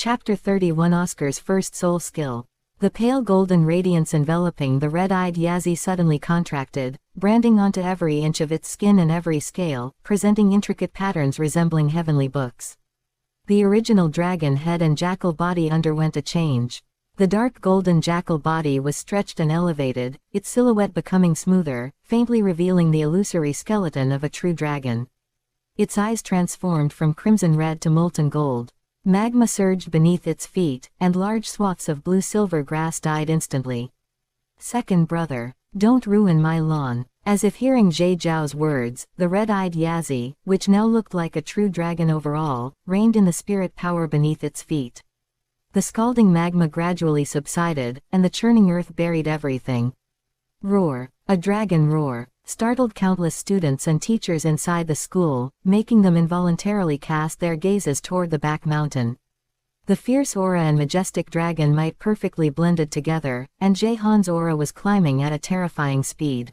Chapter 31 Oscar's First Soul Skill. The pale golden radiance enveloping the red-eyed Yazzie suddenly contracted, branding onto every inch of its skin and every scale, presenting intricate patterns resembling heavenly books. The original dragon head and jackal body underwent a change. The dark golden jackal body was stretched and elevated, its silhouette becoming smoother, faintly revealing the illusory skeleton of a true dragon. Its eyes transformed from crimson red to molten gold. Magma surged beneath its feet, and large swaths of blue-silver grass died instantly. Second brother, don't ruin my lawn. As if hearing Jade Zhao's words, the red-eyed Yazzie, which now looked like a true dragon overall, reigned in the spirit power beneath its feet. The scalding magma gradually subsided, and the churning earth buried everything. Roar. A dragon roar startled countless students and teachers inside the school, making them involuntarily cast their gazes toward the back mountain. The fierce aura and majestic dragon might perfectly blended together, and Jaehan's aura was climbing at a terrifying speed.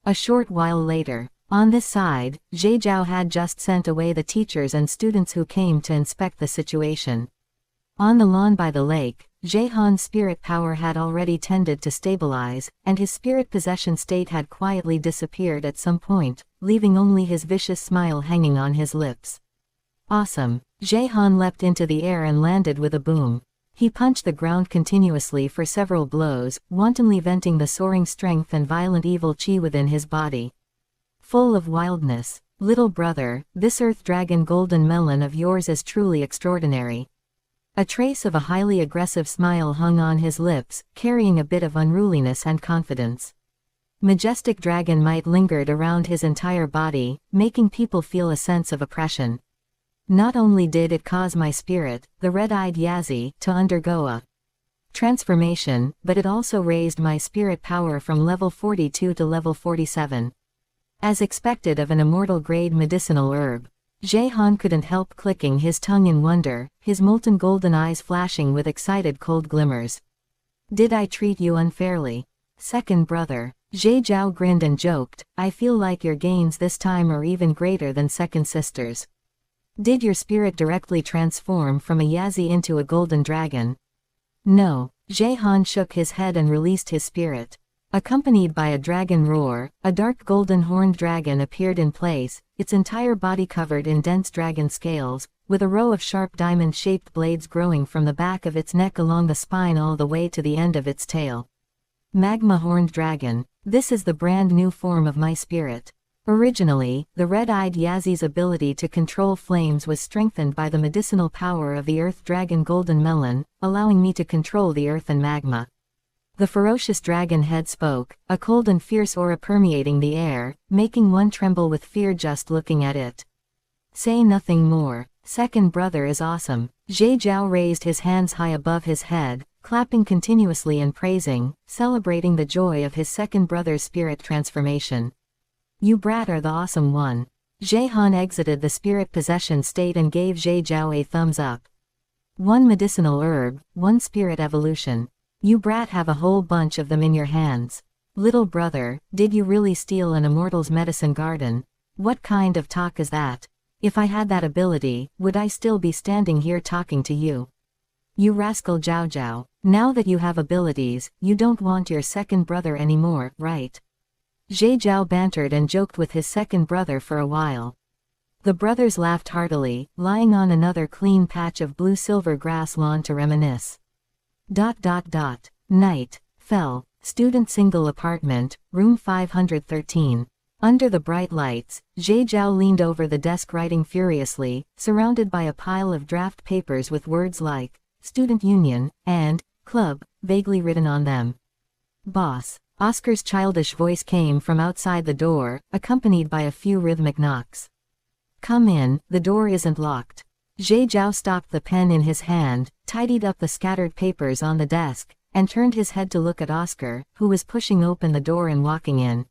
A short while later, on this side, Jade Zhao had just sent away the teachers and students who came to inspect the situation. On the lawn by the lake, Jaehan's spirit power had already tended to stabilize, and his spirit possession state had quietly disappeared at some point, leaving only his vicious smile hanging on his lips. Awesome! Jaehan leapt into the air and landed with a boom. He punched the ground continuously for several blows, wantonly venting the soaring strength and violent evil chi within his body. Full of wildness. Little brother, this earth dragon golden melon of yours is truly extraordinary. A trace of a highly aggressive smile hung on his lips, carrying a bit of unruliness and confidence. Majestic dragon might lingered around his entire body, making people feel a sense of oppression. Not only did it cause my spirit, the red-eyed Yazzie, to undergo a transformation, but it also raised my spirit power from level 42 to level 47. As expected of an immortal-grade medicinal herb, Jaehan couldn't help clicking his tongue in wonder, his molten golden eyes flashing with excited cold glimmers. Did I treat you unfairly? Second brother. Jade Zhao grinned and joked, I feel like your gains this time are even greater than second sister's. Did your spirit directly transform from a Yazzie into a golden dragon? No. Jaehan shook his head and released his spirit. Accompanied by a dragon roar, a dark golden horned dragon appeared in place, its entire body covered in dense dragon scales, with a row of sharp diamond-shaped blades growing from the back of its neck along the spine all the way to the end of its tail. Magma horned dragon. This is the brand new form of my spirit. Originally, the red-eyed Yazzie's ability to control flames was strengthened by the medicinal power of the earth dragon golden melon, allowing me to control the earth and magma. The ferocious dragon head spoke, a cold and fierce aura permeating the air, making one tremble with fear just looking at it. Say nothing more. Second brother is awesome. Jade Zhao raised his hands high above his head, clapping continuously and praising, celebrating the joy of his second brother's spirit transformation. You brat are the awesome one. Jaehan exited the spirit possession state and gave Jade Zhao a thumbs up. One medicinal herb, one spirit evolution. You brat have a whole bunch of them in your hands. Little brother, did you really steal an immortal's medicine garden? What kind of talk is that? If I had that ability, would I still be standing here talking to you? You rascal Zhao Zhao. Now that you have abilities, you don't want your second brother anymore, right? Jade Zhao bantered and joked with his second brother for a while. The brothers laughed heartily, lying on another clean patch of blue-silver grass lawn to reminisce. Night fell. Student single apartment, room 513. Under the bright lights, Jade Zhao leaned over the desk writing furiously, surrounded by a pile of draft papers with words like Student Union and Club vaguely written on them. Boss. Oscar's childish voice came from outside the door, accompanied by a few rhythmic knocks. Come in, the door isn't locked. Jade Zhao stopped the pen in his hand, tidied up the scattered papers on the desk, and turned his head to look at Oscar, who was pushing open the door and walking in.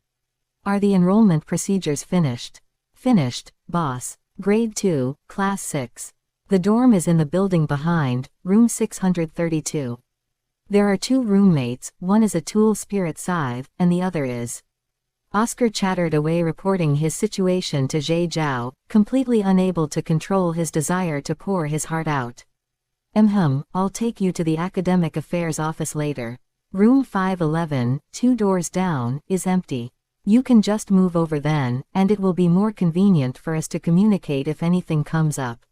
Are the enrollment procedures finished? Finished, boss. Grade 2, Class 6. The dorm is in the building behind, room 632. There are 2 roommates, one is a tool spirit scythe, and the other is. Oscar chattered away reporting his situation to Jade Zhao, completely unable to control his desire to pour his heart out. I'll take you to the academic affairs office later. Room 511, 2 doors down, is empty. You can just move over then, and it will be more convenient for us to communicate if anything comes up.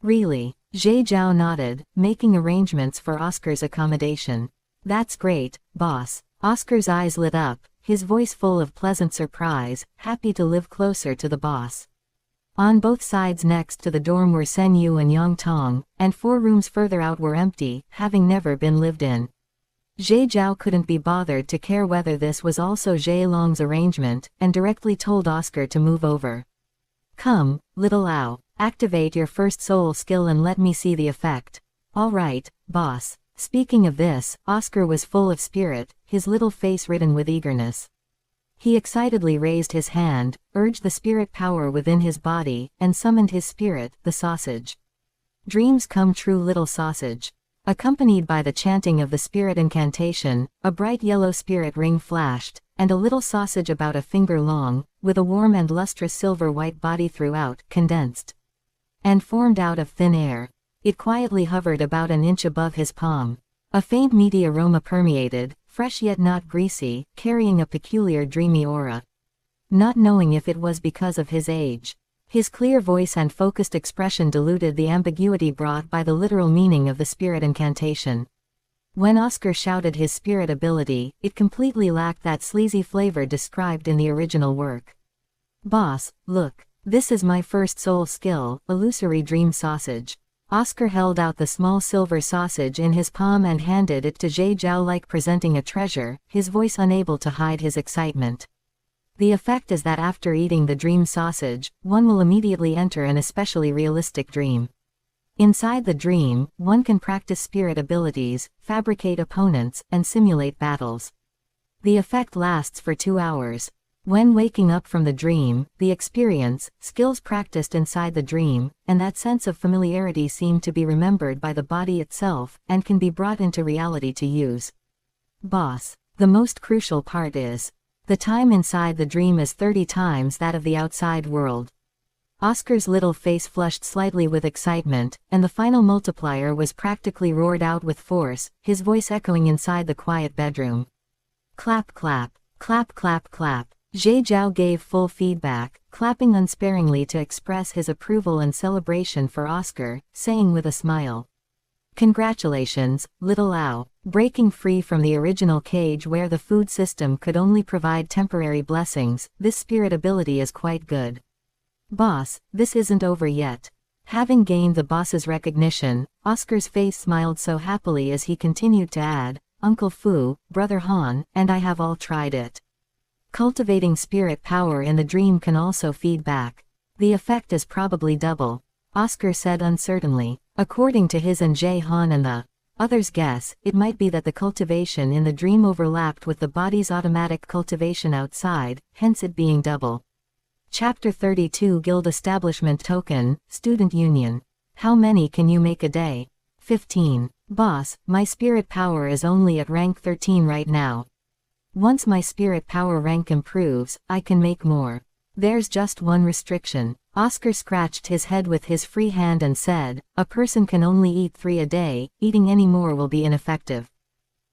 Really? Zhe Zhao nodded, making arrangements for Oscar's accommodation. That's great, boss. Oscar's eyes lit up, his voice full of pleasant surprise, happy to live closer to the boss. On both sides next to the dorm were Sen Yu and Yang Tong, and 4 rooms further out were empty, having never been lived in. Zhe Zhao couldn't be bothered to care whether this was also Zhe Long's arrangement, and directly told Oscar to move over. Come, little Ao, activate your first soul skill and let me see the effect. All right, boss. Speaking of this, Oscar was full of spirit, his little face written with eagerness. He excitedly raised his hand, urged the spirit power within his body, and summoned his spirit, the sausage. Dreams come true, little sausage. Accompanied by the chanting of the spirit incantation, a bright yellow spirit ring flashed, and a little sausage about a finger long, with a warm and lustrous silver-white body throughout, condensed and formed out of thin air. It quietly hovered about an inch above his palm. A faint meaty aroma permeated, fresh yet not greasy, carrying a peculiar dreamy aura. Not knowing if it was because of his age, his clear voice and focused expression diluted the ambiguity brought by the literal meaning of the spirit incantation. When Oscar shouted his spirit ability, it completely lacked that sleazy flavor described in the original work. Boss, look. This is my first soul skill, illusory dream sausage. Oscar held out the small silver sausage in his palm and handed it to Zhe Zhao like presenting a treasure, his voice unable to hide his excitement. The effect is that after eating the dream sausage, one will immediately enter an especially realistic dream. Inside the dream, one can practice spirit abilities, fabricate opponents, and simulate battles. The effect lasts for 2 hours. When waking up from the dream, the experience, skills practiced inside the dream, and that sense of familiarity seem to be remembered by the body itself, and can be brought into reality to use. Boss. The most crucial part is, the time inside the dream is 30 times that of the outside world. Oscar's little face flushed slightly with excitement, and the final multiplier was practically roared out with force, his voice echoing inside the quiet bedroom. Clap clap, clap clap clap. Zhe Zhao gave full feedback, clapping unsparingly to express his approval and celebration for Oscar, saying with a smile, "Congratulations, little Ao. Breaking free from the original cage where the food system could only provide temporary blessings, this spirit ability is quite good. Boss, this isn't over yet." Having gained the boss's recognition, Oscar's face smiled so happily as he continued to add, "Uncle Fu, Brother Han, and I have all tried it. Cultivating spirit power in the dream can also feed back. The effect is probably double," Oscar said uncertainly. According to his and Jay Han and the others' guess, it might be that the cultivation in the dream overlapped with the body's automatic cultivation outside, hence it being double. Chapter 32 Guild Establishment Token, Student Union. How many can you make a day? 15. Boss, my spirit power is only at rank 13 right now. Once my spirit power rank improves, I can make more. There's just one restriction. Oscar scratched his head with his free hand and said, "A person can only eat 3 a day, eating any more will be ineffective."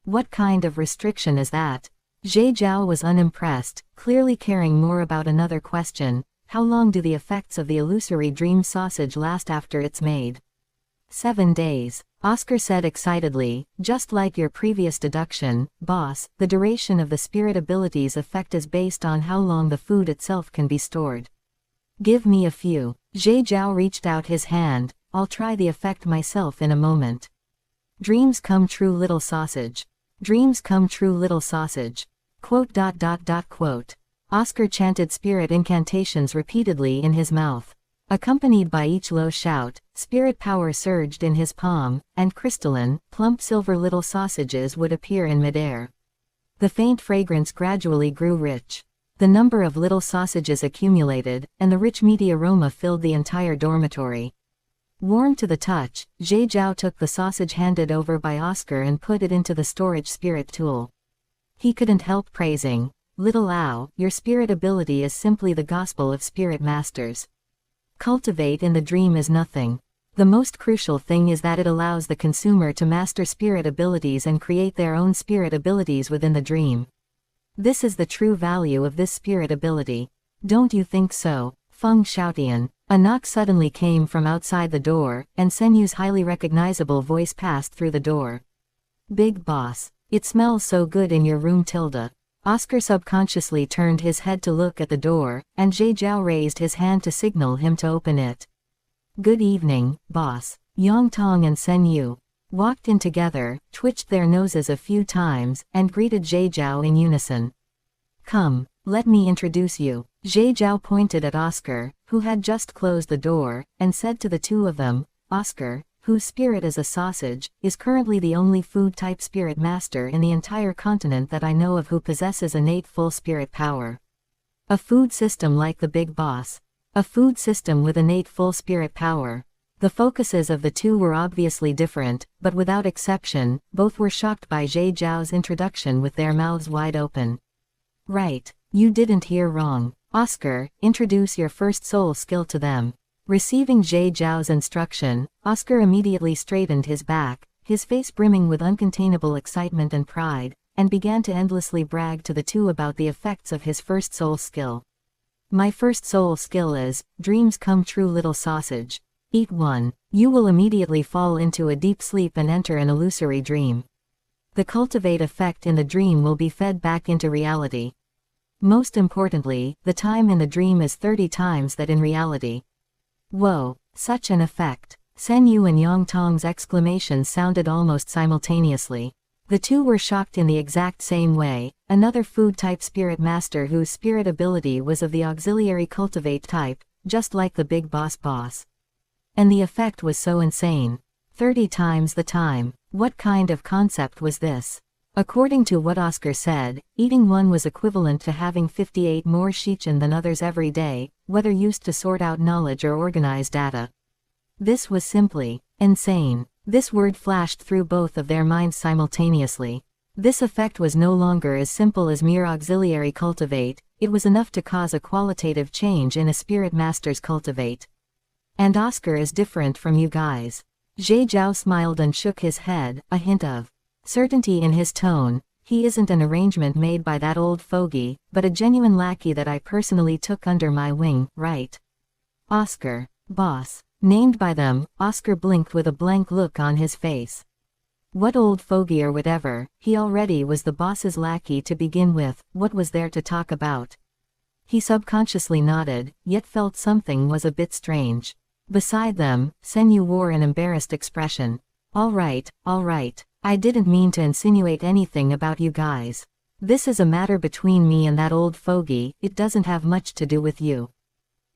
What kind of restriction is that? Zhe Zhao was unimpressed, clearly caring more about another question. How long do the effects of the illusory dream sausage last after it's made? 7 days. Oscar said excitedly, "Just like your previous deduction, boss, the duration of the spirit ability's effect is based on how long the food itself can be stored. Give me a few." Zhe Zhao reached out his hand, "I'll try the effect myself in a moment." Dreams come true, little sausage. Dreams come true, little sausage. Quote. Oscar chanted spirit incantations repeatedly in his mouth. Accompanied by each low shout, spirit power surged in his palm, and crystalline, plump silver little sausages would appear in midair. The faint fragrance gradually grew rich. The number of little sausages accumulated, and the rich meaty aroma filled the entire dormitory. Warm to the touch, Zhe Zhao took the sausage handed over by Oscar and put it into the storage spirit tool. He couldn't help praising, "Little Ao, your spirit ability is simply the gospel of spirit masters. Cultivate in the dream is nothing. The most crucial thing is that it allows the consumer to master spirit abilities and create their own spirit abilities within the dream. This is the true value of this spirit ability. Don't you think so? Feng Xiaotian. A knock suddenly came from outside the door, and Senyu's highly recognizable voice passed through the door. Big boss. It smells so good in your room, Tilda. Oscar subconsciously turned his head to look at the door, and Jie Zhao raised his hand to signal him to open it. Good evening, boss. Yang Tong and Senyu walked in together, twitched their noses a few times, and greeted Jie Zhao in unison. Come, let me introduce you. Jie Zhao pointed at Oscar, who had just closed the door, and said to the two of them, Oscar, whose spirit is a sausage, is currently the only food-type spirit master in the entire continent that I know of who possesses innate full spirit power. A food system like the Big Boss. A food system with innate full spirit power. The focuses of the two were obviously different, but without exception, both were shocked by Jie Zhao's introduction with their mouths wide open. Right, you didn't hear wrong. Oscar, introduce your first soul skill to them. Receiving Jie Zhao's instruction, Oscar immediately straightened his back, his face brimming with uncontainable excitement and pride, and began to endlessly brag to the two about the effects of his first soul skill. My first soul skill is, Dreams Come True Little Sausage. Eat one. You will immediately fall into a deep sleep and enter an illusory dream. The cultivate effect in the dream will be fed back into reality. Most importantly, the time in the dream is 30 times that in reality. Whoa, such an effect. Senyu and Yang Tong's exclamations sounded almost simultaneously. The two were shocked in the exact same way. Another food-type spirit master whose spirit ability was of the auxiliary cultivate type, just like the Big Boss. And the effect was so insane. 30 times the time. What kind of concept was this? According to what Oscar said, eating one was equivalent to having 58 more shichen than others every day, whether used to sort out knowledge or organize data. This was simply insane. This word flashed through both of their minds simultaneously. This effect was no longer as simple as mere auxiliary cultivate, it was enough to cause a qualitative change in a spirit master's cultivate. And Oscar is different from you guys. Jie Zhao smiled and shook his head, a hint of certainty in his tone. He isn't an arrangement made by that old fogey, but a genuine lackey that I personally took under my wing, right? Oscar, boss. Named by them, Oscar blinked with a blank look on his face. What old fogey or whatever, he already was the boss's lackey to begin with, what was there to talk about? He subconsciously nodded, yet felt something was a bit strange. Beside them, Senyu wore an embarrassed expression. All right, I didn't mean to insinuate anything about you guys. This is a matter between me and that old fogey, it doesn't have much to do with you.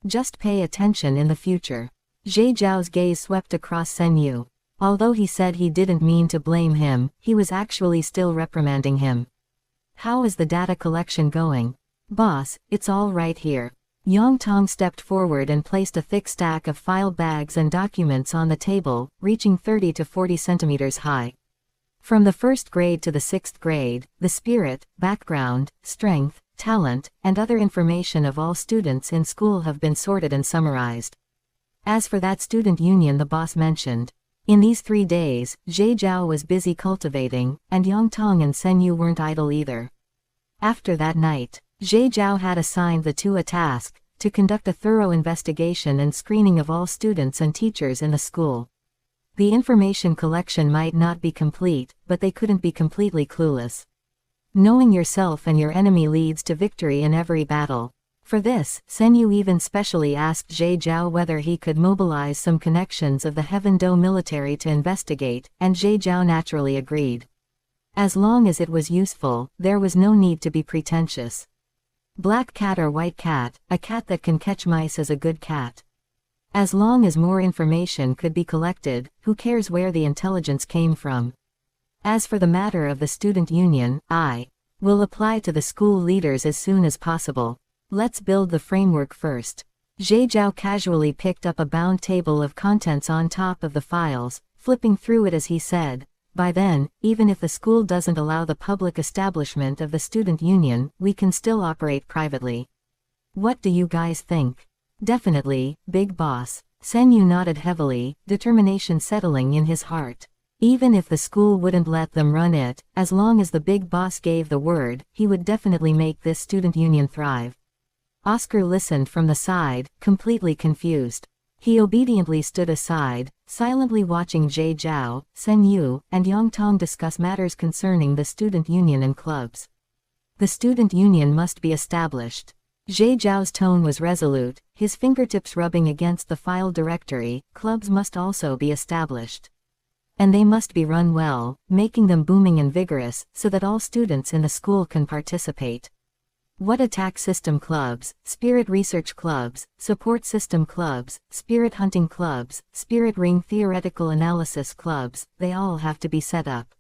Just pay attention in the future. Jie Zhao's gaze swept across Senyu. Although he said he didn't mean to blame him, he was actually still reprimanding him. How is the data collection going? Boss, it's all right here. Yang Tong stepped forward and placed a thick stack of file bags and documents on the table, reaching 30 to 40 centimeters high. From the 1st grade to the 6th grade, the spirit, background, strength, talent, and other information of all students in school have been sorted and summarized. As for that student union the boss mentioned, in these 3 days, Jie Zhao was busy cultivating, and Yang Tong and Senyu weren't idle either. After that night, Jie Zhao had assigned the two a task, to conduct a thorough investigation and screening of all students and teachers in the school. The information collection might not be complete, but they couldn't be completely clueless. Knowing yourself and your enemy leads to victory in every battle. For this, Senyu even specially asked Jie Zhao whether he could mobilize some connections of the Heaven Do military to investigate, and Jie Zhao naturally agreed. As long as it was useful, there was no need to be pretentious. Black cat or white cat, a cat that can catch mice is a good cat. As long as more information could be collected, who cares where the intelligence came from? As for the matter of the student union, I will apply to the school leaders as soon as possible. Let's build the framework first. Jie Zhao casually picked up a bound table of contents on top of the files, flipping through it as he said, by then, even if the school doesn't allow the public establishment of the student union, we can still operate privately. What do you guys think? Definitely, Big Boss. Sen Yu nodded heavily, determination settling in his heart. Even if the school wouldn't let them run it, as long as the big boss gave the word, he would definitely make this student union thrive. Oscar listened from the side, completely confused. He obediently stood aside, silently watching Jie Zhao, Sen Yu, and Yang Tong discuss matters concerning the student union and clubs. The student union must be established. Jie Zhao's tone was resolute, his fingertips rubbing against the file directory. Clubs must also be established. And they must be run well, making them booming and vigorous, so that all students in the school can participate. What attack system clubs, spirit research clubs, support system clubs, spirit hunting clubs, spirit ring theoretical analysis clubs, they all have to be set up.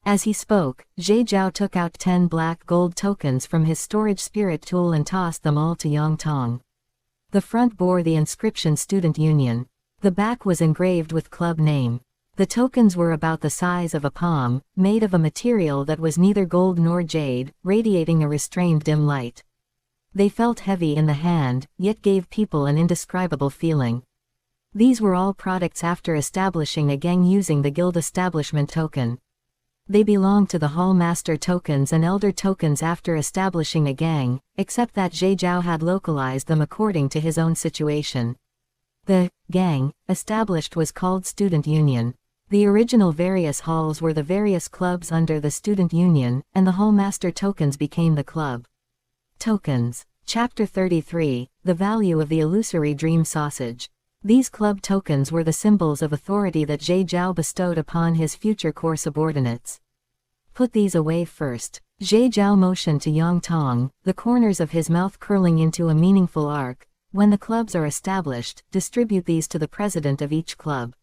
As he spoke, Jie Zhao took out 10 black gold tokens from his storage spirit tool and tossed them all to Yang Tong. The front bore the inscription Student Union. The back was engraved with club name. The tokens were about the size of a palm, made of a material that was neither gold nor jade, radiating a restrained dim light. They felt heavy in the hand, yet gave people an indescribable feeling. These were all products after establishing a gang using the guild establishment token. They belonged to the Hall Master tokens and Elder tokens after establishing a gang, except that Jie Zhao had localized them according to his own situation. The gang established was called Student Union. The original various halls were the various clubs under the Student Union, and the Hall Master tokens became the club. Tokens. Chapter 33, The Value of the Illusory Dream Sausage. These club tokens were the symbols of authority that Jie Zhao bestowed upon his future core subordinates. Put these away first. Jie Zhao motioned to Yang Tong, the corners of his mouth curling into a meaningful arc. When the clubs are established, distribute these to the president of each club.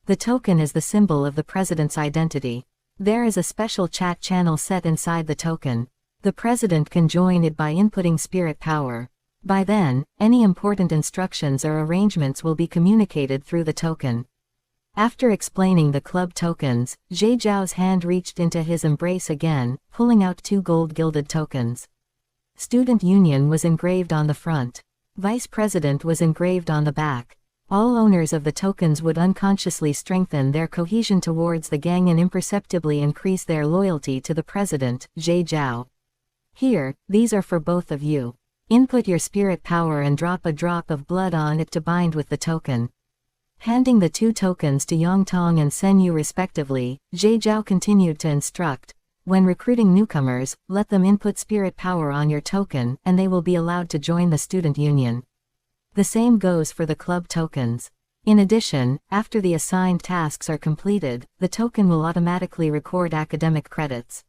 The token is the symbol of the president's identity. There is a special chat channel set inside the token. The president can join it by inputting spirit power. By then, any important instructions or arrangements will be communicated through the token. After explaining the club tokens, Jie Zhao's hand reached into his embrace again, pulling out 2 gold gilded tokens. Student Union was engraved on the front. Vice President was engraved on the back. All owners of the tokens would unconsciously strengthen their cohesion towards the gang and imperceptibly increase their loyalty to the president, Jie Zhao. Here, these are for both of you. Input your spirit power and drop a drop of blood on it to bind with the token. Handing the 2 tokens to Yang Tong and Sen Yu respectively, Jie Zhao continued to instruct. When recruiting newcomers, let them input spirit power on your token, and they will be allowed to join the student union. The same goes for the club tokens. In addition, after the assigned tasks are completed, the token will automatically record academic credits.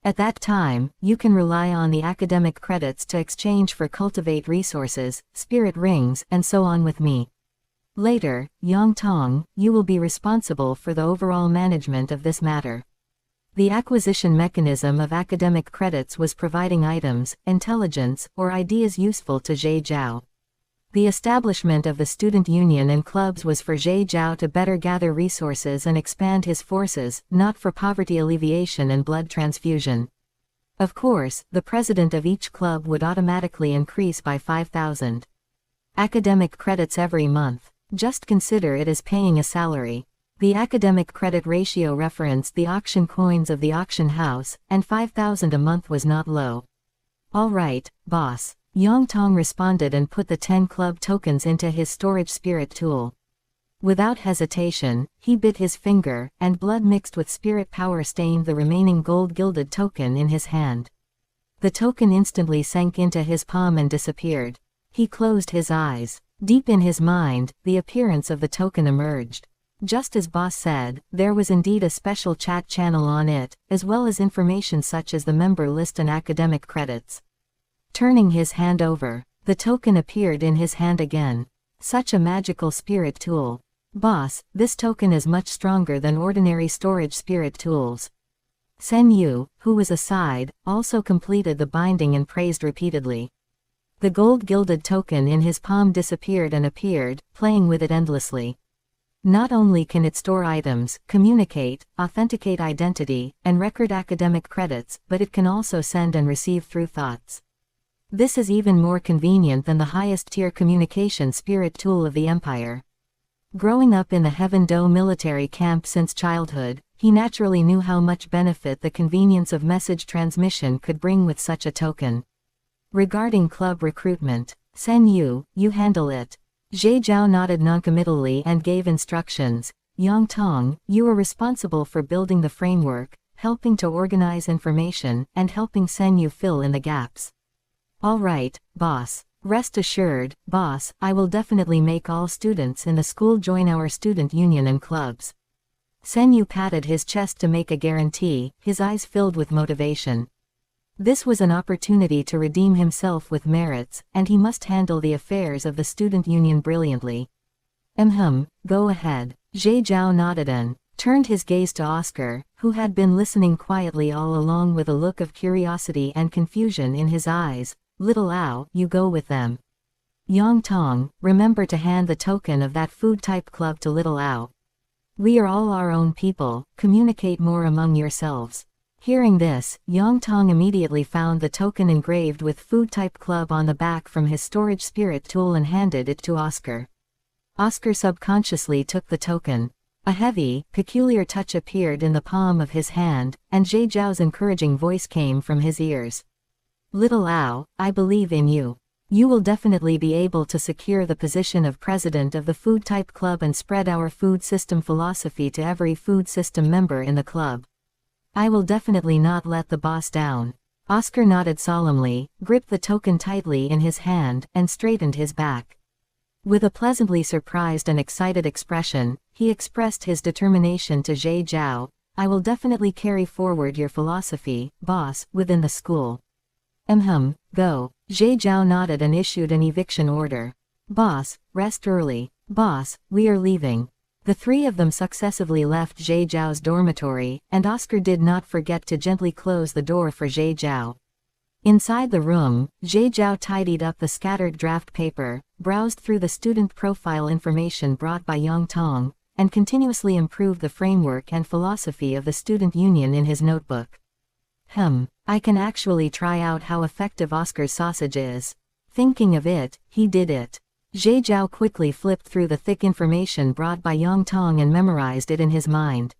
At that time, you can rely on the academic credits to exchange for cultivate resources, spirit rings, and so on with me. Later, Yang Tong, you will be responsible for the overall management of this matter. The acquisition mechanism of academic credits was providing items, intelligence, or ideas useful to Jie Zhao. The establishment of the student union and clubs was for Jie Zhao to better gather resources and expand his forces, not for poverty alleviation and blood transfusion. Of course, the president of each club would automatically increase by 5,000 academic credits every month. Just consider it as paying a salary. The academic credit ratio referenced the auction coins of the auction house, and 5,000 a month was not low. All right, boss. Yang Tong responded and put the 10 club tokens into his storage spirit tool. Without hesitation, he bit his finger, and blood mixed with spirit power stained the remaining gold gilded token in his hand. The token instantly sank into his palm and disappeared. He closed his eyes. Deep in his mind, the appearance of the token emerged. Just as boss said, there was indeed a special chat channel on it, as well as information such as the member list and academic credits. Turning his hand over, the token appeared in his hand again. Such a magical spirit tool. Boss, this token is much stronger than ordinary storage spirit tools. Sen Yu, who was aside, also completed the binding and praised repeatedly. The gold gilded token in his palm disappeared and appeared, playing with it endlessly. Not only can it store items, communicate, authenticate identity, and record academic credits, but it can also send and receive through thoughts. This is even more convenient than the highest-tier communication spirit tool of the Empire. Growing up in the Heaven Do military camp since childhood, he naturally knew how much benefit the convenience of message transmission could bring with such a token. Regarding club recruitment, Sen Yu, you handle it. Zhe Zhao nodded noncommittally and gave instructions. Yang Tong, you are responsible for building the framework, helping to organize information, and helping Sen Yu fill in the gaps. All right, boss. Rest assured, boss, I will definitely make all students in the school join our student union and clubs. Sen Yu patted his chest to make a guarantee, his eyes filled with motivation. This was an opportunity to redeem himself with merits, and he must handle the affairs of the student union brilliantly. Go ahead. Zhe Zhao nodded and turned his gaze to Oscar, who had been listening quietly all along with a look of curiosity and confusion in his eyes. Little Ao, you go with them. Yang Tong, remember to hand the token of that food-type club to Little Ao. We are all our own people, communicate more among yourselves. Hearing this, Yang Tong immediately found the token engraved with food-type club on the back from his storage spirit tool and handed it to Oscar. Oscar subconsciously took the token. A heavy, peculiar touch appeared in the palm of his hand, and Zhe Zhao's encouraging voice came from his ears. Little Ao, I believe in you. You will definitely be able to secure the position of president of the food-type club and spread our food system philosophy to every food system member in the club. I will definitely not let the boss down. Oscar nodded solemnly, gripped the token tightly in his hand, and straightened his back. With a pleasantly surprised and excited expression, he expressed his determination to Zhe Zhao. I will definitely carry forward your philosophy, boss, within the school. Go. Zhe Zhao nodded and issued an eviction order. Boss, rest early. Boss, we are leaving. The three of them successively left Zhe Zhao's dormitory, and Oscar did not forget to gently close the door for Zhe Zhao. Inside the room, Zhe Zhao tidied up the scattered draft paper, browsed through the student profile information brought by Yang Tong, and continuously improved the framework and philosophy of the student union in his notebook. I can actually try out how effective Oscar's sausage is. Thinking of it, he did it. Zhe Zhao quickly flipped through the thick information brought by Yang Tong and memorized it in his mind.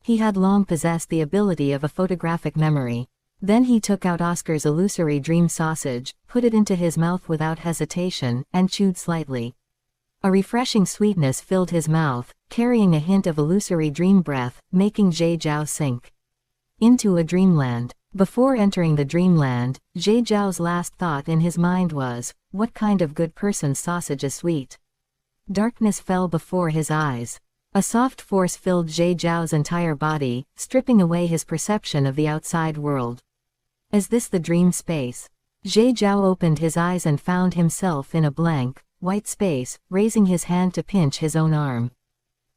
He had long possessed the ability of a photographic memory. Then he took out Oscar's illusory dream sausage, put it into his mouth without hesitation, and chewed slightly. A refreshing sweetness filled his mouth, carrying a hint of illusory dream breath, making Zhe Zhao sink into a dreamland. Before entering the dreamland, Zhe Zhao's last thought in his mind was, what kind of good person's sausage is sweet? Darkness fell before his eyes. A soft force filled Zhe Zhao's entire body, stripping away his perception of the outside world. Is this the dream space? Zhe Zhao opened his eyes and found himself in a blank, white space, raising his hand to pinch his own arm.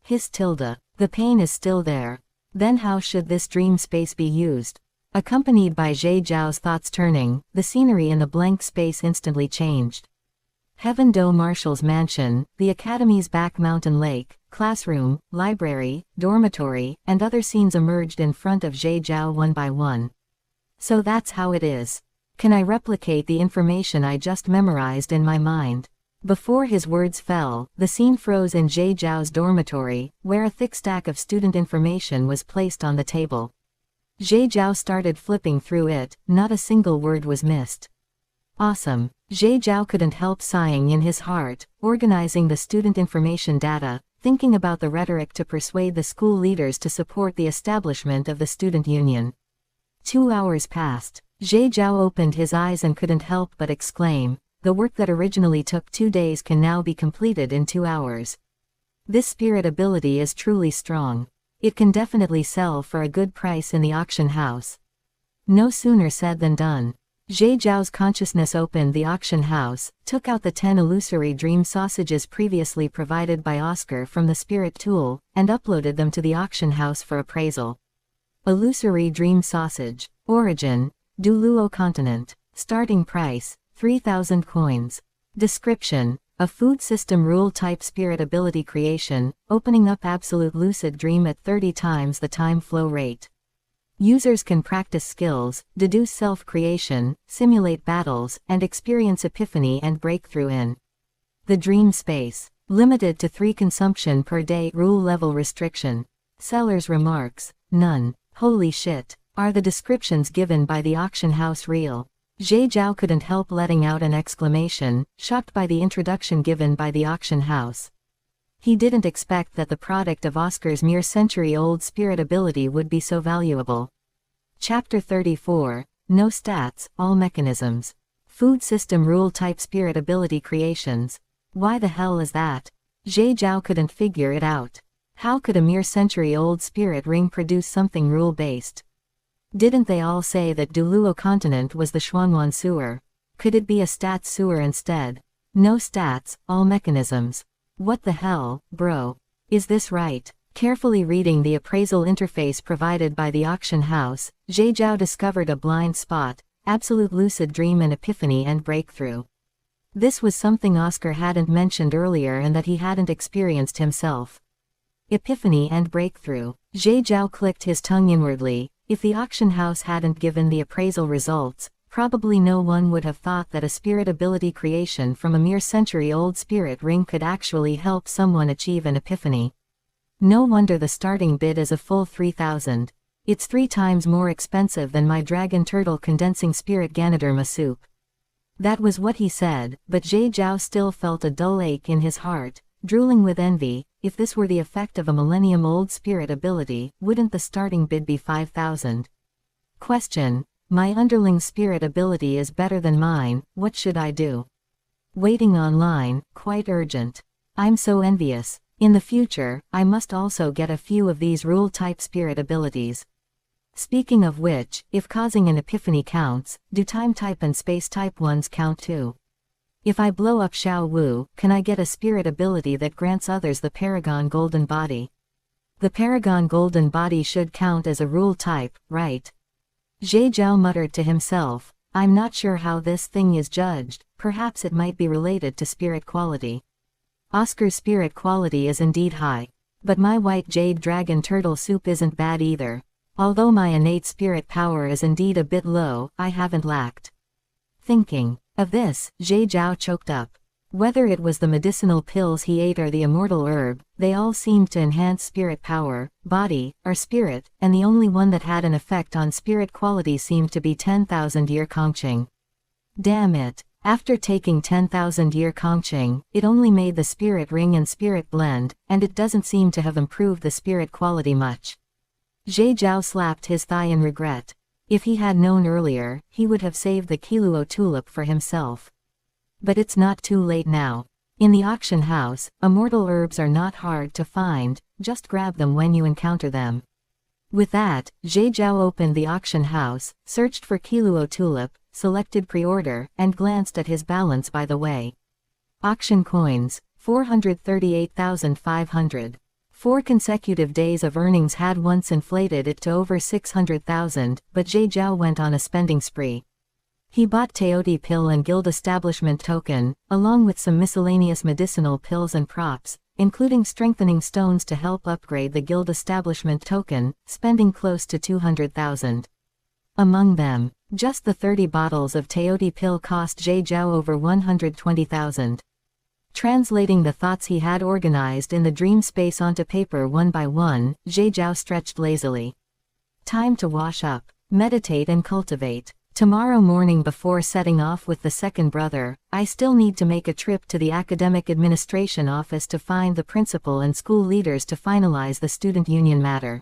The pain is still there. Then how should this dream space be used? Accompanied by Zhe Zhao's thoughts turning, the scenery in the blank space instantly changed. Heaven Do Marshal's mansion, the academy's back mountain lake, classroom, library, dormitory, and other scenes emerged in front of Zhe Zhao one by one. So that's how it is. Can I replicate the information I just memorized in my mind? Before his words fell, the scene froze in Zhe Zhao's dormitory, where a thick stack of student information was placed on the table. Zhe Zhao started flipping through it, not a single word was missed. Awesome. Zhe Zhao couldn't help sighing in his heart, organizing the student information data, thinking about the rhetoric to persuade the school leaders to support the establishment of the student union. 2 hours passed. Zhe Zhao opened his eyes and couldn't help but exclaim, the work that originally took 2 days can now be completed in 2 hours. This spirit ability is truly strong. It can definitely sell for a good price in the auction house. No sooner said than done. Zhe Zhao's consciousness opened the auction house, took out the 10 illusory dream sausages previously provided by Oscar from the spirit tool, and uploaded them to the auction house for appraisal. Illusory dream sausage. Origin: Douluo Continent. Starting price: 3,000 coins. Description: a food system rule type spirit ability creation, opening up absolute lucid dream at 30 times the time flow rate. Users can practice skills, deduce self-creation, simulate battles, and experience epiphany and breakthrough in the dream space. Limited to 3 consumption per day. Rule level restriction. Seller's remarks. None. Holy shit. Are the descriptions given by the auction house real? Zhe Zhao couldn't help letting out an exclamation, shocked by the introduction given by the auction house. He didn't expect that the product of Oscar's mere century-old spirit ability would be so valuable. Chapter 34. No stats, all mechanisms. Food system rule type spirit ability creations. Why the hell is that? Zhe Zhao couldn't figure it out. How could a mere century-old spirit ring produce something rule-based? Didn't they all say that Douluo Continent was the Xuanwan sewer? Could it be a stats sewer instead? No stats, all mechanisms. What the hell, bro? Is this right? Carefully reading the appraisal interface provided by the auction house, Zhe Zhao discovered a blind spot, absolute lucid dream and epiphany and breakthrough. This was something Oscar hadn't mentioned earlier and that he hadn't experienced himself. Epiphany and breakthrough. Zhe Zhao clicked his tongue inwardly. If the auction house hadn't given the appraisal results, probably no one would have thought that a spirit ability creation from a mere century-old spirit ring could actually help someone achieve an epiphany. No wonder the starting bid is a full 3,000. It's 3 times more expensive than my Dragon Turtle Condensing Spirit Ganoderma Soup. That was what he said, but Zhe Zhao still felt a dull ache in his heart, drooling with envy. If this were the effect of a millennium-old spirit ability, wouldn't the starting bid be 5,000? Question. My underling spirit ability is better than mine, what should I do? Waiting online, quite urgent. I'm so envious. In the future, I must also get a few of these rule-type spirit abilities. Speaking of which, if causing an epiphany counts, do time-type and space-type ones count too? If I blow up Xiao Wu, can I get a spirit ability that grants others the Paragon Golden Body? The Paragon Golden Body should count as a rule type, right? Zhe Zhao muttered to himself, I'm not sure how this thing is judged, perhaps it might be related to spirit quality. Oscar's spirit quality is indeed high. But my white Jade Dragon Turtle Soup isn't bad either. Although my innate spirit power is indeed a bit low, I haven't lacked. Thinking of this, Zhe Zhao choked up. Whether it was the medicinal pills he ate or the immortal herb, they all seemed to enhance spirit power, body, or spirit, and the only one that had an effect on spirit quality seemed to be 10,000-year Kongqing. Damn it. After taking 10,000-year Kongqing, it only made the spirit ring and spirit blend, and it doesn't seem to have improved the spirit quality much. Zhe Zhao slapped his thigh in regret. If he had known earlier, he would have saved the Kiluo tulip for himself. But it's not too late now. In the auction house, immortal herbs are not hard to find, just grab them when you encounter them. With that, Zhe Zhao opened the auction house, searched for Kiluo tulip, selected pre-order, and glanced at his balance by the way. Auction coins, 438,500. 4 consecutive days of earnings had once inflated it to over 600,000, but Zhe Zhao went on a spending spree. He bought Teoti pill and guild establishment token, along with some miscellaneous medicinal pills and props, including strengthening stones to help upgrade the guild establishment token, spending close to 200,000. Among them, just the 30 bottles of Teoti pill cost Zhe Zhao over 120,000. Translating the thoughts he had organized in the dream space onto paper one by one, Zhe Zhao stretched lazily. Time to wash up, meditate and cultivate. Tomorrow morning before setting off with the second brother, I still need to make a trip to the academic administration office to find the principal and school leaders to finalize the student union matter.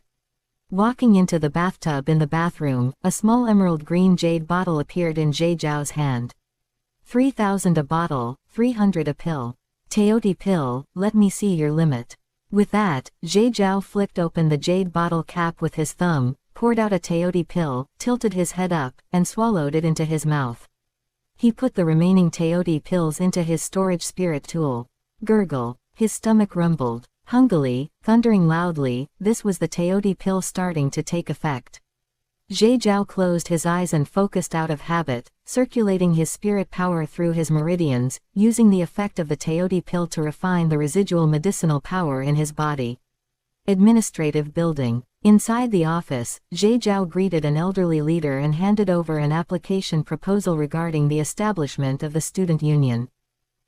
Walking into the bathtub in the bathroom, a small emerald green jade bottle appeared in Zhe Zhao's hand. 3,000 a bottle, 300 a pill. Teoti pill, let me see your limit. With that, Zhe Zhao flicked open the jade bottle cap with his thumb, poured out a Teoti pill, tilted his head up, and swallowed it into his mouth. He put the remaining Teoti pills into his storage spirit tool. Gurgle. His stomach rumbled. Hungrily, thundering loudly, this was the Teoti pill starting to take effect. Zhe Zhao closed his eyes and focused out of habit, circulating his spirit power through his meridians, using the effect of the Teoti pill to refine the residual medicinal power in his body. Administrative building. Inside the office, Jade Zhao greeted an elderly leader and handed over an application proposal regarding the establishment of the student union.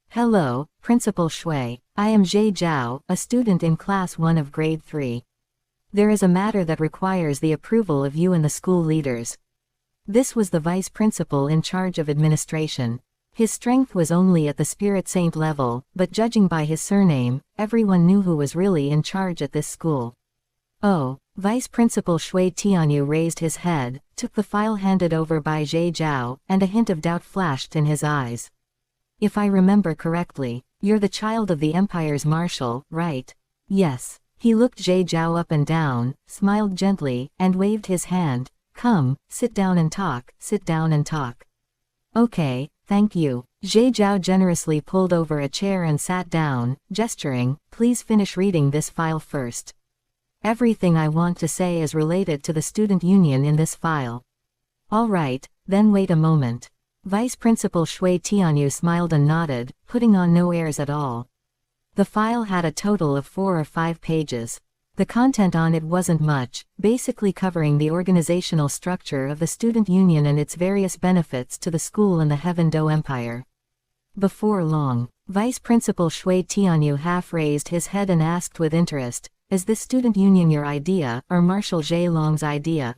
Hello, Principal Shui. I am Jade Zhao, a student in Class 1 of Grade 3. There is a matter that requires the approval of you and the school leaders. This was the vice principal in charge of administration. His strength was only at the Spirit Saint level, but judging by his surname, everyone knew who was really in charge at this school. Oh, Vice Principal Shui Tianyu raised his head, took the file handed over by Jade Zhao, and a hint of doubt flashed in his eyes. If I remember correctly, you're the child of the Empire's marshal, right? Yes. He looked Jade Zhao up and down, smiled gently, and waved his hand. Come, sit down and talk, sit down and talk. Okay, thank you. Jade Zhao generously pulled over a chair and sat down, gesturing, please finish reading this file first. Everything I want to say is related to the student union in this file. All right, then wait a moment. Vice Principal Shui Tianyu smiled and nodded, putting on no airs at all. The file had a total of 4 or 5 pages. The content on it wasn't much, basically covering the organizational structure of the student union and its various benefits to the school and the Heaven Do Empire. Before long, Vice Principal Shui Tianyu half raised his head and asked with interest, is this student union your idea, or Marshal Zhe Long's idea?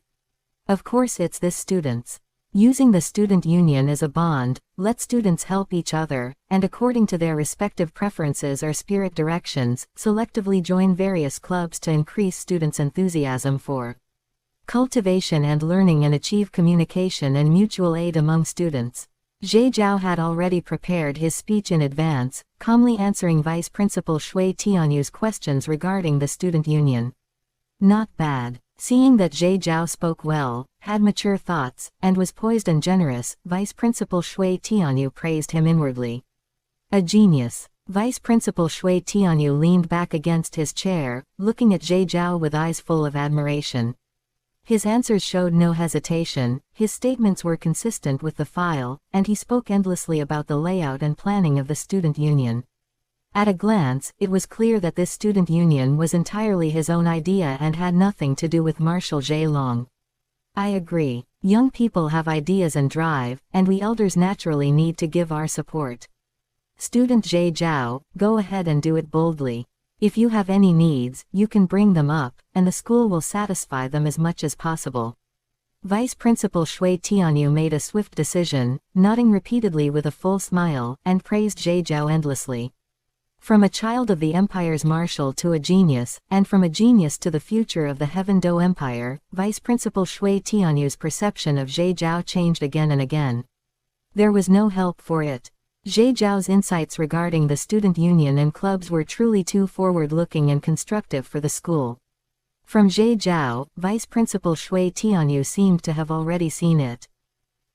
Of course it's this student's. Using the student union as a bond, let students help each other, and according to their respective preferences or spirit directions, selectively join various clubs to increase students' enthusiasm for cultivation and learning and achieve communication and mutual aid among students. Jade Zhao had already prepared his speech in advance, calmly answering Vice Principal Shui Tianyu's questions regarding the student union. Not bad. Seeing that Jade Zhao spoke well, had mature thoughts, and was poised and generous, Vice Principal Shui Tianyu praised him inwardly. A genius. Vice Principal Shui Tianyu leaned back against his chair, looking at Jade Zhao with eyes full of admiration. His answers showed no hesitation, his statements were consistent with the file, and he spoke endlessly about the layout and planning of the student union. At a glance, it was clear that this student union was entirely his own idea and had nothing to do with Marshal Zhe Long. I agree. Young people have ideas and drive, and we elders naturally need to give our support. Student Jade Zhao, go ahead and do it boldly. If you have any needs, you can bring them up, and the school will satisfy them as much as possible. Vice Principal Shui Tianyu made a swift decision, nodding repeatedly with a full smile, and praised Jade Zhao endlessly. From a child of the Empire's marshal to a genius, and from a genius to the future of the Heaven Do Empire, Vice Principal Shui Tianyu's perception of Jade Zhao changed again and again. There was no help for it. Jade Zhao's insights regarding the student union and clubs were truly too forward-looking and constructive for the school. From Jade Zhao, Vice Principal Shui Tianyu seemed to have already seen it.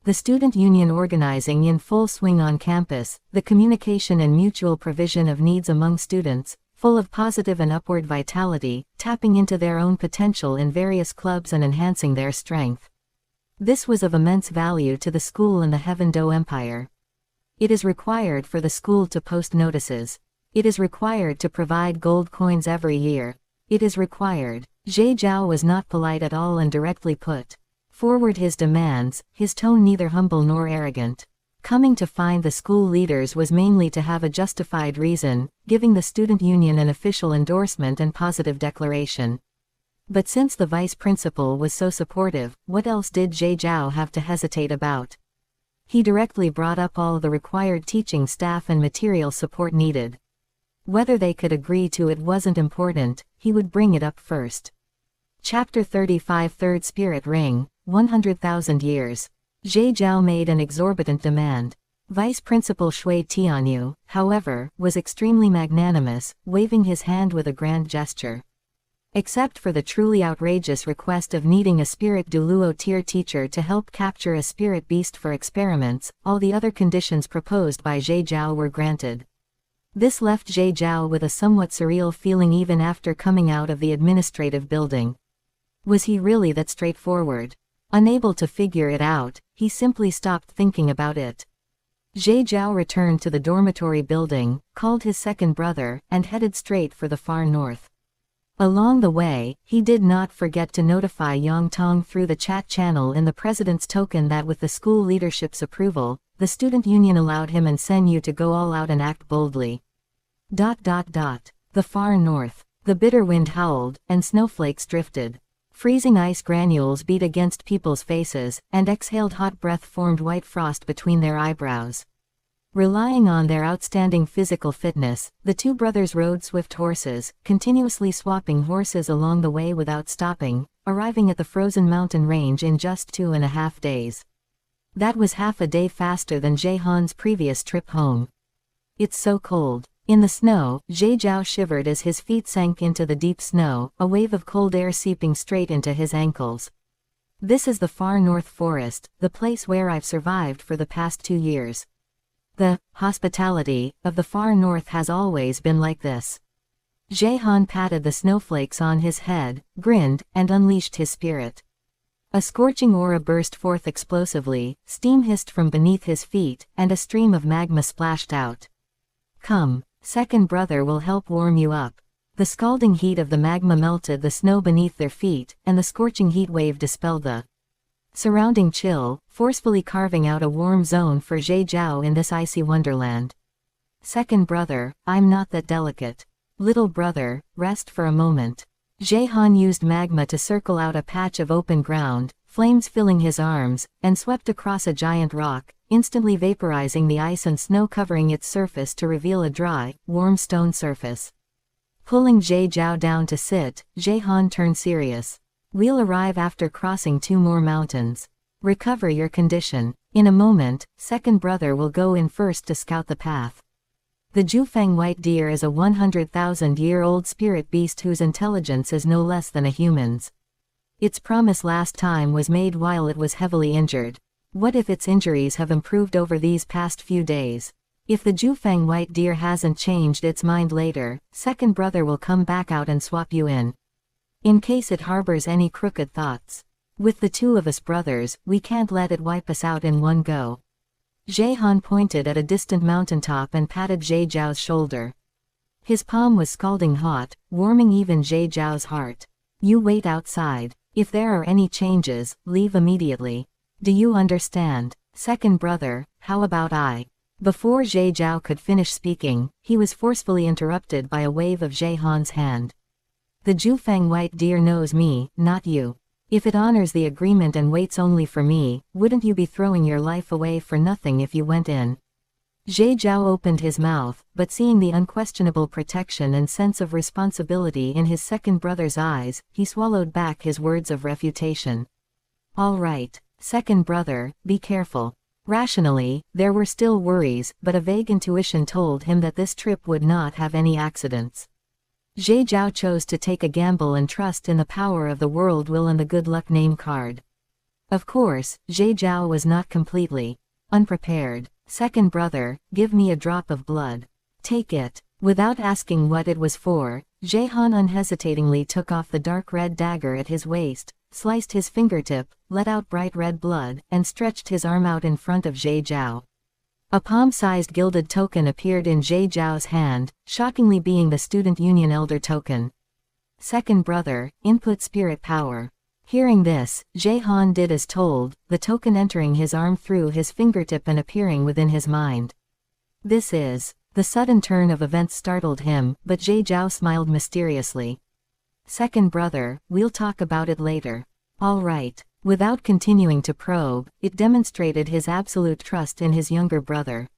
The student union organizing in full swing on campus, the communication and mutual provision of needs among students, full of positive and upward vitality, tapping into their own potential in various clubs and enhancing their strength. This was of immense value to the school and the Heaven Do Empire. It is required for the school to post notices. It is required to provide gold coins every year. It is required. Jade Zhao was not polite at all and directly put forward his demands, his tone neither humble nor arrogant. Coming to find the school leaders was mainly to have a justified reason, giving the student union an official endorsement and positive declaration. But since the vice principal was so supportive, what else did Jade Zhao have to hesitate about? He directly brought up all the required teaching staff and material support needed. Whether they could agree to it wasn't important, he would bring it up first. Chapter 35 Third Spirit Ring, 100,000 years. Jade Zhao made an exorbitant demand. Vice Principal Shui Tianyu, however, was extremely magnanimous, waving his hand with a grand gesture. Except for the truly outrageous request of needing a spirit Douluo tier teacher to help capture a spirit beast for experiments, all the other conditions proposed by Jade Zhao were granted. This left Jade Zhao with a somewhat surreal feeling even after coming out of the administrative building. Was he really that straightforward? Unable to figure it out, he simply stopped thinking about it. Jade Zhao returned to the dormitory building, called his second brother, and headed straight for the far north. Along the way, he did not forget to notify Yang Tong through the chat channel in the president's token that with the school leadership's approval, the student union allowed him and Sen Yu to go all out and act boldly. The far north. The bitter wind howled, and snowflakes drifted. Freezing ice granules beat against people's faces, and exhaled hot breath formed white frost between their eyebrows. Relying on their outstanding physical fitness, the two brothers rode swift horses, continuously swapping horses along the way without stopping, arriving at the frozen mountain range in just 2.5 days. That was half a day faster than Jaehan's previous trip home. It's so cold. In the snow, Jie Zhao shivered as his feet sank into the deep snow, a wave of cold air seeping straight into his ankles. This is the far north forest, the place where I've survived for the past 2 years. The hospitality of the far north has always been like this. Jaehan patted the snowflakes on his head, grinned, and unleashed his spirit. A scorching aura burst forth explosively, steam hissed from beneath his feet, and a stream of magma splashed out. Come, second brother will help warm you up. The scalding heat of the magma melted the snow beneath their feet, and the scorching heat wave dispelled the surrounding chill, forcefully carving out a warm zone for Jie Zhao in this icy wonderland. Second brother, I'm not that delicate. Little brother, rest for a moment. Jaehan used magma to circle out a patch of open ground, flames filling his arms, and swept across a giant rock, instantly vaporizing the ice and snow covering its surface to reveal a dry, warm stone surface. Pulling Jie Zhao down to sit, Jaehan turned serious. We'll arrive after crossing 2 more mountains. Recover your condition. In a moment, second brother will go in first to scout the path. The Jufang white deer is a 100,000-year-old spirit beast whose intelligence is no less than a human's. Its promise last time was made while it was heavily injured. What if its injuries have improved over these past few days? If the Jufang white deer hasn't changed its mind later, second brother will come back out and swap you in. In case it harbors any crooked thoughts. With the 2 of us brothers, we can't let it wipe us out in one go. Jaehan pointed at a distant mountaintop and patted Jie Zhao's shoulder. His palm was scalding hot, warming even Jie Zhao's heart. You wait outside. If there are any changes, leave immediately. Do you understand? Second brother, how about I? Before Jie Zhao could finish speaking, he was forcefully interrupted by a wave of Jaehan's hand. The Jufang white deer knows me, not you. If it honors the agreement and waits only for me, wouldn't you be throwing your life away for nothing if you went in? Jie Zhao opened his mouth, but seeing the unquestionable protection and sense of responsibility in his second brother's eyes, he swallowed back his words of refutation. All right, second brother, be careful. Rationally, there were still worries, but a vague intuition told him that this trip would not have any accidents. Jie Zhao chose to take a gamble and trust in the power of the world will and the good luck name card. Of course, Jie Zhao was not completely unprepared. Second brother, give me a drop of blood. Take it. Without asking what it was for, Jaehan unhesitatingly took off the dark red dagger at his waist, sliced his fingertip, let out bright red blood, and stretched his arm out in front of Jie Zhao. A palm-sized gilded token appeared in Jie Zhao's hand, shockingly being the Student Union Elder token. Second brother, input spirit power. Hearing this, Jaehan did as told, the token entering his arm through his fingertip and appearing within his mind. This is. The sudden turn of events startled him, but Jie Zhao smiled mysteriously. Second brother, we'll talk about it later. All right. Without continuing to probe, it demonstrated his absolute trust in his younger brother.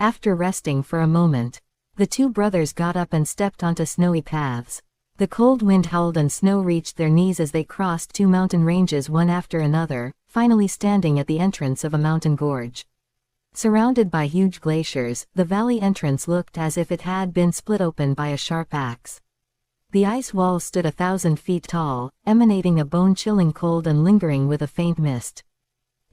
After resting for a moment, the 2 brothers got up and stepped onto snowy paths. The cold wind howled and snow reached their knees as they crossed 2 mountain ranges one after another, finally standing at the entrance of a mountain gorge. Surrounded by huge glaciers, the valley entrance looked as if it had been split open by a sharp axe. The ice wall stood 1,000 feet tall, emanating a bone-chilling cold and lingering with a faint mist.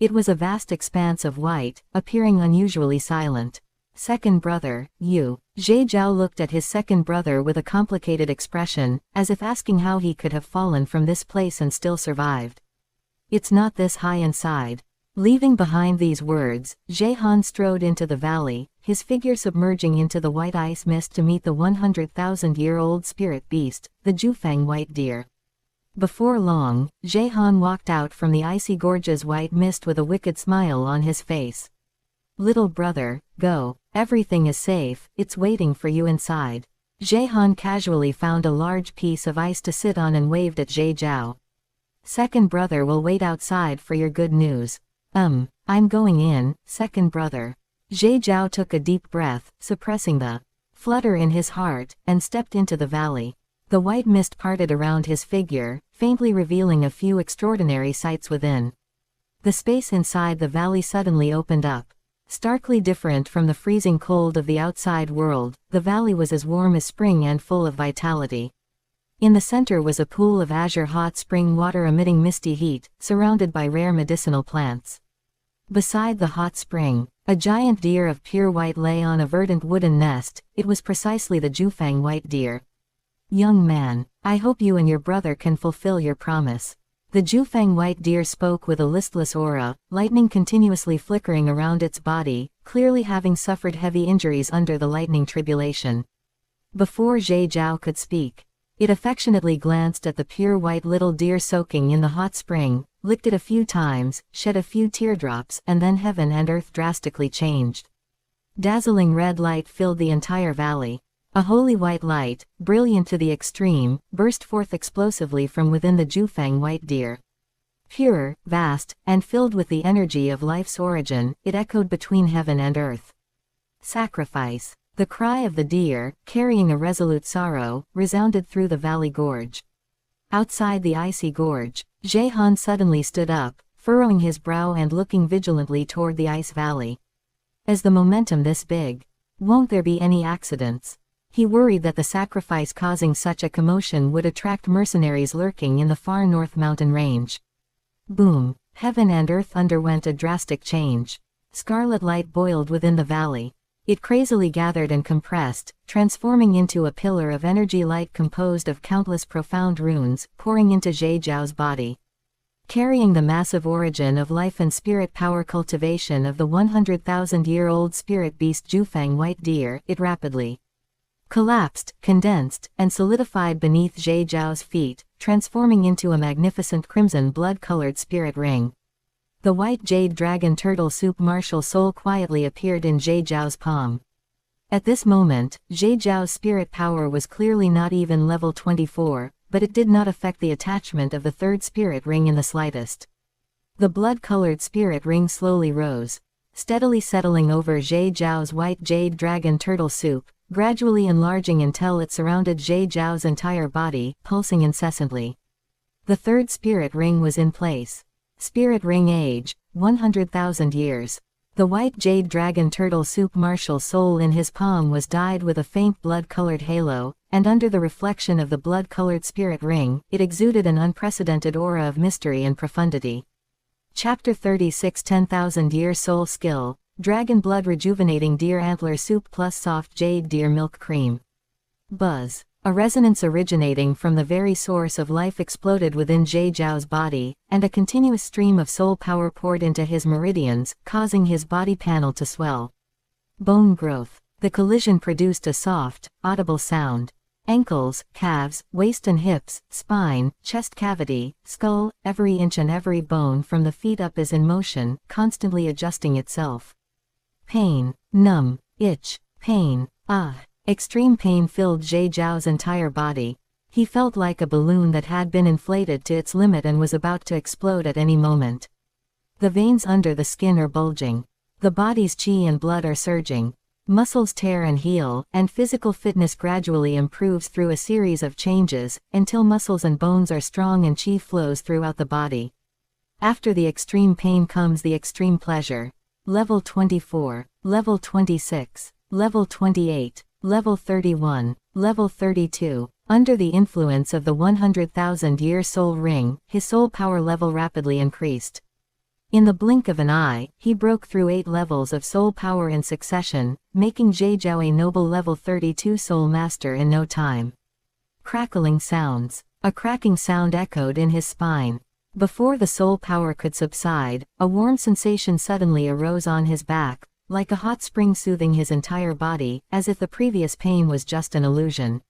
It was a vast expanse of white, appearing unusually silent. Second brother, you. Jie Zhao looked at his second brother with a complicated expression, as if asking how he could have fallen from this place and still survived. It's not this high inside. Leaving behind these words, Jaehan strode into the valley, his figure submerging into the white ice mist to meet the 100,000-year-old spirit beast, the Jufang white deer. Before long, Jehan walked out from the icy gorge's white mist with a wicked smile on his face. "Little brother, go. Everything is safe, it's waiting for you inside." Jehan casually found a large piece of ice to sit on and waved at Jie Zhao. "Second brother will wait outside for your good news." I'm going in, second brother." Jie Zhao took a deep breath, suppressing the flutter in his heart, and stepped into the valley. The white mist parted around his figure, faintly revealing a few extraordinary sights within. The space inside the valley suddenly opened up. Starkly different from the freezing cold of the outside world, the valley was as warm as spring and full of vitality. In the center was a pool of azure hot spring water emitting misty heat, surrounded by rare medicinal plants. Beside the hot spring, a giant deer of pure white lay on a verdant wooden nest. It was precisely the Jufang white deer. "Young man, I hope you and your brother can fulfill your promise." The Jufang white deer spoke with a listless aura, lightning continuously flickering around its body, clearly having suffered heavy injuries under the lightning tribulation. Before Jie Zhao could speak, it affectionately glanced at the pure white little deer soaking in the hot spring, licked it a few times, shed a few teardrops, and then heaven and earth drastically changed. Dazzling red light filled the entire valley. A holy white light, brilliant to the extreme, burst forth explosively from within the Jufang white deer. Pure, vast, and filled with the energy of life's origin, it echoed between heaven and earth. Sacrifice. The cry of the deer, carrying a resolute sorrow, resounded through the valley gorge. Outside the icy gorge, Jehan suddenly stood up, furrowing his brow and looking vigilantly toward the ice valley. Is the momentum this big? Won't there be any accidents? He worried that the sacrifice causing such a commotion would attract mercenaries lurking in the far north mountain range. Boom! Heaven and earth underwent a drastic change. Scarlet light boiled within the valley. It crazily gathered and compressed, transforming into a pillar of energy light composed of countless profound runes, pouring into Jie Zhao's body. Carrying the massive origin of life and spirit power cultivation of the 100,000-year-old spirit beast Jufang white deer, it rapidly collapsed, condensed, and solidified beneath Jie Zhao's feet, transforming into a magnificent crimson blood-colored spirit ring. The white Jade Dragon Turtle Soup martial soul quietly appeared in Jie Zhao's palm. At this moment, Jie Zhao's spirit power was clearly not even level 24, but it did not affect the attachment of the third spirit ring in the slightest. The blood-colored spirit ring slowly rose, steadily settling over Jie Zhao's white Jade Dragon Turtle Soup, gradually enlarging until it surrounded Jie Zhao's entire body, pulsing incessantly. The third spirit ring was in place. Spirit ring age, 100,000 years. The white Jade Dragon Turtle Soup martial soul in his palm was dyed with a faint blood-colored halo, and under the reflection of the blood-colored spirit ring, it exuded an unprecedented aura of mystery and profundity. Chapter 36 10,000-Year Soul Skill, Dragon Blood Rejuvenating Deer Antler Soup plus Soft Jade Deer Milk Cream. Buzz. A resonance originating from the very source of life exploded within Jie Zhao's body, and a continuous stream of soul power poured into his meridians, causing his body panel to swell. Bone growth. The collision produced a soft, audible sound. Ankles, calves, waist and hips, spine, chest cavity, skull, every inch and every bone from the feet up is in motion, constantly adjusting itself. Pain. Numb. Itch. Pain. Extreme pain filled Jie Zhao's entire body. He felt like a balloon that had been inflated to its limit and was about to explode at any moment. The veins under the skin are bulging. The body's qi and blood are surging. Muscles tear and heal, and physical fitness gradually improves through a series of changes, until muscles and bones are strong and qi flows throughout the body. After the extreme pain comes the extreme pleasure. Level 24, Level 26, Level 28. Level 31, Level 32. Under the influence of the 100,000-year soul ring, his soul power level rapidly increased. In the blink of an eye, he broke through 8 levels of soul power in succession, making Jie Zhao a noble level 32 soul master in no time. Crackling sounds. A cracking sound echoed in his spine. Before the soul power could subside, a warm sensation suddenly arose on his back, like a hot spring soothing his entire body, as if the previous pain was just an illusion.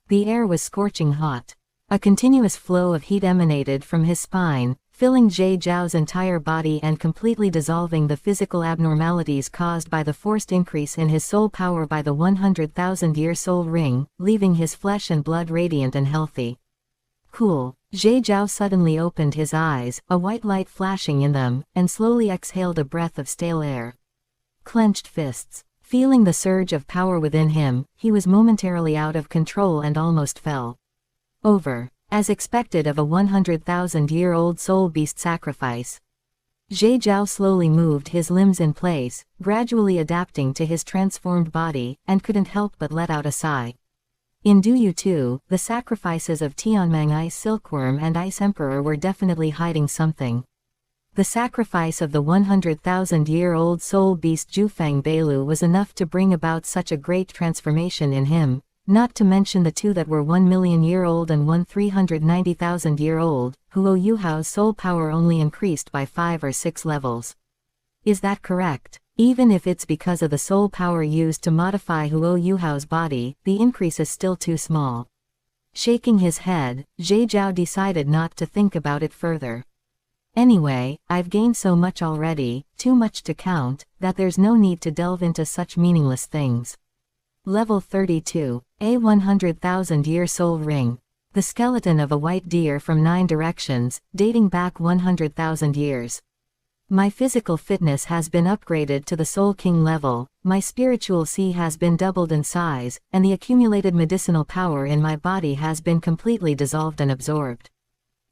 The air was scorching hot. A continuous flow of heat emanated from his spine, filling Jade Zhao's entire body and completely dissolving the physical abnormalities caused by the forced increase in his soul power by the 100,000-year soul ring, leaving his flesh and blood radiant and healthy. Cool. Jade Zhao suddenly opened his eyes, a white light flashing in them, and slowly exhaled a breath of stale air. Clenched fists. Feeling the surge of power within him, he was momentarily out of control and almost fell over. As expected of a 100,000-year-old soul beast sacrifice. Jade Zhao slowly moved his limbs in place, gradually adapting to his transformed body, and couldn't help but let out a sigh. In Douluo too, the sacrifices of Tianmeng Ice Silkworm and Ice Emperor were definitely hiding something. The sacrifice of the 100,000-year-old soul beast Zhufeng Beilu was enough to bring about such a great transformation in him, not to mention the two that were 1,000,000-year-old and one 390,000-year-old, Huo Yuhao's soul power only increased by 5 or 6 levels. Is that correct? Even if it's because of the soul power used to modify Huo Yuhao's body, the increase is still too small. Shaking his head, Jade Zhao decided not to think about it further. Anyway, I've gained so much already, too much to count, that there's no need to delve into such meaningless things. Level 32. A 100,000-year soul ring. The skeleton of a white deer from 9 directions, dating back 100,000 years. My physical fitness has been upgraded to the Soul King level, my spiritual C has been doubled in size, and the accumulated medicinal power in my body has been completely dissolved and absorbed.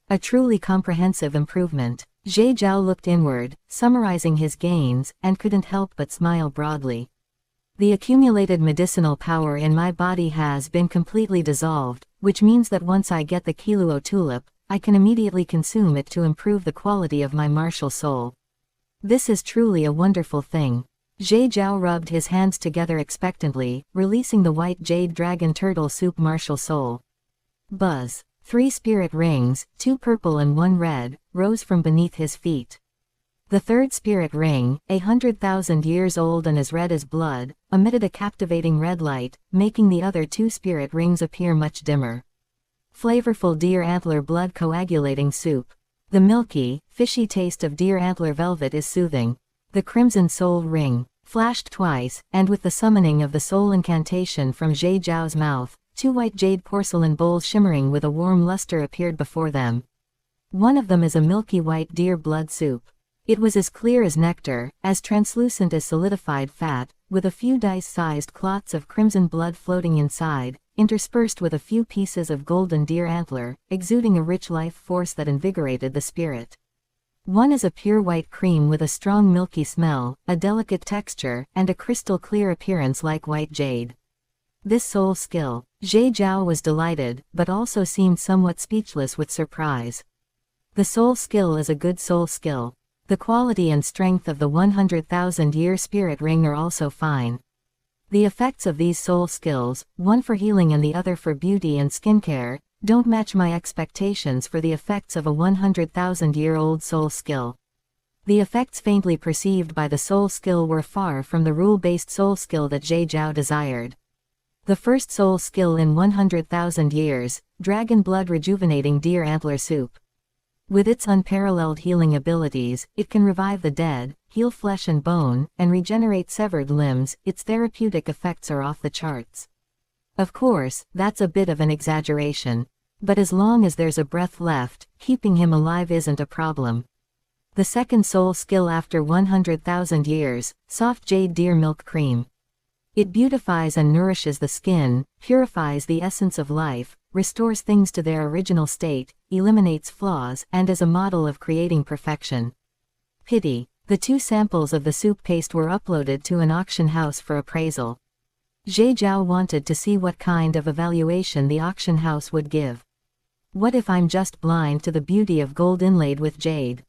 A truly comprehensive improvement. Jade Zhao looked inward, summarizing his gains, and couldn't help but smile broadly. The accumulated medicinal power in my body has been completely dissolved, which means that once I get the Kiluo tulip, I can immediately consume it to improve the quality of my martial soul. This is truly a wonderful thing. Jade Zhao rubbed his hands together expectantly, releasing the white Jade Dragon Turtle Soup martial soul. Buzz. 3 spirit rings, 2 purple and 1 red, rose from beneath his feet. The third spirit ring, 100,000 years old and as red as blood, emitted a captivating red light, making the other 2 spirit rings appear much dimmer. Flavorful deer antler blood coagulating soup. The milky, fishy taste of deer antler velvet is soothing. The crimson soul ring flashed twice, and with the summoning of the soul incantation from Jade Zhao's mouth, 2 white jade porcelain bowls shimmering with a warm luster appeared before them. One of them is a milky white deer blood soup. It was as clear as nectar, as translucent as solidified fat, with a few dice-sized clots of crimson blood floating inside, interspersed with a few pieces of golden deer antler, exuding a rich life force that invigorated the spirit. One is a pure white cream with a strong milky smell, a delicate texture, and a crystal clear appearance like white jade. This soul skill. Jade Zhao was delighted, but also seemed somewhat speechless with surprise. The soul skill is a good soul skill. The quality and strength of the 100,000-year spirit ring are also fine. The effects of these soul skills, one for healing and the other for beauty and skincare, don't match my expectations for the effects of a 100,000-year-old soul skill. The effects faintly perceived by the soul skill were far from the rule-based soul skill that Jade Zhao desired. The first soul skill in 100,000 years, Dragon Blood Rejuvenating Deer Antler Soup. With its unparalleled healing abilities, it can revive the dead, heal flesh and bone, and regenerate severed limbs. Its therapeutic effects are off the charts. Of course, that's a bit of an exaggeration. But as long as there's a breath left, keeping him alive isn't a problem. The second soul skill after 100,000 years, Soft Jade Deer Milk Cream. It beautifies and nourishes the skin, purifies the essence of life, restores things to their original state, eliminates flaws, and is a model of creating perfection. Pity. The 2 samples of the soup paste were uploaded to an auction house for appraisal. Jade Zhao wanted to see what kind of evaluation the auction house would give. What if I'm just blind to the beauty of gold inlaid with jade?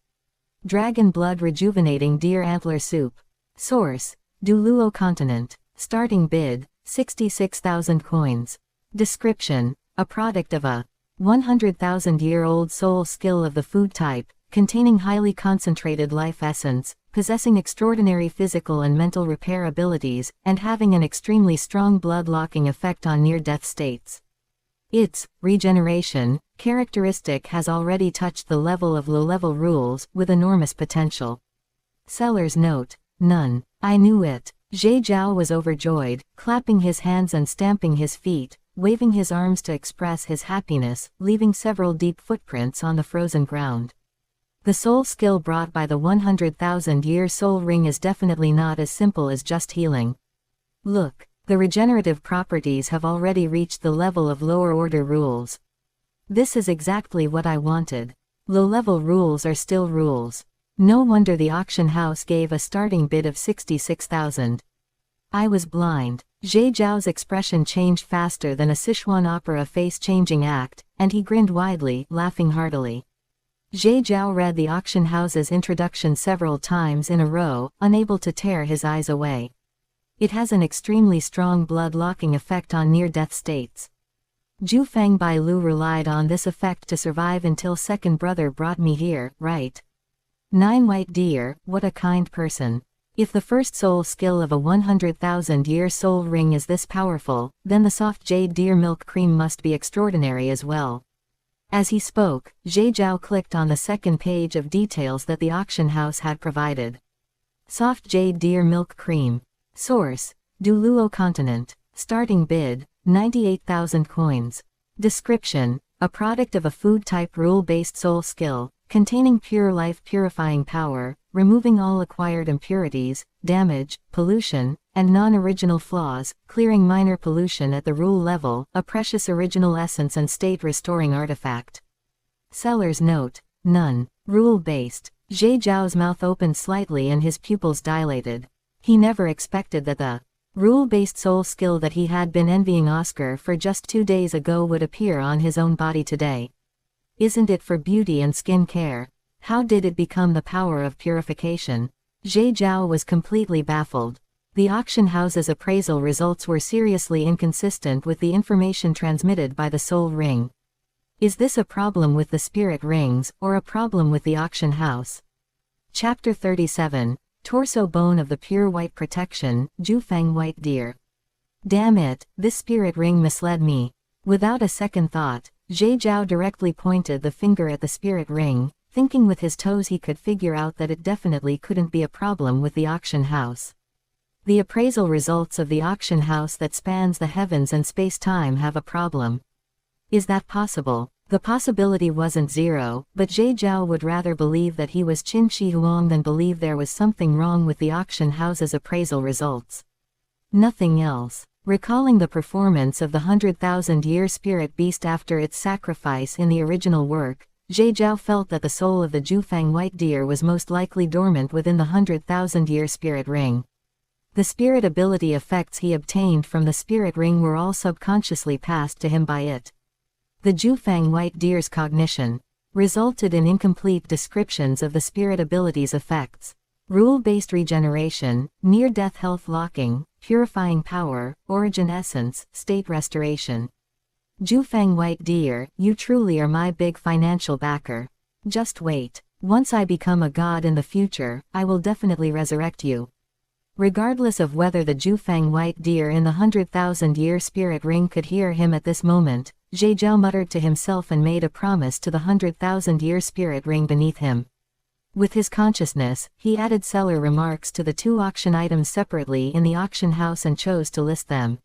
Dragon Blood Rejuvenating Deer Antler Soup. Source: Douluo Continent. Starting bid: 66,000 coins. Description: a product of a 100,000-year-old soul skill of the food type, containing highly concentrated life essence, possessing extraordinary physical and mental repair abilities, and having an extremely strong blood-locking effect on near-death states. Its regeneration characteristic has already touched the level of low-level rules, with enormous potential. Seller's note: none. I knew it. Zhe Zhao was overjoyed, clapping his hands and stamping his feet, waving his arms to express his happiness, leaving several deep footprints on the frozen ground. The soul skill brought by the 100,000-year soul ring is definitely not as simple as just healing. Look, the regenerative properties have already reached the level of lower-order rules. This is exactly what I wanted. Low-level rules are still rules. No wonder the auction house gave a starting bid of 66,000. I was blind. Zhe Zhao's expression changed faster than a Sichuan opera face-changing act, and he grinned widely, laughing heartily. Zhe Zhao read the auction house's introduction several times in a row, unable to tear his eyes away. It has an extremely strong blood-locking effect on near-death states. Zhu Feng Bai Lu relied on this effect to survive until second brother brought me here, right? 9 White Deer, what a kind person. If the first soul skill of a 100,000-year soul ring is this powerful, then the soft jade deer milk cream must be extraordinary as well. As he spoke, Zhe Zhao clicked on the second page of details that the auction house had provided. Soft jade deer milk cream. Source: Douluo Continent. Starting bid: 98,000 coins. Description: a product of a food-type rule-based soul skill, containing pure life purifying power, removing all acquired impurities, damage, pollution, and non-original flaws, clearing minor pollution at the rule level, a precious original essence and state-restoring artifact. Seller's note: none. Rule-based. Zhe Zhao's mouth opened slightly and his pupils dilated. He never expected that the rule-based soul skill that he had been envying Oscar for just 2 days ago would appear on his own body today. Isn't it for beauty and skin care? How did it become the power of purification? Zhe Zhao was completely baffled. The auction house's appraisal results were seriously inconsistent with the information transmitted by the soul ring. Is this a problem with the spirit rings, or a problem with the auction house? Chapter 37. Torso Bone of the Pure White Protection, Jufeng White Deer. Damn it, this spirit ring misled me. Without a second thought, Zhe Zhao directly pointed the finger at the spirit ring, thinking with his toes he could figure out that it definitely couldn't be a problem with the auction house. The appraisal results of the auction house that spans the heavens and space-time have a problem. Is that possible? The possibility wasn't zero, but Zhe Zhao would rather believe that he was Qin Shi Huang than believe there was something wrong with the auction house's appraisal results. Nothing else. Recalling the performance of the 100,000-year spirit beast after its sacrifice in the original work, Zhe Zhao felt that the soul of the Jufeng White Deer was most likely dormant within the 100,000-year spirit ring. The spirit ability effects he obtained from the spirit ring were all subconsciously passed to him by it. The Jufeng White Deer's cognition resulted in incomplete descriptions of the spirit ability's effects. Rule-based regeneration, near-death health locking, purifying power, origin essence, state restoration. Jufeng White Deer, you truly are my big financial backer. Just wait. Once I become a god in the future, I will definitely resurrect you. Regardless of whether the Jufeng White Deer in the 100,000-year spirit ring could hear him at this moment, Zhe Zhao muttered to himself and made a promise to the 100,000-year spirit ring beneath him. With his consciousness, he added seller remarks to the 2 auction items separately in the auction house and chose to list them.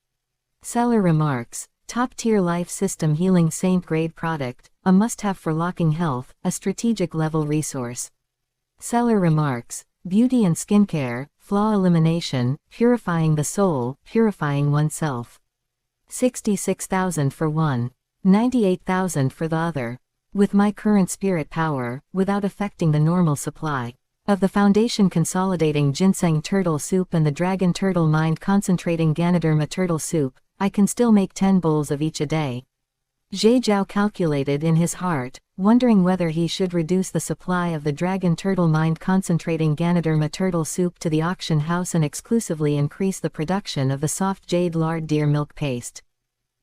Seller remarks: top-tier life system healing saint-grade product, a must-have for locking health, a strategic level resource. Seller remarks: beauty and skincare, flaw elimination, purifying the soul, purifying oneself. 66,000 for one. 98,000 for the other. With my current spirit power, without affecting the normal supply of the Foundation Consolidating Ginseng Turtle Soup and the Dragon Turtle Mind Concentrating Ganoderma Turtle Soup, I can still make 10 bowls of each a day. Zhe Zhao calculated in his heart, wondering whether he should reduce the supply of the Dragon Turtle Mind Concentrating Ganoderma Turtle Soup to the auction house and exclusively increase the production of the soft jade lard deer milk paste.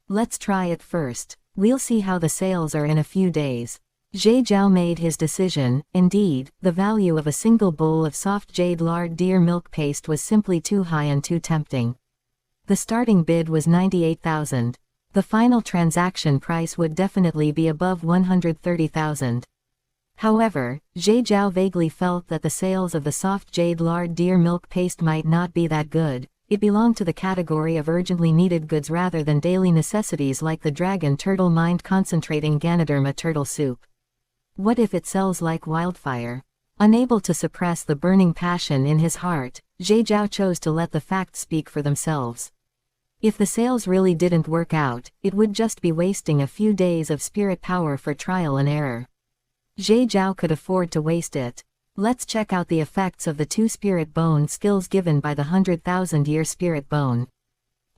Let's try it first. We'll see how the sales are in a few days. Zhe Zhao made his decision. Indeed, the value of a single bowl of soft jade lard deer milk paste was simply too high and too tempting. The starting bid was 98,000. The final transaction price would definitely be above 130,000. However, Zhe Zhao vaguely felt that the sales of the soft jade lard deer milk paste might not be that good. It belonged to the category of urgently needed goods rather than daily necessities like the dragon turtle mind concentrating Ganoderma turtle soup. What if it sells like wildfire? Unable to suppress the burning passion in his heart, Zhe Zhao chose to let the facts speak for themselves. If the sales really didn't work out, it would just be wasting a few days of spirit power for trial and error. Zhe Zhao could afford to waste it. Let's check out the effects of the 2 spirit bone skills given by the 100,000-year spirit bone.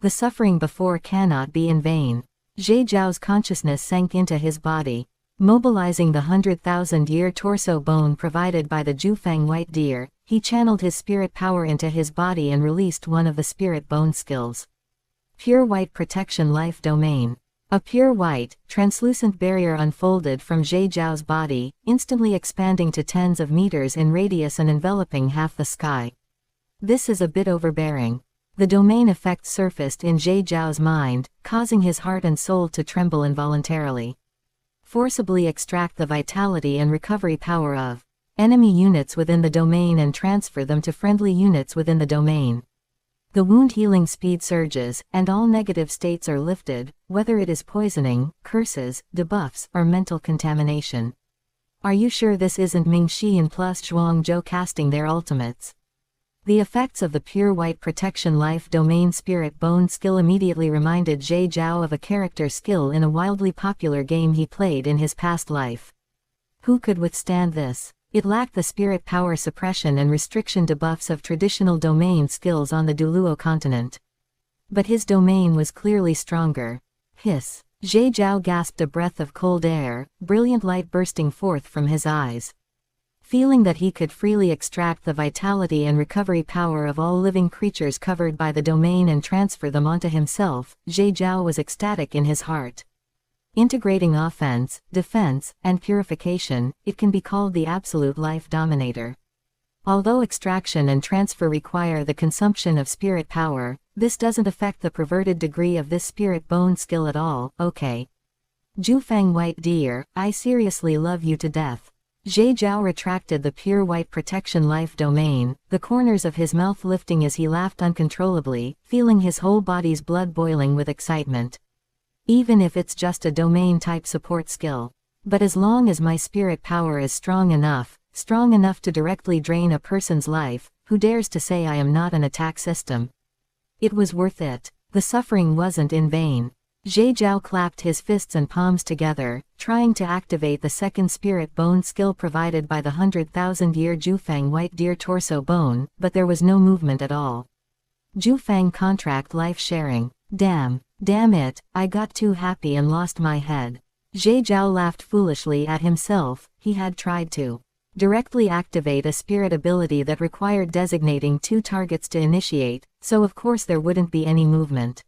The suffering before cannot be in vain. Zhe Zhao's consciousness sank into his body. Mobilizing the 100,000-year torso bone provided by the Jufang white deer, he channeled his spirit power into his body and released one of the spirit bone skills. Pure white protection life domain. A pure white, translucent barrier unfolded from Zhe Zhao's body, instantly expanding to tens of meters in radius and enveloping half the sky. This is a bit overbearing. The domain effect surfaced in Zhe Zhao's mind, causing his heart and soul to tremble involuntarily. Forcibly extract the vitality and recovery power of enemy units within the domain and transfer them to friendly units within the domain. The wound healing speed surges, and all negative states are lifted, whether it is poisoning, curses, debuffs, or mental contamination. Are you sure this isn't Ming Xian plus Zhuang Zhou casting their ultimates? The effects of the pure white protection life domain spirit bone skill immediately reminded Zhe Zhao of a character skill in a wildly popular game he played in his past life. Who could withstand this? It lacked the spirit power suppression and restriction debuffs of traditional domain skills on the Douluo Continent. But his domain was clearly stronger. Hiss. Zhe Zhao gasped a breath of cold air, brilliant light bursting forth from his eyes. Feeling that he could freely extract the vitality and recovery power of all living creatures covered by the domain and transfer them onto himself, Zhe Zhao was ecstatic in his heart. Integrating offense, defense, and purification, it can be called the absolute life dominator. Although extraction and transfer require the consumption of spirit power, this doesn't affect the perverted degree of this spirit bone skill at all. Okay. Jufang white deer, I seriously love you to death. Zhe Zhao retracted the pure white protection life domain, the corners of his mouth lifting as he laughed uncontrollably, feeling his whole body's blood boiling with excitement. Even if it's just a domain-type support skill. But as long as my spirit power is strong enough to directly drain a person's life, who dares to say I am not an attack system? It was worth it. The suffering wasn't in vain. Zhe Zhao clapped his fists and palms together, trying to activate the second spirit bone skill provided by the 100,000-year Jufang white deer torso bone, but there was no movement at all. Jufang contract life sharing. Damn it, I got too happy and lost my head. Zhe Zhao laughed foolishly at himself. He had tried to directly activate a spirit ability that required designating 2 targets to initiate, so of course there wouldn't be any movement.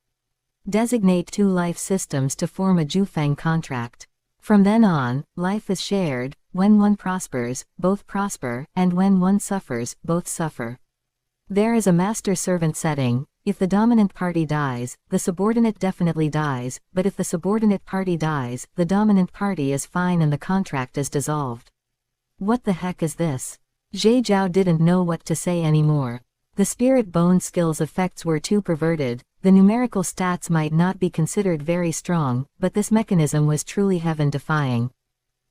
Designate 2 life systems to form a Jufang contract. From then on, life is shared. When one prospers, both prosper, and when one suffers, both suffer. There is a master-servant setting. If the dominant party dies, the subordinate definitely dies, but if the subordinate party dies, the dominant party is fine and the contract is dissolved. What the heck is this? Zhe Zhao didn't know what to say anymore. The spirit bone skill's effects were too perverted. The numerical stats might not be considered very strong, but this mechanism was truly heaven-defying.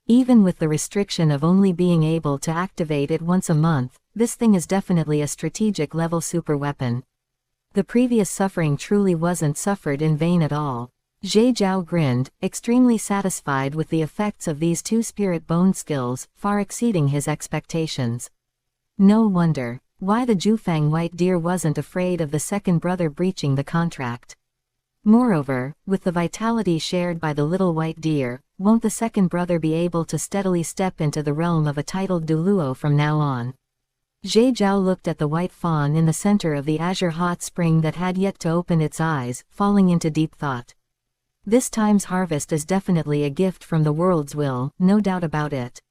Even with the restriction of only being able to activate it once a month, this thing is definitely a strategic level superweapon. The previous suffering truly wasn't suffered in vain at all. Zhe Zhao grinned, extremely satisfied with the effects of these 2 spirit bone skills, far exceeding his expectations. No wonder why the Jufang white deer wasn't afraid of the second brother breaching the contract. Moreover, with the vitality shared by the little white deer, won't the second brother be able to steadily step into the realm of a titled Douluo from now on? Zhe Zhao looked at the white fawn in the center of the azure hot spring that had yet to open its eyes, falling into deep thought. This time's harvest is definitely a gift from the world's will, no doubt about it.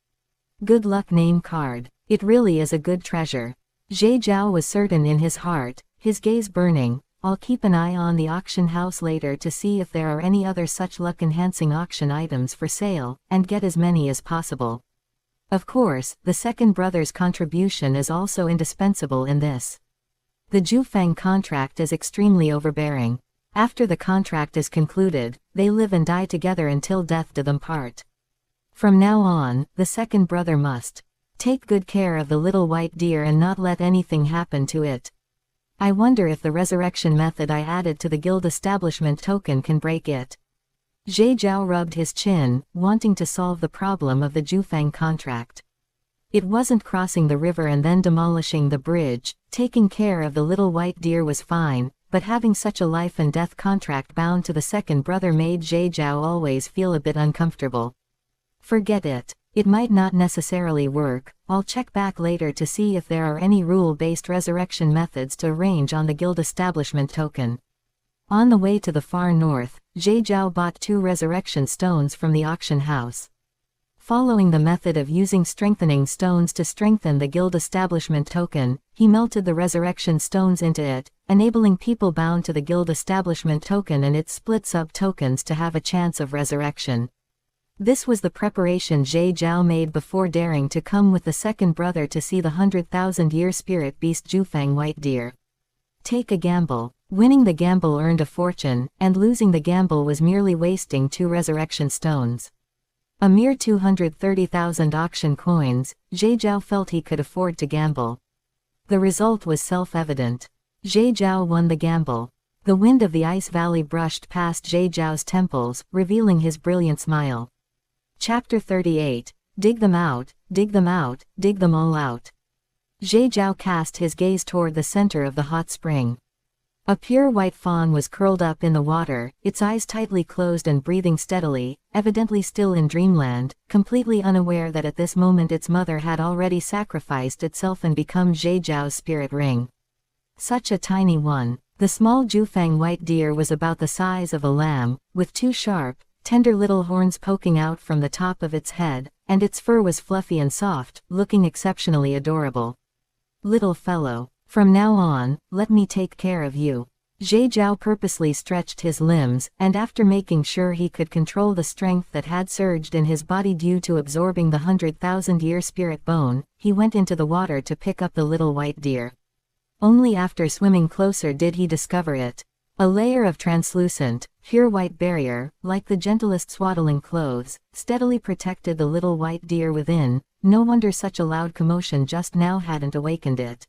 Good luck name card. It really is a good treasure. Zhe Zhao was certain in his heart, his gaze burning. I'll keep an eye on the auction house later to see if there are any other such luck-enhancing auction items for sale, and get as many as possible. Of course, the second brother's contribution is also indispensable in this. The Jufang contract is extremely overbearing. After the contract is concluded, they live and die together until death do them part. From now on, the second brother must take good care of the little white deer and not let anything happen to it. I wonder if the resurrection method I added to the guild establishment token can break it. Zhe Zhao rubbed his chin, wanting to solve the problem of the Jufang contract. It wasn't crossing the river and then demolishing the bridge. Taking care of the little white deer was fine, but having such a life and death contract bound to the second brother made Zhe Zhao always feel a bit uncomfortable. Forget it. It might not necessarily work. I'll check back later to see if there are any rule-based resurrection methods to arrange on the guild establishment token. On the way to the far north, Zhe Zhao bought 2 resurrection stones from the auction house. Following the method of using strengthening stones to strengthen the guild establishment token, he melted the resurrection stones into it, enabling people bound to the guild establishment token and its split sub-tokens to have a chance of resurrection. This was the preparation Zhe Zhao made before daring to come with the second brother to see the 100,000-year spirit beast Jufang white deer. Take a gamble. Winning the gamble earned a fortune, and losing the gamble was merely wasting 2 resurrection stones. A mere 230,000 auction coins, Zhe Zhao felt he could afford to gamble. The result was self-evident. Zhe Zhao won the gamble. The wind of the ice valley brushed past Zhe Zhao's temples, revealing his brilliant smile. Chapter 38. Dig them out, dig them out, dig them all out. Zhe Zhao cast his gaze toward the center of the hot spring. A pure white fawn was curled up in the water, its eyes tightly closed and breathing steadily, evidently still in dreamland, completely unaware that at this moment its mother had already sacrificed itself and become Zhe Zhao's spirit ring. Such a tiny one. The small Jufang white deer was about the size of a lamb, with 2 sharp, tender little horns poking out from the top of its head, and its fur was fluffy and soft, looking exceptionally adorable. Little fellow, from now on, let me take care of you. Zhe Zhao purposely stretched his limbs, and after making sure he could control the strength that had surged in his body due to absorbing the 100,000-year spirit bone, he went into the water to pick up the little white deer. Only after swimming closer did he discover it. A layer of translucent, pure white barrier, like the gentlest swaddling clothes, steadily protected the little white deer within. No wonder such a loud commotion just now hadn't awakened it.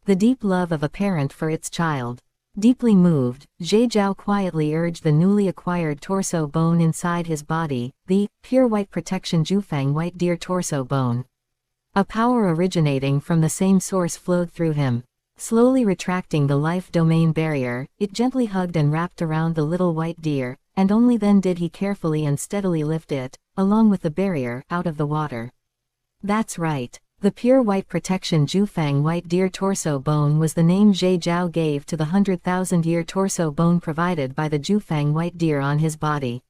The deep love of a parent for its child. Deeply moved, Zhe Zhao quietly urged the newly acquired torso bone inside his body, the pure white protection Jufang white deer torso bone. A power originating from the same source flowed through him. Slowly retracting the life domain barrier, it gently hugged and wrapped around the little white deer, and only then did he carefully and steadily lift it, along with the barrier, out of the water. That's right. The pure white protection Jufang white deer torso bone was the name Zhe Zhao gave to the 100,000-year torso bone provided by the Jufang white deer on his body.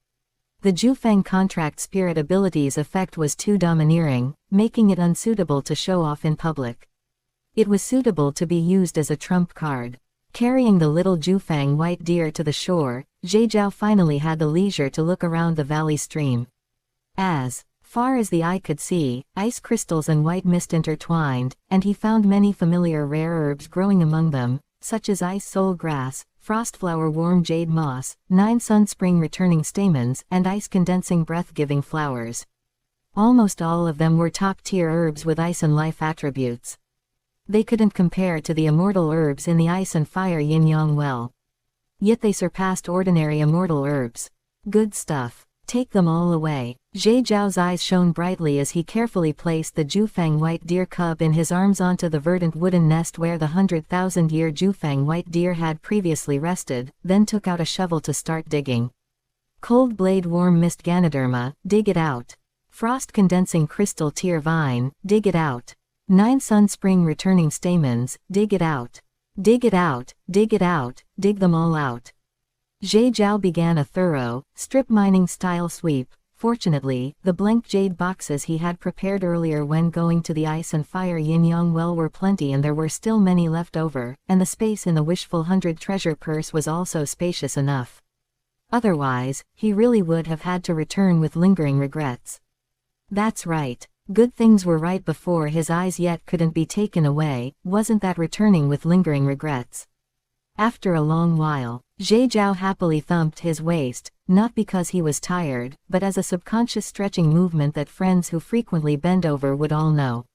The Jufang contract spirit ability's effect was too domineering, making it unsuitable to show off in public. It was suitable to be used as a trump card. Carrying the little Jufang white deer to the shore, Zhe Zhao finally had the leisure to look around the valley stream. As far as the eye could see, ice crystals and white mist intertwined, and he found many familiar rare herbs growing among them, such as ice soul grass, frostflower warm jade moss, 9 sunspring returning stamens, and ice condensing breath-giving flowers. Almost all of them were top-tier herbs with ice and life attributes. They couldn't compare to the immortal herbs in the ice and fire yin-yang well. Yet they surpassed ordinary immortal herbs. Good stuff. Take them all away. Zhe Zhao's eyes shone brightly as he carefully placed the Jufang white deer cub in his arms onto the verdant wooden nest where the 100,000-year Jufang white deer had previously rested, then took out a shovel to start digging. Cold blade warm mist Ganoderma, dig it out. Frost condensing crystal tear vine, dig it out. 9 sunspring returning stamens, dig it out. Dig it out, dig it out, dig them all out. Zhe Zhao began a thorough, strip mining style sweep. Fortunately, the blank jade boxes he had prepared earlier when going to the ice and fire yin-yang well were plenty, and there were still many left over, and the space in the wishful 100 treasure purse was also spacious enough. Otherwise, he really would have had to return with lingering regrets. That's right. Good things were right before his eyes yet couldn't be taken away, wasn't that returning with lingering regrets? After a long while, Zhe Zhao happily thumped his waist, not because he was tired, but as a subconscious stretching movement that friends who frequently bend over would all know.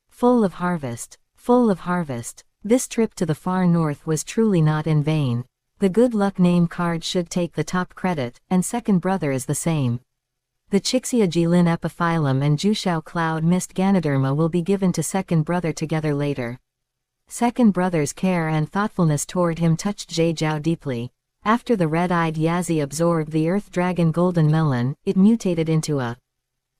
Full of harvest. Full of harvest. This trip to the far north was truly not in vain. The good luck name card should take the top credit, and second brother is the same. The Chixia Jilin epiphyllum and Jushao Cloud Mist Ganoderma will be given to second brother together later. Second brother's care and thoughtfulness toward him touched Zhe Zhao deeply. After the red-eyed Yazi absorbed the earth dragon golden melon, it mutated into a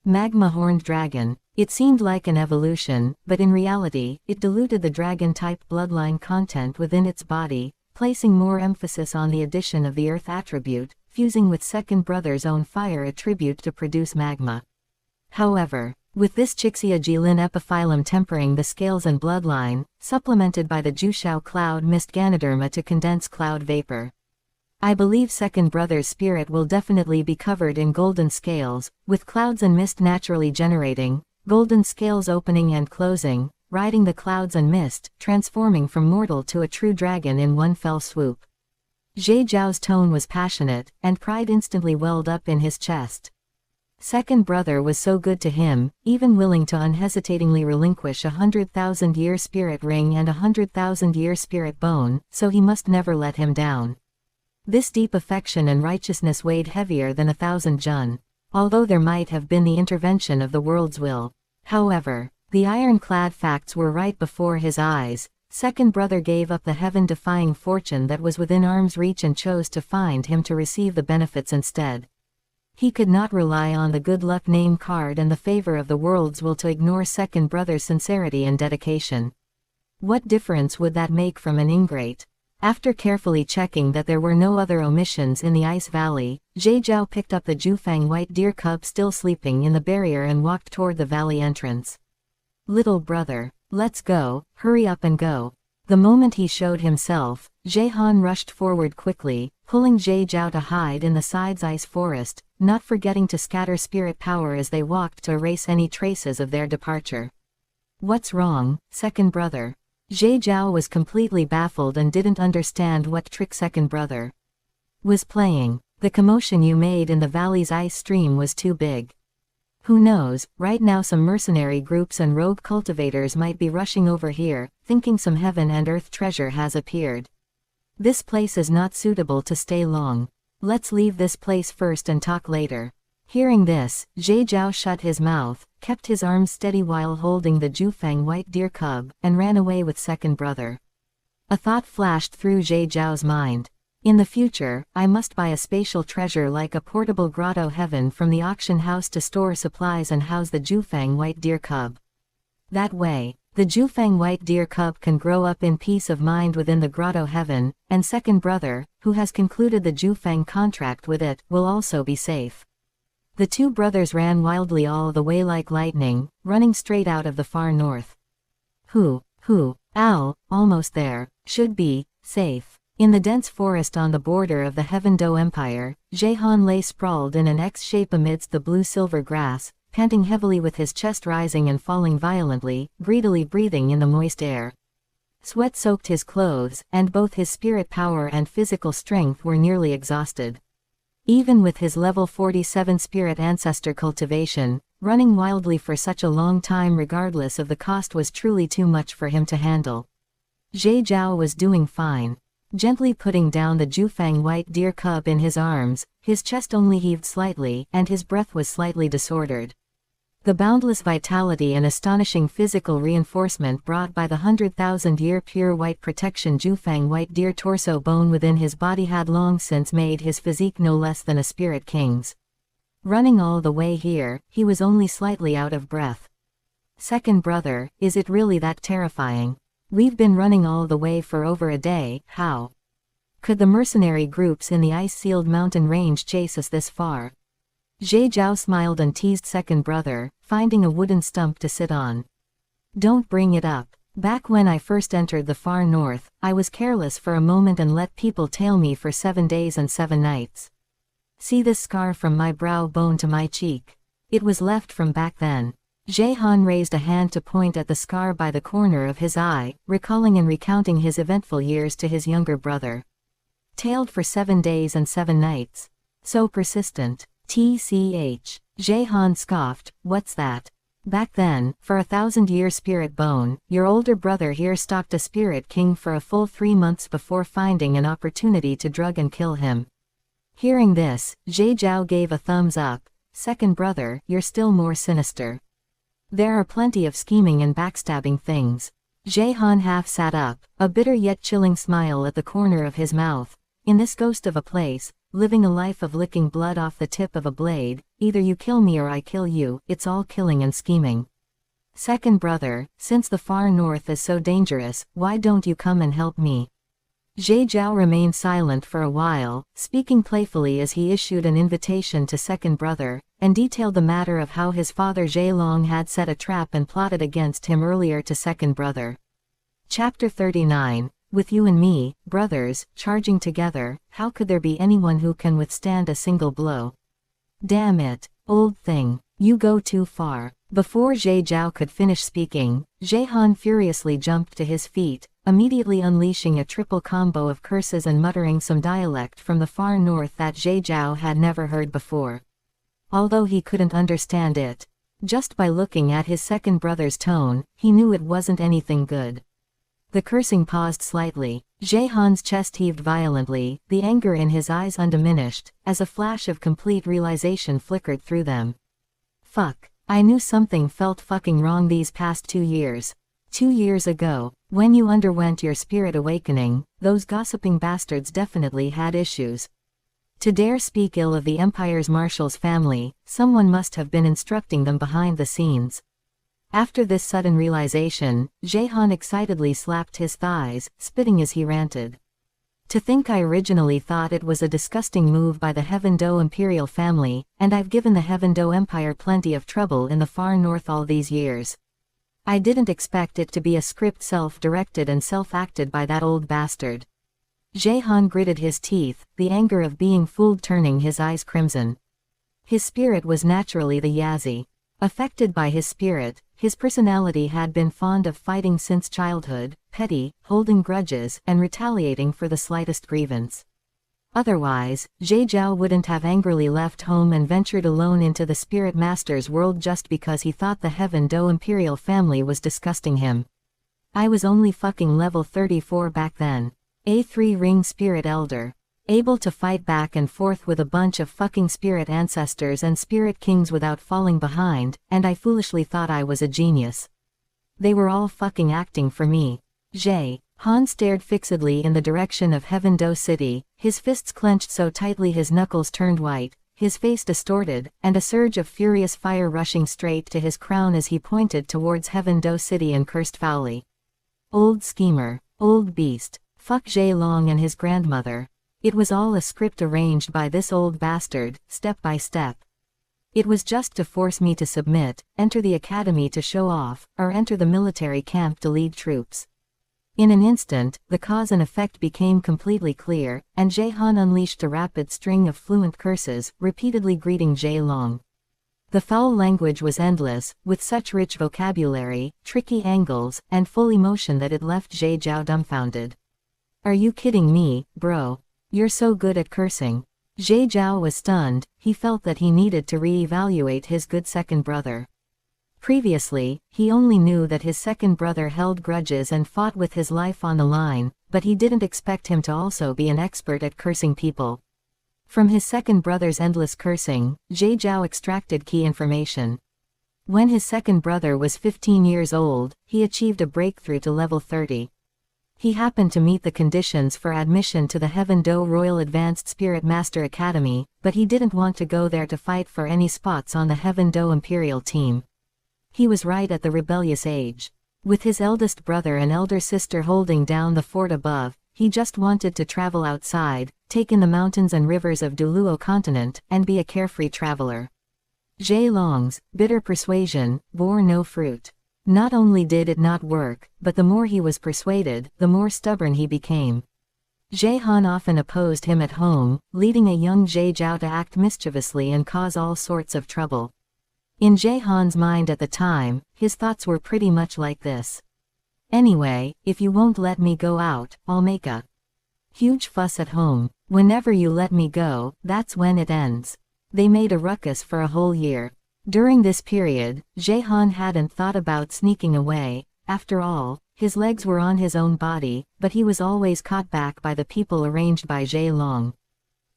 magma-horned dragon. It seemed like an evolution, but in reality, it diluted the dragon-type bloodline content within its body, placing more emphasis on the addition of the earth attribute, fusing with second brother's own fire attribute to produce magma. However, with this Chixia Jilin epiphyllum tempering the scales and bloodline, supplemented by the Jushao Cloud Mist Ganoderma to condense cloud vapor. I believe second brother's spirit will definitely be covered in golden scales, with clouds and mist naturally generating, golden scales opening and closing, riding the clouds and mist, transforming from mortal to a true dragon in one fell swoop. Zhe Zhao's tone was passionate, and pride instantly welled up in his chest. Second brother was so good to him, even willing to unhesitatingly relinquish 100,000-year spirit ring and 100,000-year spirit bone, so he must never let him down. This deep affection and righteousness weighed heavier than 1,000 jun. Although there might have been the intervention of the world's will. However, the ironclad facts were right before his eyes. Second brother gave up the heaven-defying fortune that was within arm's reach and chose to find him to receive the benefits instead. He could not rely on the good luck name card and the favor of the world's will to ignore second brother's sincerity and dedication. What difference would that make from an ingrate? After carefully checking that there were no other omissions in the ice valley, Zhe Zhao picked up the Jufang white deer cub still sleeping in the barrier and walked toward the valley entrance. Little brother, let's go, hurry up and go. The moment he showed himself, Zhe Han rushed forward quickly, pulling Zhe Zhao to hide in the side's ice forest, not forgetting to scatter spirit power as they walked to erase any traces of their departure. What's wrong, second brother? Zhe Zhao was completely baffled and didn't understand what trick second brother was playing. The commotion you made in the valley's ice stream was too big. Who knows, right now some mercenary groups and rogue cultivators might be rushing over here, thinking some heaven and earth treasure has appeared. This place is not suitable to stay long. Let's leave this place first and talk later. Hearing this, Zhe Zhao shut his mouth, kept his arms steady while holding the Jufang white deer cub, and ran away with second brother. A thought flashed through Zhe Zhao's mind. In the future, I must buy a spatial treasure like a portable grotto heaven from the auction house to store supplies and house the Jufang white deer cub. That way, the Jufang white deer cub can grow up in peace of mind within the grotto heaven, and second brother, who has concluded the Jufang contract with it, will also be safe. The two brothers ran wildly all the way like lightning, running straight out of the far north. Ow, almost there, should be safe. In the dense forest on the border of the Heaven Do Empire, Zhe Han lay sprawled in an X shape amidst the blue-silver grass, panting heavily with his chest rising and falling violently, greedily breathing in the moist air. Sweat soaked his clothes, and both his spirit power and physical strength were nearly exhausted. Even with his level 47 spirit ancestor cultivation, running wildly for such a long time regardless of the cost was truly too much for him to handle. Zhe Zhao was doing fine. Gently putting down the Jufang white deer cub in his arms, his chest only heaved slightly, and his breath was slightly disordered. The boundless vitality and astonishing physical reinforcement brought by the 100,000-year pure white protection Jufang white deer torso bone within his body had long since made his physique no less than a spirit king's. Running all the way here, he was only slightly out of breath. Second brother, is it really that terrifying? We've been running all the way for over a day, how Could the mercenary groups in the ice-sealed mountain range chase us this far? Zhe Zhao smiled and teased second brother, finding a wooden stump to sit on. Don't bring it up. Back when I first entered the far north, I was careless for a moment and let people tail me for 7 days and 7 nights. See this scar from my brow bone to my cheek. It was left from back then. Jehan raised a hand to point at the scar by the corner of his eye, recalling and recounting his eventful years to his younger brother. Tailed for 7 days and 7 nights. So persistent. TCH. Jehan scoffed, what's that? Back then, for 1,000-year spirit bone, your older brother here stalked a spirit king for a full 3 months before finding an opportunity to drug and kill him. Hearing this, Zhe Zhao gave a thumbs up. Second brother, you're still more sinister. There are plenty of scheming and backstabbing things. Jehan half sat up, a bitter yet chilling smile at the corner of his mouth. In this ghost of a place, living a life of licking blood off the tip of a blade, either you kill me or I kill you, it's all killing and scheming. Second brother, since the far north is so dangerous, why don't you come and help me? Zhe Zhao remained silent for a while, speaking playfully as he issued an invitation to second brother, and detailed the matter of how his father Zhe Long had set a trap and plotted against him earlier to second brother. Chapter 39. With you and me, brothers, charging together, how could there be anyone who can withstand a single blow? Damn it, old thing, you go too far. Before Zhe Zhao could finish speaking, Jehan furiously jumped to his feet, immediately unleashing a triple combo of curses and muttering some dialect from the far north that Zhe Zhao had never heard before. Although he couldn't understand it, just by looking at his second brother's tone, he knew it wasn't anything good. The cursing paused slightly. Jehan's chest heaved violently, the anger in his eyes undiminished, as a flash of complete realization flickered through them. Fuck. I knew something felt fucking wrong these past 2 years. 2 years ago, when you underwent your spirit awakening, those gossiping bastards definitely had issues. To dare speak ill of the Empire's marshal's family, someone must have been instructing them behind the scenes. After this sudden realization, Jehan excitedly slapped his thighs, spitting as he ranted. To think I originally thought it was a disgusting move by the Heaven Do Imperial family, and I've given the Heaven Do Empire plenty of trouble in the far north all these years. I didn't expect it to be a script self-directed and self-acted by that old bastard. Jehan gritted his teeth, the anger of being fooled turning his eyes crimson. His spirit was naturally the Yazi. Affected by his spirit, his personality had been fond of fighting since childhood, petty, holding grudges, and retaliating for the slightest grievance. Otherwise, Zhe Zhao wouldn't have angrily left home and ventured alone into the Spirit Master's world just because he thought the Heaven Do Imperial family was disgusting him. I was only fucking level 34 back then. A 3-ring Spirit Elder. Able to fight back and forth with a bunch of fucking spirit ancestors and spirit kings without falling behind, and I foolishly thought I was a genius. They were all fucking acting for me. Han stared fixedly in the direction of Heaven Do City, his fists clenched so tightly his knuckles turned white, his face distorted, and a surge of furious fire rushing straight to his crown as he pointed towards Heaven Do City and cursed foully. Old schemer, old beast, fuck Zhe Long and his grandmother. It was all a script arranged by this old bastard, step by step. It was just to force me to submit, enter the academy to show off, or enter the military camp to lead troops. In an instant, the cause and effect became completely clear, and Jehan unleashed a rapid string of fluent curses, repeatedly greeting Zhe Long. The foul language was endless, with such rich vocabulary, tricky angles, and full emotion that it left Zhe Zhao dumbfounded. Are you kidding me, bro? You're so good at cursing. Zhe Zhao was stunned, he felt that he needed to re-evaluate his good second brother. Previously, he only knew that his second brother held grudges and fought with his life on the line, but he didn't expect him to also be an expert at cursing people. From his second brother's endless cursing, Zhe Zhao extracted key information. When his second brother was 15 years old, he achieved a breakthrough to level 30. He happened to meet the conditions for admission to the Heaven Do Royal Advanced Spirit Master Academy, but he didn't want to go there to fight for any spots on the Heaven Do Imperial team. He was right at the rebellious age. With his eldest brother and elder sister holding down the fort above, he just wanted to travel outside, take in the mountains and rivers of Douluo Continent, and be a carefree traveler. Jade Long's bitter persuasion bore no fruit. Not only did it not work, but the more he was persuaded, the more stubborn he became. Jade Han often opposed him at home, leading a young Jade Zhao to act mischievously and cause all sorts of trouble. In Jade Han's mind at the time, his thoughts were pretty much like this. Anyway, if you won't let me go out, I'll make a huge fuss at home. Whenever you let me go, that's when it ends. They made a ruckus for a whole year. During this period, Jade Han hadn't thought about sneaking away. After all, his legs were on his own body, but he was always caught back by the people arranged by Jade Long.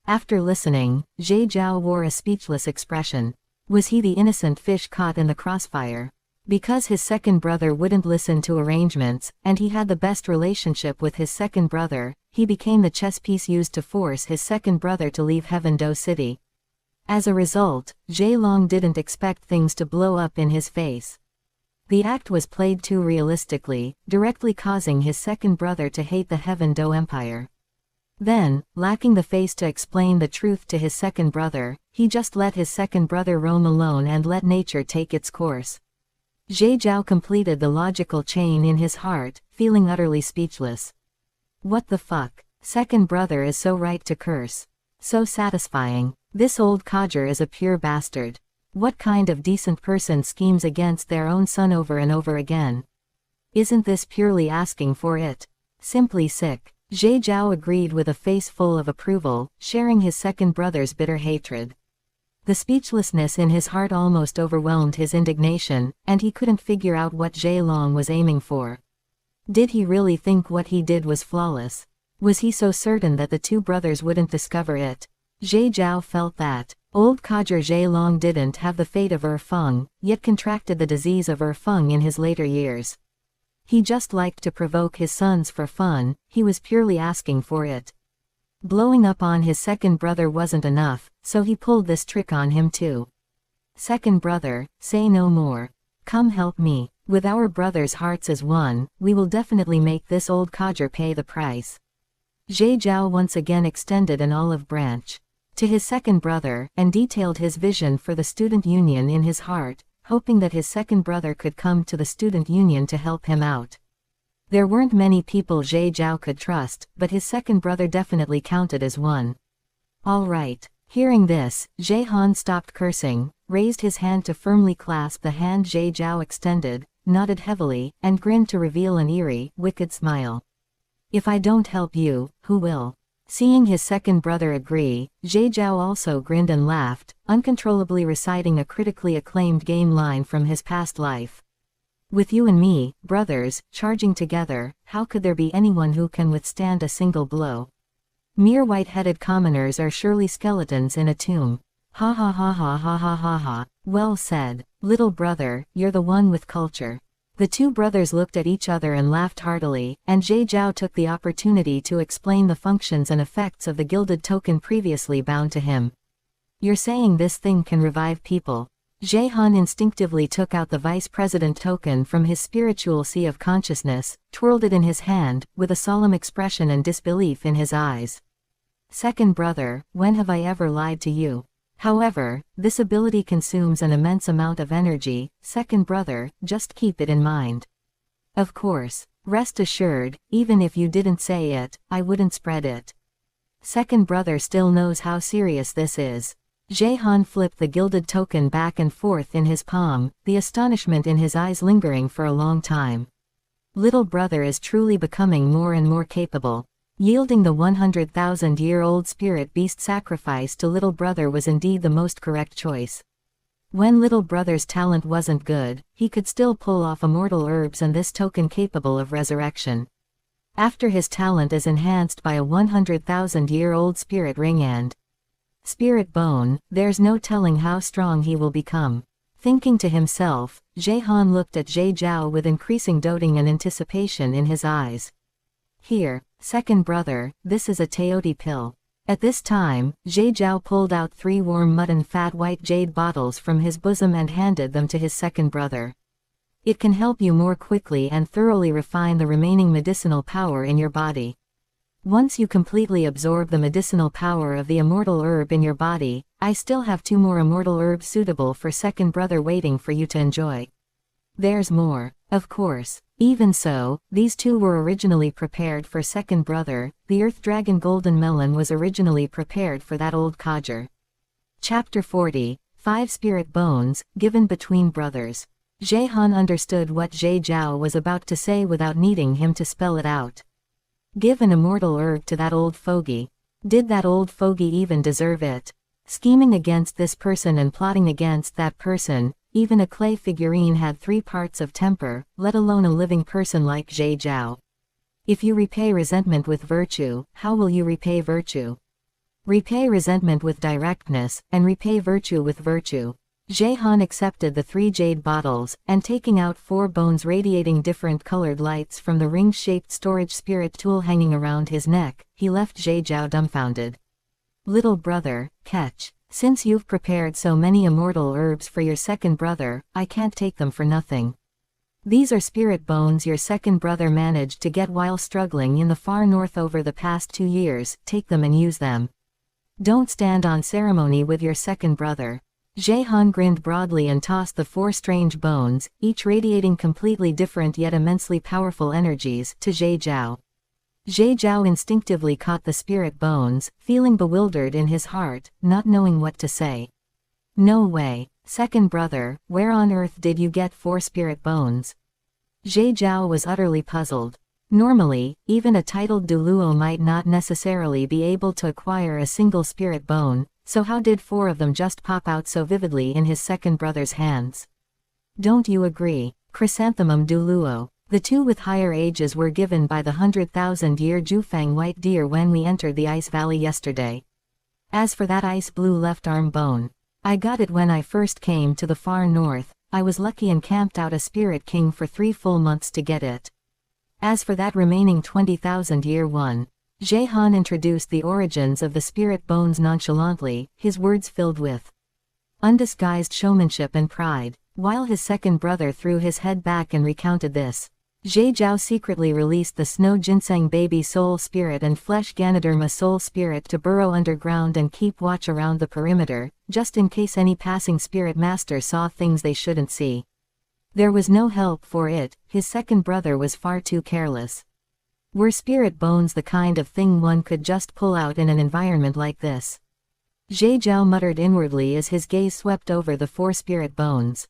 After listening, Jade Zhao wore a speechless expression. Was he the innocent fish caught in the crossfire? Because his second brother wouldn't listen to arrangements, and he had the best relationship with his second brother, he became the chess piece used to force his second brother to leave Heaven Do City. As a result, Jade Long didn't expect things to blow up in his face. The act was played too realistically, directly causing his second brother to hate the Heaven Do Empire. Then, lacking the face to explain the truth to his second brother, he just let his second brother roam alone and let nature take its course. Jade Zhao completed the logical chain in his heart, feeling utterly speechless. What the fuck? Second brother is so right to curse. So satisfying. This old codger is a pure bastard. What kind of decent person schemes against their own son over and over again? Isn't this purely asking for it? Simply sick. Jade Zhao agreed with a face full of approval, sharing his second brother's bitter hatred. The speechlessness in his heart almost overwhelmed his indignation, and he couldn't figure out what Jade Long was aiming for. Did he really think what he did was flawless? Was he so certain that the two brothers wouldn't discover it? Jade Zhao felt that old codger Jade Long didn't have the fate of Feng, yet contracted the disease of Feng in his later years. He just liked to provoke his sons for fun, he was purely asking for it. Blowing up on his second brother wasn't enough, so he pulled this trick on him too. Second brother, say no more. Come help me. With our brothers' hearts as one, we will definitely make this old codger pay the price. Jade Zhao once again extended an olive branch to his second brother, and detailed his vision for the student union in his heart, hoping that his second brother could come to the student union to help him out. There weren't many people Jade Zhao could trust, but his second brother definitely counted as one. All right. Hearing this, Jade Han stopped cursing, raised his hand to firmly clasp the hand Jade Zhao extended, nodded heavily, and grinned to reveal an eerie, wicked smile. If I don't help you, who will? Seeing his second brother agree, Jade Zhao also grinned and laughed, uncontrollably reciting a critically acclaimed game line from his past life. With you and me, brothers, charging together, how could there be anyone who can withstand a single blow? Mere white-headed commoners are surely skeletons in a tomb. Ha ha ha ha ha ha ha ha. Well said. Little brother, you're the one with culture. The two brothers looked at each other and laughed heartily, and Jade Zhao took the opportunity to explain the functions and effects of the gilded token previously bound to him. You're saying this thing can revive people? Jade Han instinctively took out the Vice President token from his spiritual sea of consciousness, twirled it in his hand, with a solemn expression and disbelief in his eyes. Second brother, when have I ever lied to you? However, this ability consumes an immense amount of energy, second brother, just keep it in mind. Of course. Rest assured, even if you didn't say it, I wouldn't spread it. Second brother still knows how serious this is. Jade Han flipped the gilded token back and forth in his palm, the astonishment in his eyes lingering for a long time. Little brother is truly becoming more and more capable. Yielding the 100,000-year-old spirit beast sacrifice to little brother was indeed the most correct choice. When little brother's talent wasn't good, he could still pull off immortal herbs and this token capable of resurrection. After his talent is enhanced by a 100,000-year-old spirit ring and spirit bone, there's no telling how strong he will become. Thinking to himself, Jade Han looked at Jade Zhao with increasing doting and anticipation in his eyes. Here, second brother, this is a peyote pill. At this time, Jade Zhao pulled out 3 warm mutton fat white jade bottles from his bosom and handed them to his second brother. It can help you more quickly and thoroughly refine the remaining medicinal power in your body. Once you completely absorb the medicinal power of the immortal herb in your body, I still have 2 more immortal herbs suitable for second brother waiting for you to enjoy. There's more. Of course. Even so, these 2 were originally prepared for second brother. The Earth Dragon Golden Melon was originally prepared for that old codger. Chapter 40, 5 Spirit Bones, given between brothers. Jehan understood what Zhe Zhao was about to say without needing him to spell it out. Give an immortal herb to that old fogey. Did that old fogey even deserve it? Scheming against this person and plotting against that person, even a clay figurine had 3 parts of temper, let alone a living person like Zhe Zhao. If you repay resentment with virtue, how will you repay virtue? Repay resentment with directness, and repay virtue with virtue. Jehan accepted the 3 jade bottles, and taking out 4 bones radiating different colored lights from the ring-shaped storage spirit tool hanging around his neck, he left Zhe Zhao dumbfounded. Little brother, catch. Since you've prepared so many immortal herbs for your second brother, I can't take them for nothing. These are spirit bones your second brother managed to get while struggling in the far north over the past 2 years, take them and use them. Don't stand on ceremony with your second brother. Jehan grinned broadly and tossed the 4 strange bones, each radiating completely different yet immensely powerful energies, to Zhe Zhao. Zhe Zhao instinctively caught the spirit bones, feeling bewildered in his heart, not knowing what to say. No way. Second brother, where on earth did you get 4 spirit bones? Zhe Zhao was utterly puzzled. Normally, even a titled Douluo might not necessarily be able to acquire a single spirit bone, so how did 4 of them just pop out so vividly in his second brother's hands? Don't you agree? Chrysanthemum Douluo. The 2 with higher ages were given by the 100,000-year Jufang white deer when we entered the ice valley yesterday. As for that ice blue left arm bone, I got it when I first came to the far north. I was lucky and camped out a spirit king for 3 full months to get it. As for that remaining 20,000-year one, Jehan introduced the origins of the spirit bones nonchalantly, his words filled with undisguised showmanship and pride. While his second brother threw his head back and recounted this, Zhe Zhao secretly released the snow ginseng baby soul spirit and flesh ganoderma soul spirit to burrow underground and keep watch around the perimeter, just in case any passing spirit master saw things they shouldn't see. There was no help for it, his second brother was far too careless. Were spirit bones the kind of thing one could just pull out in an environment like this? Zhe Zhao muttered inwardly as his gaze swept over the 4 spirit bones.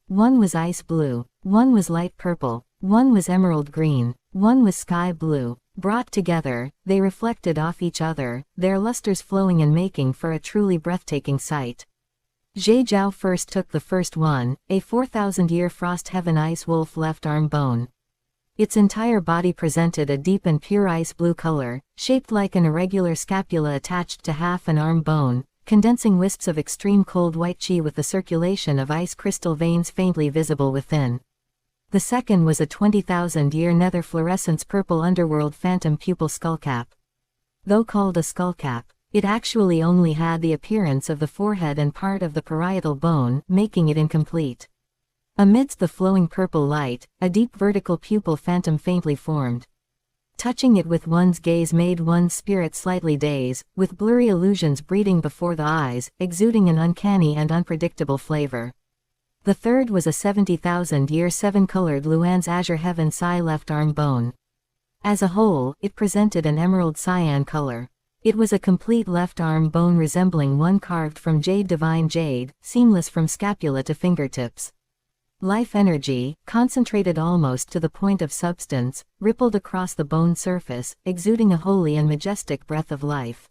One was ice blue, one was light purple, one was emerald green, one was sky blue. Brought together, they reflected off each other, their lusters flowing and making for a truly breathtaking sight. Zhe Zhao first took the first one, a 4,000-year frost heaven ice wolf left arm bone. Its entire body presented a deep and pure ice blue color, shaped like an irregular scapula attached to half an arm bone, condensing wisps of extreme cold white chi with the circulation of ice crystal veins faintly visible within. The second was a 20,000-year nether fluorescence purple underworld phantom pupil skullcap. Though called a skullcap, it actually only had the appearance of the forehead and part of the parietal bone, making it incomplete. Amidst the flowing purple light, a deep vertical pupil phantom faintly formed. Touching it with one's gaze made one's spirit slightly daze, with blurry illusions breeding before the eyes, exuding an uncanny and unpredictable flavor. The third was a 70,000-year 7-colored Luan's azure heaven Psi left arm bone. As a whole, it presented an emerald cyan color. It was a complete left arm bone resembling one carved from jade divine jade, seamless from scapula to fingertips. Life energy, concentrated almost to the point of substance, rippled across the bone surface, exuding a holy and majestic breath of life.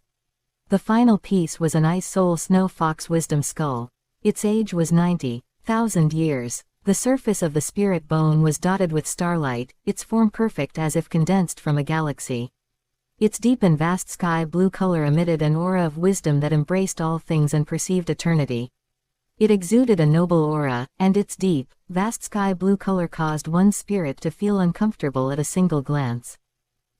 The final piece was an ice soul snow fox wisdom skull. Its age was 90,000 years. The surface of the spirit bone was dotted with starlight, its form perfect as if condensed from a galaxy. Its deep and vast sky blue color emitted an aura of wisdom that embraced all things and perceived eternity. It exuded a noble aura, and its deep, vast sky blue color caused one's spirit to feel uncomfortable at a single glance.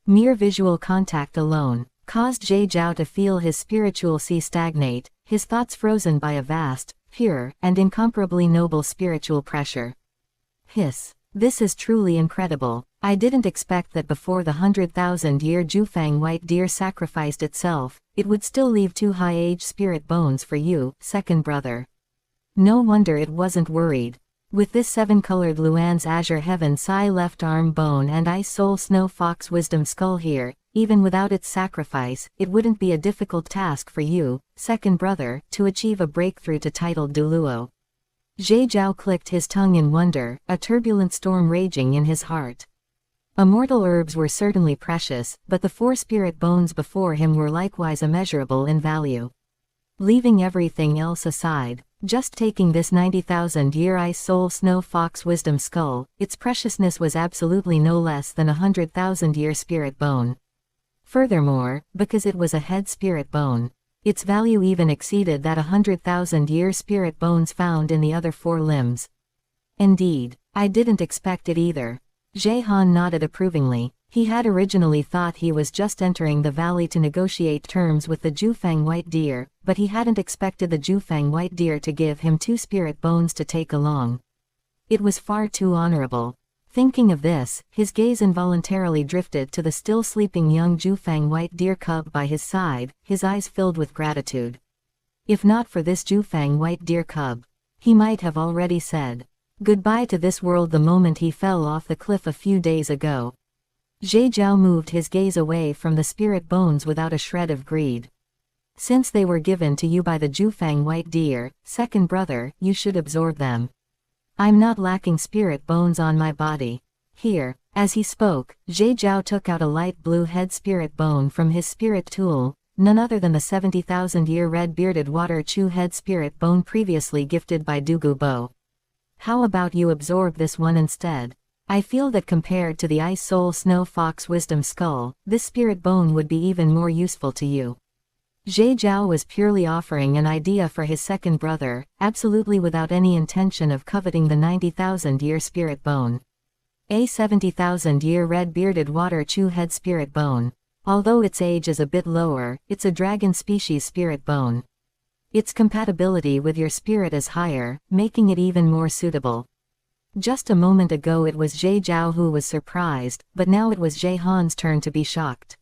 Mere visual contact alone caused Zhe Zhao to feel his spiritual sea stagnate, his thoughts frozen by a vast, pure, and incomparably noble spiritual pressure. Hiss. This is truly incredible. I didn't expect that before the 100,000-year Jufang white deer sacrificed itself, it would still leave 2 high-age spirit bones for you, second brother. No wonder it wasn't worried. With this 7-colored Luan's Azure Heaven Sai left arm bone and Ice Soul Snow Fox Wisdom Skull here, even without its sacrifice, it wouldn't be a difficult task for you, second brother, to achieve a breakthrough to titled Douluo. Zhe Zhao clicked his tongue in wonder, a turbulent storm raging in his heart. Immortal herbs were certainly precious, but the 4 spirit bones before him were likewise immeasurable in value. Leaving everything else aside, just taking this 90,000-year Ice Soul Snow Fox Wisdom Skull, its preciousness was absolutely no less than a 100,000-year spirit bone. Furthermore, because it was a head spirit bone, its value even exceeded that 100,000-year spirit bones found in the other 4 limbs. Indeed, I didn't expect it either. Zhe Han nodded approvingly. He had originally thought he was just entering the valley to negotiate terms with the Jufang white deer, but he hadn't expected the Jufang white deer to give him 2 spirit bones to take along. It was far too honorable. Thinking of this, his gaze involuntarily drifted to the still sleeping young Jufang white deer cub by his side, his eyes filled with gratitude. If not for this Jufang white deer cub, he might have already said goodbye to this world the moment he fell off the cliff a few days ago. Zhe Zhao moved his gaze away from the spirit bones without a shred of greed. Since they were given to you by the Jufang white deer, second brother, you should absorb them. I'm not lacking spirit bones on my body. Here. As he spoke, Zhe Zhao took out a light blue head spirit bone from his spirit tool, none other than the 70,000-year red-bearded water chew head spirit bone previously gifted by Dugu Bo. How about you absorb this one instead? I feel that compared to the Ice Soul Snow Fox Wisdom Skull, this spirit bone would be even more useful to you. Zhe Zhao was purely offering an idea for his second brother, absolutely without any intention of coveting the 90,000-year spirit bone. A 70,000-year red-bearded water chew head spirit bone. Although its age is a bit lower, it's a dragon species spirit bone. Its compatibility with your spirit is higher, making it even more suitable. Just a moment ago it was Zhe Zhao who was surprised, but now it was Zhe Han's turn to be shocked.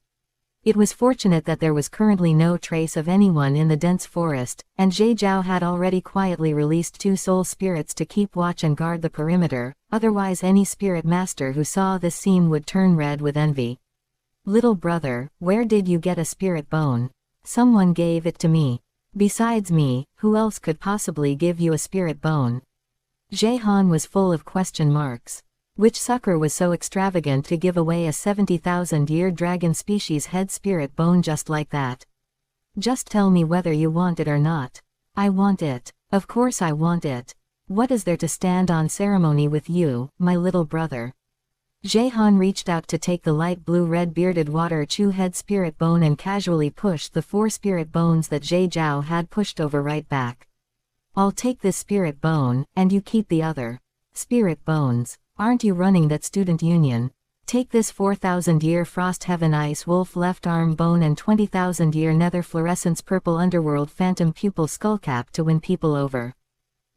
It was fortunate that there was currently no trace of anyone in the dense forest, and Zhe Zhao had already quietly released 2 soul spirits to keep watch and guard the perimeter, otherwise any spirit master who saw this scene would turn red with envy. Little brother, where did you get a spirit bone? Someone gave it to me. Besides me, who else could possibly give you a spirit bone? Zhe Han was full of question marks. Which sucker was so extravagant to give away a 70,000-year dragon species head spirit bone just like that? Just tell me whether you want it or not. I want it. Of course I want it. What is there to stand on ceremony with you, my little brother? Zhe Han reached out to take the light blue red-bearded water chew head spirit bone and casually pushed the 4 spirit bones that Zhe Zhao had pushed over right back. I'll take this spirit bone, and you keep the other. Spirit bones. Aren't you running that student union? Take this 4,000-year Frost Heaven Ice Wolf left arm bone and 20,000-year Nether Fluorescence Purple Underworld Phantom Pupil Skullcap to win people over.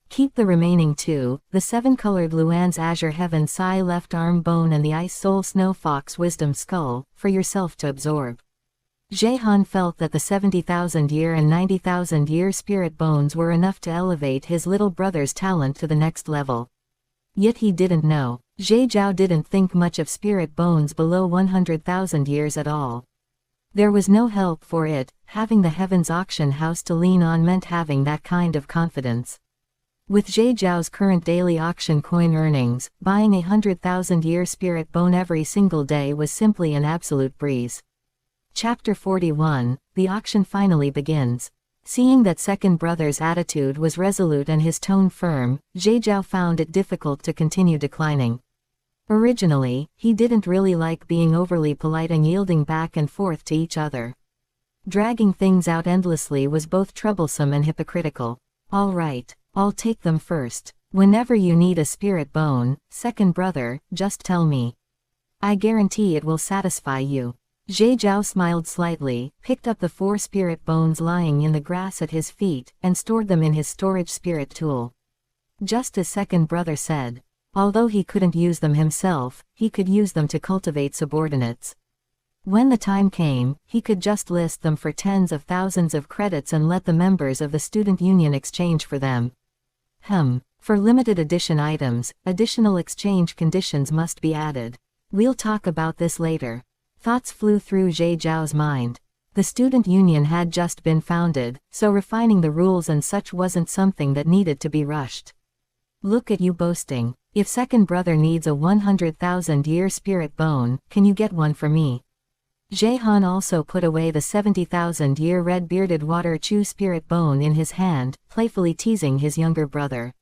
Keep the remaining 2, the 7-colored Luan's Azure Heaven Sai left arm bone and the Ice Soul Snow Fox Wisdom Skull, for yourself to absorb. Zhe Han felt that the 70,000-year and 90,000-year spirit bones were enough to elevate his little brother's talent to the next level. Yet he didn't know. Zhe Zhao didn't think much of spirit bones below 100,000 years at all. There was no help for it, having the Heavens Auction House to lean on meant having that kind of confidence. With Zhe Zhao's current daily auction coin earnings, buying a 100,000-year spirit bone every single day was simply an absolute breeze. Chapter 41, the auction finally begins. Seeing that second brother's attitude was resolute and his tone firm, Zhe Zhao found it difficult to continue declining. Originally, he didn't really like being overly polite and yielding back and forth to each other. Dragging things out endlessly was both troublesome and hypocritical. All right, I'll take them first. Whenever you need a spirit bone, second brother, just tell me. I guarantee it will satisfy you. Zhe Zhao smiled slightly, picked up the 4 spirit bones lying in the grass at his feet, and stored them in his storage spirit tool. Just as second brother said. Although he couldn't use them himself, he could use them to cultivate subordinates. When the time came, he could just list them for tens of thousands of credits and let the members of the student union exchange for them. For limited edition items, additional exchange conditions must be added. We'll talk about this later. Thoughts flew through Jade Zhao's mind. The student union had just been founded, so refining the rules and such wasn't something that needed to be rushed. Look at you boasting. If second brother needs a 100,000-year spirit bone, can you get one for me? Jaehan also put away the 70,000-year red-bearded water chew spirit bone in his hand, playfully teasing his younger brother.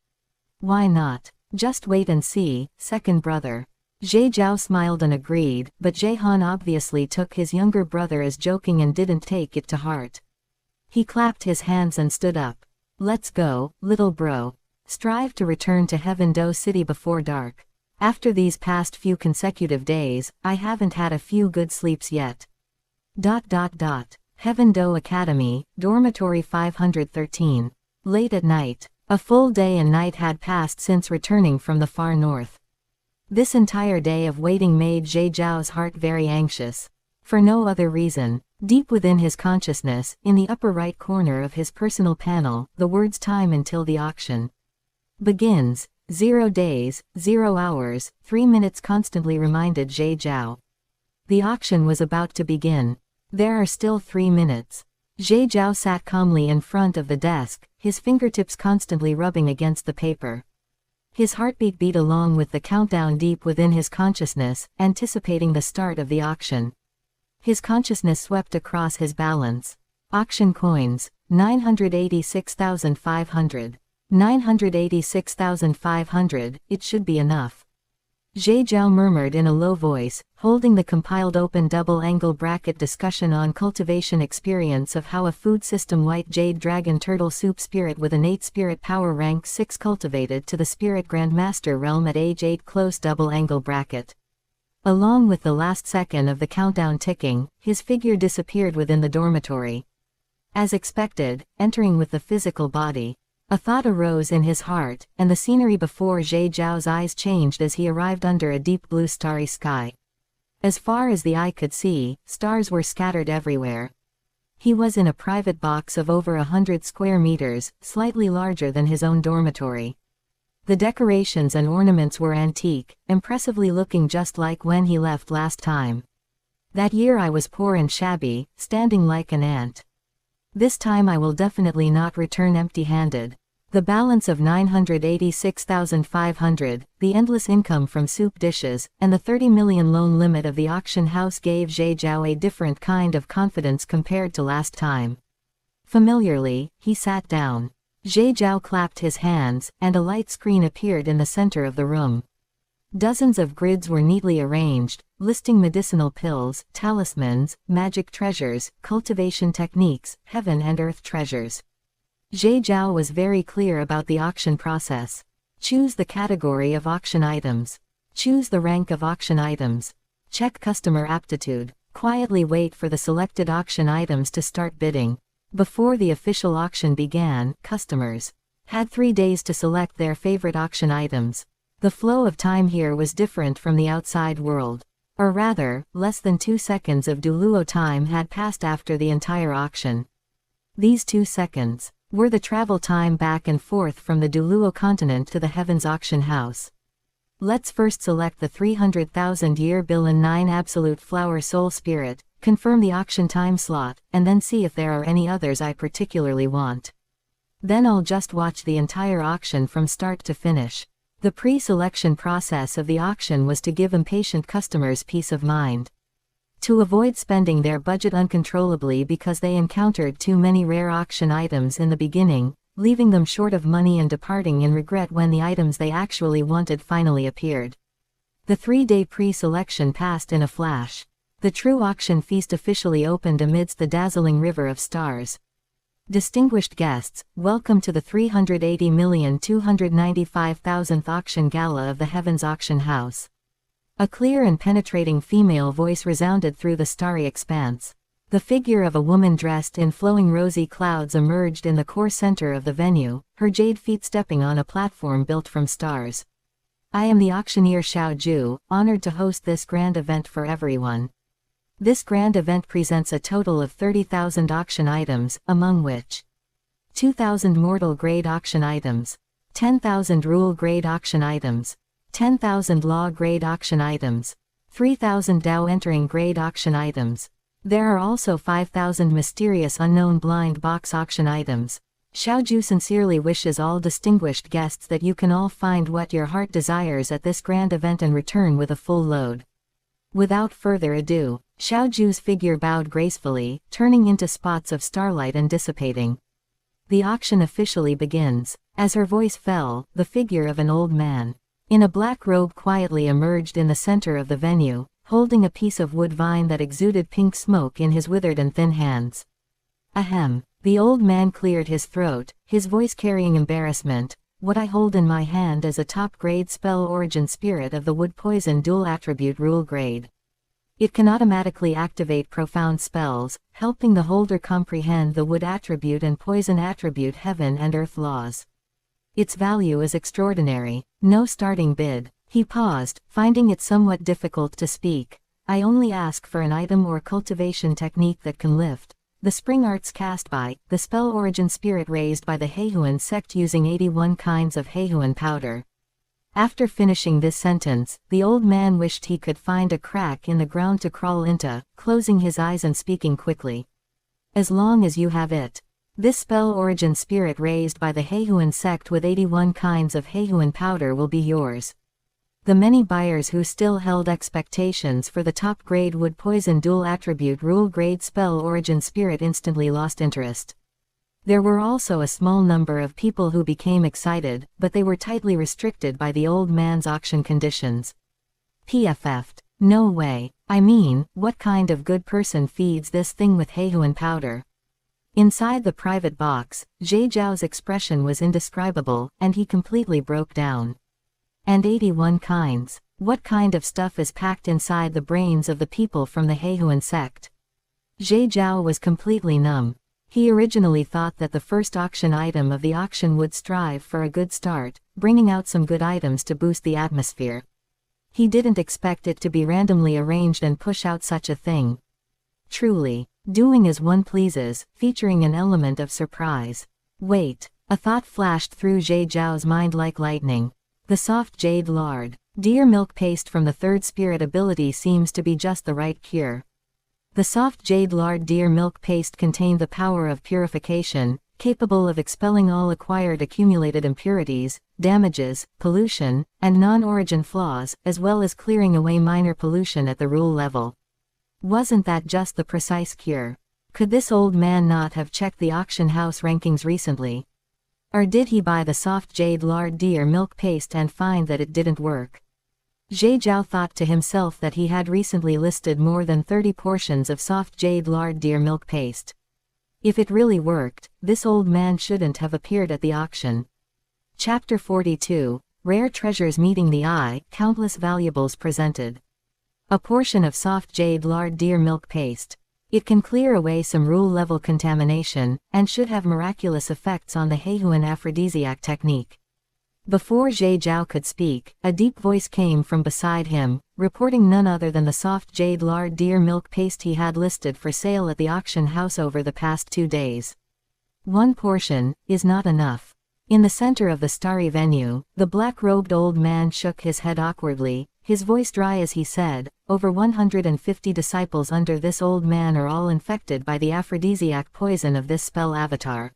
Why not? Just wait and see, second brother. Jade Zhao smiled and agreed, but Jaehan obviously took his younger brother as joking and didn't take it to heart. He clapped his hands and stood up. Let's go, little bro. Strive to return to Heaven Do City before dark. After these past few consecutive days, I haven't had a few good sleeps yet. Heaven Do Academy, Dormitory 513. Late at night. A full day and night had passed since returning from the far north. This entire day of waiting made Jade Zhao's heart very anxious. For no other reason. Deep within his consciousness, in the upper right corner of his personal panel, the words "time until the auction begins." 0 days, 0 hours, 3 minutes constantly reminded Jade Zhao. The auction was about to begin. There are still 3 minutes. Jade Zhao sat calmly in front of the desk, his fingertips constantly rubbing against the paper. His heartbeat beat along with the countdown deep within his consciousness, anticipating the start of the auction. His consciousness swept across his balance. Auction coins, 986,500. 986,500, it should be enough. Jade Zhao murmured in a low voice, holding the compiled open double-angle bracket discussion on cultivation experience of how a food system white Jade Dragon Turtle Soup spirit with innate spirit power rank 6 cultivated to the spirit grandmaster realm at age 8 close double-angle bracket. Along with the last second of the countdown ticking, his figure disappeared within the dormitory. As expected, entering with the physical body. A thought arose in his heart, and the scenery before Jade Zhao's eyes changed as he arrived under a deep blue starry sky. As far as the eye could see, stars were scattered everywhere. He was in a private box of over 100 square meters, slightly larger than his own dormitory. The decorations and ornaments were antique, impressively looking just like when he left last time. That year I was poor and shabby, standing like an ant. This time I will definitely not return empty-handed. The balance of 986,500, the endless income from soup dishes, and the 30 million loan limit of the auction house gave Jade Zhao a different kind of confidence compared to last time. Familiarly, he sat down. Jade Zhao clapped his hands, and a light screen appeared in the center of the room. Dozens of grids were neatly arranged, listing medicinal pills, talismans, magic treasures, cultivation techniques, heaven and earth treasures. Jade Zhao was very clear about the auction process. Choose the category of auction items. Choose the rank of auction items. Check customer aptitude. Quietly wait for the selected auction items to start bidding. Before the official auction began, customers had 3 days to select their favorite auction items. The flow of time here was different from the outside world. Or rather, less than 2 seconds of Douluo time had passed after the entire auction. These 2 seconds were the travel time back and forth from the Douluo Continent to the Heavens Auction House. Let's first select the 300,000-year Billion 9 Absolute Flower Soul Spirit, confirm the auction time slot, and then see if there are any others I particularly want. Then I'll just watch the entire auction from start to finish. The pre-selection process of the auction was to give impatient customers peace of mind. To avoid spending their budget uncontrollably because they encountered too many rare auction items in the beginning, leaving them short of money and departing in regret when the items they actually wanted finally appeared. The 3-day pre-selection passed in a flash. The true auction feast officially opened amidst the dazzling river of stars. Distinguished guests, welcome to the 380,295,000th auction gala of the Heavens Auction House. A clear and penetrating female voice resounded through the starry expanse. The figure of a woman dressed in flowing rosy clouds emerged in the core center of the venue, her jade feet stepping on a platform built from stars. I am the auctioneer Xiao Ju, honored to host this grand event for everyone. This grand event presents a total of 30,000 auction items, among which 2,000 mortal grade auction items, 10,000 rule grade auction items, 10,000 law grade auction items, 3,000 Dao entering grade auction items. There are also 5,000 mysterious unknown blind box auction items. Xiaoju sincerely wishes all distinguished guests that you can all find what your heart desires at this grand event and return with a full load. Without further ado, Xiaoju's figure bowed gracefully, turning into spots of starlight and dissipating. The auction officially begins. As her voice fell, the figure of an old man in a black robe quietly emerged in the center of the venue, holding a piece of wood vine that exuded pink smoke in his withered and thin hands. Ahem. The old man cleared his throat, his voice carrying embarrassment. What I hold in my hand is a top-grade spell origin spirit of the wood poison dual attribute rule grade. It can automatically activate profound spells, helping the holder comprehend the wood attribute and poison attribute heaven and earth laws. Its value is extraordinary. No starting bid. He paused, finding it somewhat difficult to speak. I only ask for an item or cultivation technique that can lift the spring arts cast by the spell origin spirit raised by the Heihuan sect using 81 kinds of Heihuan powder. After finishing this sentence, the old man wished he could find a crack in the ground to crawl into, closing his eyes and speaking quickly. As long as you have it. This spell origin spirit raised by the Heihuan sect with 81 kinds of Heihuan powder will be yours. The many buyers who still held expectations for the top-grade wood poison dual attribute rule grade spell origin spirit instantly lost interest. There were also a small number of people who became excited, but they were tightly restricted by the old man's auction conditions. PFF'd. No way. I mean, what kind of good person feeds this thing with Heihuan powder? Inside the private box, Jie Zhao's expression was indescribable, and he completely broke down. And 81 kinds. What kind of stuff is packed inside the brains of the people from the Heihuan sect? Jie Zhao was completely numb. He originally thought that the first auction item of the auction would strive for a good start, bringing out some good items to boost the atmosphere. He didn't expect it to be randomly arranged and push out such a thing. Truly, doing as one pleases, featuring an element of surprise. Wait, a thought flashed through Jie Zhao's mind like lightning. The soft jade lard, deer milk paste from the third spirit ability seems to be just the right cure. The soft jade lard deer milk paste contained the power of purification, capable of expelling all acquired accumulated impurities, damages, pollution, and non-origin flaws, as well as clearing away minor pollution at the rule level. Wasn't that just the precise cure? Could this old man not have checked the auction house rankings recently? Or did he buy the soft jade lard deer milk paste and find that it didn't work? Jie Zhao thought to himself that he had recently listed more than 30 portions of soft jade lard deer milk paste. If it really worked, this old man shouldn't have appeared at the auction. Chapter 42, Rare Treasures Meeting the Eye, Countless Valuables Presented. A portion of soft jade lard deer milk paste. It can clear away some rule-level contamination, and should have miraculous effects on the Heihuan aphrodisiac technique. Before Jie Zhao could speak, a deep voice came from beside him, reporting none other than the soft jade lard deer milk paste he had listed for sale at the auction house over the past 2 days. One portion is not enough. In the center of the starry venue, the black-robed old man shook his head awkwardly, his voice dry as he said, over 150 disciples under this old man are all infected by the aphrodisiac poison of this spell avatar.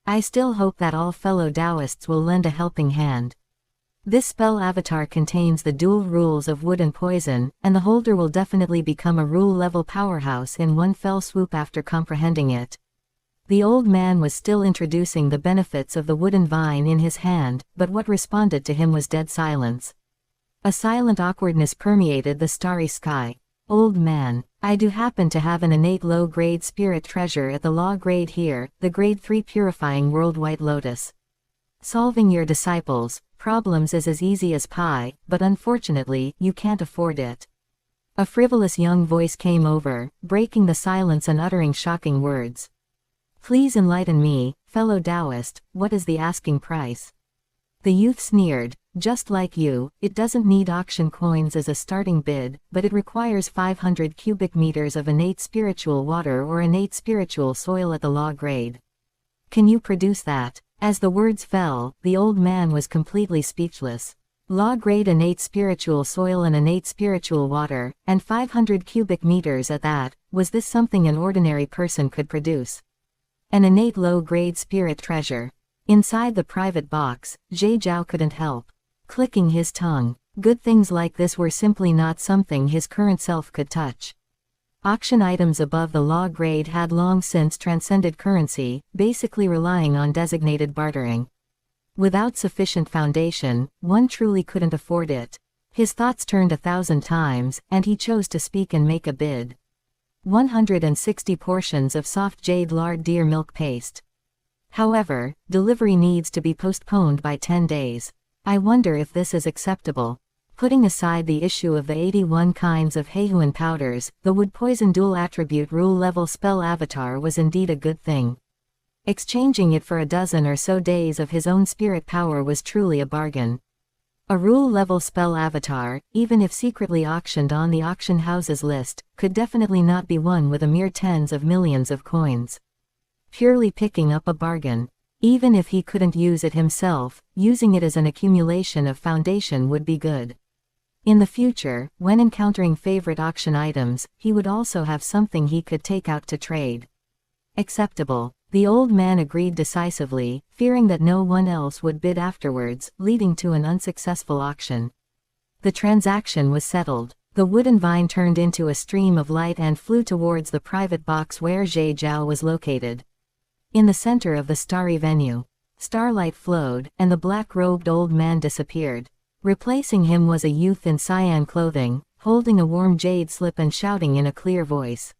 I still hope that all fellow Taoists will lend a helping hand. This spell avatar contains the dual rules of wood and poison, and the holder will definitely become a rule-level powerhouse in one fell swoop after comprehending it. The old man was still introducing the benefits of the wooden vine in his hand, but what responded to him was dead silence. A silent awkwardness permeated the starry sky. Old man, I do happen to have an innate low-grade spirit treasure at the law grade here, the grade 3 purifying world white lotus. Solving your disciples' problems is as easy as pie, but unfortunately, you can't afford it. A frivolous young voice came over, breaking the silence and uttering shocking words. Please enlighten me, fellow Taoist, what is the asking price? The youth sneered, "Just like you, it doesn't need auction coins as a starting bid, but it requires 500 cubic meters of innate spiritual water or innate spiritual soil at the law grade. Can you produce that?" As the words fell, the old man was completely speechless. Law grade innate spiritual soil and innate spiritual water, and 500 cubic meters at that, was this something an ordinary person could produce? An innate low-grade spirit treasure. Inside the private box, Jade couldn't help clicking his tongue. Good things like this were simply not something his current self could touch. Auction items above the law grade had long since transcended currency, basically relying on designated bartering. Without sufficient foundation, one truly couldn't afford it. His thoughts turned 1,000 times, and he chose to speak and make a bid. 160 portions of soft jade lard deer milk paste. However, delivery needs to be postponed by 10 days. I wonder if this is acceptable. Putting aside the issue of the 81 kinds of Heihuan powders, the wood poison dual attribute rule level spell avatar was indeed a good thing. Exchanging it for a dozen or so days of his own spirit power was truly a bargain. A rule level spell avatar, even if secretly auctioned on the auction house's list, could definitely not be won with a mere tens of millions of coins. Purely picking up a bargain. Even if he couldn't use it himself, using it as an accumulation of foundation would be good. In the future, when encountering favorite auction items, he would also have something he could take out to trade. Acceptable. The old man agreed decisively, fearing that no one else would bid afterwards, leading to an unsuccessful auction. The transaction was settled. The wooden vine turned into a stream of light and flew towards the private box where Jade was located. In the center of the starry venue, starlight flowed, and the black-robed old man disappeared. Replacing him was a youth in cyan clothing, holding a warm jade slip and shouting in a clear voice.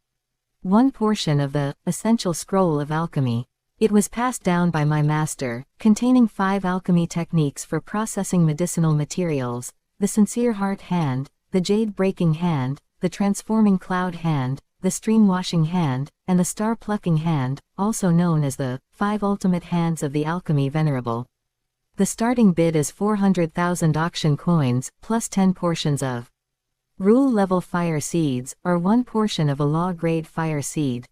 One portion of the essential scroll of alchemy. It was passed down by my master, containing 5 alchemy techniques for processing medicinal materials: the sincere heart hand, the jade breaking hand, the transforming cloud hand, the stream washing hand, and the star plucking hand, also known as the 5 ultimate hands of the alchemy venerable. The starting bid is 400,000 auction coins, plus 10 portions of rule level fire seeds, or 1 portion of a law grade fire seed.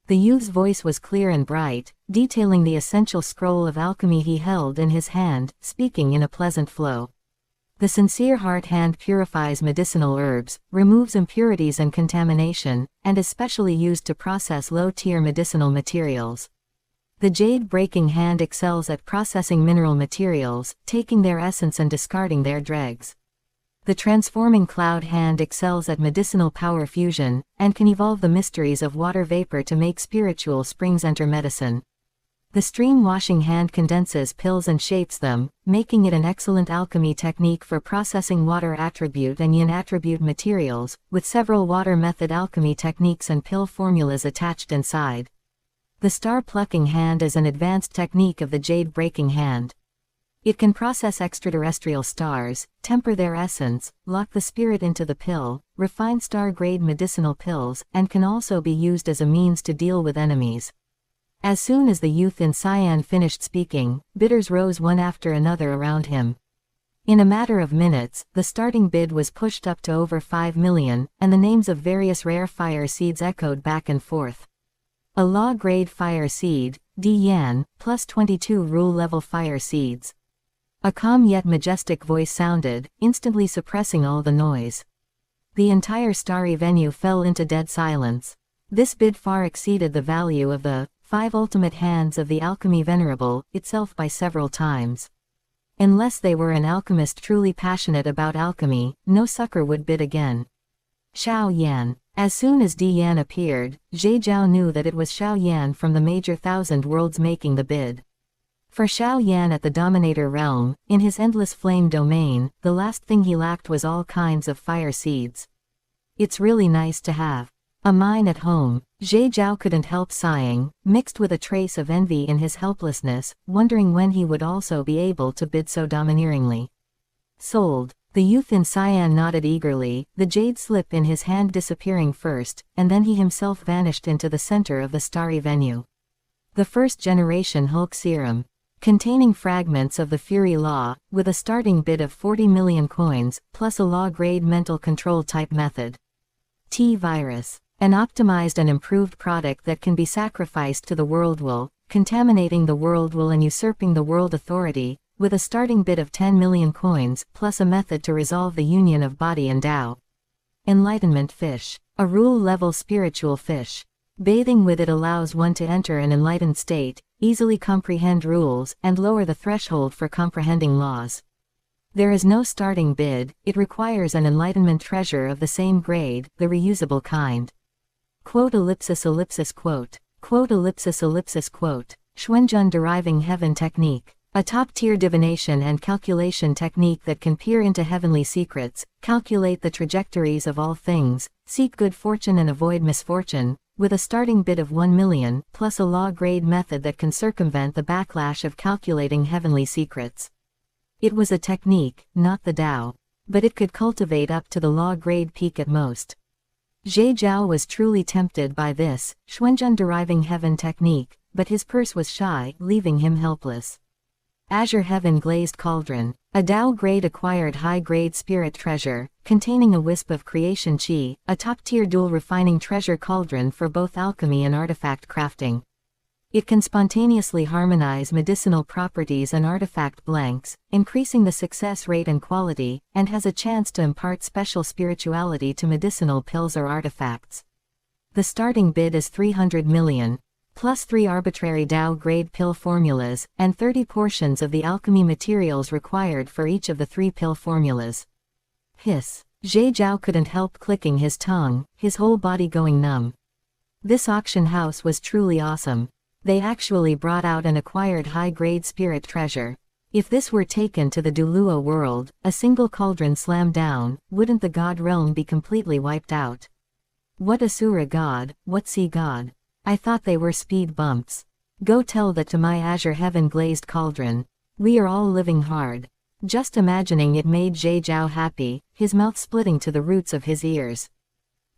The youth's voice was clear and bright, detailing the essential scroll of alchemy he held in his hand, speaking in a pleasant flow. The sincere heart hand purifies medicinal herbs, removes impurities and contamination, and is specially used to process low-tier medicinal materials. The jade breaking hand excels at processing mineral materials, taking their essence and discarding their dregs. The transforming cloud hand excels at medicinal power fusion, and can evolve the mysteries of water vapor to make spiritual springs enter medicine. The stream washing hand condenses pills and shapes them, making it an excellent alchemy technique for processing water attribute and yin attribute materials, with several water method alchemy techniques and pill formulas attached inside. The star plucking hand is an advanced technique of the jade breaking hand. It can process extraterrestrial stars, temper their essence, lock the spirit into the pill, refine star-grade medicinal pills, and can also be used as a means to deal with enemies. As soon as the youth in cyan finished speaking, bidders rose one after another around him. In a matter of minutes, the starting bid was pushed up to over 5 million, and the names of various rare fire seeds echoed back and forth. A law-grade fire seed, D-Yan, plus 22 rule-level fire seeds. A calm yet majestic voice sounded, instantly suppressing all the noise. The entire starry venue fell into dead silence. This bid far exceeded the value of the 5 ultimate hands of the alchemy venerable itself by several times. Unless they were an alchemist truly passionate about alchemy, no sucker would bid again. Xiao Yan. As soon as Di Yan appeared, Jade Zhao knew that it was Xiao Yan from the major thousand worlds making the bid. For Xiao Yan at the Dominator realm, in his endless flame domain, the last thing he lacked was all kinds of fire seeds. It's really nice to have a mine at home. Jade Zhao couldn't help sighing, mixed with a trace of envy in his helplessness, wondering when he would also be able to bid so domineeringly. Sold. The youth in cyan nodded eagerly, the jade slip in his hand disappearing first, and then he himself vanished into the center of the starry venue. The first generation Hulk serum. containing fragments of the Fury Law, with a starting bid of 40 million coins, plus a law-grade mental control type method. T-Virus. An optimized and improved product that can be sacrificed to the world will, contaminating the world will and usurping the world authority, with a starting bid of 10 million coins, plus a method to resolve the union of body and Tao. Enlightenment Fish. A rule-level spiritual fish. Bathing with it allows one to enter an enlightened state, easily comprehend rules, and lower the threshold for comprehending laws. There is no starting bid, it requires an enlightenment treasure of the same grade, the reusable kind. Quote ellipsis ellipsis quote. Quote ellipsis ellipsis quote. Xuanzhen deriving heaven technique. A top-tier divination and calculation technique that can peer into heavenly secrets, calculate the trajectories of all things, seek good fortune and avoid misfortune, with a starting bid of 1 million, plus a law-grade method that can circumvent the backlash of calculating heavenly secrets. It was a technique, not the Tao. But it could cultivate up to the law-grade peak at most. Zhe Zhao was truly tempted by this, Xuanzhen deriving heaven technique, but his purse was shy, leaving him helpless. Azure Heaven Glazed Cauldron. A Tao-grade acquired high-grade spirit treasure, containing a wisp of creation chi, a top-tier dual refining treasure cauldron for both alchemy and artifact crafting. It can spontaneously harmonize medicinal properties and artifact blanks, increasing the success rate and quality, and has a chance to impart special spirituality to medicinal pills or artifacts. The starting bid is 300 million. Plus 3 arbitrary Tao-grade pill formulas, and 30 portions of the alchemy materials required for each of the 3 pill formulas. Hiss. Zhe Zhao couldn't help clicking his tongue, his whole body going numb. This auction house was truly awesome. They actually brought out an acquired high-grade spirit treasure. If this were taken to the Douluo world, a single cauldron slammed down, wouldn't the god realm be completely wiped out? What Asura god, what sea god? I thought they were speed bumps. Go tell that to my Azure Heaven Glazed Cauldron. We are all living hard. Just imagining it made Zhe Zhao happy, his mouth splitting to the roots of his ears.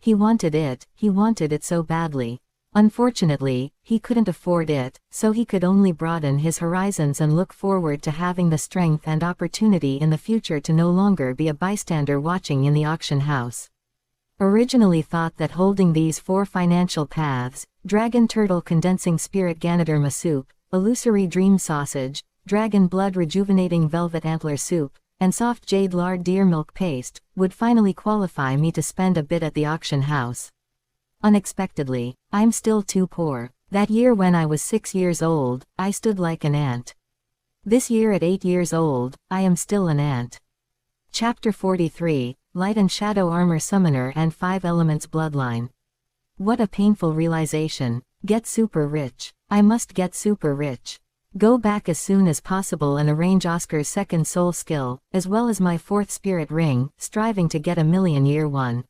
He wanted it so badly. Unfortunately, he couldn't afford it, so he could only broaden his horizons and look forward to having the strength and opportunity in the future to no longer be a bystander watching in the auction house. Originally thought that holding these 4 financial paths, Dragon Turtle Condensing Spirit Ganoderma Soup, Illusory Dream Sausage, Dragon Blood Rejuvenating Velvet Antler Soup, and Soft Jade Lard Deer Milk Paste, would finally qualify me to spend a bit at the auction house. Unexpectedly, I'm still too poor. That year when I was 6 years old, I stood like an ant. This year at 8 years old, I am still an ant. Chapter 43, Light and Shadow Armor Summoner and 5 Elements Bloodline. What a painful realization. Get super rich. I must get super rich. Go back as soon as possible and arrange Oscar's 2nd soul skill, as well as my 4th spirit ring, striving to get a million-year one.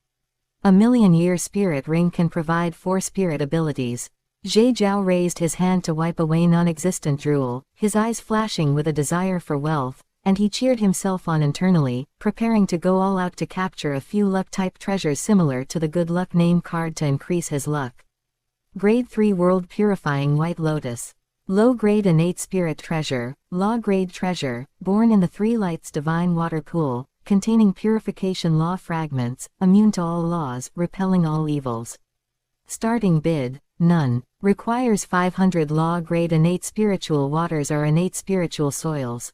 A million-year spirit ring can provide 4 spirit abilities. Zhe Zhao raised his hand to wipe away non-existent drool, his eyes flashing with a desire for wealth, and he cheered himself on internally, preparing to go all out to capture a few luck-type treasures similar to the good luck name card to increase his luck. Grade 3 World Purifying White Lotus. Low-grade Innate Spirit Treasure, Law-grade Treasure, born in the 3 Lights Divine Water Pool, containing purification law fragments, immune to all laws, repelling all evils. Starting bid, none. Requires 500 law-grade Innate Spiritual Waters or Innate Spiritual Soils.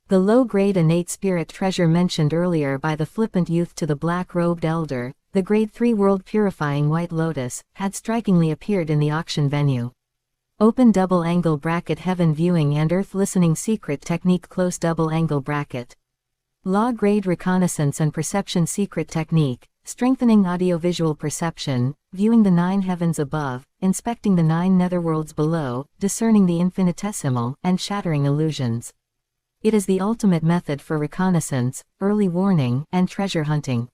The low-grade Innate Spirit Treasure mentioned earlier by the flippant youth to the black-robed elder, the Grade 3 World Purifying White Lotus, had strikingly appeared in the auction venue. Open double angle bracket Heaven Viewing and Earth Listening Secret Technique Close double angle bracket. Law-grade Reconnaissance and Perception Secret Technique, strengthening audiovisual perception, viewing the 9 heavens above, inspecting the 9 netherworlds below, discerning the infinitesimal, and shattering illusions. It is the ultimate method for reconnaissance, early warning, and treasure hunting.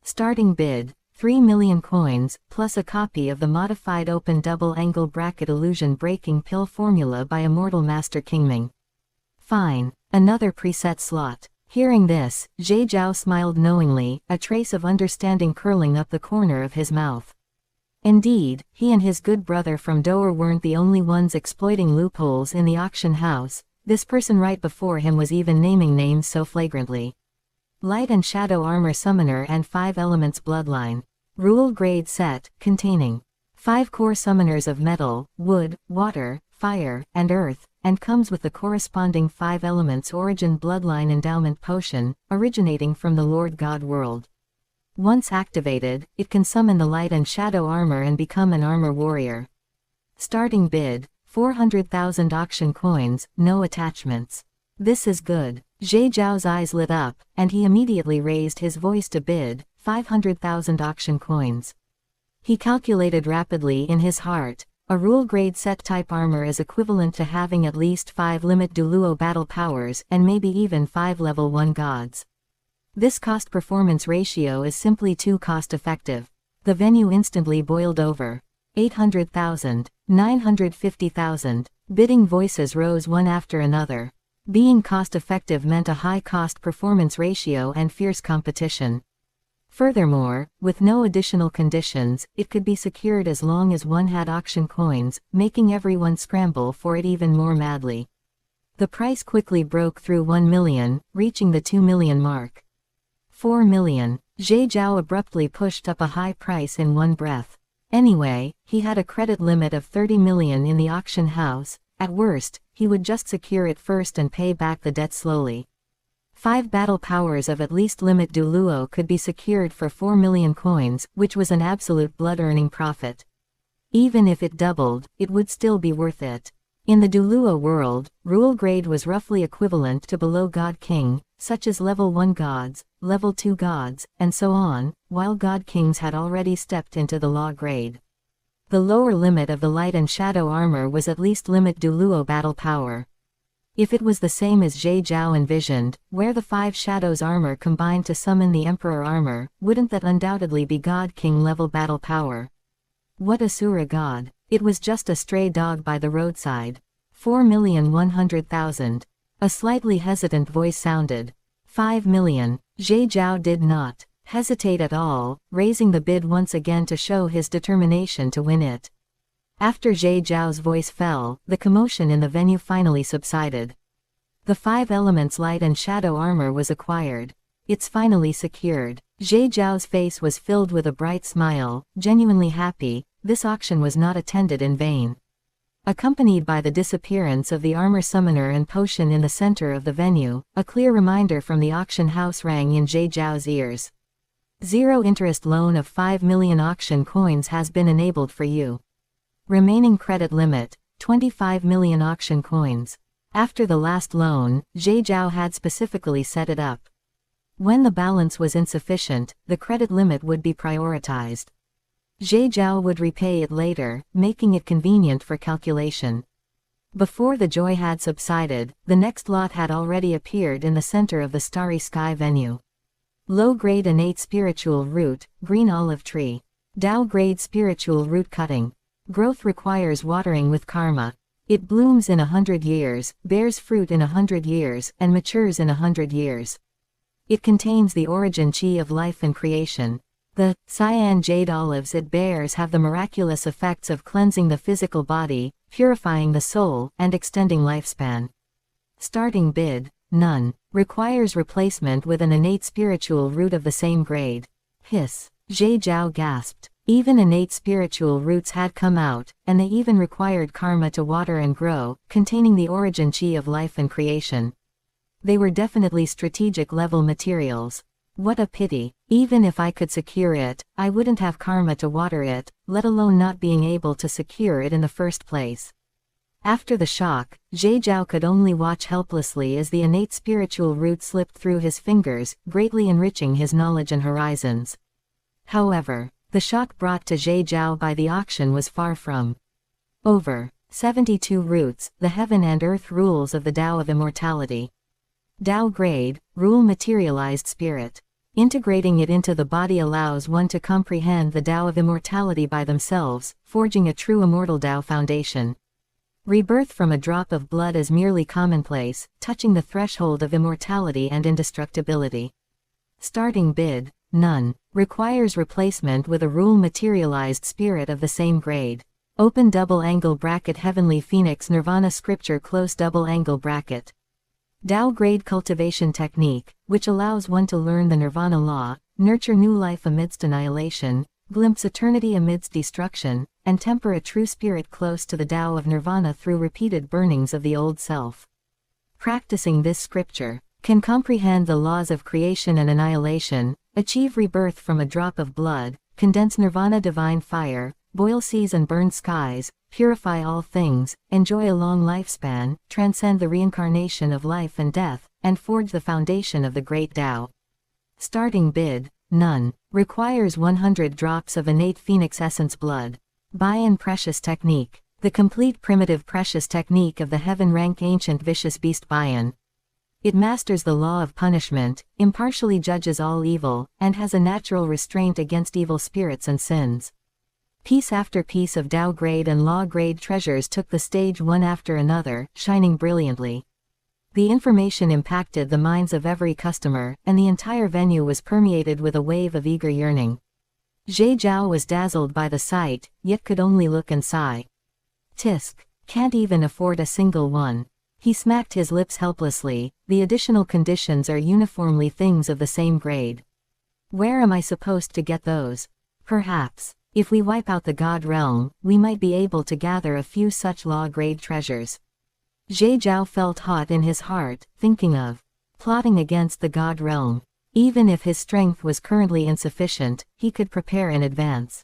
Starting bid, 3 million coins, plus a copy of the modified open double angle bracket illusion breaking pill formula by Immortal Master Kingming. Fine. Another preset slot. Hearing this, Zhe Zhao smiled knowingly, a trace of understanding curling up the corner of his mouth. Indeed, he and his good brother from Douluo weren't the only ones exploiting loopholes in the auction house. This person right before him was even naming names so flagrantly. Light and Shadow Armor Summoner and 5 Elements Bloodline. Rule Grade Set, containing 5 core summoners of metal, wood, water, fire, and earth, and comes with the corresponding 5 elements Origin Bloodline Endowment Potion, originating from the Lord God world. Once activated, it can summon the Light and Shadow Armor and become an Armor Warrior. Starting bid, 400,000 auction coins, no attachments. This is good. Zhe Zhao's eyes lit up, and he immediately raised his voice to bid, 500,000 auction coins. He calculated rapidly in his heart. A rule grade set type armor is equivalent to having at least 5 limit Douluo battle powers and maybe even 5 level 1 gods. This cost-performance ratio is simply too cost-effective. The venue instantly boiled over. 800,000, 950,000. Bidding voices rose one after another. Being cost-effective meant a high cost-performance ratio and fierce competition. Furthermore, with no additional conditions, it could be secured as long as one had auction coins, making everyone scramble for it even more madly. The price quickly broke through 1 million, reaching the 2 million mark. 4 million. Zhe Zhao abruptly pushed up a high price in one breath. Anyway, he had a credit limit of 30 million in the auction house. At worst, he would just secure it first and pay back the debt slowly. 5 battle powers of at least limit Douluo could be secured for 4 million coins, which was an absolute blood-earning profit. Even if it doubled, it would still be worth it. In the Douluo world, rule grade was roughly equivalent to below God King, such as level 1 gods, level 2 gods, and so on, while God Kings had already stepped into the law grade. The lower limit of the Light and Shadow Armor was at least limit Douluo battle power. If it was the same as Zhe Zhao envisioned, where the 5 Shadows armor combined to summon the Emperor armor, wouldn't that undoubtedly be God King level battle power? What Asura god? It was just a stray dog by the roadside. 4,100,000. A slightly hesitant voice sounded. 5 million. Zhe Zhao did not hesitate at all, raising the bid once again to show his determination to win it. After Zhe Zhao's voice fell, the commotion in the venue finally subsided. The 5 elements Light and Shadow armor was acquired. It's finally secured. Zhe Zhao's face was filled with a bright smile, genuinely happy. This auction was not attended in vain. Accompanied by the disappearance of the armor summoner and potion in the center of the venue, a clear reminder from the auction house rang in Zhe Zhao's ears. Zero interest loan of 5 million auction coins has been enabled for you. Remaining credit limit, 25 million auction coins. After the last loan, Zhe Zhao had specifically set it up. When the balance was insufficient, the credit limit would be prioritized. Zhe Zhao would repay it later, making it convenient for calculation. Before the joy had subsided, the next lot had already appeared in the center of the Starry Sky venue. Low-grade innate spiritual root, green olive tree. Dao-grade spiritual root cutting. Growth requires watering with karma. It blooms in 100 years, bears fruit in 100 years, and matures in 100 years. It contains the origin chi of life and creation. The cyan jade olives it bears have the miraculous effects of cleansing the physical body, purifying the soul, and extending lifespan. Starting bid, none. Requires replacement with an innate spiritual root of the same grade. Hiss. Zhe Zhao gasped. Even innate spiritual roots had come out, and they even required karma to water and grow, containing the origin chi of life and creation. They were definitely strategic level materials. What a pity. Even if I could secure it, I wouldn't have karma to water it, let alone not being able to secure it in the first place. After the shock, Zhe Zhao could only watch helplessly as the innate spiritual root slipped through his fingers, greatly enriching his knowledge and horizons. However, the shock brought to Zhe Zhao by the auction was far from over. 72 roots, the heaven and earth rules of the Tao of immortality. Tao grade, rule materialized spirit. Integrating it into the body allows one to comprehend the Tao of immortality by themselves, forging a true immortal Tao foundation. Rebirth from a drop of blood is merely commonplace, touching the threshold of immortality and indestructibility. Starting bid, none. Requires replacement with a rule materialized spirit of the same grade. Open double angle bracket Heavenly Phoenix Nirvana Scripture close double angle bracket. Tao grade cultivation technique, which allows one to learn the Nirvana law, nurture new life amidst annihilation, glimpse eternity amidst destruction, and temper a true spirit close to the Tao of Nirvana through repeated burnings of the old self. Practicing this scripture can comprehend the laws of creation and annihilation, achieve rebirth from a drop of blood, condense Nirvana divine fire, boil seas and burn skies, purify all things, enjoy a long lifespan, transcend the reincarnation of life and death, and forge the foundation of the great Tao. Starting bid, none. Requires 100 drops of innate phoenix essence blood. Buy-in precious technique. The complete primitive precious technique of the heaven rank ancient vicious beast buy-in. It masters the law of punishment, impartially judges all evil, and has a natural restraint against evil spirits and sins. Piece after piece of Tao grade and law grade treasures took the stage one after another, shining brilliantly. The information impacted the minds of every customer, and the entire venue was permeated with a wave of eager yearning. Zhe Zhao was dazzled by the sight, yet could only look and sigh. Tisk. Can't even afford a single one. He smacked his lips helplessly. The additional conditions are uniformly things of the same grade. Where am I supposed to get those? Perhaps, if we wipe out the God realm, we might be able to gather a few such law grade treasures. Zhe Zhao felt hot in his heart, thinking of plotting against the God realm. Even if his strength was currently insufficient, he could prepare in advance.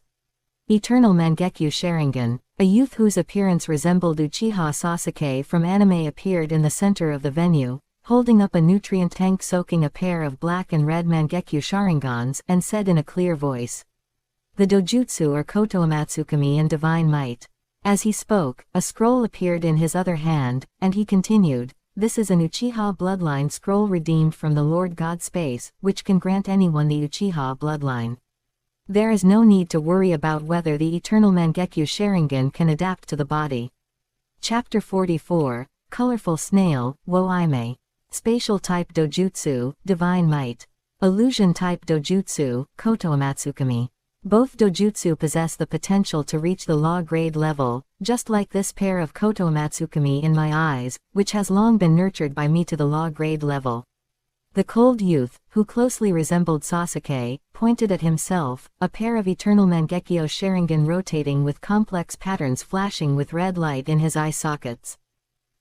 Eternal Mangekyo Sharingan, a youth whose appearance resembled Uchiha Sasuke from anime, appeared in the center of the venue, holding up a nutrient tank soaking a pair of black and red Mangekyo Sharingans, and said in a clear voice, "The dojutsu are Koto Amatsukami and Divine Might." As he spoke, a scroll appeared in his other hand, and he continued, "This is an Uchiha bloodline scroll redeemed from the Lord God Space, which can grant anyone the Uchiha bloodline. There is no need to worry about whether the eternal Mangekyo Sharingan can adapt to the body." Chapter 44, Colorful Snail, Wo Aime. Spatial Type Dojutsu, Divine Might. Illusion Type Dojutsu, Koto Amatsukami. Both dojutsu possess the potential to reach the law grade level, just like this pair of Koto Amatsukami in my eyes, which has long been nurtured by me to the law grade level. The cold youth, who closely resembled Sasuke, pointed at himself, a pair of eternal Mangekyo Sharingan rotating with complex patterns flashing with red light in his eye sockets.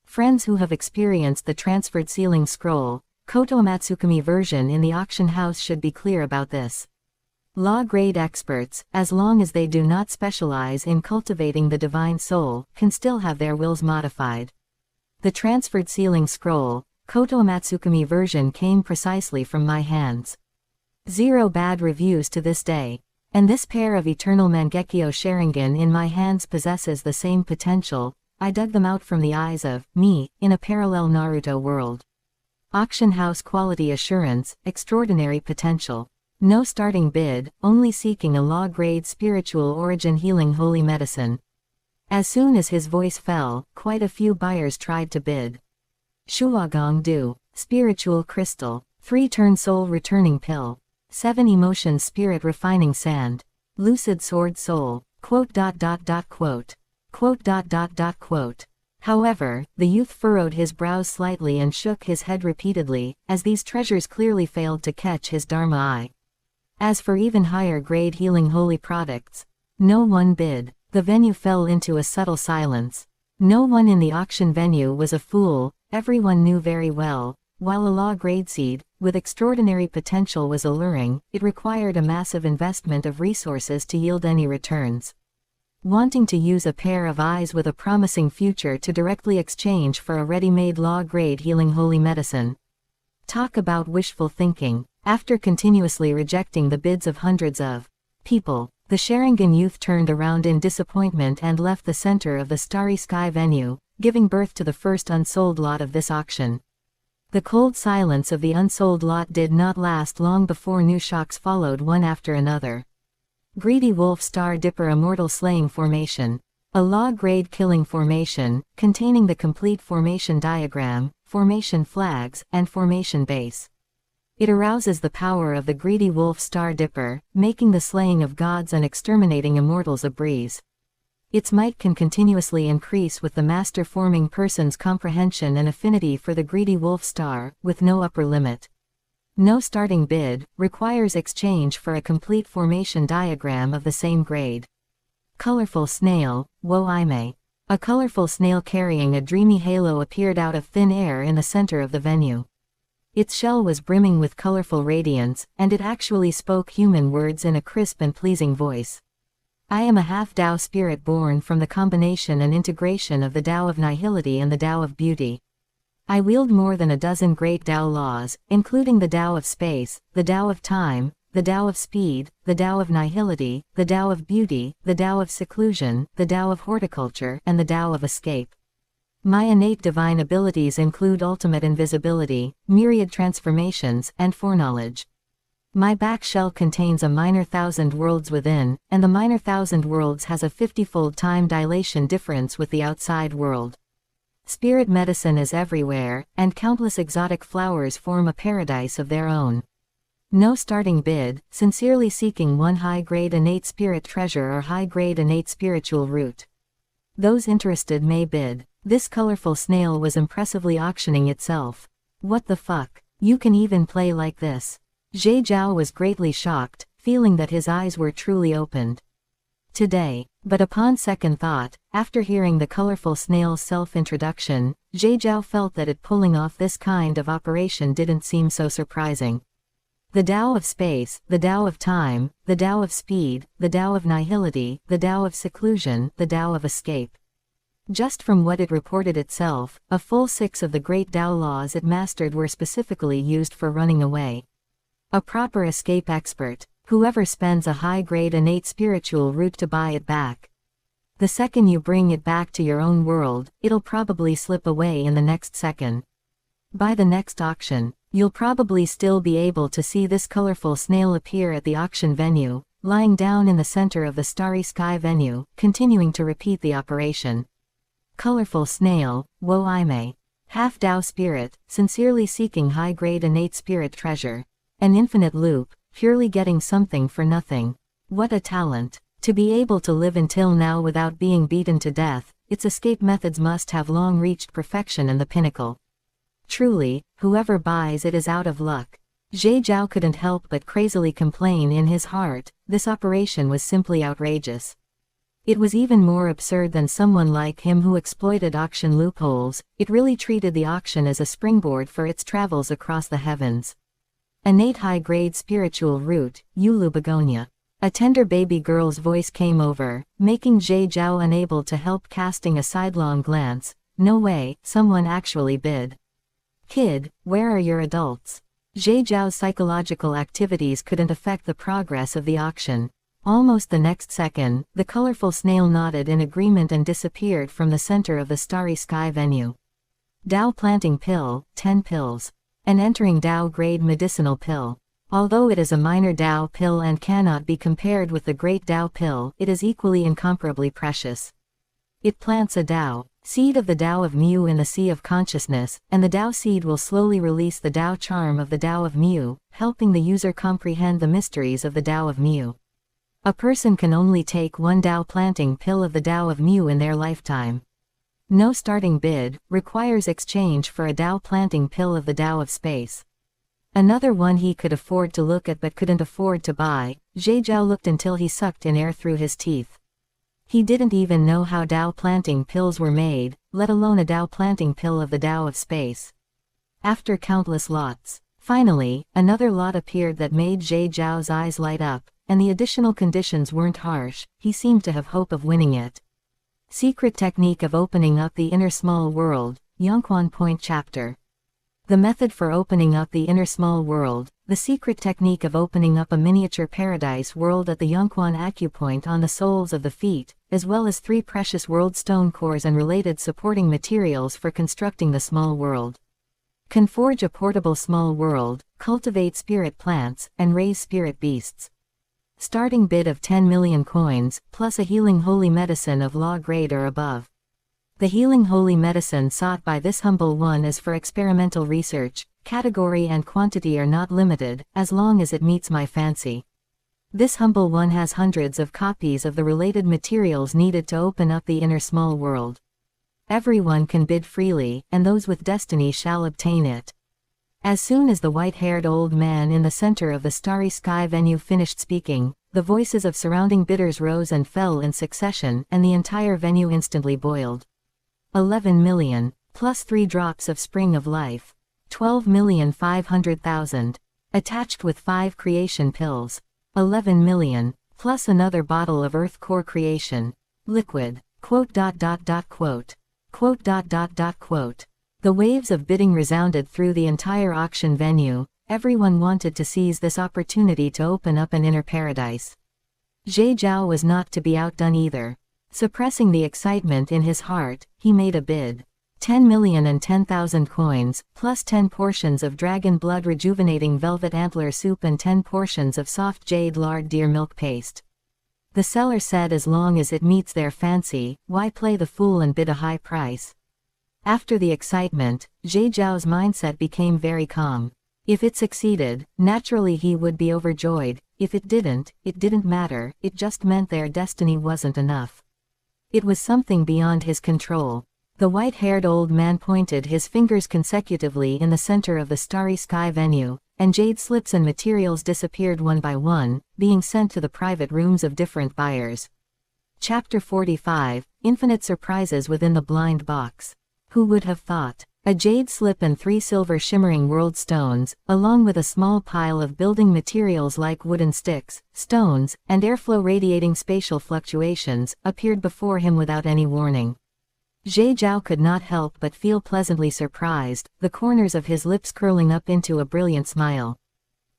Friends who have experienced the transferred sealing scroll, Koto Amatsukami version in the auction house should be clear about this. Law grade experts, as long as they do not specialize in cultivating the divine soul, can still have their wills modified. The transferred sealing scroll, Koto Amatsukami version, came precisely from my hands. 0 bad reviews to this day. And this pair of eternal Mangekyo Sharingan in my hands possesses the same potential. I dug them out from the eyes of me, in a parallel Naruto world. Auction house quality assurance, extraordinary potential. No starting bid, only seeking a law grade spiritual origin healing holy medicine. As soon as his voice fell, quite a few buyers tried to bid. Shuagong Du, Spiritual Crystal, 3-turn soul returning pill. 7 emotions spirit refining sand. Lucid sword soul, quote. However, the youth furrowed his brows slightly and shook his head repeatedly, as these treasures clearly failed to catch his dharma eye. As for even higher grade healing holy products, no one bid. The venue fell into a subtle silence. No one in the auction venue was a fool. Everyone knew very well, while a law grade seed, with extraordinary potential, was alluring, it required a massive investment of resources to yield any returns. Wanting to use a pair of eyes with a promising future to directly exchange for a ready-made law grade healing holy medicine. Talk about wishful thinking. After continuously rejecting the bids of hundreds of people, the Sharingan youth turned around in disappointment and left the center of the starry sky venue, giving birth to the first unsold lot of this auction. The cold silence of the unsold lot did not last long before new shocks followed one after another. Greedy Wolf Star Dipper Immortal Slaying Formation. A law grade killing formation, containing the complete formation diagram, formation flags, and formation base. It arouses the power of the greedy wolf Star Dipper, making the slaying of gods and exterminating immortals a breeze. Its might can continuously increase with the master-forming person's comprehension and affinity for the greedy wolf star, with no upper limit. No starting bid, requires exchange for a complete formation diagram of the same grade. Colorful snail, wo ime. A colorful snail carrying a dreamy halo appeared out of thin air in the center of the venue. Its shell was brimming with colorful radiance, and it actually spoke human words in a crisp and pleasing voice. I am a half-Tao spirit born from the combination and integration of the Tao of nihility and the Tao of beauty. I wield more than a dozen great Tao laws, including the Tao of space, the Tao of time, the Tao of speed, the Tao of nihility, the Tao of beauty, the Tao of seclusion, the Tao of horticulture, and the Tao of escape. My innate divine abilities include ultimate invisibility, myriad transformations, and foreknowledge. My back shell contains a minor 1,000 worlds within, and the minor 1,000 worlds has a 50-fold time dilation difference with the outside world. Spirit medicine is everywhere, and countless exotic flowers form a paradise of their own. No starting bid, sincerely seeking one high-grade innate spirit treasure or high-grade innate spiritual root. Those interested may bid. This colorful snail was impressively auctioning itself. What the fuck? You can even play like this? Zhe Zhao was greatly shocked, feeling that his eyes were truly opened. Today. But upon second thought, after hearing the colorful snail's self-introduction, Zhe Zhao felt that it pulling off this kind of operation didn't seem so surprising. The Tao of space, the Tao of time, the Tao of speed, the Tao of nihility, the Tao of seclusion, the Tao of escape. Just from what it reported itself, a full 6 of the great Tao laws it mastered were specifically used for running away. A proper escape expert. Whoever spends a high-grade innate spiritual root to buy it back. The second you bring it back to your own world, it'll probably slip away in the next second. By the next auction, you'll probably still be able to see this colorful snail appear at the auction venue, lying down in the center of the starry sky venue, continuing to repeat the operation. Colorful snail, wo ime. Half-Tao spirit, sincerely seeking high-grade innate spirit treasure. An infinite loop, purely getting something for nothing. What a talent. To be able to live until now without being beaten to death, its escape methods must have long reached perfection and the pinnacle. Truly, whoever buys it is out of luck. Zhe Zhao couldn't help but crazily complain in his heart, this operation was simply outrageous. It was even more absurd than someone like him who exploited auction loopholes. It really treated the auction as a springboard for its travels across the heavens. Innate high-grade spiritual root, Yulu Begonia. A tender baby girl's voice came over, making Zhe Zhao unable to help casting a sidelong glance. No way, someone actually bid. Kid, where are your adults? Zhe Zhao's psychological activities couldn't affect the progress of the auction. Almost the next second, the colorful snail nodded in agreement and disappeared from the center of the starry sky venue. Tao planting pill, 10 pills. An entering Tao-grade medicinal pill. Although it is a minor Tao pill and cannot be compared with the great Tao pill, it is equally incomparably precious. It plants a Tao seed of the Tao of Mu in the sea of consciousness, and the Tao seed will slowly release the Tao charm of the Tao of Mu, helping the user comprehend the mysteries of the Tao of Mu. A person can only take one Tao planting pill of the Tao of Mu in their lifetime. No starting bid, requires exchange for a Tao planting pill of the Tao of space. Another one he could afford to look at but couldn't afford to buy. Zhe Zhao looked until he sucked in air through his teeth. He didn't even know how Tao planting pills were made, let alone a Tao planting pill of the Tao of space. After countless lots, finally, another lot appeared that made Zhe Zhao's eyes light up. And the additional conditions weren't harsh, he seemed to have hope of winning it. Secret technique of opening up the inner small world, Yongquan Point chapter. The method for opening up the inner small world, the secret technique of opening up a miniature paradise world at the Yongquan acupoint on the soles of the feet, as well as 3 precious world stone cores and related supporting materials for constructing the small world. Can forge a portable small world, cultivate spirit plants, and raise spirit beasts. Starting bid of 10 million coins, plus a healing holy medicine of law grade or above. The healing holy medicine sought by this humble one is for experimental research. Category and quantity are not limited, as long as it meets my fancy. This humble one has hundreds of copies of the related materials needed to open up the inner small world. Everyone can bid freely, and those with destiny shall obtain it. As soon as the white-haired old man in the center of the starry sky venue finished speaking, the voices of surrounding bidders rose and fell in succession, and the entire venue instantly boiled. 11 million, plus 3 drops of spring of life. 12,500,000. Attached with 5 creation pills. 11 million, plus another bottle of earth core creation. Liquid. Quote. Quote. The waves of bidding resounded through the entire auction venue. Everyone wanted to seize this opportunity to open up an inner paradise. Jade Zhao was not to be outdone either. Suppressing the excitement in his heart, he made a bid. 10,010,000 coins, plus 10 portions of dragon blood rejuvenating velvet antler soup and 10 portions of soft jade lard deer milk paste. The seller said as long as it meets their fancy, why play the fool and bid a high price? After the excitement, Jade Zhao's mindset became very calm. If it succeeded, naturally he would be overjoyed. If it didn't matter, it just meant their destiny wasn't enough. It was something beyond his control. The white-haired old man pointed his fingers consecutively in the center of the starry sky venue, and jade slips and materials disappeared one by one, being sent to the private rooms of different buyers. Chapter 45, Infinite Surprises Within the Blind Box. Who would have thought? A jade slip and 3 silver shimmering world stones, along with a small pile of building materials like wooden sticks, stones, and airflow radiating spatial fluctuations, appeared before him without any warning. Jade Zhao could not help but feel pleasantly surprised, the corners of his lips curling up into a brilliant smile.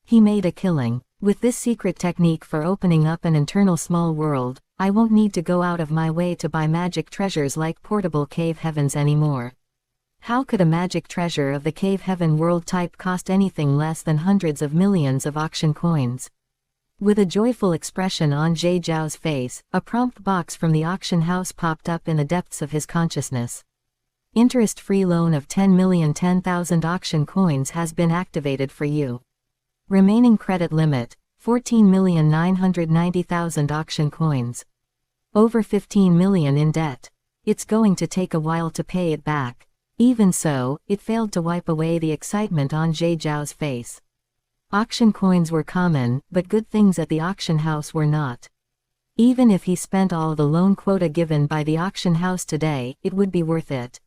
He made a killing. With this secret technique for opening up an internal small world, I won't need to go out of my way to buy magic treasures like portable cave heavens anymore. How could a magic treasure of the cave heaven world type cost anything less than hundreds of millions of auction coins? With a joyful expression on Jade Zhao's face, a prompt box from the auction house popped up in the depths of his consciousness. Interest-free loan of 10,010,000 auction coins has been activated for you. Remaining credit limit, 14,990,000 auction coins. Over 15 million in debt. It's going to take a while to pay it back. Even so, it failed to wipe away the excitement on Jade Zhao's face. Auction coins were common, but good things at the auction house were not. Even if he spent all the loan quota given by the auction house today, it would be worth it.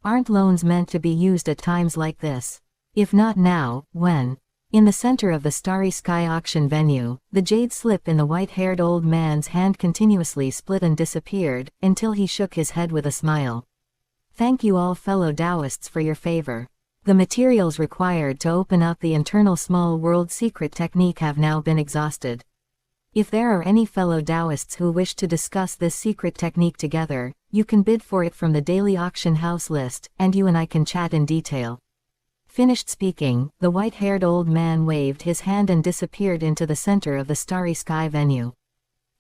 Aren't loans meant to be used at times like this? If not now, when? In the center of the starry sky auction venue, the jade slip in the white-haired old man's hand continuously split and disappeared, until he shook his head with a smile. Thank you all fellow Taoists for your favor. The materials required to open up the internal small world secret technique have now been exhausted. If there are any fellow Taoists who wish to discuss this secret technique together, you can bid for it from the daily auction house list, and you and I can chat in detail. Finished speaking, the white-haired old man waved his hand and disappeared into the center of the starry sky venue.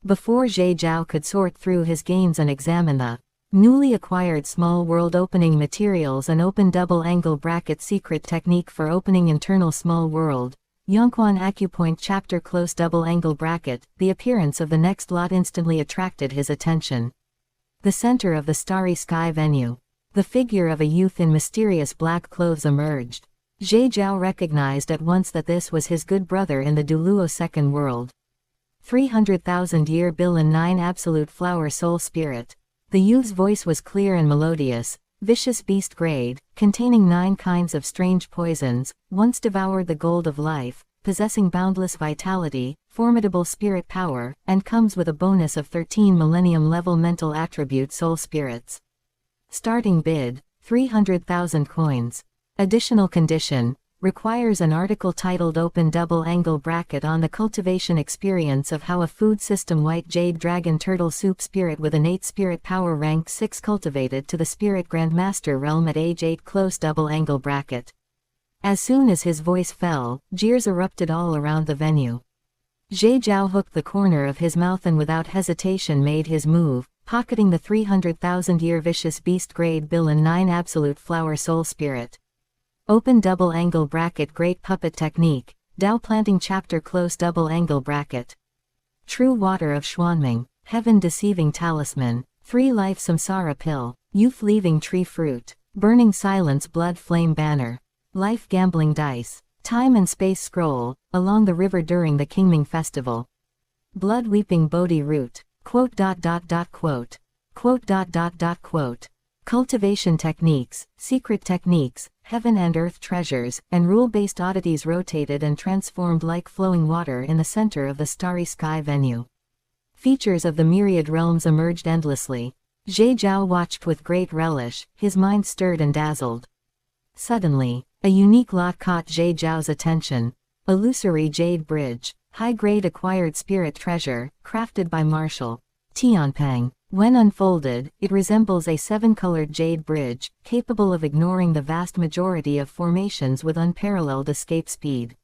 Before Jade Zhao could sort through his gains and examine the newly acquired small world opening materials and open double angle bracket secret technique for opening internal small world, Yongquan Acupoint chapter close double angle bracket, the appearance of the next lot instantly attracted his attention. The center of the starry sky venue. The figure of a youth in mysterious black clothes emerged. Jade Zhao recognized at once that this was his good brother in the Douluo second world. 300,000 year Bilin 9 absolute flower soul spirit. The youth's voice was clear and melodious. Vicious beast grade, containing 9 kinds of strange poisons, once devoured the gold of life, possessing boundless vitality, formidable spirit power, and comes with a bonus of 13 millennium level mental attribute soul spirits. Starting bid, 300,000 coins. Additional condition, requires an article titled Open Double Angle Bracket on the cultivation experience of how a food system white Jade Dragon Turtle Soup spirit with innate spirit power rank 6 cultivated to the spirit grandmaster realm at age 8 close double angle bracket. As soon as his voice fell, jeers erupted all around the venue. Jade Zhao hooked the corner of his mouth and without hesitation made his move, pocketing the 300,000 year vicious beast grade Bilin 9 absolute flower soul spirit. Open double angle bracket great puppet technique, Dao planting chapter close double angle bracket. True water of Xuanming, heaven-deceiving talisman, 3-life samsara pill, youth-leaving tree fruit, burning silence blood flame banner, life gambling dice, time and space scroll, along the river during the Qingming festival. Blood-weeping Bodhi root, quote. Cultivation techniques, secret techniques, heaven and earth treasures, and rule-based oddities rotated and transformed like flowing water in the center of the starry sky venue. Features of the myriad realms emerged endlessly. Zhe Zhao watched with great relish, his mind stirred and dazzled. Suddenly, a unique lot caught Zhe Zhao's attention. Illusory Jade Bridge, high-grade acquired spirit treasure, crafted by Marshall Tianpeng. When unfolded, it resembles a 7-colored jade bridge, capable of ignoring the vast majority of formations with unparalleled escape speed.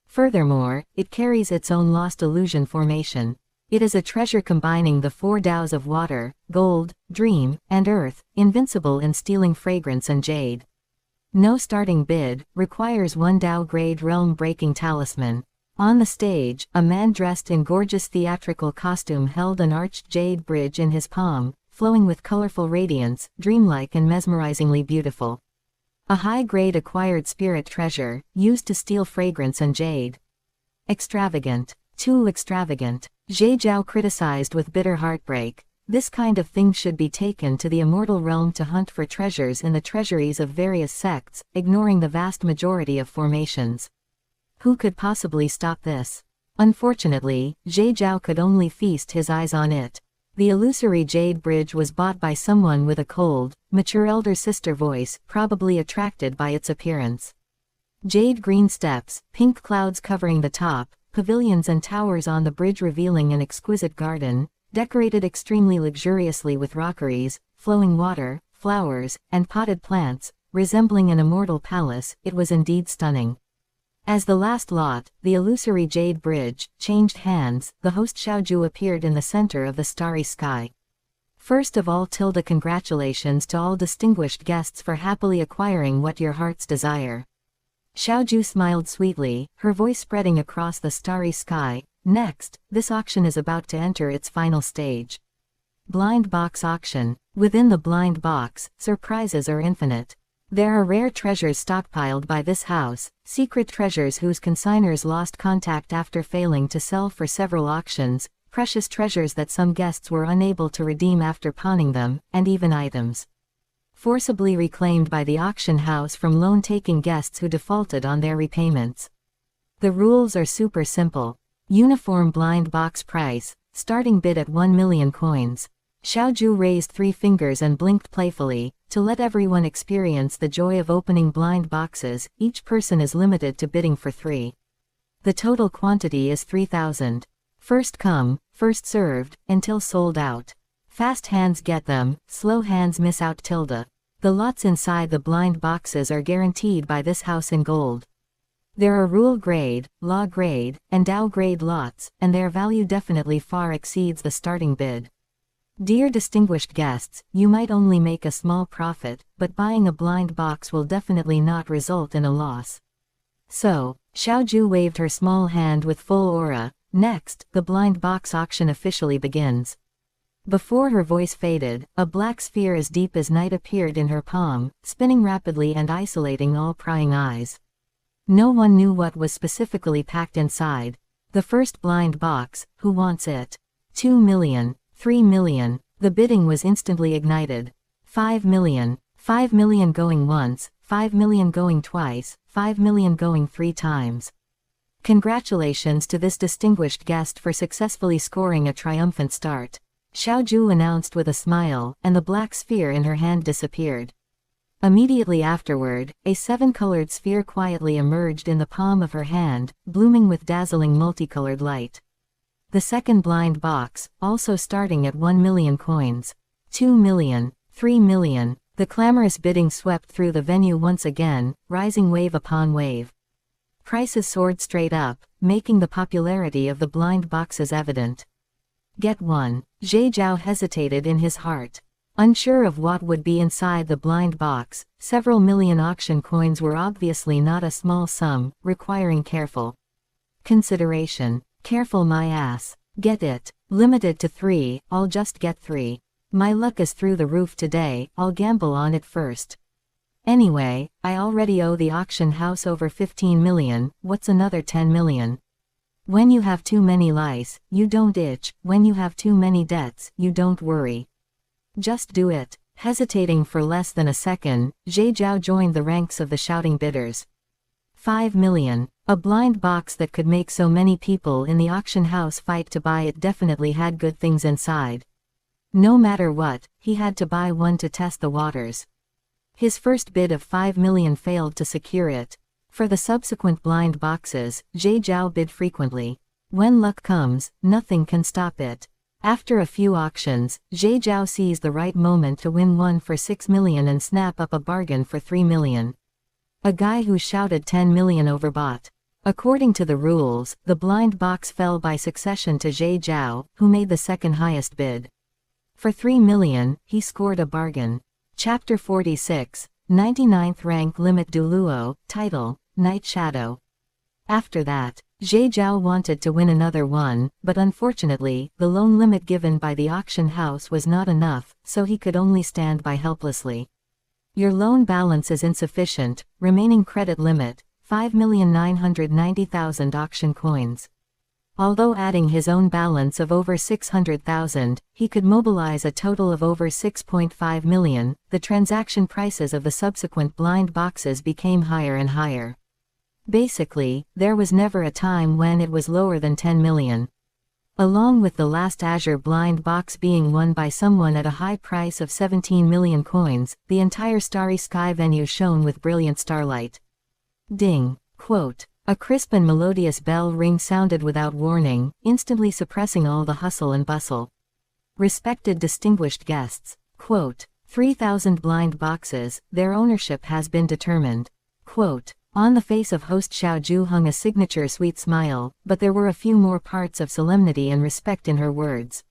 Furthermore, it carries its own lost illusion formation. It is a treasure combining the 4 Taos of water, gold, dream, and earth, invincible in stealing fragrance and jade. No starting bid, requires 1 Tao-grade realm-breaking talisman. On the stage, a man dressed in gorgeous theatrical costume held an arched jade bridge in his palm, flowing with colorful radiance, dreamlike and mesmerizingly beautiful. A high-grade acquired spirit treasure, used to steal fragrance and jade. Extravagant. Too extravagant. Zhe Zhao criticized with bitter heartbreak. This kind of thing should be taken to the immortal realm to hunt for treasures in the treasuries of various sects, ignoring the vast majority of formations. Who could possibly stop this? Unfortunately, Zhe Zhao could only feast his eyes on it. The illusory jade bridge was bought by someone with a cold, mature elder sister voice, probably attracted by its appearance. Jade green steps, pink clouds covering the top, pavilions and towers on the bridge revealing an exquisite garden, decorated extremely luxuriously with rockeries, flowing water, flowers, and potted plants, resembling an immortal palace. It was indeed stunning. As the last lot, the illusory jade bridge, changed hands, the host Xiaoju appeared in the center of the starry sky. First of all, congratulations to all distinguished guests for happily acquiring what your hearts desire. Xiaoju smiled sweetly, her voice spreading across the starry sky. Next, this auction is about to enter its final stage. Blind box auction. Within the blind box, surprises are infinite. There are rare treasures stockpiled by this house, secret treasures whose consignors lost contact after failing to sell for several auctions, precious treasures that some guests were unable to redeem after pawning them, and even items forcibly reclaimed by the auction house from loan-taking guests who defaulted on their repayments. The rules are super simple. Uniform blind box price, starting bid at 1 million coins. Xiaoju raised 3 fingers and blinked playfully. To let everyone experience the joy of opening blind boxes, each person is limited to bidding for 3. The total quantity is 3,000. First come, first served, until sold out. Fast hands get them, slow hands miss out. The lots inside the blind boxes are guaranteed by this house in gold. There are rule grade, law grade, and Tao grade lots, and their value definitely far exceeds the starting bid. Dear distinguished guests, you might only make a small profit, but buying a blind box will definitely not result in a loss. So, Xiaoju waved her small hand with full aura. Next, the blind box auction officially begins. Before her voice faded, a black sphere as deep as night appeared in her palm, spinning rapidly and isolating all prying eyes. No one knew what was specifically packed inside. The first blind box, who wants it? 2 million. 3 million. The bidding was instantly ignited. 5 million. 5 million going once, 5 million going twice, 5 million going 3 times. Congratulations to this distinguished guest for successfully scoring a triumphant start. Xiaoju announced with a smile, and the black sphere in her hand disappeared. Immediately afterward, a 7-colored sphere quietly emerged in the palm of her hand, blooming with dazzling multicolored light. The second blind box, also starting at 1 million coins. 2 million. 3 million. The clamorous bidding swept through the venue once again, rising wave upon wave. Prices soared straight up, making the popularity of the blind boxes evident. Get one. Zhe Zhao hesitated in his heart. Unsure of what would be inside the blind box, several million auction coins were obviously not a small sum, requiring careful consideration. Careful my ass. Get it. Limited to 3, I'll just get 3. My luck is through the roof today, I'll gamble on it first. Anyway, I already owe the auction house over 15 million, what's another 10 million? When you have too many lice, you don't itch, when you have too many debts, you don't worry. Just do it. Hesitating for less than a second, Jade joined the ranks of the shouting bidders. 5 million. A blind box that could make so many people in the auction house fight to buy it definitely had good things inside. No matter what, he had to buy one to test the waters. His first bid of 5 million failed to secure it. For the subsequent blind boxes, Jade bid frequently. When luck comes, nothing can stop it. After a few auctions, Jade sees the right moment to win one for 6 million and snap up a bargain for 3 million. A guy who shouted 10 million overbought. According to the rules, the blind box fell by succession to Jade, who made the second highest bid. For 3 million, he scored a bargain. Chapter 46, 99th rank limit Douluo, title, Night Shadow. After that, Jade wanted to win another one, but unfortunately, the loan limit given by the auction house was not enough, so he could only stand by helplessly. Your loan balance is insufficient, remaining credit limit, 5,990,000 auction coins. Although adding his own balance of over 600,000, he could mobilize a total of over 6.5 million, the transaction prices of the subsequent blind boxes became higher and higher. Basically, there was never a time when it was lower than 10 million. Along with the last Azure blind box being won by someone at a high price of 17 million coins, the entire starry sky venue shone with brilliant starlight. Ding. Quote. A crisp and melodious bell ring sounded without warning, instantly suppressing all the hustle and bustle. Respected distinguished guests. Quote. 3,000 blind boxes, their ownership has been determined. Quote. On the face of host Xiaoju hung a signature sweet smile, but there were a few more parts of solemnity and respect in her words.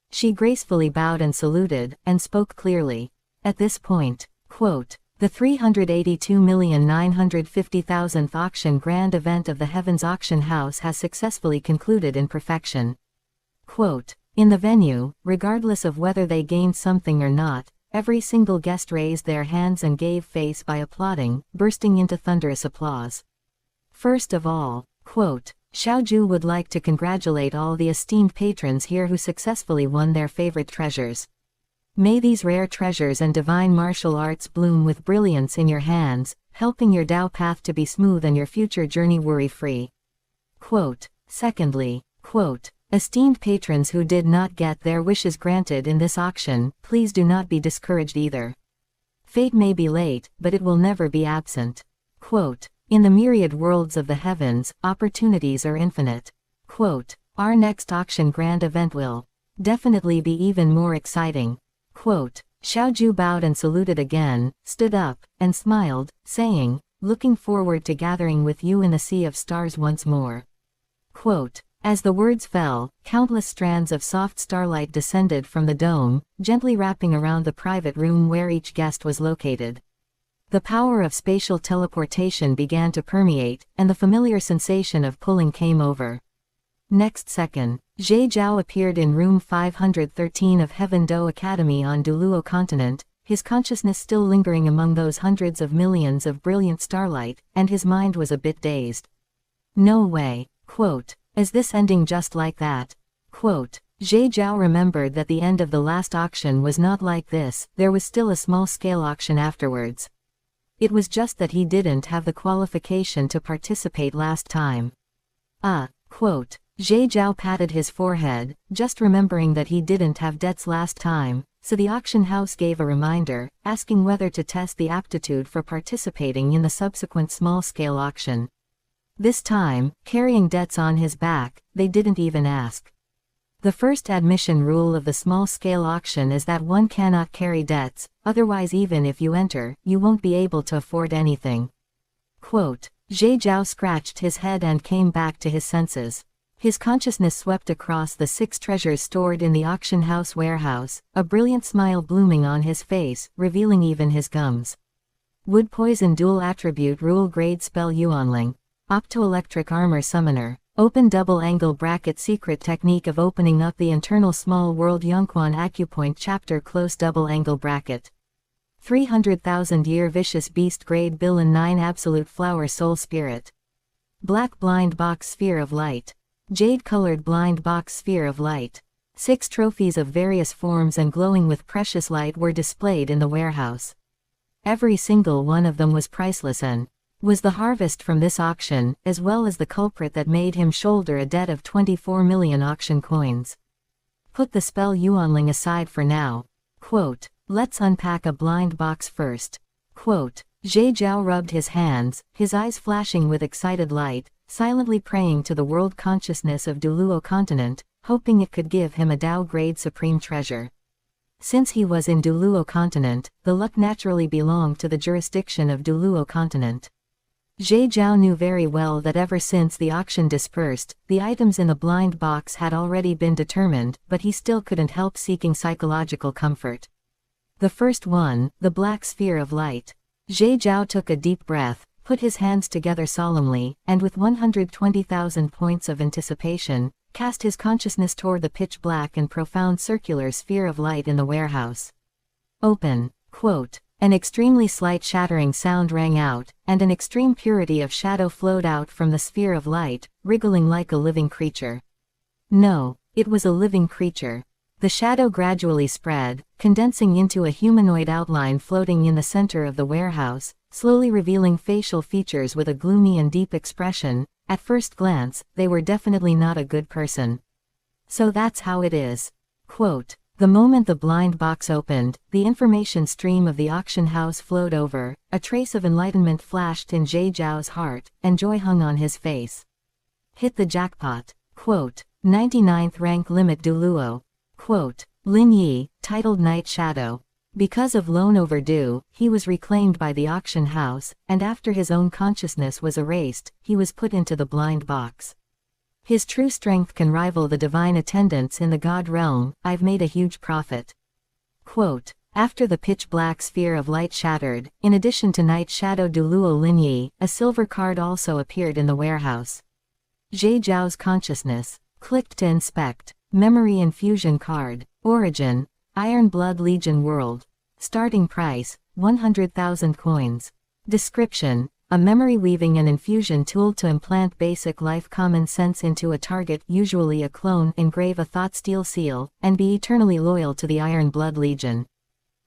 She gracefully bowed and saluted, and spoke clearly. At this point, quote, the 382,950,000th auction grand event of the Heavens Auction House has successfully concluded in perfection. Quote, in the venue, regardless of whether they gained something or not, every single guest raised their hands and gave face by applauding, bursting into thunderous applause. First of all, quote, Xiaoju would like to congratulate all the esteemed patrons here who successfully won their favorite treasures. May these rare treasures and divine martial arts bloom with brilliance in your hands, helping your Tao path to be smooth and your future journey worry-free. Quote, secondly, quote, esteemed patrons who did not get their wishes granted in this auction, please do not be discouraged either. Fate may be late, but it will never be absent. Quote, in the myriad worlds of the heavens, opportunities are infinite. Quote, our next auction grand event will definitely be even more exciting. Quote, Xiaoju bowed and saluted again, stood up, and smiled, saying, looking forward to gathering with you in the sea of stars once more. Quote, as the words fell, countless strands of soft starlight descended from the dome, gently wrapping around the private room where each guest was located. The power of spatial teleportation began to permeate, and the familiar sensation of pulling came over. Next second, Jade appeared in room 513 of Heaven Do Academy on Douluo Continent, his consciousness still lingering among those hundreds of millions of brilliant starlight, and his mind was a bit dazed. No way. Quote, is this ending just like that? Quote, Jade remembered that the end of the last auction was not like this, there was still a small-scale auction afterwards. It was just that he didn't have the qualification to participate last time. Quote, Jade patted his forehead, just remembering that he didn't have debts last time, so the auction house gave a reminder, asking whether to test the aptitude for participating in the subsequent small-scale auction. This time, carrying debts on his back, they didn't even ask. The first admission rule of the small-scale auction is that one cannot carry debts, otherwise even if you enter, you won't be able to afford anything. Quote, Jade scratched his head and came back to his senses. His consciousness swept across the 6 treasures stored in the auction house warehouse, a brilliant smile blooming on his face, revealing even his gums. Wood poison dual attribute rule grade spell Yuanling. Optoelectric armor summoner. Open double angle bracket secret technique of opening up the internal small world Yongquan acupoint chapter close double angle bracket. 300,000 year vicious beast grade Billion 9 absolute flower soul spirit. Black blind box sphere of light. Jade colored blind box sphere of light. 6 trophies of various forms and glowing with precious light were displayed in the warehouse. Every single one of them was priceless and was the harvest from this auction, as well as the culprit that made him shoulder a debt of 24 million auction coins. Put the spell Yuanling aside for now. Quote, let's unpack a blind box first. Quote, Zhe Jiao rubbed his hands, his eyes flashing with excited light, silently praying to the world consciousness of Douluo Continent, hoping it could give him a Tao-grade supreme treasure. Since he was in Douluo Continent, the luck naturally belonged to the jurisdiction of Douluo Continent. Zhe Jiao knew very well that ever since the auction dispersed, the items in the blind box had already been determined, but he still couldn't help seeking psychological comfort. The first one, the black sphere of light. Zhe Jiao took a deep breath, put his hands together solemnly, and with 120,000 points of anticipation, cast his consciousness toward the pitch black and profound circular sphere of light in the warehouse. Open. Quote. An extremely slight shattering sound rang out, and an extreme purity of shadow flowed out from the sphere of light, wriggling like a living creature. No, it was a living creature. The shadow gradually spread, condensing into a humanoid outline floating in the center of the warehouse, slowly revealing facial features with a gloomy and deep expression. At first glance, they were definitely not a good person. So that's how it is. Quote, the moment the blind box opened, the information stream of the auction house flowed over, a trace of enlightenment flashed in Zhe Jiao's heart, and joy hung on his face. Hit the jackpot. Quote, 99th rank limit Douluo. Quote, Lin Yi, titled Night Shadow. Because of loan overdue, he was reclaimed by the auction house, and after his own consciousness was erased, he was put into the blind box. His true strength can rival the divine attendants in the god realm. I've made a huge profit. Quote, after the pitch black sphere of light shattered, in addition to Night Shadow Douluo Linyi, a silver card also appeared in the warehouse. Zhe Jiao's consciousness. Clicked to inspect. Memory infusion card. Origin. Iron Blood Legion World. Starting price, 100,000 coins. Description. A memory weaving and infusion tool to implant basic life common sense into a target, usually a clone, engrave a thought steel seal, and be eternally loyal to the Iron Blood Legion.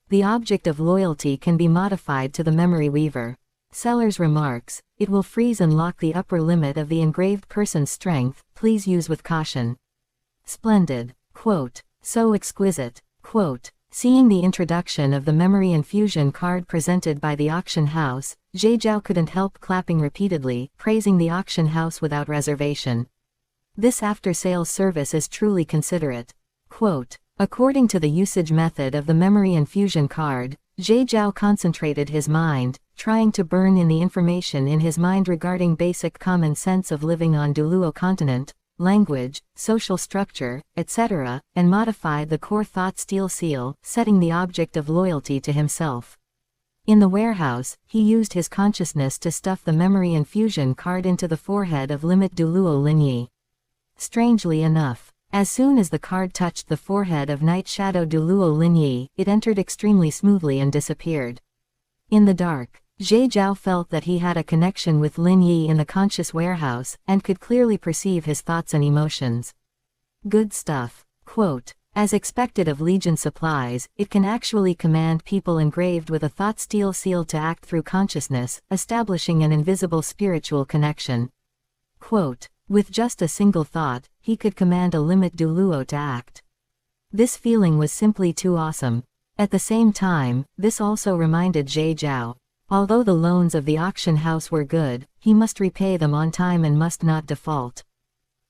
The object of loyalty can be modified to the memory weaver. Seller's remarks, it will freeze and lock the upper limit of the engraved person's strength, please use with caution. Splendid. Quote, so exquisite. Quote, seeing the introduction of the memory infusion card presented by the auction house, Zhe Jiao couldn't help clapping repeatedly, praising the auction house without reservation. This after-sales service is truly considerate. Quote, according to the usage method of the memory infusion card, Zhe Jiao concentrated his mind, trying to burn in the information in his mind regarding basic common sense of living on Douluo Continent, language, social structure, etc., and modified the core thought steel seal, setting the object of loyalty to himself. In the warehouse, he used his consciousness to stuff the memory infusion card into the forehead of Limit Douluo Linyi. Strangely enough, as soon as the card touched the forehead of Night Shadow Douluo Linyi, it entered extremely smoothly and disappeared. In the dark, Zhe Jiao felt that he had a connection with Lin Yi in the conscious warehouse, and could clearly perceive his thoughts and emotions. Good stuff. Quote, as expected of Legion supplies, it can actually command people engraved with a thought steel seal to act through consciousness, establishing an invisible spiritual connection. Quote, with just a single thought, he could command a Limit Douluo to act. This feeling was simply too awesome. At the same time, this also reminded Zhe Jiao. Although the loans of the auction house were good, he must repay them on time and must not default.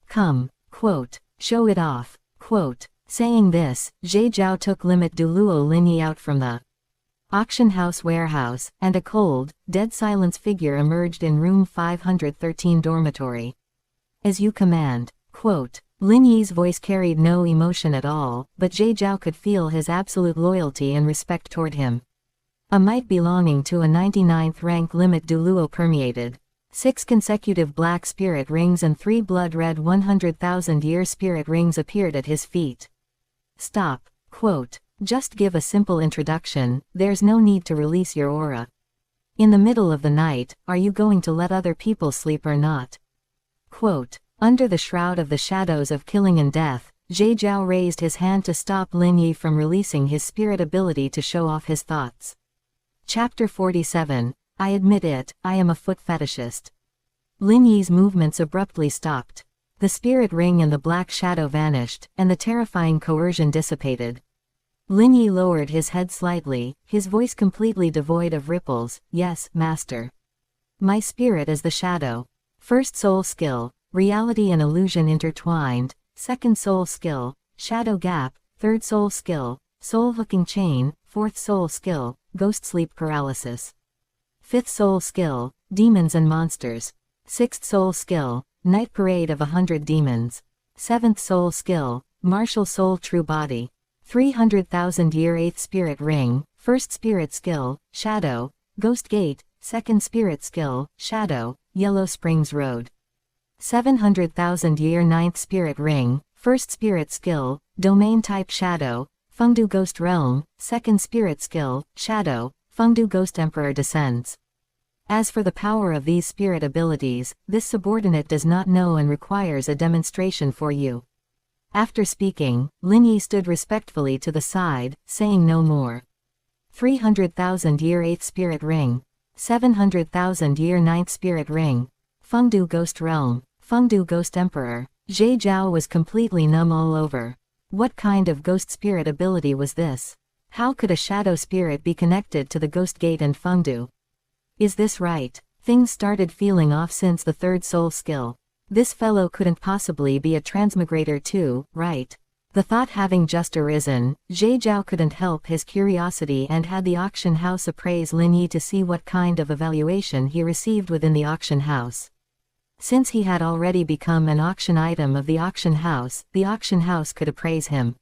Come, quote, show it off, quote. Saying this, Zhe Jiao took Limit Douluo Linyi out from the auction house warehouse, and a cold, dead silence figure emerged in room 513 dormitory. As you command, quote. Lin Yi's voice carried no emotion at all, but Zhe Jiao could feel his absolute loyalty and respect toward him. A might belonging to a 99th rank Limit Douluo permeated. 6 consecutive black spirit rings and 3 blood-red 100,000-year spirit rings appeared at his feet. Stop. Quote. Just give a simple introduction, there's no need to release your aura. In the middle of the night, are you going to let other people sleep or not? Quote. Under the shroud of the shadows of killing and death, Jade raised his hand to stop Lin Yi from releasing his spirit ability to show off his thoughts. Chapter 47. I admit it, I am a foot fetishist. Lin Yi's movements abruptly stopped. The spirit ring and the black shadow vanished, and the terrifying coercion dissipated. Lin Yi lowered his head slightly, his voice completely devoid of ripples. Yes, master. My spirit is the shadow. First soul skill, reality and illusion intertwined. Second soul skill, shadow gap. Third soul skill, soul hooking chain. Fourth soul skill, ghost sleep paralysis. Fifth soul skill, demons and monsters. Sixth soul skill, night parade of 100 demons. Seventh soul skill, martial soul true body. 300,000-year 8th spirit ring. First spirit skill, shadow, ghost gate. Second spirit skill, shadow, Yellow Springs Road. 700,000-year 9th spirit ring. First spirit skill, domain type shadow, Fengdu Ghost Realm. Second spirit skill, shadow, Fengdu Ghost Emperor descends. As for the power of these spirit abilities, this subordinate does not know and requires a demonstration for you. After speaking, Lin Yi stood respectfully to the side, saying no more. 300,000-year 8th spirit ring. 700,000-year 9th spirit ring. Fengdu Ghost Realm. Fengdu Ghost Emperor. Jade was completely numb all over. What kind of ghost spirit ability was this? How could a shadow spirit be connected to the Ghost Gate and Fengdu? Is this right? Things started feeling off since the third soul skill. This fellow couldn't possibly be a transmigrator too, right? The thought having just arisen, Jade couldn't help his curiosity and had the auction house appraise Lin Yi to see what kind of evaluation he received within the auction house. Since he had already become an auction item of the auction house could appraise him.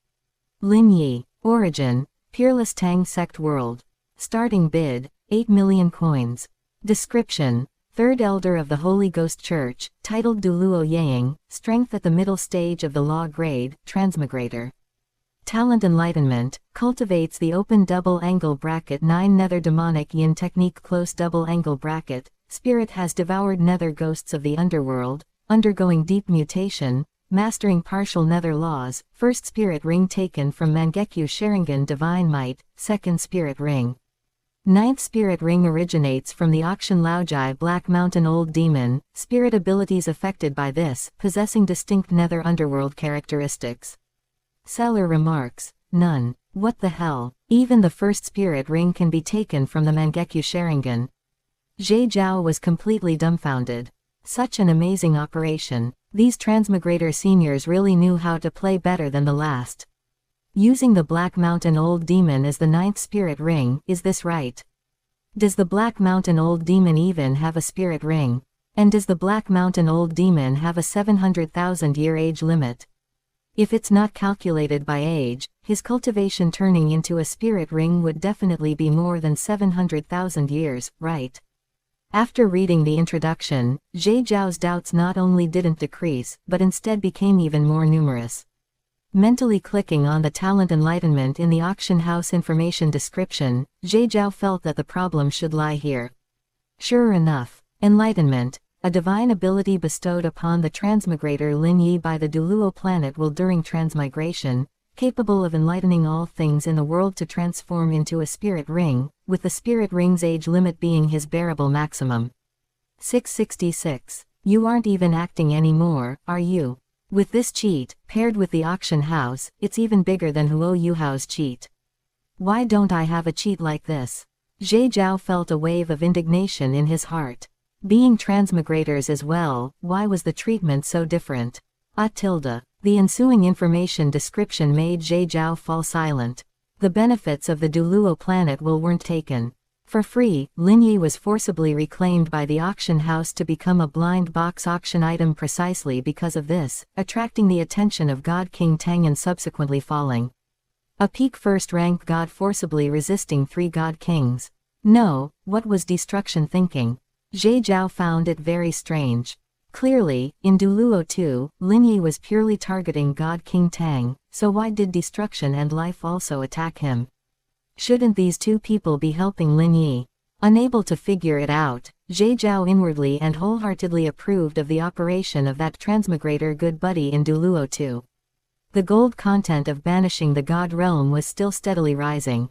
Lin Yi. Origin, Peerless Tang Sect World. Starting bid, 8 million coins. Description, Third Elder of the Holy Ghost Church, titled Douluo Yang, strength at the middle stage of the law grade, Transmigrator. Talent Enlightenment, cultivates the open double angle bracket 9 nether demonic yin technique close double angle bracket, spirit has devoured nether ghosts of the underworld, undergoing deep mutation, mastering partial nether laws, first spirit ring taken from Mangekyu Sharingan Divine Might, second spirit ring. Ninth spirit ring originates from the auction Laojai Black Mountain Old Demon, spirit abilities affected by this, possessing distinct nether underworld characteristics. Seller remarks, none. What the hell? Even the first spirit ring can be taken from the Mangekyu Sharingan. Jade was completely dumbfounded. Such an amazing operation. These Transmigrator seniors really knew how to play better than the last. Using the Black Mountain Old Demon as the 9th spirit ring, is this right? Does the Black Mountain Old Demon even have a spirit ring? And does the Black Mountain Old Demon have a 700,000-year age limit? If it's not calculated by age, his cultivation turning into a spirit ring would definitely be more than 700,000 years, right? After reading the introduction, Jade doubts not only didn't decrease, but instead became even more numerous. Mentally clicking on the talent enlightenment in the auction house information description, Jade felt that the problem should lie here. Sure enough, enlightenment, a divine ability bestowed upon the transmigrator Lin Yi by the Douluo planet will during transmigration, capable of enlightening all things in the world to transform into a spirit ring, with the spirit ring's age limit being his bearable maximum. 666. You aren't even acting anymore, are you? With this cheat, paired with the auction house, it's even bigger than Huo Yuhao's cheat. Why don't I have a cheat like this? Jade felt a wave of indignation in his heart. Being transmigrators as well, why was the treatment so different? The ensuing information description made Jade fall silent. The benefits of the Douluo planet weren't taken. For free, Lin Yi was forcibly reclaimed by the auction house to become a blind box auction item precisely because of this, attracting the attention of God King Tang and subsequently falling. A peak first-rank god forcibly resisting 3 god kings. No, what was destruction thinking? Zhe Zhao found it very strange. Clearly, in Douluo 2, Lin Yi was purely targeting God King Tang, so why did destruction and life also attack him? Shouldn't these two people be helping Lin Yi? Unable to figure it out, Zhe Zhao inwardly and wholeheartedly approved of the operation of that transmigrator good buddy in Douluo 2. The gold content of banishing the god realm was still steadily rising.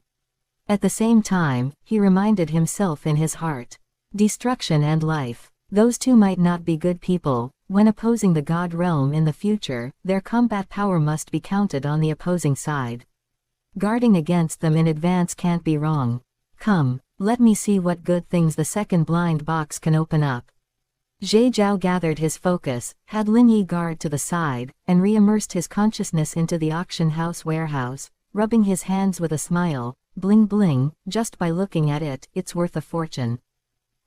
At the same time, he reminded himself in his heart. Destruction and life. Those two might not be good people. When opposing the god realm in the future, their combat power must be counted on the opposing side. Guarding against them in advance can't be wrong. Come, let me see what good things the second blind box can open up. Zhe Zhao gathered his focus, had Lin Yi guard to the side, and re-immersed his consciousness into the auction house warehouse, rubbing his hands with a smile. Bling bling, just by looking at it, it's worth a fortune.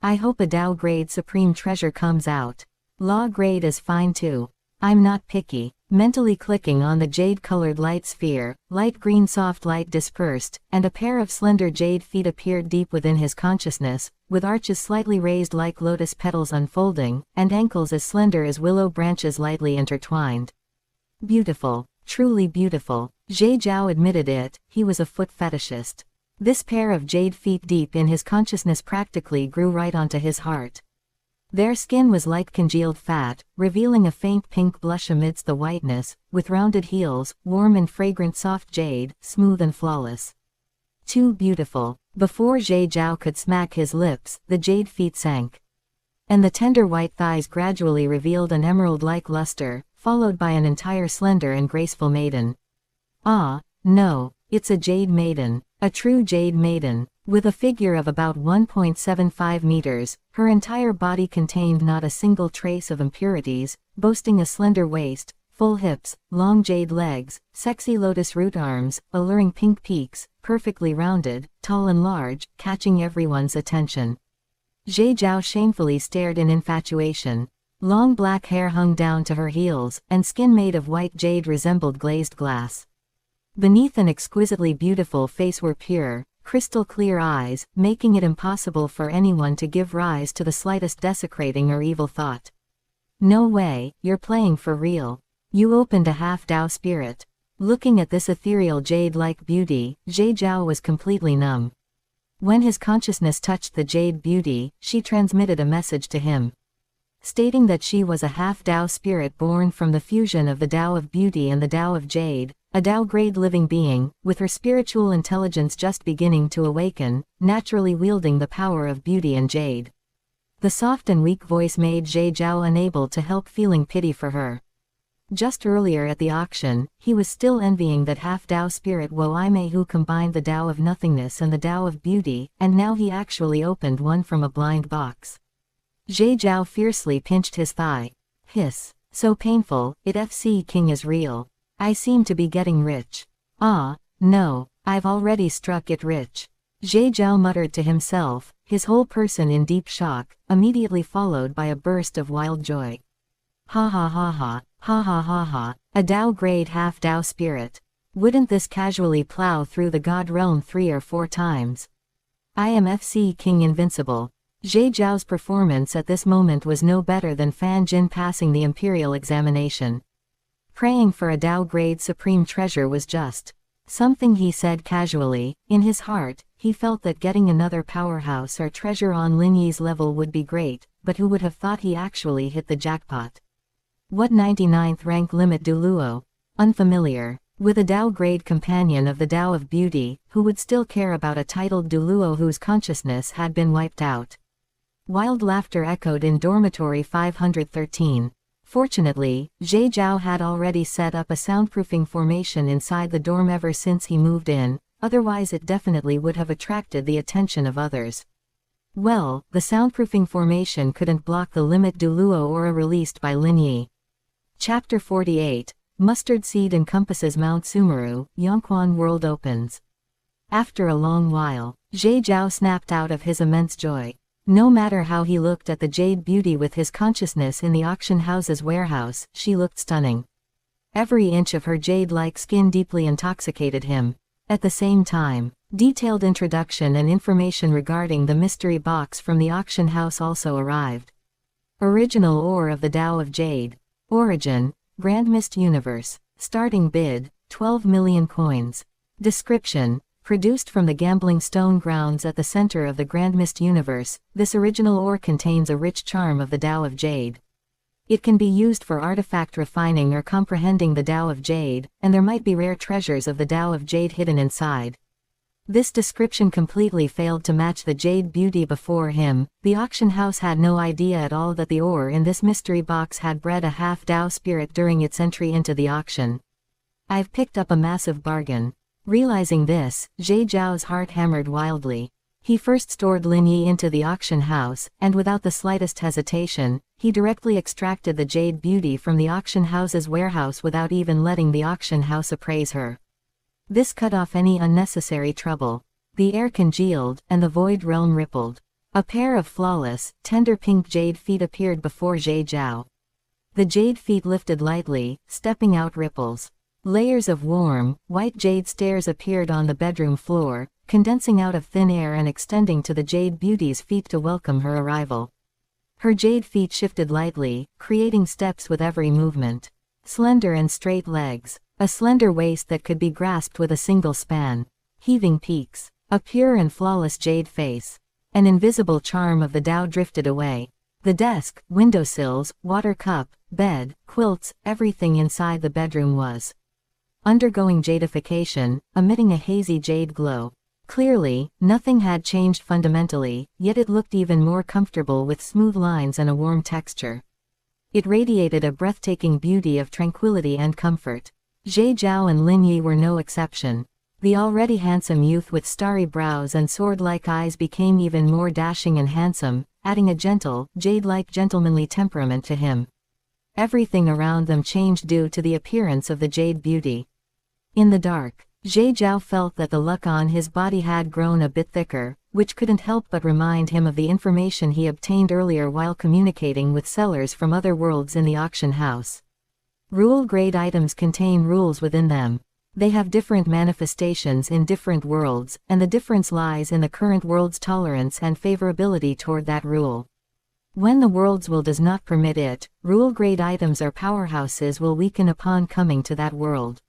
I hope a Dao grade supreme treasure comes out. Law grade is fine too. I'm not picky. Mentally clicking on the jade-colored light sphere, light green soft light dispersed, and a pair of slender jade feet appeared deep within his consciousness, with arches slightly raised like lotus petals unfolding, and ankles as slender as willow branches lightly intertwined. Beautiful. Truly beautiful. Zhe Zhao admitted it, he was a foot fetishist. This pair of jade feet deep in his consciousness practically grew right onto his heart. Their skin was like congealed fat, revealing a faint pink blush amidst the whiteness, with rounded heels, warm and fragrant soft jade, smooth and flawless. Too beautiful. Before Zhe Zhao could smack his lips, the jade feet sank. And the tender white thighs gradually revealed an emerald-like luster, followed by an entire slender and graceful maiden. Ah, no, it's a jade maiden. A true jade maiden. With a figure of about 1.75 meters, her entire body contained not a single trace of impurities, boasting a slender waist, full hips, long jade legs, sexy lotus root arms, alluring pink peaks, perfectly rounded, tall and large, catching everyone's attention. Zhe Zhao shamefully stared in infatuation. Long black hair hung down to her heels, and skin made of white jade resembled glazed glass. Beneath an exquisitely beautiful face were pure, crystal-clear eyes, making it impossible for anyone to give rise to the slightest desecrating or evil thought. No way, you're playing for real. You opened a half-Dao spirit. Looking at this ethereal jade-like beauty, Zhe Zhao was completely numb. When his consciousness touched the jade beauty, she transmitted a message to him, stating that she was a half-Dao spirit born from the fusion of the Dao of beauty and the Dao of jade, a Dao-grade living being, with her spiritual intelligence just beginning to awaken, naturally wielding the power of beauty and jade. The soft and weak voice made Zhe Zhao unable to help feeling pity for her. Just earlier at the auction, he was still envying that half-Dao spirit Woime who combined the Dao of nothingness and the Dao of beauty, and now he actually opened one from a blind box. Zhe Zhao fiercely pinched his thigh. Hiss. So painful, it FC King is real. I seem to be getting rich. Ah, no, I've already struck it rich. Zhe Zhao muttered to himself, his whole person in deep shock, immediately followed by a burst of wild joy. Ha ha ha ha, ha ha ha ha, a Dao-grade half-Dao spirit. Wouldn't this casually plow through the god realm 3 or 4 times? I am FC King invincible. Zhe Zhao's performance at this moment was no better than Fan Jin passing the imperial examination. Praying for a Dao-grade supreme treasure was just something he said casually. In his heart, he felt that getting another powerhouse or treasure on Lin Yi's level would be great, but who would have thought he actually hit the jackpot? What 99th rank limit Douluo? Unfamiliar. With a Dao-grade companion of the Dao of beauty, who would still care about a titled Douluo whose consciousness had been wiped out. Wild laughter echoed in dormitory 513. Fortunately, Zhe Zhao had already set up a soundproofing formation inside the dorm ever since he moved in, otherwise it definitely would have attracted the attention of others. Well, the soundproofing formation couldn't block the limit Douluo aura released by Lin Yi. Chapter 48. Mustard Seed encompasses Mount Sumeru, Yongquan World opens. After a long while, Zhe Zhao snapped out of his immense joy. No matter how he looked at the jade beauty with his consciousness in the auction house's warehouse, she looked stunning. Every inch of her jade-like skin deeply intoxicated him. At the same time, Detailed introduction and information regarding the mystery box from the auction house also arrived. Original ore of the Tao of Jade. Origin, Grand Mist Universe. Starting bid, 12 million coins. Description: produced from the gambling stone grounds at the center of the Grand Mist Universe, this original ore contains a rich charm of the Tao of Jade. It can be used for artifact refining or comprehending the Tao of Jade, and there might be rare treasures of the Tao of Jade hidden inside. This description completely failed to match the jade beauty before him. The auction house had no idea at all that the ore in this mystery box had bred a half-Tao spirit during its entry into the auction. I've picked up a massive bargain. Realizing this, Jade Zhao's heart hammered wildly. He first stored Lin Yi into the auction house, and without the slightest hesitation, he directly extracted the jade beauty from the auction house's warehouse without even letting the auction house appraise her. This cut off any unnecessary trouble. The air congealed, and the void realm rippled. A pair of flawless, tender pink jade feet appeared before Jade Zhao. The jade feet lifted lightly, stepping out ripples. Layers of warm, white jade stairs appeared on the bedroom floor, condensing out of thin air and extending to the jade beauty's feet to welcome her arrival. Her jade feet shifted lightly, creating steps with every movement. Slender and straight legs. A slender waist that could be grasped with a single span. Heaving peaks. A pure and flawless jade face. An invisible charm of the Tao drifted away. The desk, windowsills, water cup, bed, quilts, everything inside the bedroom was undergoing jadification, emitting a hazy jade glow. Clearly, nothing had changed fundamentally, yet it looked even more comfortable with smooth lines and a warm texture. It radiated a breathtaking beauty of tranquility and comfort. Jade Zhao and Lin Yi were no exception. The already handsome youth with starry brows and sword-like eyes became even more dashing and handsome, adding a gentle, jade-like gentlemanly temperament to him. Everything around them changed due to the appearance of the jade beauty. In the dark, Jade Zhao felt that the luck on his body had grown a bit thicker, which couldn't help but remind him of the information he obtained earlier while communicating with sellers from other worlds in the auction house. Rule-grade items contain rules within them. They have different manifestations in different worlds, and the difference lies in the current world's tolerance and favorability toward that rule. When the world's will does not permit it, rule-grade items or powerhouses will weaken upon coming to that world.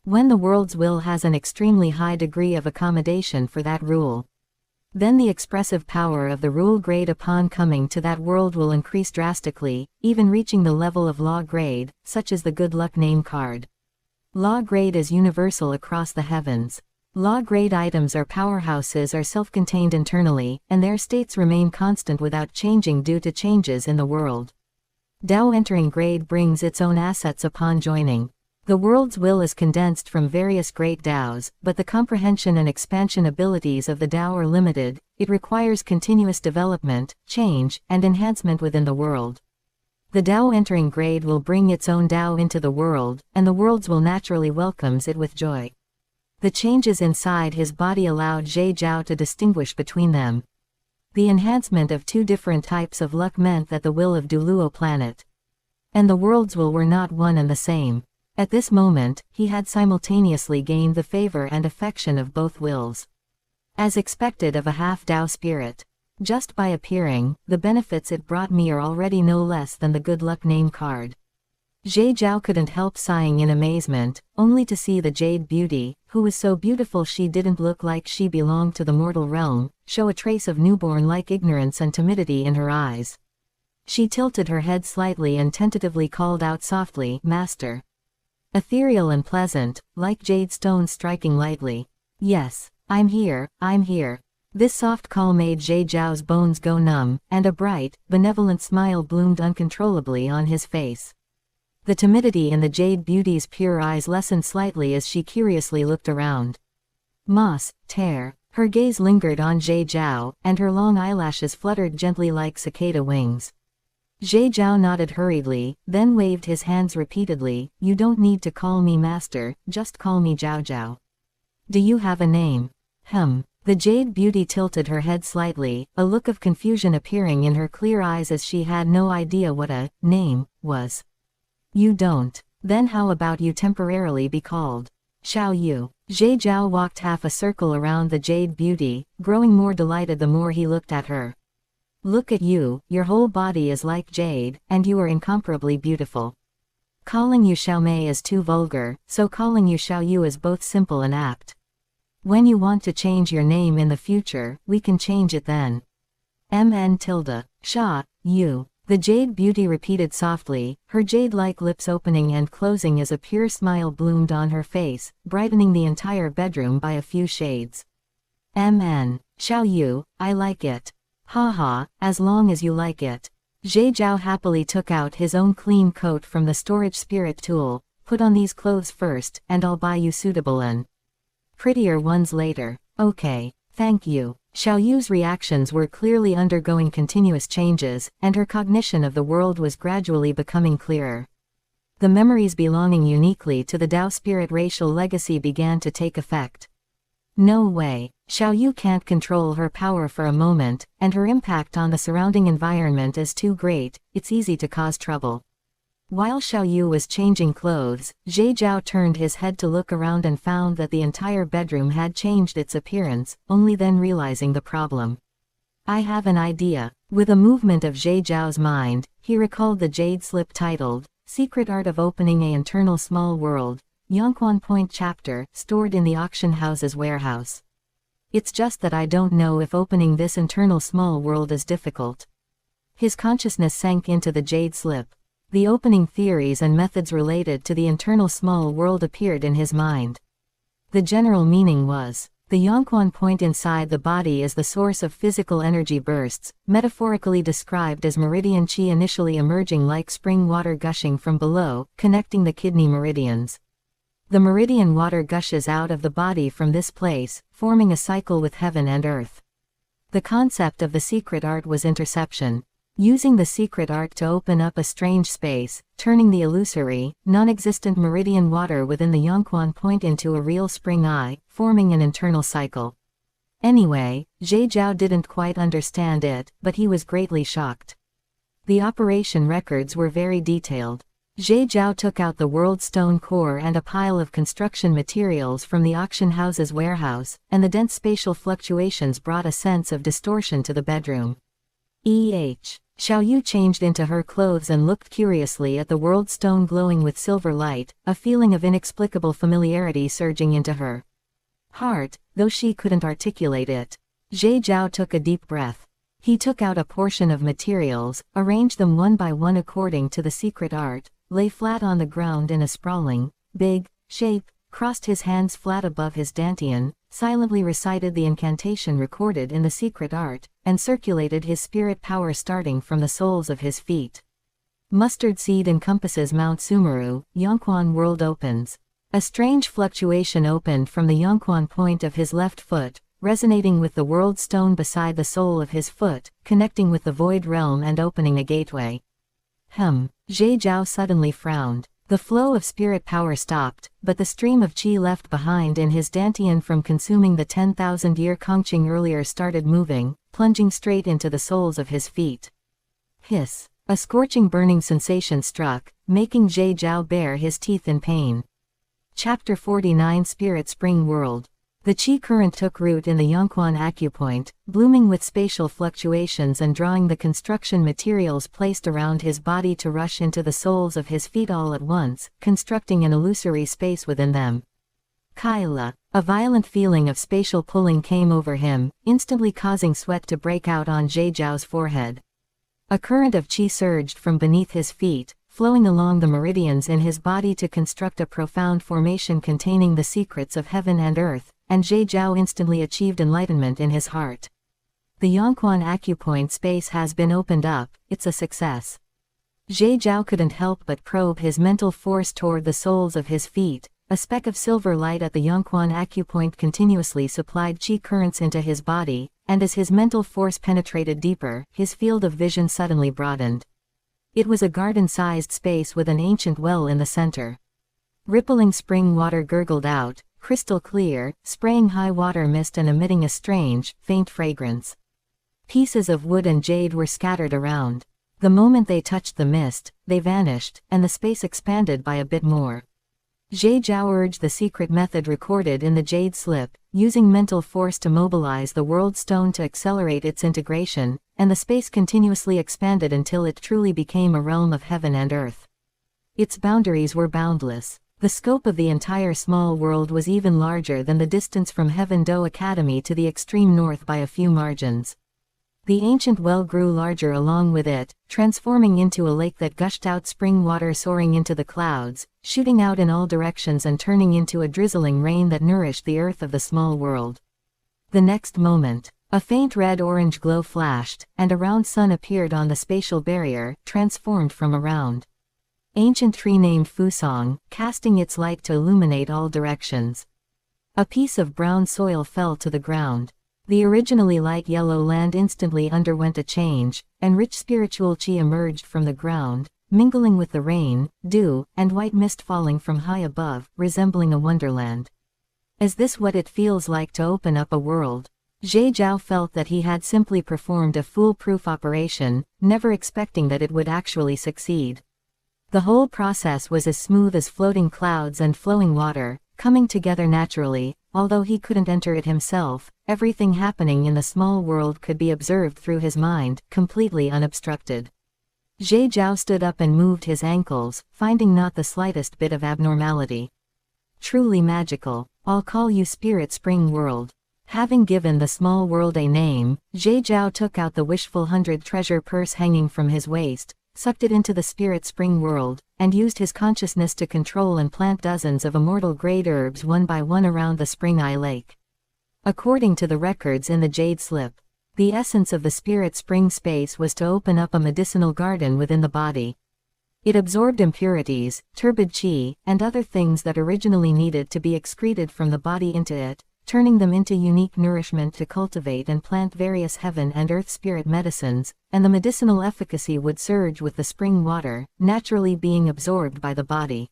When the world's will has an extremely high degree of accommodation for that rule, then the expressive power of the rule grade upon coming to that world will increase drastically, even reaching the level of law grade, such as the good luck name card. Law grade is universal across the heavens. Law grade items or powerhouses are self-contained internally, and their states remain constant without changing due to changes in the world. Tao entering grade brings its own assets upon joining. The world's will is condensed from various great Taos, but the comprehension and expansion abilities of the Tao are limited. It requires continuous development, change, and enhancement within the world. The Tao entering grade will bring its own Tao into the world, and the world's will naturally welcomes it with joy. The changes inside his body allowed Jade Zhao to distinguish between them. The enhancement of two different types of luck meant that the will of Douluo planet and the world's will were not one and the same. At this moment, he had simultaneously gained the favor and affection of both wills. As expected of a half-Tao spirit. Just by appearing, the benefits it brought me are already no less than the good luck name card. Jade Zhao couldn't help sighing in amazement, only to see the jade beauty, who was so beautiful she didn't look like she belonged to the mortal realm, show a trace of newborn-like ignorance and timidity in her eyes. She tilted her head slightly and tentatively called out softly, "Master." Ethereal and pleasant, like jade stones striking lightly. "Yes, I'm here, I'm here." This soft call made Jade Zhao's bones go numb, and a bright, benevolent smile bloomed uncontrollably on his face. The timidity in the jade beauty's pure eyes lessened slightly as she curiously looked around. Moss, tear. Her gaze lingered on Jade Zhao, and her long eyelashes fluttered gently like cicada wings. Jade Zhao nodded hurriedly, then waved his hands repeatedly. "You don't need to call me master, just call me Zhao Zhao." "Do you have a name?" The jade beauty tilted her head slightly, a look of confusion appearing in her clear eyes as she had no idea what a name was. "You don't. Then how about you temporarily be called Xiao Yu?" Zhe Zhao walked half a circle around the jade beauty, growing more delighted the more he looked at her. Look at you, your whole body is like jade, and you are incomparably beautiful. Calling you Xiao Mei is too vulgar, so calling you Xiao Yu is both simple and apt. When you want to change your name in the future, we can change it then. MN tilde. Sha, Yu. The jade beauty repeated softly, her jade-like lips opening and closing as a pure smile bloomed on her face, brightening the entire bedroom by a few shades. MN. Xiao Yu, I like it. Haha, as long as you like it. Zhe Zhao happily took out his own clean coat from the storage spirit tool, put on these clothes first, and I'll buy you suitable and prettier ones later. Okay, thank you. Xiao Yu's reactions were clearly undergoing continuous changes, and her cognition of the world was gradually becoming clearer. The memories belonging uniquely to the Dao spirit racial legacy began to take effect. No way, Xiao Yu can't control her power for a moment, and her impact on the surrounding environment is too great, it's easy to cause trouble. While Xiao Yu was changing clothes, Zhe Zhao turned his head to look around and found that the entire bedroom had changed its appearance, only then realizing the problem. I have an idea. With a movement of Zhe Zhao's mind, he recalled the jade slip titled, Secret Art of Opening a Internal Small World, Yongquan Point chapter, stored in the auction house's warehouse. It's just that I don't know if opening this internal small world is difficult. His consciousness sank into the jade slip. The opening theories and methods related to the internal small world appeared in his mind. The general meaning was, the Yongquan point inside the body is the source of physical energy bursts, metaphorically described as meridian qi initially emerging like spring water gushing from below, connecting the kidney meridians. The meridian water gushes out of the body from this place, forming a cycle with heaven and earth. The concept of the secret art was interception. Using the secret art to open up a strange space, turning the illusory, non-existent meridian water within the Yongquan point into a real spring eye, forming an internal cycle. Anyway, Zhe Zhao didn't quite understand it, but he was greatly shocked. The operation records were very detailed. Zhe Zhao took out the world stone core and a pile of construction materials from the auction house's warehouse, and the dense spatial fluctuations brought a sense of distortion to the bedroom. Xiao Yu changed into her clothes and looked curiously at the world stone glowing with silver light, a feeling of inexplicable familiarity surging into her heart, though she couldn't articulate it. Zhe Zhao took a deep breath. He took out a portion of materials, arranged them one by one according to the secret art, lay flat on the ground in a sprawling, big shape, crossed his hands flat above his dantian, silently recited the incantation recorded in the secret art, and circulated his spirit power starting from the soles of his feet. Mustard seed encompasses Mount Sumeru, Yongquan world opens. A strange fluctuation opened from the Yongquan point of his left foot, resonating with the world stone beside the sole of his foot, connecting with the void realm and opening a gateway. Zhe Zhao suddenly frowned. The flow of spirit power stopped, but the stream of qi left behind in his dantian from consuming the 10,000-year Kongqing earlier started moving, plunging straight into the soles of his feet. Hiss! A scorching burning sensation struck, making Zhe Zhao bare his teeth in pain. Chapter 49 Spirit Spring World. The qi current took root in the Yongquan acupoint, blooming with spatial fluctuations and drawing the construction materials placed around his body to rush into the soles of his feet all at once, constructing an illusory space within them. Kaila. A violent feeling of spatial pulling came over him, instantly causing sweat to break out on Zhe Zhao's forehead. A current of qi surged from beneath his feet, flowing along the meridians in his body to construct a profound formation containing the secrets of heaven and earth, and Zhe Zhao instantly achieved enlightenment in his heart. The Yongquan acupoint space has been opened up, it's a success. Zhe Zhao couldn't help but probe his mental force toward the soles of his feet. A speck of silver light at the Yongquan acupoint continuously supplied qi currents into his body, and as his mental force penetrated deeper, his field of vision suddenly broadened. It was a garden-sized space with an ancient well in the center. Rippling spring water gurgled out, crystal clear, spraying high water mist and emitting a strange, faint fragrance. Pieces of wood and jade were scattered around. The moment they touched the mist, they vanished, and the space expanded by a bit more. Zhe Zhao urged the secret method recorded in the Jade Slip, using mental force to mobilize the World Stone to accelerate its integration, and the space continuously expanded until it truly became a realm of heaven and earth. Its boundaries were boundless. The scope of the entire small world was even larger than the distance from Heaven Do Academy to the extreme north by a few margins. The ancient well grew larger along with it, transforming into a lake that gushed out spring water soaring into the clouds, shooting out in all directions and turning into a drizzling rain that nourished the earth of the small world. The next moment, a faint red-orange glow flashed, and a round sun appeared on the spatial barrier, transformed from a round, ancient tree named Fusong, casting its light to illuminate all directions. A piece of brown soil fell to the ground. The originally light yellow land instantly underwent a change, and rich spiritual chi emerged from the ground, mingling with the rain, dew, and white mist falling from high above, resembling a wonderland. Is this what it feels like to open up a world? Zhe Zhao felt that he had simply performed a foolproof operation, never expecting that it would actually succeed. The whole process was as smooth as floating clouds and flowing water, coming together naturally. Although he couldn't enter it himself, everything happening in the small world could be observed through his mind, completely unobstructed. Zhe Zhao stood up and moved his ankles, finding not the slightest bit of abnormality. Truly magical. I'll call you Spirit Spring World. Having given the small world a name, Zhe Zhao took out the wishful 100 treasure purse hanging from his waist, sucked it into the Spirit Spring World, and used his consciousness to control and plant dozens of immortal-grade herbs one by one around the Spring Eye Lake. According to the records in the Jade Slip, the essence of the Spirit Spring space was to open up a medicinal garden within the body. It absorbed impurities, turbid chi, and other things that originally needed to be excreted from the body into it, turning them into unique nourishment to cultivate and plant various heaven and earth spirit medicines, and the medicinal efficacy would surge with the spring water, naturally being absorbed by the body.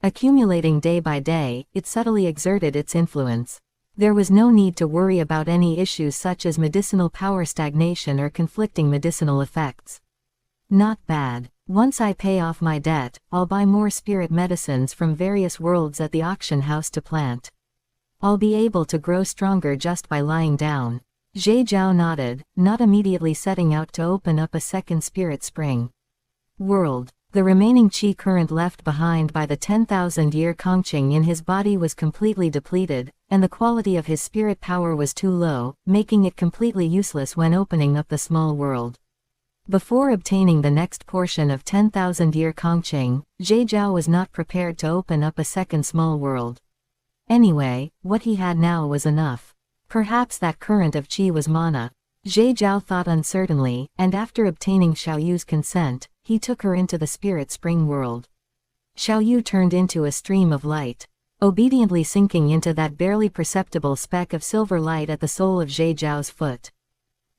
Accumulating day by day, it subtly exerted its influence. There was no need to worry about any issues such as medicinal power stagnation or conflicting medicinal effects. Not bad. Once I pay off my debt, I'll buy more spirit medicines from various worlds at the auction house to plant. I'll be able to grow stronger just by lying down. Zhe Zhao nodded, not immediately setting out to open up a second spirit spring world. The remaining qi current left behind by the 10,000-year Kongqing in his body was completely depleted, and the quality of his spirit power was too low, making it completely useless when opening up the small world. Before obtaining the next portion of 10,000-year Kongqing, Zhe Zhao was not prepared to open up a second small world. Anyway, what he had now was enough. Perhaps that current of qi was mana. Zhe Zhao thought uncertainly, and after obtaining Xiaoyu's consent, he took her into the spirit spring world. Xiaoyu turned into a stream of light, obediently sinking into that barely perceptible speck of silver light at the sole of Zhe Zhao's foot.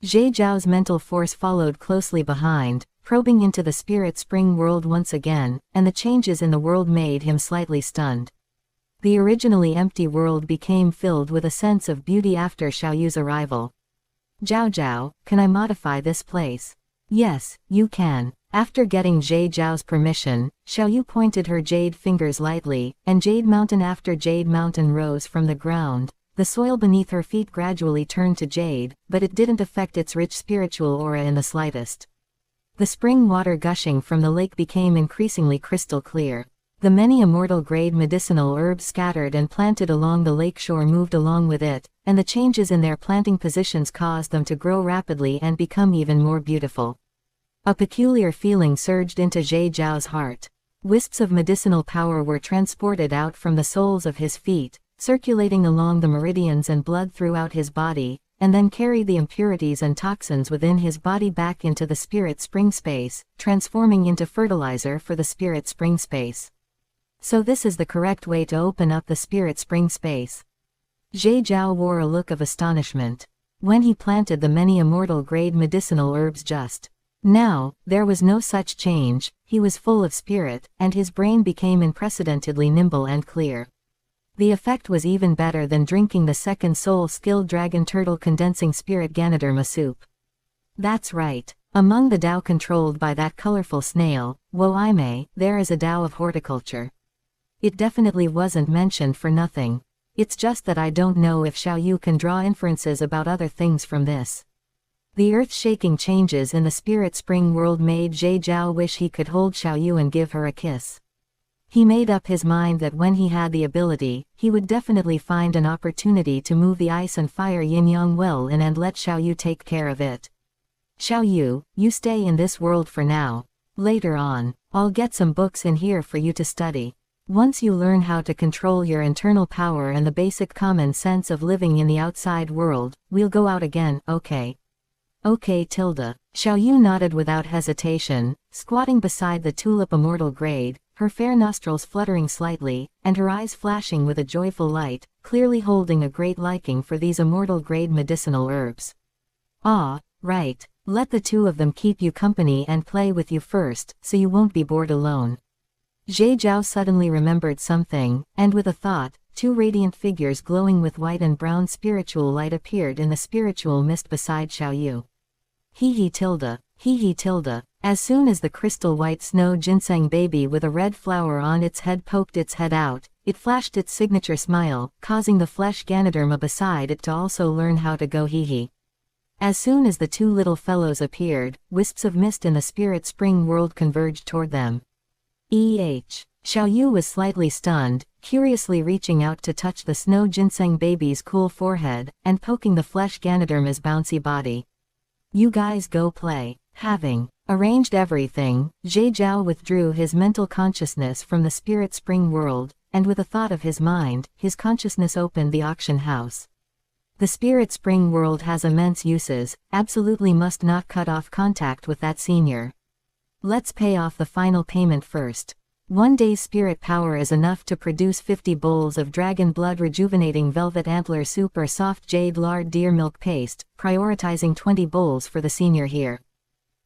Zhe Zhao's mental force followed closely behind, probing into the spirit spring world once again, and the changes in the world made him slightly stunned. The originally empty world became filled with a sense of beauty after Xiaoyu's arrival. Zhao Zhao, can I modify this place? Yes, you can. After getting Zhe Zhao's permission, Xiaoyu pointed her jade fingers lightly, and Jade Mountain after Jade Mountain rose from the ground. The soil beneath her feet gradually turned to jade, but it didn't affect its rich spiritual aura in the slightest. The spring water gushing from the lake became increasingly crystal clear. The many immortal-grade medicinal herbs scattered and planted along the lakeshore moved along with it, and the changes in their planting positions caused them to grow rapidly and become even more beautiful. A peculiar feeling surged into Zhe Zhao's heart. Wisps of medicinal power were transported out from the soles of his feet, circulating along the meridians and blood throughout his body, and then carried the impurities and toxins within his body back into the spirit spring space, transforming into fertilizer for the spirit spring space. So this is the correct way to open up the spirit spring space. Zhe Zhao wore a look of astonishment. When he planted the many immortal-grade medicinal herbs just now, there was no such change. He was full of spirit, and his brain became unprecedentedly nimble and clear. The effect was even better than drinking the second soul-skilled dragon turtle condensing spirit Ganoderma soup. That's right. Among the Tao controlled by that colorful snail, Wo Aimei, there is a Tao of horticulture. It definitely wasn't mentioned for nothing. It's just that I don't know if Xiaoyu can draw inferences about other things from this. The earth-shaking changes in the spirit spring world made Zhe Zhao wish he could hold Xiaoyu and give her a kiss. He made up his mind that when he had the ability, he would definitely find an opportunity to move the ice and fire yin-yang well in and let Xiaoyu take care of it. Xiaoyu, you stay in this world for now. Later on, I'll get some books in here for you to study. Once you learn how to control your internal power and the basic common sense of living in the outside world, we'll go out again, okay? Okay tilde. Xiaoyu nodded without hesitation, squatting beside the tulip immortal grade, her fair nostrils fluttering slightly, and her eyes flashing with a joyful light, clearly holding a great liking for these immortal grade medicinal herbs. Ah, right. Let the two of them keep you company and play with you first, so you won't be bored alone. Zhe Zhao suddenly remembered something, and with a thought, two radiant figures glowing with white and brown spiritual light appeared in the spiritual mist beside Xiaoyu. Hee tilde. Hee tilde. As soon as the crystal white snow ginseng baby with a red flower on its head poked its head out, it flashed its signature smile, causing the flesh Ganoderma beside it to also learn how to go hee. As soon as the two little fellows appeared, wisps of mist in the spirit spring world converged toward them. Xiaoyu was slightly stunned, curiously reaching out to touch the snow ginseng baby's cool forehead, and poking the flesh Ganoderma's bouncy body. You guys go play. Having arranged everything, Zhe Zhao withdrew his mental consciousness from the spirit spring world, and with a thought of his mind, his consciousness opened the auction house. The spirit spring world has immense uses, absolutely must not cut off contact with that senior. Let's pay off the final payment first. One day's spirit power is enough to produce 50 bowls of dragon blood rejuvenating velvet antler soup or soft jade lard deer milk paste, prioritizing 20 bowls for the senior here.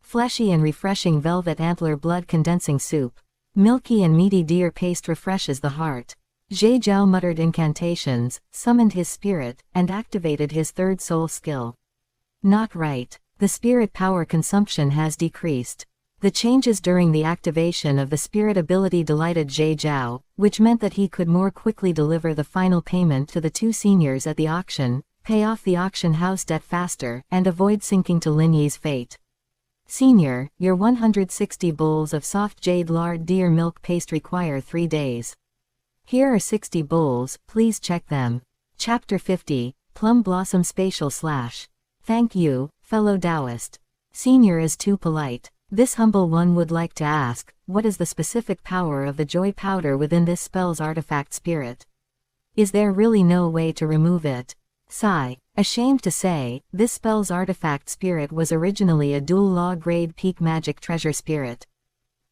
Fleshy and refreshing velvet antler blood condensing soup. Milky and meaty deer paste refreshes the heart. Zhe Zhao muttered incantations, summoned his spirit, and activated his third soul skill. Not right. The spirit power consumption has decreased. The changes during the activation of the spirit ability delighted Zhe Zhao, which meant that he could more quickly deliver the final payment to the two seniors at the auction, pay off the auction house debt faster, and avoid sinking to Lin Yi's fate. Senior, your 160 bowls of soft jade lard deer milk paste require 3 days. Here are 60 bowls, please check them. Chapter 50, Plum Blossom Spatial / Thank you, fellow Taoist. Senior is too polite. This humble one would like to ask, what is the specific power of the joy powder within this spell's artifact spirit? Is there really no way to remove it? Sigh. Ashamed to say, this spell's artifact spirit was originally a dual law grade peak magic treasure spirit.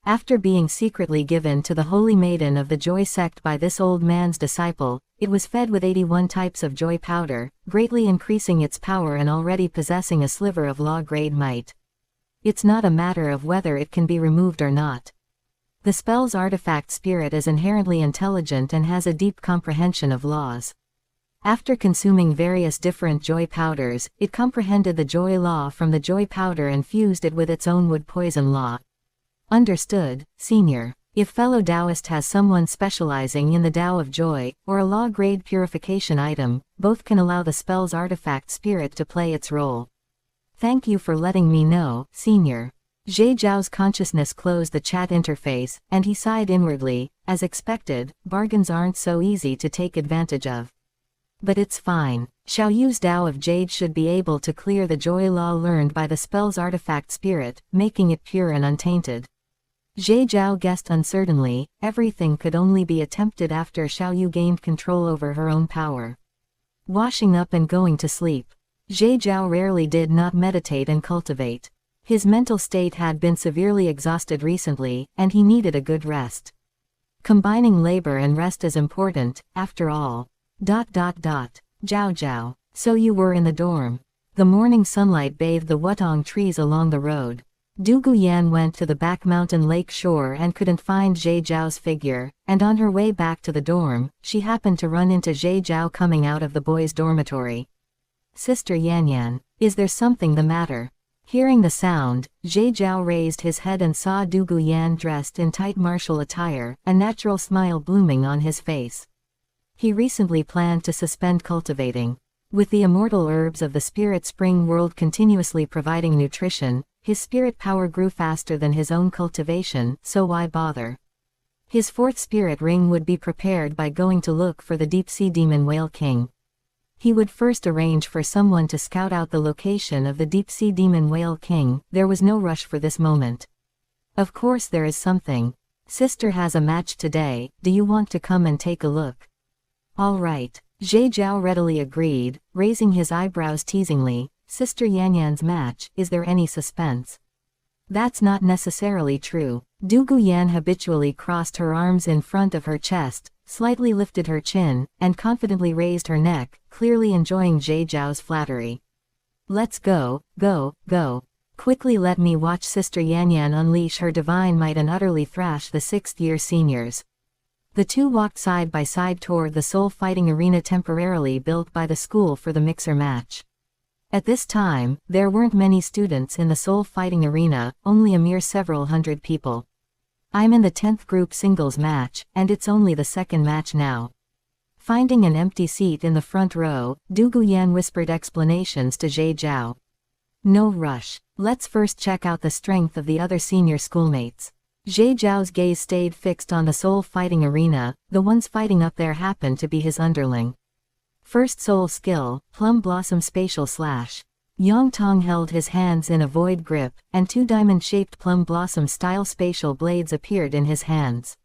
After being secretly given to the holy maiden of the joy sect by this old man's disciple, it was fed with 81 types of joy powder, greatly increasing its power and already possessing a sliver of law grade might. It's not a matter of whether it can be removed or not. The spell's artifact spirit is inherently intelligent and has a deep comprehension of laws. After consuming various different joy powders, it comprehended the joy law from the joy powder and fused it with its own wood poison law. Understood, senior. If fellow Taoist has someone specializing in the Tao of Joy, or a law-grade purification item, both can allow the spell's artifact spirit to play its role. Thank you for letting me know, senior. Zhe Zhao's consciousness closed the chat interface, and he sighed inwardly. As expected, bargains aren't so easy to take advantage of. But it's fine. Xiaoyu's Tao of Jade should be able to clear the joy law learned by the spell's artifact spirit, making it pure and untainted. Zhe Zhao guessed uncertainly, everything could only be attempted after Xiaoyu gained control over her own power. Washing up and going to sleep. Zhe Zhao rarely did not meditate and cultivate. His mental state had been severely exhausted recently, and he needed a good rest. Combining labor and rest is important, after all. Zhao Zhao. So you were in the dorm. The morning sunlight bathed the Wutong trees along the road. Du Guyan went to the back mountain lake shore and couldn't find Zhe Zhao's figure, and on her way back to the dorm, she happened to run into Zhe Zhao coming out of the boys' dormitory. Sister Yan Yan, is there something the matter? Hearing the sound, Zhe Zhao raised his head and saw Douluo Yan dressed in tight martial attire, a natural smile blooming on his face. He recently planned to suspend cultivating. With the immortal herbs of the spirit spring world continuously providing nutrition, his spirit power grew faster than his own cultivation, so why bother? His fourth spirit ring would be prepared by going to look for the deep-sea demon whale king. He would first arrange for someone to scout out the location of the deep-sea demon whale king. There was no rush for this moment. Of course there is something. Sister has a match today, do you want to come and take a look? All right. Zhe Zhao readily agreed, raising his eyebrows teasingly. Sister Yanyan's match, is there any suspense? That's not necessarily true. Douluo Yan habitually crossed her arms in front of her chest, slightly lifted her chin, and confidently raised her neck, clearly enjoying Zhe Zhao's flattery. Let's go, go, go. Quickly let me watch Sister Yanyan unleash her divine might and utterly thrash the 6th-year seniors. The two walked side by side toward the soul fighting arena temporarily built by the school for the mixer match. At this time, there weren't many students in the soul fighting arena, only a mere several hundred people. I'm in the 10th group singles match, and it's only the second match now. Finding an empty seat in the front row, Douluo Yan whispered explanations to Zhe Zhao. No rush. Let's first check out the strength of the other senior schoolmates. Zhe Zhao's gaze stayed fixed on the soul fighting arena. The ones fighting up there happened to be his underling. First soul skill, Plum Blossom Spatial Slash. Yang Tong held his hands in a void grip, and two diamond-shaped plum blossom-style spatial blades appeared in his hands.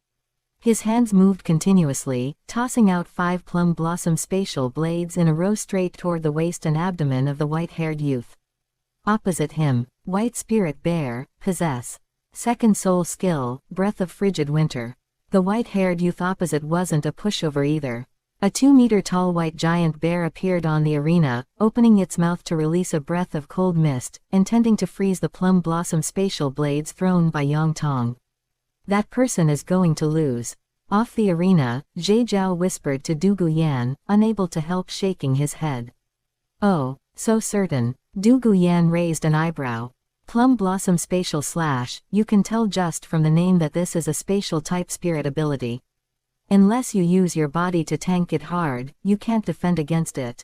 His hands moved continuously, tossing out 5 plum blossom spatial blades in a row straight toward the waist and abdomen of the white-haired youth. Opposite him, White Spirit Bear, possess. Second soul skill, Breath of Frigid Winter. The white-haired youth opposite wasn't a pushover either. A 2-meter-tall white giant bear appeared on the arena, opening its mouth to release a breath of cold mist, intending to freeze the plum blossom spatial blades thrown by Yang Tong. That person is going to lose. Off the arena, Zhe Zhao whispered to Douluo Yan, unable to help shaking his head. Oh, so certain. Douluo Yan raised an eyebrow. Plum Blossom Spatial Slash, you can tell just from the name that this is a spatial type spirit ability. Unless you use your body to tank it hard, you can't defend against it.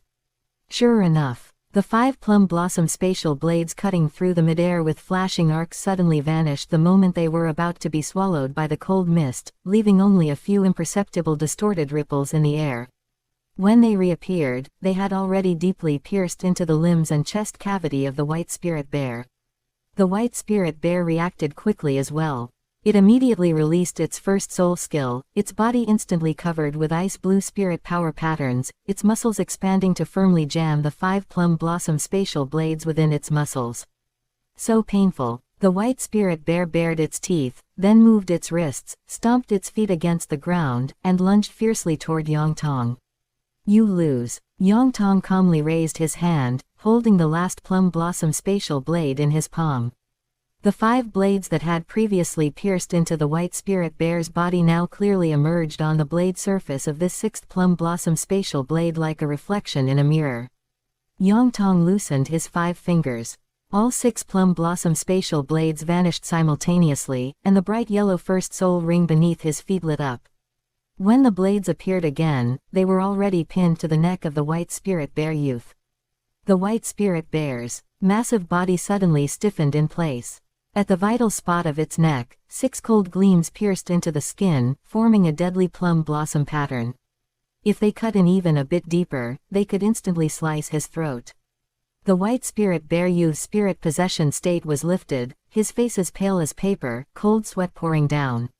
Sure enough, the 5 plum blossom spatial blades cutting through the midair with flashing arcs suddenly vanished the moment they were about to be swallowed by the cold mist, leaving only a few imperceptible distorted ripples in the air. When they reappeared, they had already deeply pierced into the limbs and chest cavity of the White Spirit Bear. The White Spirit Bear reacted quickly as well. It immediately released its first soul skill, its body instantly covered with ice blue spirit power patterns, its muscles expanding to firmly jam the 5 plum blossom spatial blades within its muscles. So painful. The White Spirit Bear bared its teeth, then moved its wrists, stomped its feet against the ground, and lunged fiercely toward Yang Tong. You lose. Yang Tong calmly raised his hand, holding the last plum blossom spatial blade in his palm. The 5 blades that had previously pierced into the White Spirit Bear's body now clearly emerged on the blade surface of this 6th plum blossom spatial blade like a reflection in a mirror. Yang Tong loosened his 5 fingers. All 6 plum blossom spatial blades vanished simultaneously, and the bright yellow first soul ring beneath his feet lit up. When the blades appeared again, they were already pinned to the neck of the White Spirit Bear youth. The White Spirit Bear's massive body suddenly stiffened in place. At the vital spot of its neck, 6 cold gleams pierced into the skin, forming a deadly plum blossom pattern. If they cut in even a bit deeper, they could instantly slice his throat. The White Spirit Bear youth's spirit possession state was lifted, his face as pale as paper, cold sweat pouring down.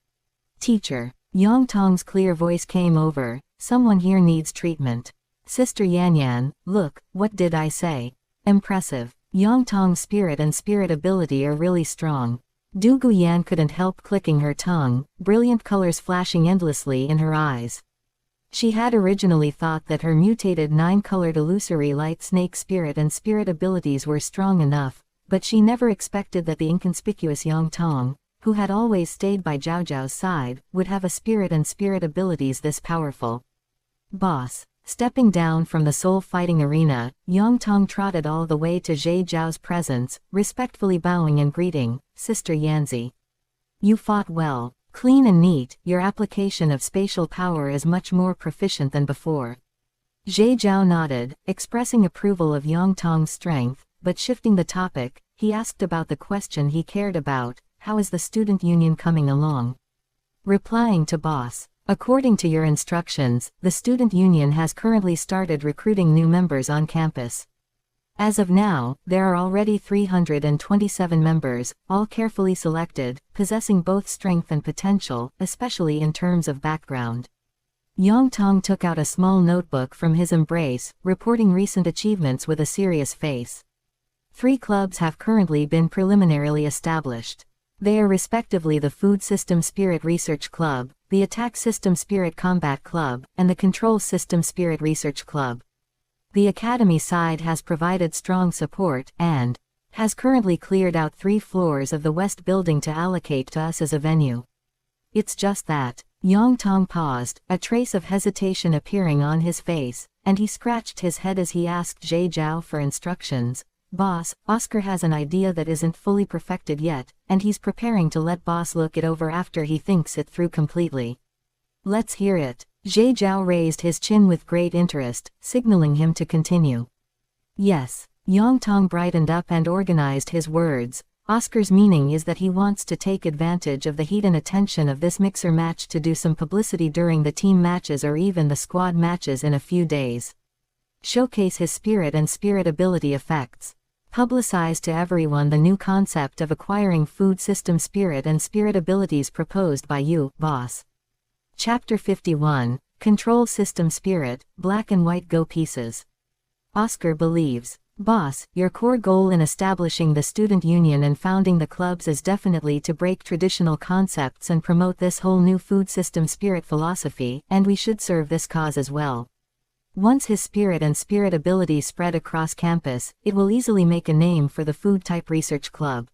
Teacher. Yang Tong's clear voice came over, someone here needs treatment. Sister Yanyan, look, what did I say? Impressive. Yang Tong's spirit and spirit ability are really strong. Douluo Yan couldn't help clicking her tongue, brilliant colors flashing endlessly in her eyes. She had originally thought that her mutated 9-colored illusory light snake spirit and spirit abilities were strong enough, but she never expected that the inconspicuous Yang Tong, who had always stayed by Zhao Zhao's side, would have a spirit and spirit abilities this powerful. Boss. Stepping down from the soul fighting arena, Yang Tong trotted all the way to Jade Zhao's presence, respectfully bowing and greeting, Sister Yanzi. You fought well. Clean and neat, your application of spatial power is much more proficient than before. Jade Zhao nodded, expressing approval of Yang Tong's strength, but shifting the topic, he asked about the question he cared about, how is the student union coming along? Replying to boss. According to your instructions, the student union has currently started recruiting new members on campus. As of now, there are already 327 members, all carefully selected, possessing both strength and potential, especially in terms of background. Yang Tong took out a small notebook from his embrace, reporting recent achievements with a serious face. 3 clubs have currently been preliminarily established. They are respectively the Food System Spirit Research Club, the Attack System Spirit Combat Club, and the Control System Spirit Research Club. The Academy side has provided strong support, and has currently cleared out 3 floors of the West Building to allocate to us as a venue. It's just that. Yang Tong paused, a trace of hesitation appearing on his face, and he scratched his head as he asked Jade Zhao for instructions. Boss, Oscar has an idea that isn't fully perfected yet, and he's preparing to let boss look it over after he thinks it through completely. Let's hear it. Jade Zhao raised his chin with great interest, signaling him to continue. Yes. Yang Tong brightened up and organized his words. Oscar's meaning is that he wants to take advantage of the heat and attention of this mixer match to do some publicity during the team matches or even the squad matches in a few days. Showcase his spirit and spirit ability effects. Publicize to everyone the new concept of acquiring food system spirit and spirit abilities proposed by you, boss. Chapter 51, Control System Spirit, Black and White Go Pieces. Oscar believes. Boss, your core goal in establishing the student union and founding the clubs is definitely to break traditional concepts and promote this whole new food system spirit philosophy, and we should serve this cause as well. Once his spirit and spirit ability spread across campus, it will easily make a name for the Food Type Research Club.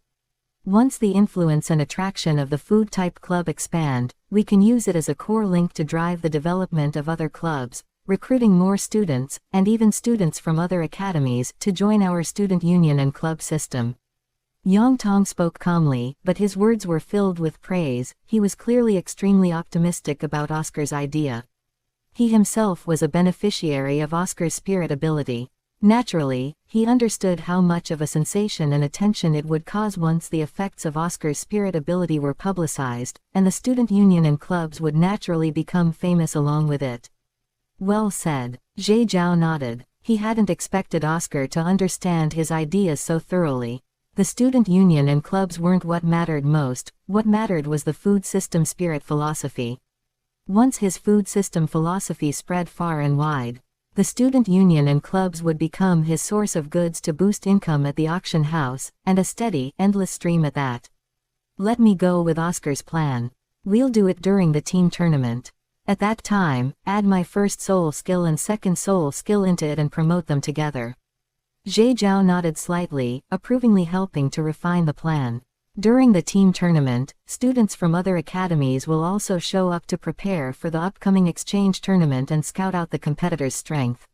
Once the influence and attraction of the Food Type Club expand, we can use it as a core link to drive the development of other clubs, recruiting more students, and even students from other academies, to join our student union and club system. Yang Tong spoke calmly, but his words were filled with praise. He was clearly extremely optimistic about Oscar's idea. He himself was a beneficiary of Oscar's spirit ability. Naturally, he understood how much of a sensation and attention it would cause once the effects of Oscar's spirit ability were publicized, and the student union and clubs would naturally become famous along with it. Well said. Jade Zhao nodded. He hadn't expected Oscar to understand his ideas so thoroughly. The student union and clubs weren't what mattered most, what mattered was the food system spirit philosophy. Once his food system philosophy spread far and wide, the student union and clubs would become his source of goods to boost income at the auction house, and a steady, endless stream at that. Let me go with Oscar's plan. We'll do it during the team tournament. At that time, add my first soul skill and second soul skill into it and promote them together. Jade Zhao nodded slightly, approvingly helping to refine the plan. During the team tournament, students from other academies will also show up to prepare for the upcoming exchange tournament and scout out the competitor's strength.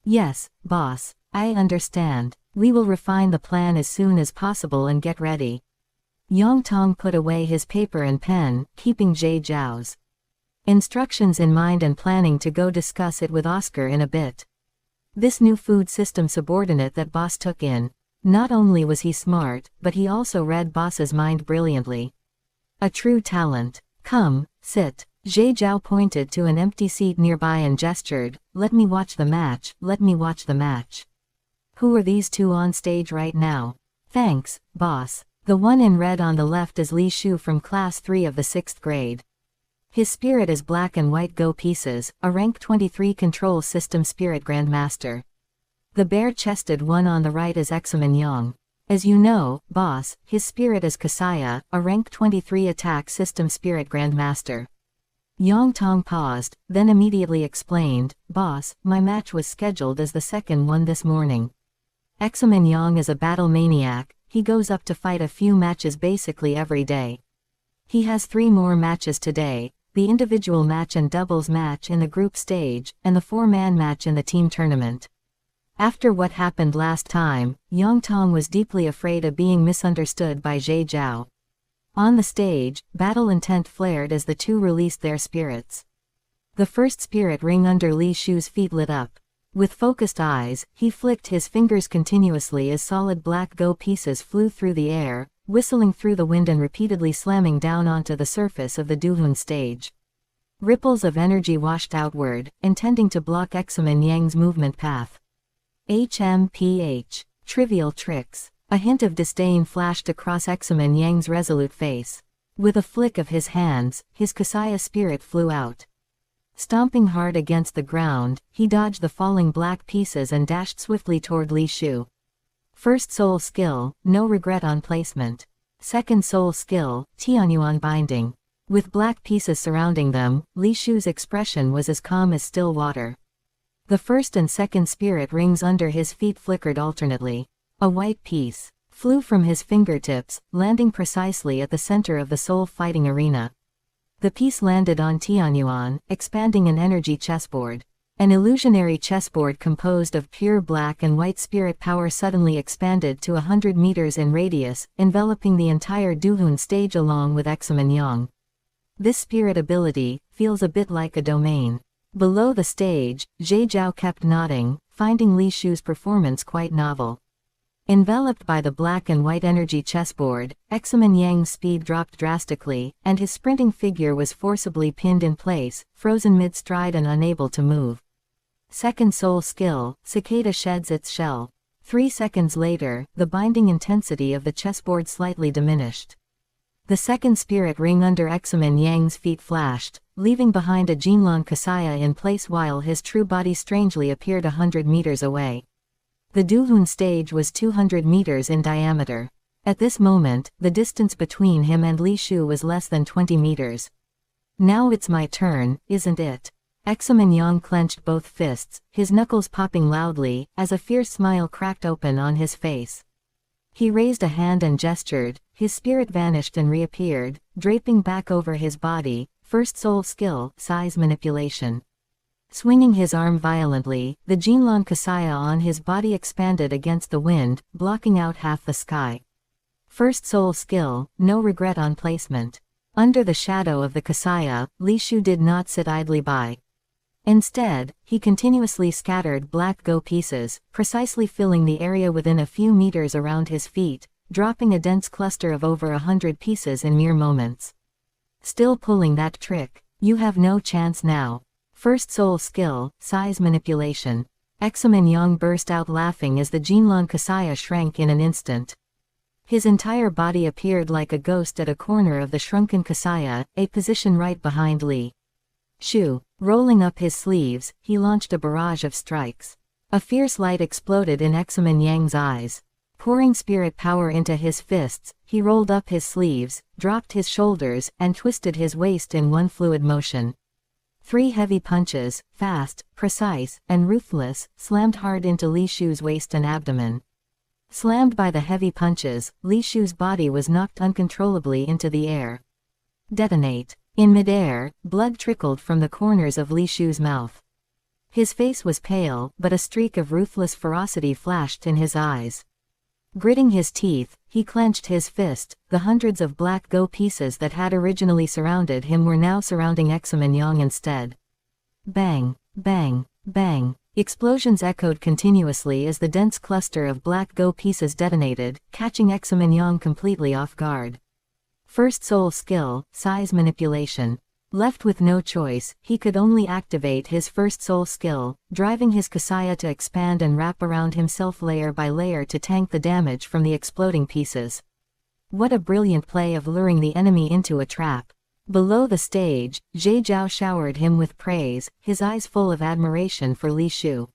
Yes, boss, I understand. We will refine the plan as soon as possible and get ready. Yang Tong put away his paper and pen, keeping Jade Zhao's instructions in mind and planning to go discuss it with Oscar in a bit. This new food system subordinate that boss took in. Not only was he smart, but he also read boss's mind brilliantly. A true talent. Come, sit. Jade Zhao pointed to an empty seat nearby and gestured, let me watch the match, let me watch the match. Who are these two on stage right now? Thanks, boss. The one in red on the left is Li Shu from class 3 of the 6th grade. His spirit is black and white go pieces, a rank 23 control system spirit grandmaster. The bare-chested one on the right is Examen Yang. As you know, boss, his spirit is Kasaya, a rank 23 attack system spirit grandmaster. Yang Tong paused, then immediately explained, boss, my match was scheduled as the second one this morning. Examen Yang is a battle maniac, he goes up to fight a few matches basically every day. He has 3 more matches today, the individual match and doubles match in the group stage, and the 4-man match in the team tournament. After what happened last time, Yang Tong was deeply afraid of being misunderstood by Zhe Zhao. On the stage, battle intent flared as the two released their spirits. The first spirit ring under Li Shu's feet lit up. With focused eyes, he flicked his fingers continuously as solid black go pieces flew through the air, whistling through the wind and repeatedly slamming down onto the surface of the Douluo stage. Ripples of energy washed outward, intending to block Examen Yang's movement path. HMPH. Trivial tricks. A hint of disdain flashed across Examen Yang's resolute face. With a flick of his hands, his Kasaya spirit flew out. Stomping hard against the ground, he dodged the falling black pieces and dashed swiftly toward Li Shu. First soul skill, no regret on placement. Second soul skill, Tianyuan binding. With black pieces surrounding them, Li Shu's expression was as calm as still water. The first and second spirit rings under his feet flickered alternately. A white piece flew from his fingertips, landing precisely at the center of the soul fighting arena. The piece landed on Tianyuan, expanding an energy chessboard. An illusionary chessboard composed of pure black and white spirit power suddenly expanded to 100 meters in radius, enveloping the entire Douluo stage along with Examen Yang. This spirit ability feels a bit like a domain. Below the stage, Zhe Zhao kept nodding, finding Li Shu's performance quite novel. Enveloped by the black and white energy chessboard, Examen Yang's speed dropped drastically, and his sprinting figure was forcibly pinned in place, frozen mid-stride and unable to move. Second soul skill, Cicada sheds its shell. 3 seconds later, the binding intensity of the chessboard slightly diminished. The second spirit ring under Examen Yang's feet flashed, leaving behind a Jinlan Kasaya in place while his true body strangely appeared 100 meters away. The Douluo stage was 200 meters in diameter. At this moment, the distance between him and Li Shu was less than 20 meters. Now it's my turn, isn't it? Examen Yang clenched both fists, his knuckles popping loudly, as a fierce smile cracked open on his face. He raised a hand and gestured, his spirit vanished and reappeared, draping back over his body. First soul skill, size manipulation. Swinging his arm violently, the Jinlan Kasaya on his body expanded against the wind, blocking out half the sky. First soul skill, no regret on placement. Under the shadow of the Kasaya, Li Shu did not sit idly by. Instead, he continuously scattered black go pieces, precisely filling the area within a few meters around his feet, dropping a dense cluster of over 100 pieces in mere moments. Still pulling that trick? You have no chance now. First soul skill, size manipulation. Examen Yang burst out laughing as the Jinlan Kasaya shrank in an instant. His entire body appeared like a ghost at a corner of the shrunken Kasaya, a position right behind Li Shu. Rolling up his sleeves, he launched a barrage of strikes. A fierce light exploded in Examen Yang's eyes. Pouring spirit power into his fists, he rolled up his sleeves, dropped his shoulders, and twisted his waist in one fluid motion. 3 heavy punches, fast, precise, and ruthless, slammed hard into Li Shu's waist and abdomen. Slammed by the heavy punches, Li Shu's body was knocked uncontrollably into the air. Detonate. In midair, blood trickled from the corners of Li Shu's mouth. His face was pale, but a streak of ruthless ferocity flashed in his eyes. Gritting his teeth, he clenched his fist. The hundreds of black go pieces that had originally surrounded him were now surrounding Examen Yang instead. Bang, bang, bang. Explosions echoed continuously as the dense cluster of black go pieces detonated, catching Examen Yang completely off guard. First soul skill, size manipulation. Left with no choice, he could only activate his first soul skill, driving his Kasaya to expand and wrap around himself layer by layer to tank the damage from the exploding pieces. What a brilliant play of luring the enemy into a trap. Below the stage, Zhe Zhao showered him with praise, his eyes full of admiration for Li Shu.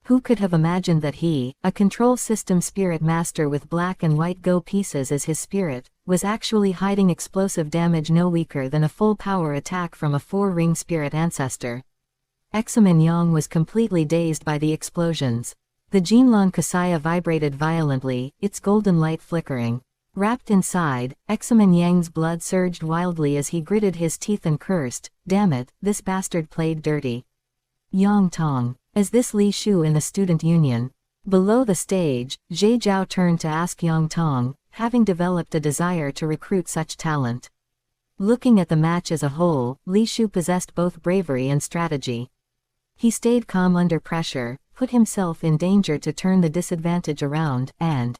Who could have imagined that he, a control system spirit master with black and white go pieces as his spirit, was actually hiding explosive damage no weaker than a full power attack from a 4-ring spirit ancestor? Examen Yang was completely dazed by the explosions. The Jinlan Kasaya vibrated violently, its golden light flickering. Wrapped inside, Examen Yang's blood surged wildly as he gritted his teeth and cursed, "Damn it, this bastard played dirty." Yang Tong. Is this Li Shu in the student union? Below the stage, Zhe Zhao turned to ask Yang Tong, having developed a desire to recruit such talent. Looking at the match as a whole, Li Shu possessed both bravery and strategy. He stayed calm under pressure, put himself in danger to turn the disadvantage around, and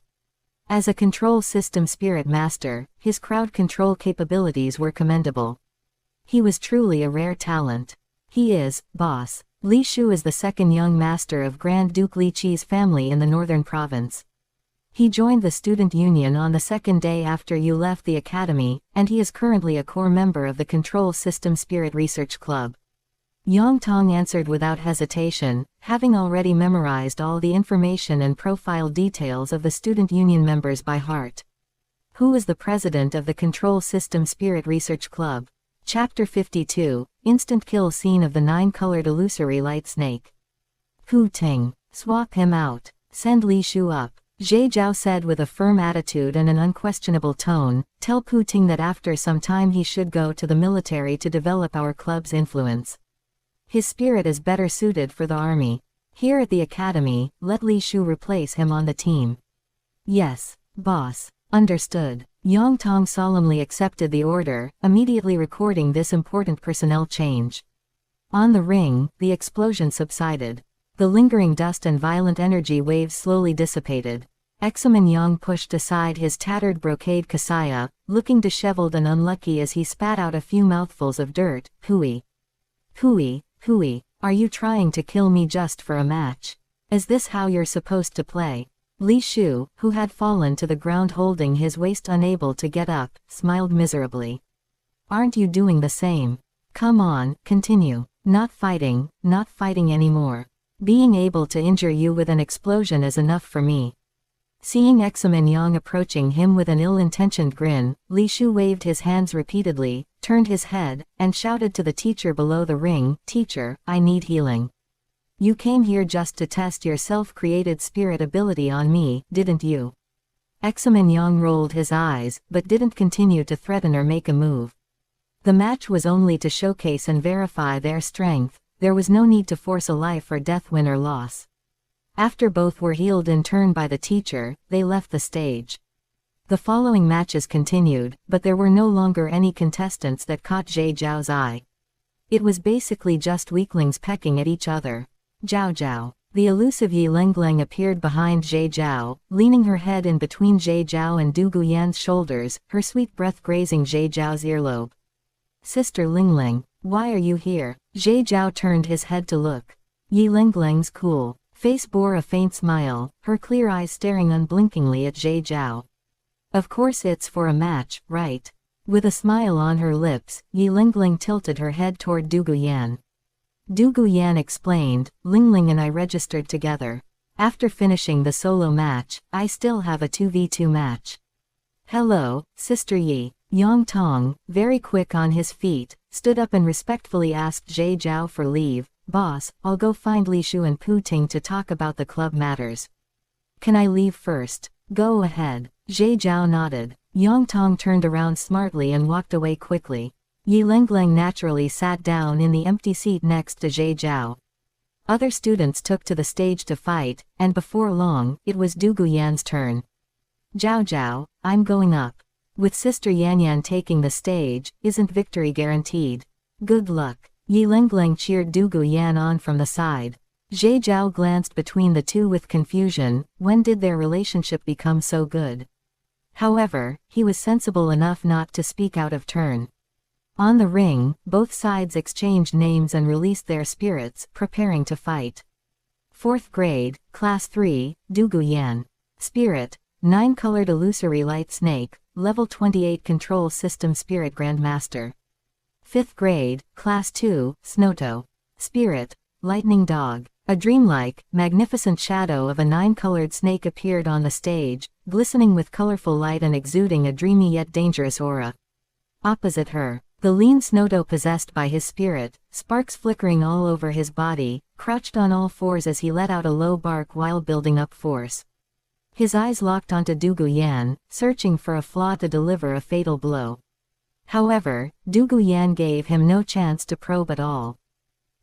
as a control system spirit master, his crowd control capabilities were commendable. He was truly a rare talent. He is, boss. Li Shu is the second young master of Grand Duke Li Qi's family in the northern province. He joined the student union on the second day after you left the academy, and he is currently a core member of the Control System Spirit Research Club. Yang Tong answered without hesitation, having already memorized all the information and profile details of the student union members by heart. Who is the president of the Control System Spirit Research Club? Chapter 52, Instant Kill Scene of the 9-Colored Illusory Light Snake. Hu Ting. Swap him out. Send Li Shu up. Zhe Zhao said with a firm attitude and an unquestionable tone, tell Pu Ting that after some time he should go to the military to develop our club's influence. His spirit is better suited for the army. Here at the academy, let Li Shu replace him on the team. Yes, boss. Understood. Yang Tong solemnly accepted the order, immediately recording this important personnel change. On the ring, the explosion subsided. The lingering dust and violent energy waves slowly dissipated. Examen Yang pushed aside his tattered brocade kasaya, looking disheveled and unlucky as he spat out a few mouthfuls of dirt. Hui. Hui. Hui, are you trying to kill me just for a match? Is this how you're supposed to play? Li Shu, who had fallen to the ground holding his waist unable to get up, smiled miserably. Aren't you doing the same? Come on, continue. Not fighting anymore. Being able to injure you with an explosion is enough for me. Seeing Examen Yang approaching him with an ill-intentioned grin, Li Shu waved his hands repeatedly, turned his head, and shouted to the teacher below the ring, "Teacher, I need healing. You came here just to test your self-created spirit ability on me, didn't you?" Examen Yang rolled his eyes, but didn't continue to threaten or make a move. The match was only to showcase and verify their strength. There was no need to force a life or death win or loss. After both were healed in turn by the teacher, they left the stage. The following matches continued, but there were no longer any contestants that caught Zhe Zhao's eye. It was basically just weaklings pecking at each other. Zhao Zhao. The elusive Yi Lengleng appeared behind Zhe Zhao, leaning her head in between Zhe Zhao and Du Guyan's shoulders, her sweet breath grazing Zhe Zhao's earlobe. Sister Lingling, why are you here? Zhe Zhao turned his head to look. Yi Lengleng's cool face bore a faint smile, her clear eyes staring unblinkingly at Zhe Zhao. Of course it's for a match, right? With a smile on her lips, Yi Lingling tilted her head toward Du Guyan. Du Guyan explained, Lingling and I registered together. After finishing the solo match, I still have a 2v2 match. Hello, Sister Yi. Yang Tong, very quick on his feet, stood up and respectfully asked Zhe Zhao for leave. Boss, I'll go find Li Shu and Pu Ting to talk about the club matters. Can I leave first? Go ahead. Zhe Zhao nodded. Yang Tong turned around smartly and walked away quickly. Yi Lengleng naturally sat down in the empty seat next to Zhe Zhao. Other students took to the stage to fight, and before long, it was Du Guyan's turn. Zhao Zhao, I'm going up. With Sister Yan Yan taking the stage, isn't victory guaranteed? Good luck. Yi Lengleng cheered Du Guyan on from the side. Zhe Zhao glanced between the two with confusion. When did their relationship become so good? However, he was sensible enough not to speak out of turn. On the ring, both sides exchanged names and released their spirits, preparing to fight. 4th grade, Class 3, Du Guyan. Spirit, 9-colored illusory light snake, Level 28 Control System Spirit Grandmaster. 5th grade, Class 2, Snoto. Spirit, Lightning Dog. A dreamlike, magnificent shadow of a 9-colored snake appeared on the stage, glistening with colorful light and exuding a dreamy yet dangerous aura. Opposite her, the lean Snoto possessed by his spirit, sparks flickering all over his body, crouched on all fours as he let out a low bark while building up force. His eyes locked onto Du Yan, searching for a flaw to deliver a fatal blow. However, Du Yan gave him no chance to probe at all.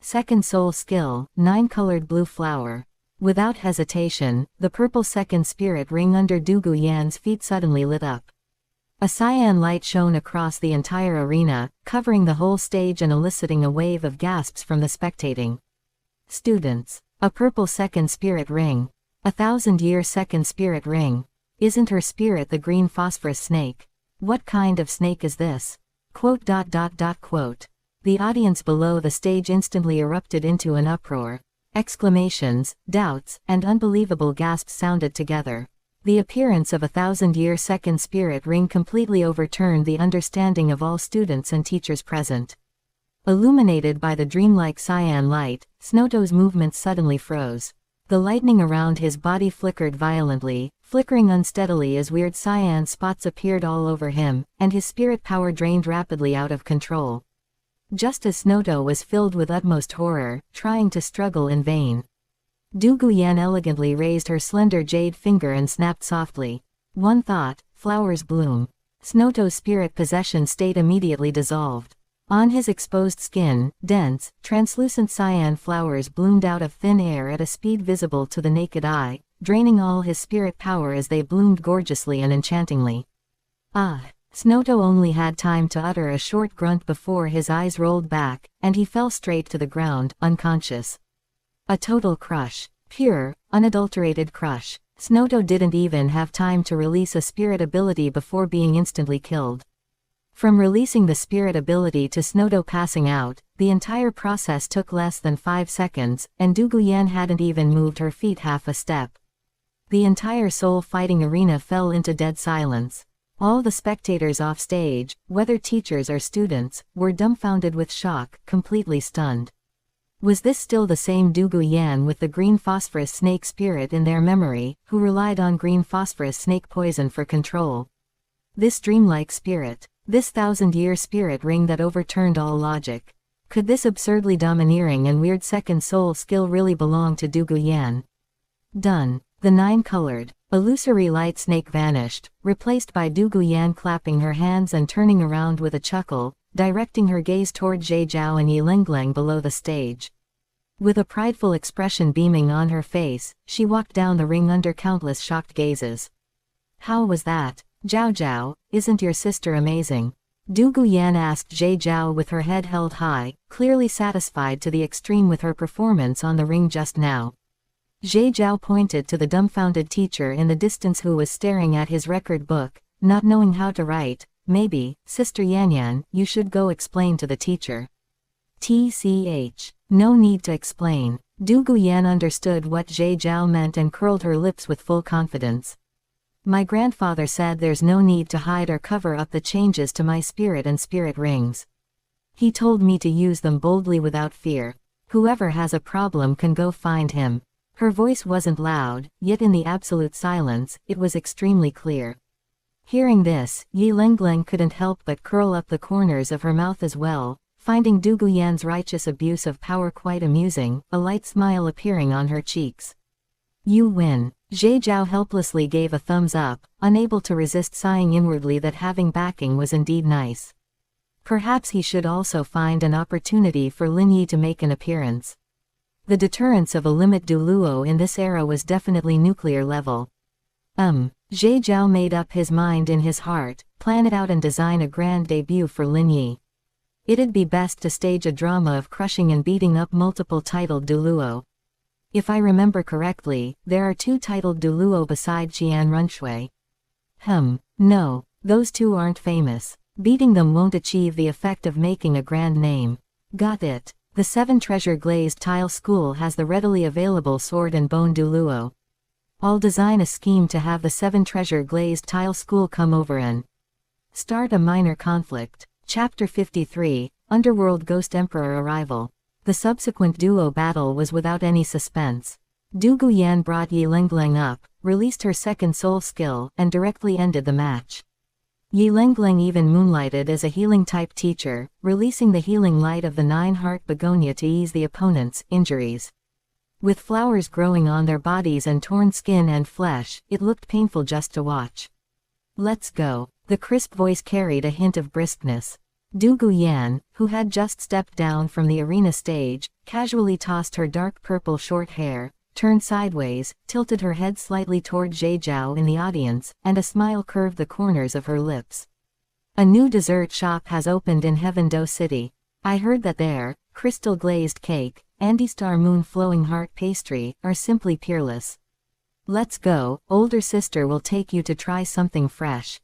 Second soul skill, 9-colored blue flower. Without hesitation, the purple second spirit ring under Du Yan's feet suddenly lit up. A cyan light shone across the entire arena, covering the whole stage and eliciting a wave of gasps from the spectating students. A purple second spirit ring. 1,000-year second spirit ring. Isn't her spirit the green phosphorus snake? What kind of snake is this? Quote. The audience below the stage instantly erupted into an uproar. Exclamations, doubts, and unbelievable gasps sounded together. The appearance of a 1,000-year second spirit ring completely overturned the understanding of all students and teachers present. Illuminated by the dreamlike cyan light, Snoto's movements suddenly froze. The lightning around his body flickered violently, flickering unsteadily as weird cyan spots appeared all over him, and his spirit power drained rapidly out of control. Just as Snoto was filled with utmost horror, trying to struggle in vain. Du Yan elegantly raised her slender jade finger and snapped softly. One thought, flowers bloom. Snoto's spirit possession state immediately dissolved. On his exposed skin, dense, translucent cyan flowers bloomed out of thin air at a speed visible to the naked eye, draining all his spirit power as they bloomed gorgeously and enchantingly. Ah! Snoto only had time to utter a short grunt before his eyes rolled back, and he fell straight to the ground, unconscious. A total crush. Pure, unadulterated crush. Snoto didn't even have time to release a spirit ability before being instantly killed. From releasing the spirit ability to Snoto passing out, the entire process took less than 5 seconds, and Du Yan hadn't even moved her feet half a step. The entire soul fighting arena fell into dead silence. All the spectators off stage, whether teachers or students, were dumbfounded with shock, completely stunned. Was this still the same Du Yan with the green phosphorus snake spirit in their memory, who relied on green phosphorus snake poison for control? This dreamlike spirit. This 1,000-year spirit ring that overturned all logic. Could this absurdly domineering and weird second soul skill really belong to Du Yan? Done. The 9-colored, illusory light snake vanished, replaced by Du Yan clapping her hands and turning around with a chuckle, directing her gaze toward Jie Zhao and Yi Lengleng below the stage. With a prideful expression beaming on her face, she walked down the ring under countless shocked gazes. How was that? Zhao Zhao, isn't your sister amazing? Du Yan asked Jie Zhao with her head held high, clearly satisfied to the extreme with her performance on the ring just now. Jie Zhao pointed to the dumbfounded teacher in the distance who was staring at his record book, not knowing how to write. Maybe, Sister Yanyan, you should go explain to the teacher. TCH. No need to explain. Du Yan understood what Jie Zhao meant and curled her lips with full confidence. My grandfather said there's no need to hide or cover up the changes to my spirit and spirit rings. He told me to use them boldly without fear. Whoever has a problem can go find him. Her voice wasn't loud, yet in the absolute silence, it was extremely clear. Hearing this, Yi Lengleng couldn't help but curl up the corners of her mouth as well, finding Du Yan's righteous abuse of power quite amusing, a light smile appearing on her cheeks. You win. Jie Zhao helplessly gave a thumbs up, unable to resist sighing inwardly that having backing was indeed nice. Perhaps he should also find an opportunity for Lin Yi to make an appearance. The deterrence of a limit Douluo in this era was definitely nuclear level. Jie Zhao made up his mind in his heart, plan it out and design a grand debut for Lin Yi. It'd be best to stage a drama of crushing and beating up multiple titled Douluo. If I remember correctly, there are 2 titled Douluo beside Qian Runshui. No, those 2 aren't famous. Beating them won't achieve the effect of making a grand name. Got it. The 7 Treasure Glazed Tile School has the readily available Sword and Bone Douluo. I'll design a scheme to have the 7 Treasure Glazed Tile School come over and start a minor conflict. Chapter 53, Underworld Ghost Emperor Arrival. The subsequent duo battle was without any suspense. Du Yan brought Yi Lengleng up, released her second soul skill, and directly ended the match. Yi Lengleng even moonlighted as a healing-type teacher, releasing the healing light of the 9-heart begonia to ease the opponent's injuries. With flowers growing on their bodies and torn skin and flesh, it looked painful just to watch. "Let's go." The crisp voice carried a hint of briskness. Du Guyan, who had just stepped down from the arena stage, casually tossed her dark purple short hair, turned sideways, tilted her head slightly toward Zhe Zhao in the audience, and a smile curved the corners of her lips. "A new dessert shop has opened in Heaven-Do City. I heard that there, crystal glazed cake, and star moon flowing heart pastry, are simply peerless. Let's go, older sister will take you to try something fresh."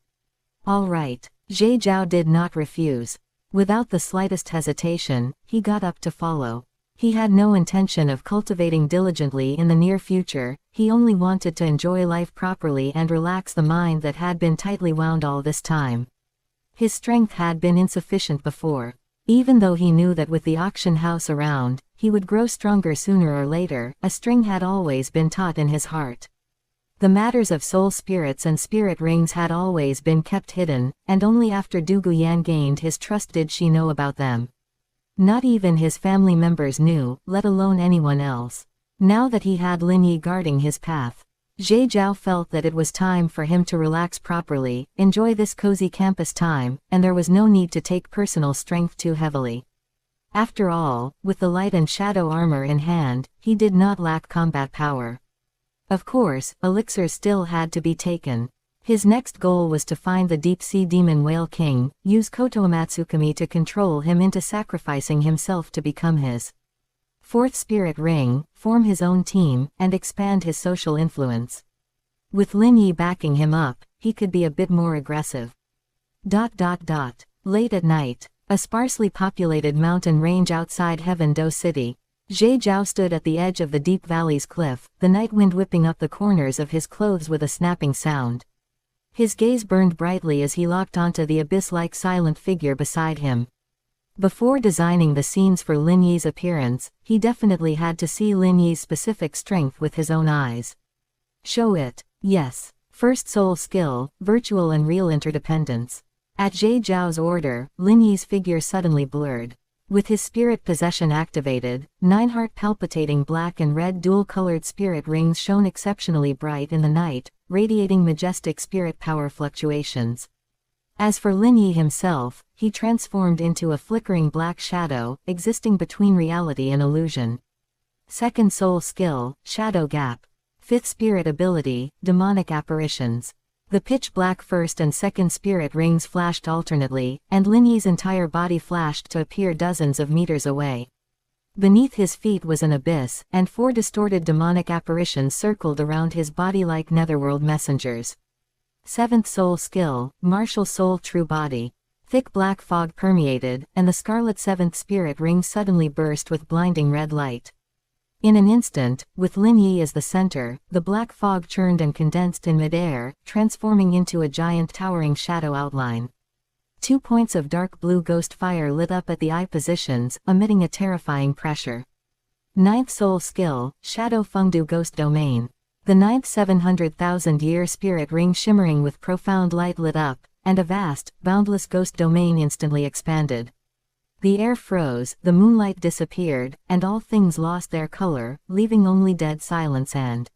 "All right." Zhe Zhao did not refuse. Without the slightest hesitation, he got up to follow. He had no intention of cultivating diligently in the near future, he only wanted to enjoy life properly and relax the mind that had been tightly wound all this time. His strength had been insufficient before. Even though he knew that with the auction house around, he would grow stronger sooner or later, a string had always been taut in his heart. The matters of soul spirits and spirit rings had always been kept hidden, and only after Du Guyan gained his trust did she know about them. Not even his family members knew, let alone anyone else. Now that he had Lin Yi guarding his path, Zhe Zhao felt that it was time for him to relax properly, enjoy this cozy campus time, and there was no need to take personal strength too heavily. After all, with the light and shadow armor in hand, he did not lack combat power. Of course, elixirs still had to be taken. His next goal was to find the deep-sea demon whale king, use Kotoamatsukami to control him into sacrificing himself to become his fourth spirit ring, form his own team, and expand his social influence. With Lin Yi backing him up, he could be a bit more aggressive. Late at night, a sparsely populated mountain range outside Heaven-Do City, Zhe Zhao stood at the edge of the deep valley's cliff, the night wind whipping up the corners of his clothes with a snapping sound. His gaze burned brightly as he locked onto the abyss-like silent figure beside him. Before designing the scenes for Lin Yi's appearance, he definitely had to see Lin Yi's specific strength with his own eyes. Show it. Yes. First soul skill, virtual and real interdependence. At Zhe Zhao's order, Lin Yi's figure suddenly blurred. With his spirit possession activated, 9 heart palpitating black and red dual-colored spirit rings shone exceptionally bright in the night, radiating majestic spirit power fluctuations. As for Lin Yi himself, he transformed into a flickering black shadow, existing between reality and illusion. Second soul skill, Shadow Gap. Fifth spirit ability, Demonic Apparitions. The pitch-black first and second spirit rings flashed alternately, and Lin Yi's entire body flashed to appear dozens of meters away. Beneath his feet was an abyss, and 4 distorted demonic apparitions circled around his body like netherworld messengers. Seventh soul skill, Martial Soul True Body. Thick black fog permeated, and the scarlet seventh spirit ring suddenly burst with blinding red light. In an instant, with Lin Yi as the center, the black fog churned and condensed in midair, transforming into a giant towering shadow outline. 2 points of dark blue ghost fire lit up at the eye positions, emitting a terrifying pressure. Ninth soul skill, Shadow Fengdu Ghost Domain. The 9th 700,000-year spirit ring shimmering with profound light lit up, and a vast, boundless ghost domain instantly expanded. The air froze, the moonlight disappeared, and all things lost their color, leaving only dead silence and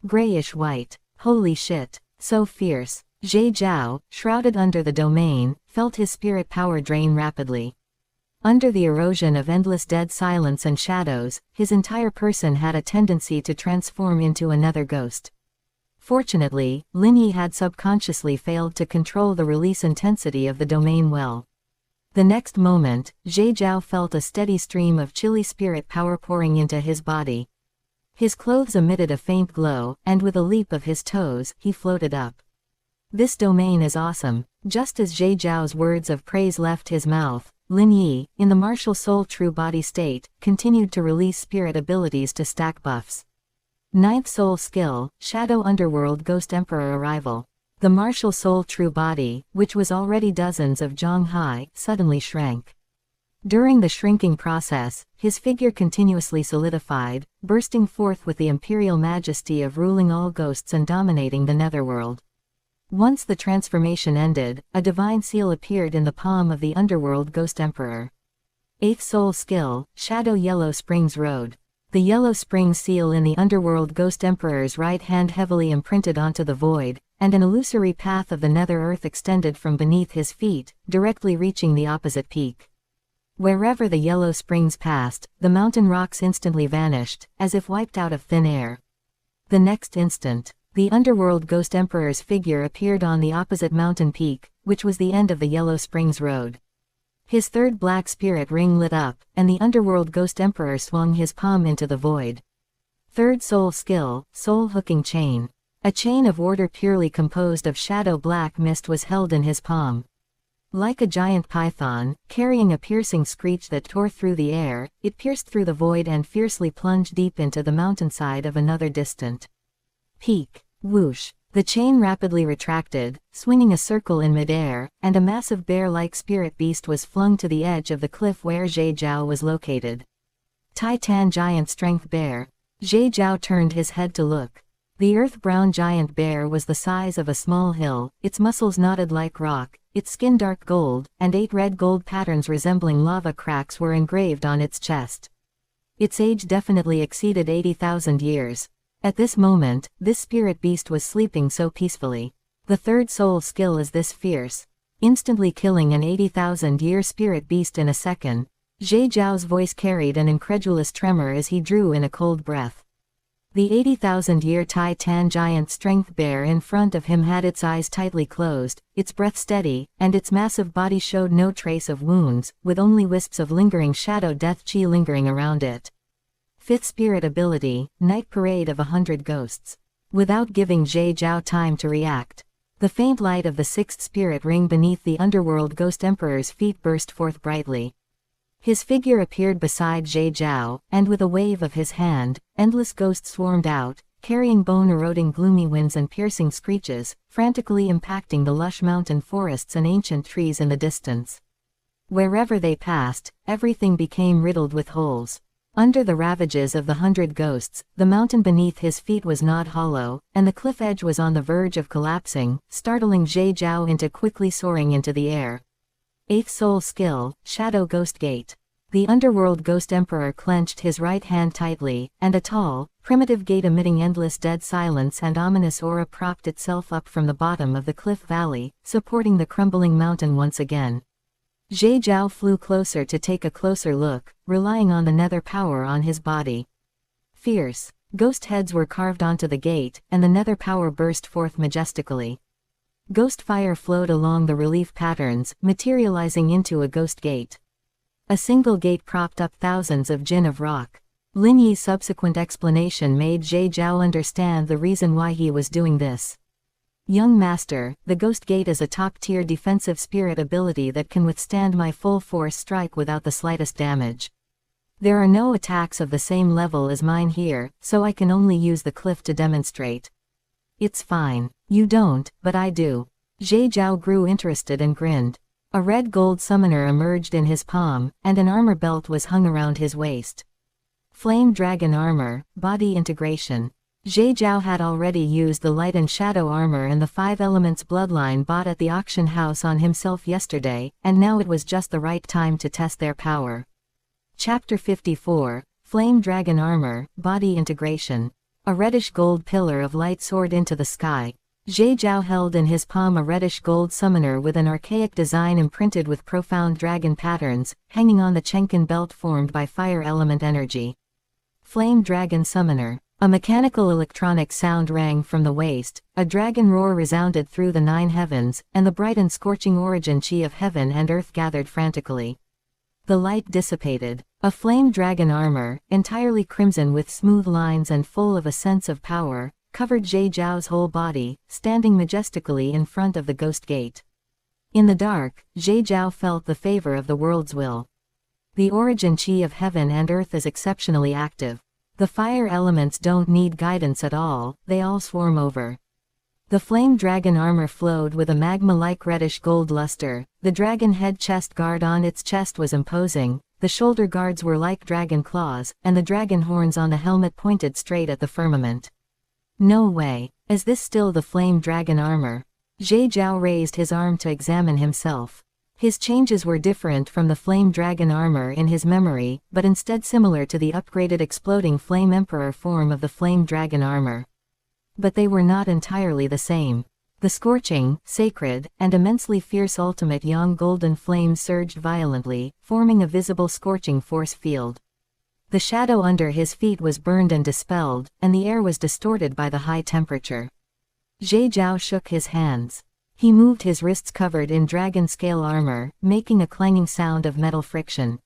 grayish-white. Holy shit. So fierce. Zhe Zhao, shrouded under the domain, felt his spirit power drain rapidly. Under the erosion of endless dead silence and shadows, his entire person had a tendency to transform into another ghost. Fortunately, Lin Yi had subconsciously failed to control the release intensity of the domain well. The next moment, Zhe Zhao felt a steady stream of chilly spirit power pouring into his body. His clothes emitted a faint glow, and with a leap of his toes, he floated up. This domain is awesome. Just as Zhe Zhao's words of praise left his mouth, Lin Yi, in the martial soul true body state, continued to release spirit abilities to stack buffs. Ninth soul skill, Shadow Underworld Ghost Emperor Arrival. The martial soul true body, which was already dozens of zhang high, suddenly shrank. During the shrinking process, his figure continuously solidified, bursting forth with the imperial majesty of ruling all ghosts and dominating the netherworld. Once the transformation ended, a divine seal appeared in the palm of the underworld ghost emperor. 8th soul skill, Shadow Yellow Springs Road. The yellow spring seal in the underworld ghost emperor's right hand heavily imprinted onto the void, and an illusory path of the nether earth extended from beneath his feet, directly reaching the opposite peak. Wherever the yellow springs passed, the mountain rocks instantly vanished, as if wiped out of thin air. The next instant, the underworld ghost emperor's figure appeared on the opposite mountain peak, which was the end of the Yellow Springs Road. His third black spirit ring lit up, and the underworld ghost emperor swung his palm into the void. Third soul skill, soul hooking chain. A chain of order purely composed of shadow black mist was held in his palm. Like a giant python, carrying a piercing screech that tore through the air, it pierced through the void and fiercely plunged deep into the mountainside of another distant peak. Whoosh! The chain rapidly retracted, swinging a circle in midair, and a massive bear-like spirit beast was flung to the edge of the cliff where Jade was located. Titan giant strength bear. Jade turned his head to look. The earth-brown giant bear was the size of a small hill, its muscles knotted like rock, its skin dark gold, and 8 red gold patterns resembling lava cracks were engraved on its chest. Its age definitely exceeded 80,000 years. At this moment, this spirit beast was sleeping so peacefully. The third soul skill is this fierce, instantly killing an 80,000-year spirit beast in a second. Jade Zhao's voice carried an incredulous tremor as he drew in a cold breath. The 80,000-year Titan giant strength bear in front of him had its eyes tightly closed, its breath steady, and its massive body showed no trace of wounds, with only wisps of lingering shadow death chi lingering around it. Fifth spirit ability, Night Parade of 100 Ghosts. Without giving Jade Zhao time to react, the faint light of the sixth spirit ring beneath the underworld ghost emperor's feet burst forth brightly. His figure appeared beside Jade Zhao, and with a wave of his hand, endless ghosts swarmed out, carrying bone-eroding gloomy winds and piercing screeches, frantically impacting the lush mountain forests and ancient trees in the distance. Wherever they passed, everything became riddled with holes. Under the ravages of the 100 ghosts, the mountain beneath his feet was not hollow, and the cliff edge was on the verge of collapsing, startling Jade Zhao into quickly soaring into the air. 8th soul skill, Shadow Ghost Gate. The underworld ghost emperor clenched his right hand tightly, and a tall, primitive gate emitting endless dead silence and ominous aura propped itself up from the bottom of the cliff valley, supporting the crumbling mountain once again. Jade Zhao flew closer to take a closer look, relying on the nether power on his body. Fierce ghost heads were carved onto the gate, and the nether power burst forth majestically. Ghost fire flowed along the relief patterns, materializing into a ghost gate. A single gate propped up thousands of jin of rock. Lin Yi's subsequent explanation made Jade Zhao understand the reason why he was doing this. Young master, the Ghost Gate is a top-tier defensive spirit ability that can withstand my full-force strike without the slightest damage. There are no attacks of the same level as mine here, so I can only use the cliff to demonstrate. It's fine. You don't, but I do. Jade Zhao grew interested and grinned. A red gold summoner emerged in his palm, and an armor belt was hung around his waist. Flame Dragon Armor, Body Integration. Jade Zhao had already used the light and shadow armor and the 5 elements bloodline bought at the auction house on himself yesterday, and now it was just the right time to test their power. Chapter 54, Flame Dragon Armor, Body Integration. A reddish gold pillar of light soared into the sky. Jade Zhao held in his palm a reddish gold summoner with an archaic design imprinted with profound dragon patterns, hanging on the Chenkin belt formed by fire element energy. Flame Dragon Summoner. A mechanical electronic sound rang from the waist, a dragon roar resounded through the 9 heavens, and the bright and scorching origin chi of heaven and earth gathered frantically. The light dissipated. A flame dragon armor, entirely crimson with smooth lines and full of a sense of power, covered Jade Zhao's whole body, standing majestically in front of the ghost gate. In the dark, Jade Zhao felt the favor of the world's will. The origin chi of heaven and earth is exceptionally active. The fire elements don't need guidance at all, they all swarm over. The flame dragon armor flowed with a magma-like reddish gold luster, the dragon head chest guard on its chest was imposing, the shoulder guards were like dragon claws, and the dragon horns on the helmet pointed straight at the firmament. No way. Is this still the flame dragon armor? Jade Zhao raised his arm to examine himself. His changes were different from the flame dragon armor in his memory, but instead similar to the upgraded exploding flame emperor form of the flame dragon armor. But they were not entirely the same. The scorching, sacred, and immensely fierce ultimate yang golden flame surged violently, forming a visible scorching force field. The shadow under his feet was burned and dispelled, and the air was distorted by the high temperature. Zhe Zhao shook his hands. He moved his wrists covered in dragon scale armor, making a clanging sound of metal friction.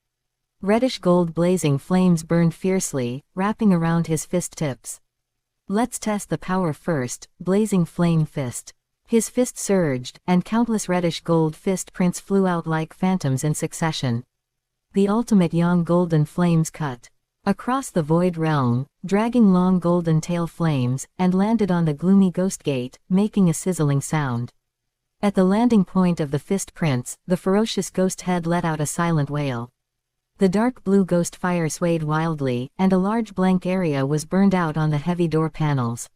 Reddish gold blazing flames burned fiercely, wrapping around his fist tips. Let's test the power first, blazing flame fist. His fist surged, and countless reddish gold fist prints flew out like phantoms in succession. The ultimate yang golden flames cut across the void realm, dragging long golden tail flames, and landed on the gloomy ghost gate, making a sizzling sound. At the landing point of the fist prints, the ferocious ghost head let out a silent wail. The dark blue ghost fire swayed wildly, and a large blank area was burned out on the heavy door panels.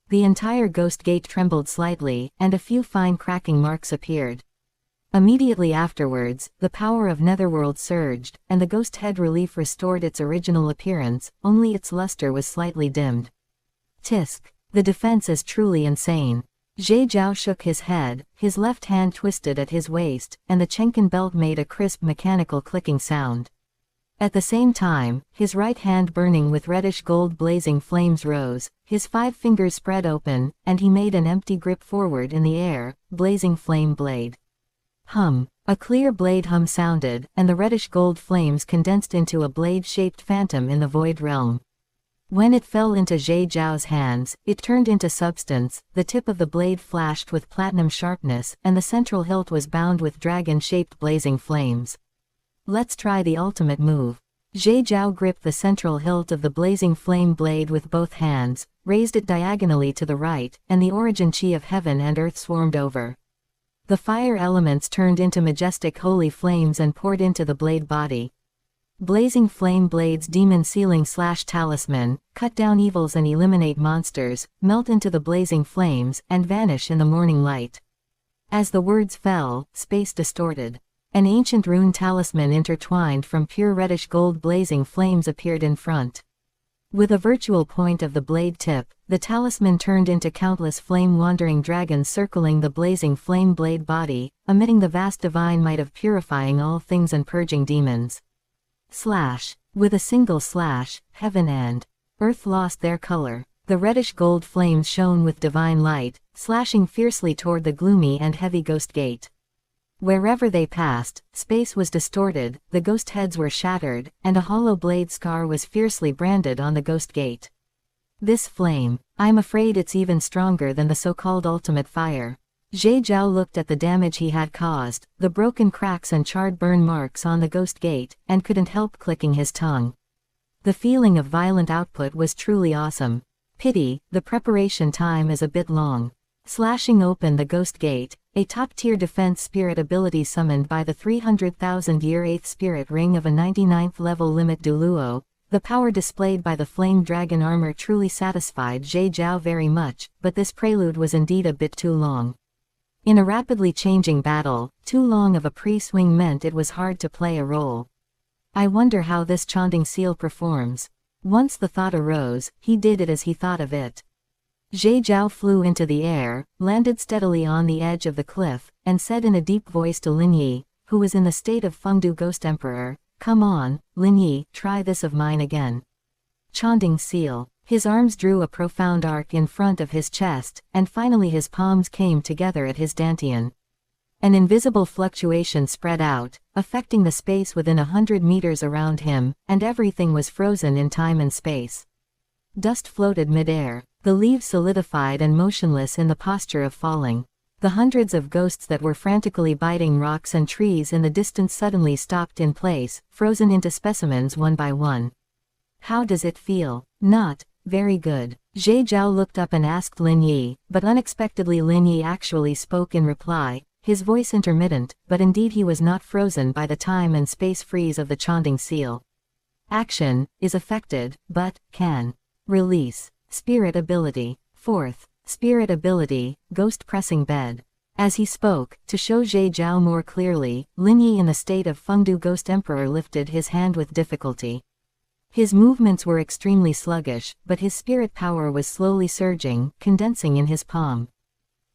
The entire ghost gate trembled slightly, and a few fine cracking marks appeared. Immediately afterwards, the power of Netherworld surged, and the ghost head relief restored its original appearance, only its luster was slightly dimmed. Tisk. The defense is truly insane. Zhe Zhao shook his head, his left hand twisted at his waist, and the Chenkin belt made a crisp mechanical clicking sound. At the same time, his right hand burning with reddish gold blazing flames rose, his 5 fingers spread open, and he made an empty grip forward in the air, blazing flame blade. Hum. A clear blade hum sounded, and the reddish gold flames condensed into a blade-shaped phantom in the void realm. When it fell into Zhe Zhao's hands, it turned into substance, the tip of the blade flashed with platinum sharpness, and the central hilt was bound with dragon-shaped blazing flames. Let's try the ultimate move. Zhe Zhao gripped the central hilt of the blazing flame blade with both hands, raised it diagonally to the right, and the origin chi of heaven and earth swarmed over. The fire elements turned into majestic holy flames and poured into the blade body. Blazing flame blades demon sealing / talisman, cut down evils and eliminate monsters, melt into the blazing flames, and vanish in the morning light. As the words fell, space distorted. An ancient rune talisman intertwined from pure reddish gold blazing flames appeared in front. With a virtual point of the blade tip, the talisman turned into countless flame-wandering dragons circling the blazing flame blade body, emitting the vast divine might of purifying all things and purging demons. Slash. With a single slash, heaven and earth lost their color. The reddish gold flames shone with divine light, slashing fiercely toward the gloomy and heavy ghost gate. Wherever they passed, space was distorted, the ghost heads were shattered, and a hollow blade scar was fiercely branded on the ghost gate. This flame, I'm afraid it's even stronger than the so-called ultimate fire. Zhe Zhao looked at the damage he had caused, the broken cracks and charred burn marks on the ghost gate, and couldn't help clicking his tongue. The feeling of violent output was truly awesome. Pity, the preparation time is a bit long. Slashing open the ghost gate, a top-tier defense spirit ability summoned by the 300,000-year 8th spirit ring of a 99th level limit Douluo, the power displayed by the flame dragon armor truly satisfied Zhe Zhao very much, but this prelude was indeed a bit too long. In a rapidly changing battle, too long of a pre-swing meant it was hard to play a role. I wonder how this Chanding seal performs. Once the thought arose, he did it as he thought of it. Zhe Zhao flew into the air, landed steadily on the edge of the cliff, and said in a deep voice to Lin Yi, who was in the state of Fengdu Ghost Emperor, "Come on, Lin Yi, try this of mine again." Chanding seal. His arms drew a profound arc in front of his chest, and finally his palms came together at his dantian. An invisible fluctuation spread out, affecting the space within 100 meters around him, and everything was frozen in time and space. Dust floated mid-air. The leaves solidified and motionless in the posture of falling. The hundreds of ghosts that were frantically biting rocks and trees in the distance suddenly stopped in place, frozen into specimens one by one. How does it feel? Not very good. Zhe Zhao looked up and asked Lin Yi, but unexpectedly Lin Yi actually spoke in reply, his voice intermittent, but indeed he was not frozen by the time and space freeze of the Chanding seal. Action is affected, but can release. Spirit ability. 4th. Spirit ability, Ghost Pressing Bed. As he spoke, to show Jade Zhao more clearly, Lin Yi in the state of Fengdu Ghost Emperor lifted his hand with difficulty. His movements were extremely sluggish, but his spirit power was slowly surging, condensing in his palm.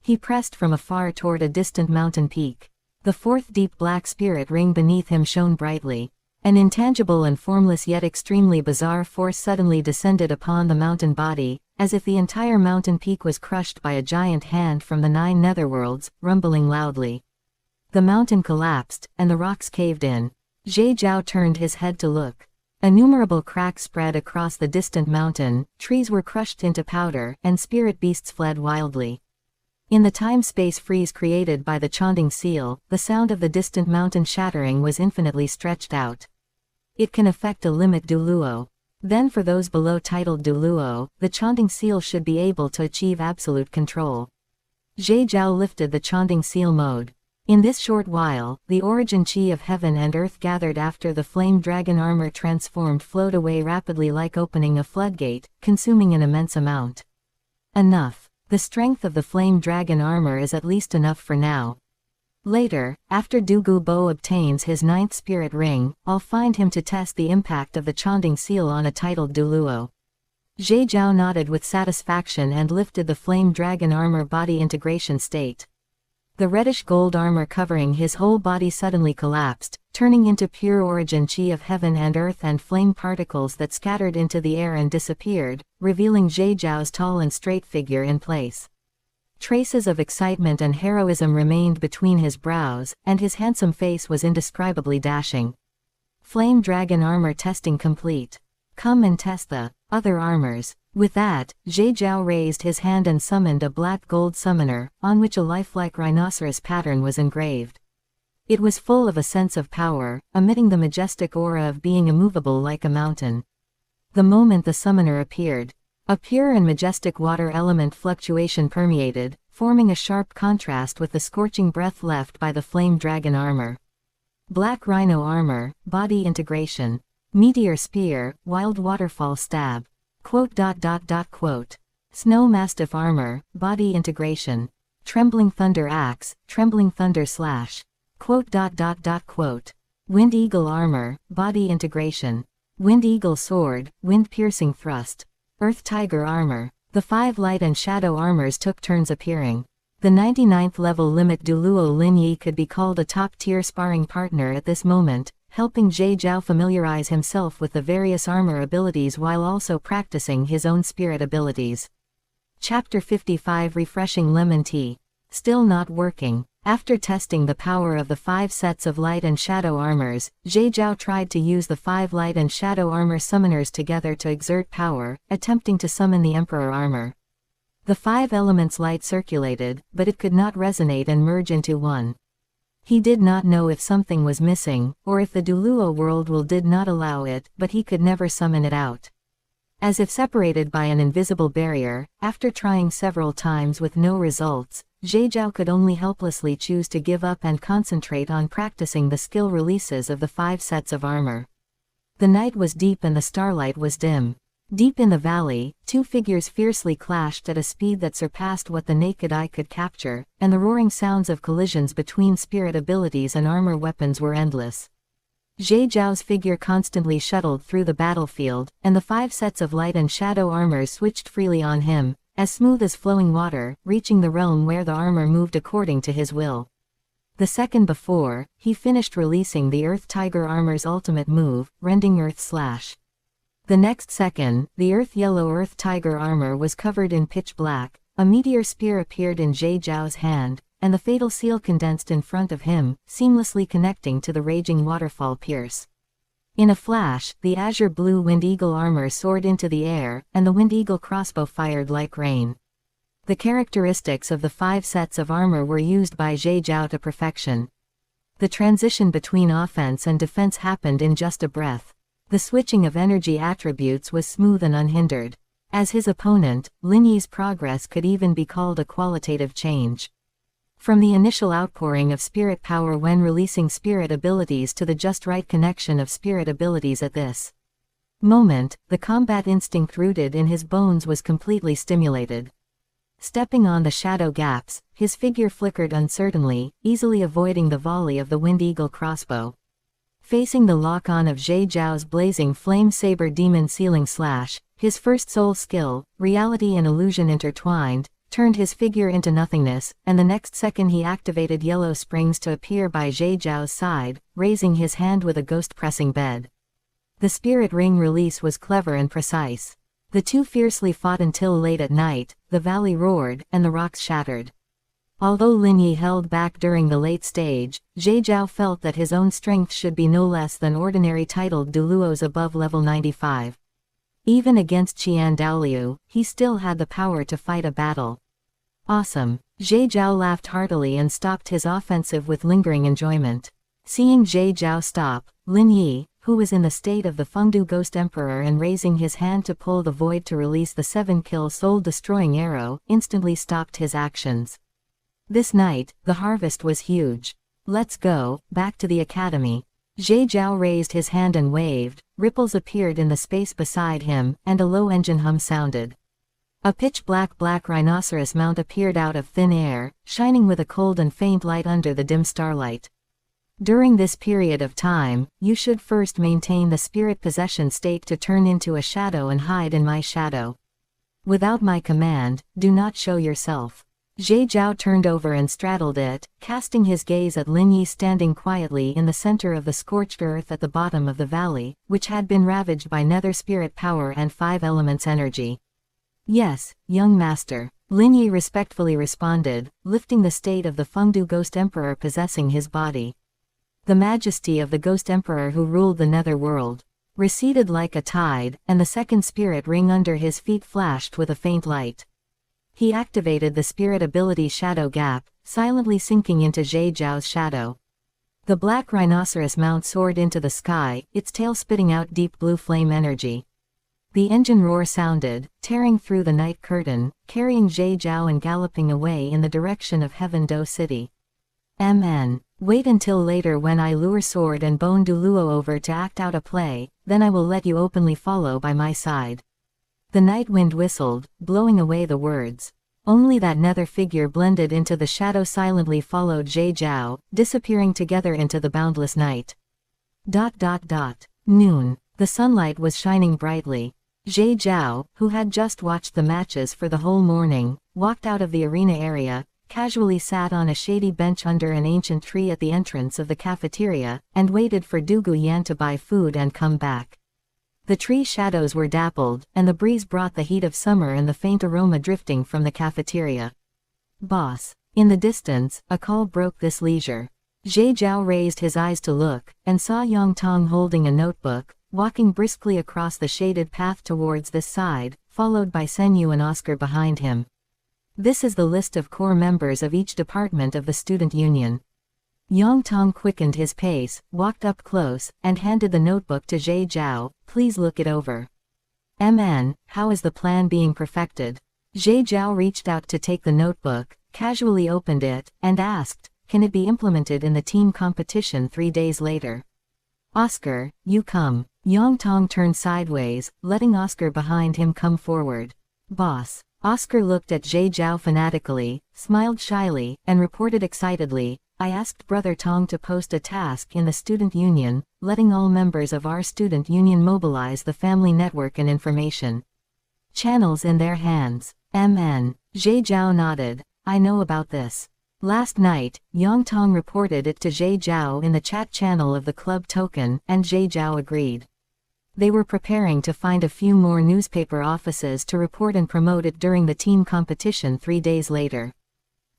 He pressed from afar toward a distant mountain peak. The fourth deep black spirit ring beneath him shone brightly. An intangible and formless yet extremely bizarre force suddenly descended upon the mountain body, as if the entire mountain peak was crushed by a giant hand from the 9 netherworlds, rumbling loudly. The mountain collapsed, and the rocks caved in. Jade Zhao turned his head to look. Innumerable cracks spread across the distant mountain, trees were crushed into powder, and spirit beasts fled wildly. In the time-space freeze created by the Chanding Seal, the sound of the distant mountain shattering was infinitely stretched out. It can affect a limit Douluo. Then for those below titled Douluo, the Chanding Seal should be able to achieve absolute control. Jade Zhao lifted the Chanding Seal mode. In this short while, the origin chi of heaven and earth gathered after the flame dragon armor transformed flowed away rapidly like opening a floodgate, consuming an immense amount. Enough. The strength of the flame dragon armor is at least enough for now. Later, after Douluo Bo obtains his 9th spirit ring, I'll find him to test the impact of the Chanding Seal on a titled Douluo. Jade Zhao nodded with satisfaction and lifted the flame dragon armor body integration state. The reddish gold armor covering his whole body suddenly collapsed, turning into pure origin chi of heaven and earth and flame particles that scattered into the air and disappeared, revealing Jade Zhao's tall and straight figure in place. Traces of excitement and heroism remained between his brows, and his handsome face was indescribably dashing. Flame dragon armor testing complete. Come and test the other armors. With that, Jade Zhao raised his hand and summoned a black gold summoner, on which a lifelike rhinoceros pattern was engraved. It was full of a sense of power, emitting the majestic aura of being immovable like a mountain. The moment the summoner appeared, a pure and majestic water element fluctuation permeated, forming a sharp contrast with the scorching breath left by the flame dragon armor. Black rhino armor, body integration. Meteor spear, wild waterfall stab. Snow mastiff armor, body integration. Trembling thunder axe, trembling thunder slash. Wind eagle armor, body integration. Wind eagle sword, wind piercing thrust. Earth tiger armor. The 5 light and shadow armors took turns appearing. The 99th level limit Douluo Lin Yi could be called a top-tier sparring partner at this moment, helping Jade Zhao familiarize himself with the various armor abilities while also practicing his own spirit abilities. Chapter 55 Refreshing Lemon Tea. Still not working. After testing the power of the 5 sets of light and shadow armors, Jade Zhao tried to use the 5 light and shadow armor summoners together to exert power, attempting to summon the Emperor armor. The 5 elements light circulated, but it could not resonate and merge into one. He did not know if something was missing, or if the Douluo world will did not allow it, but he could never summon it out. As if separated by an invisible barrier, after trying several times with no results, Jade Zhao could only helplessly choose to give up and concentrate on practicing the skill releases of the 5 sets of armor. The night was deep and the starlight was dim. Deep in the valley, 2 figures fiercely clashed at a speed that surpassed what the naked eye could capture, and the roaring sounds of collisions between spirit abilities and armor weapons were endless. Jade Zhao's figure constantly shuttled through the battlefield, and the 5 sets of light and shadow armors switched freely on him, as smooth as flowing water, reaching the realm where the armor moved according to his will. The second before, he finished releasing the Earth Tiger armor's ultimate move, Rending Earth Slash. The next second, the Earth-Yellow Earth Tiger armor was covered in pitch black, a meteor spear appeared in Jade Zhao's hand, and the fatal seal condensed in front of him, seamlessly connecting to the raging waterfall pierce. In a flash, the azure blue Wind Eagle armor soared into the air, and the Wind Eagle crossbow fired like rain. The characteristics of the 5 sets of armor were used by Jade Zhao to perfection. The transition between offense and defense happened in just a breath. The switching of energy attributes was smooth and unhindered. As his opponent, Lin Yi's progress could even be called a qualitative change. From the initial outpouring of spirit power when releasing spirit abilities to the just right connection of spirit abilities at this moment, the combat instinct rooted in his bones was completely stimulated. Stepping on the shadow gaps, his figure flickered uncertainly, easily avoiding the volley of the Wind Eagle crossbow. Facing the lock-on of Jade Zhao's blazing flame saber demon sealing slash, his first soul skill, reality and illusion intertwined, turned his figure into nothingness, and the next second he activated yellow springs to appear by Jade Zhao's side, raising his hand with a ghost-pressing bed. The spirit ring release was clever and precise. The two fiercely fought until late at night, the valley roared, and the rocks shattered. Although Lin Yi held back during the late stage, Jade Zhao felt that his own strength should be no less than ordinary, titled Douluo's above level 95. Even against Qian Daoliu, he still had the power to fight a battle. Awesome. Jade Zhao laughed heartily and stopped his offensive with lingering enjoyment. Seeing Jade Zhao stop, Lin Yi, who was in the state of the Fengdu Ghost Emperor and raising his hand to pull the void to release the 7-kill soul-destroying arrow, instantly stopped his actions. This night, the harvest was huge. Let's go, back to the academy. Jade Zhao raised his hand and waved, ripples appeared in the space beside him, and a low engine hum sounded. A pitch-black rhinoceros mount appeared out of thin air, shining with a cold and faint light under the dim starlight. During this period of time, you should first maintain the spirit possession state to turn into a shadow and hide in my shadow. Without my command, do not show yourself. Jade Zhao turned over and straddled it, casting his gaze at Lin Yi standing quietly in the center of the scorched earth at the bottom of the valley, which had been ravaged by nether spirit power and 5 elements energy. Yes, young master. Lin Yi respectfully responded, lifting the state of the Fengdu Ghost Emperor possessing his body. The majesty of the Ghost Emperor who ruled the nether world receded like a tide, and the second spirit ring under his feet flashed with a faint light. He activated the spirit ability Shadow Gap, silently sinking into Jade Zhao's shadow. The black rhinoceros mount soared into the sky, its tail spitting out deep blue flame energy. The engine roar sounded, tearing through the night curtain, carrying Jade Zhao and galloping away in the direction of Heaven Do City. MN. Wait until later when I lure Sword and Bone Douluo over to act out a play, then I will let you openly follow by my side. The night wind whistled, blowing away the words. Only that nether figure blended into the shadow silently followed Jade Zhao, disappearing together into the boundless night. Noon. The sunlight was shining brightly. Jade Zhao, who had just watched the matches for the whole morning, walked out of the arena area, casually sat on a shady bench under an ancient tree at the entrance of the cafeteria, and waited for Du Guyan to buy food and come back. The tree shadows were dappled, and the breeze brought the heat of summer and the faint aroma drifting from the cafeteria. Boss. In the distance, a call broke this leisure. Jade Zhao raised his eyes to look, and saw Yang Tong holding a notebook, walking briskly across the shaded path towards this side, followed by Senyu and Oscar behind him. This is the list of core members of each department of the student union. Yang Tong quickened his pace, walked up close, and handed the notebook to Jade Zhao. Please look it over. MN, how is the plan being perfected? Jade Zhao reached out to take the notebook, casually opened it, and asked, can it be implemented in the team competition 3 days later? Oscar, you come. Yang Tong turned sideways, letting Oscar behind him come forward. Boss. Oscar looked at Jade Zhao fanatically, smiled shyly, and reported excitedly, I asked Brother Tong to post a task in the student union, letting all members of our student union mobilize the family network and information channels in their hands. MN. Jade Zhao nodded. I know about this. Last night, Yang Tong reported it to Jade Zhao in the chat channel of the club token, and Jade Zhao agreed. They were preparing to find a few more newspaper offices to report and promote it during the team competition 3 days later.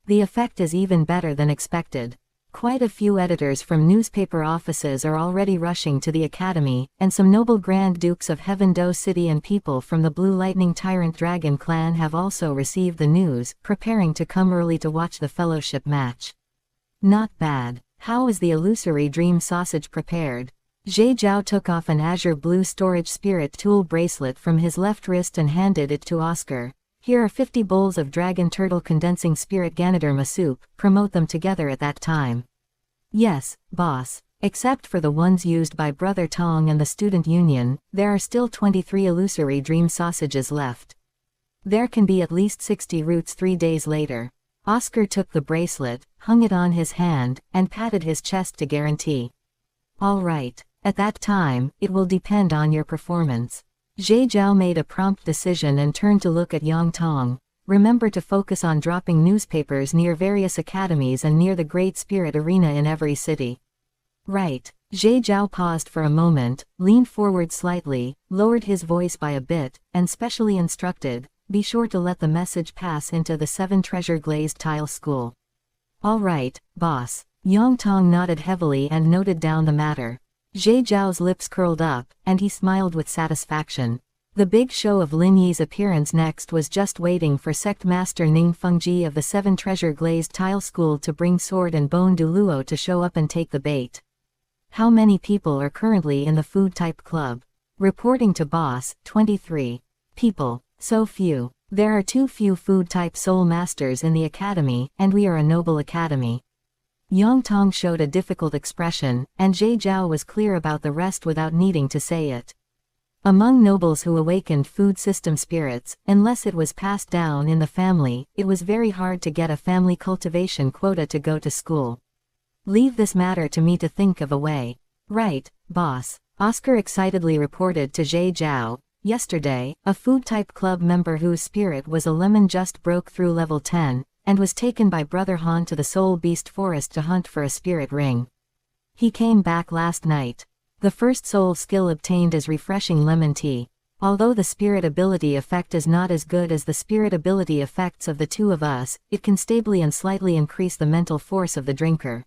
The effect is even better than expected. Quite a few editors from newspaper offices are already rushing to the academy, and some noble Grand Dukes of Heaven Do City and people from the Blue Lightning Tyrant Dragon clan have also received the news, preparing to come early to watch the fellowship match. Not bad. How is the illusory dream sausage prepared? Jade Zhao took off an azure blue storage spirit tool bracelet from his left wrist and handed it to Oscar. Here are 50 bowls of dragon turtle condensing spirit Ganoderma soup, promote them together at that time. Yes, boss. Except for the ones used by Brother Tong and the student union, there are still 23 illusory dream sausages left. There can be at least 60 roots 3 days later. Oscar took the bracelet, hung it on his hand, and patted his chest to guarantee. All right. At that time, it will depend on your performance. Zhe Zhao made a prompt decision and turned to look at Yang Tong. Remember to focus on dropping newspapers near various academies and near the Great Spirit Arena in every city. Right. Zhe Zhao paused for a moment, leaned forward slightly, lowered his voice by a bit, and specially instructed, be sure to let the message pass into the 7 treasure glazed tile school. All right, boss. Yang Tong nodded heavily and noted down the matter. Zhe Zhao's lips curled up, and he smiled with satisfaction. The big show of Lin Yi's appearance next was just waiting for Sect Master Ning Fengji of the 7 treasure glazed tile school to bring Sword and Bone Douluo to show up and take the bait. How many people are currently in the food type club? Reporting to boss, 23. People. So few. There are too few food type soul masters in the academy, and we are a noble academy. Yang Tong showed a difficult expression, and Zhe Zhao was clear about the rest without needing to say it. Among nobles who awakened food system spirits, unless it was passed down in the family, it was very hard to get a family cultivation quota to go to school. Leave this matter to me to think of a way. Right, boss. Oscar excitedly reported to Zhe Zhao. Yesterday, a food-type club member whose spirit was a lemon just broke through level 10, and was taken by Brother Han to the Soul Beast Forest to hunt for a spirit ring. He came back last night. The first soul skill obtained is refreshing lemon tea. Although the spirit ability effect is not as good as the spirit ability effects of the two of us, it can stably and slightly increase the mental force of the drinker.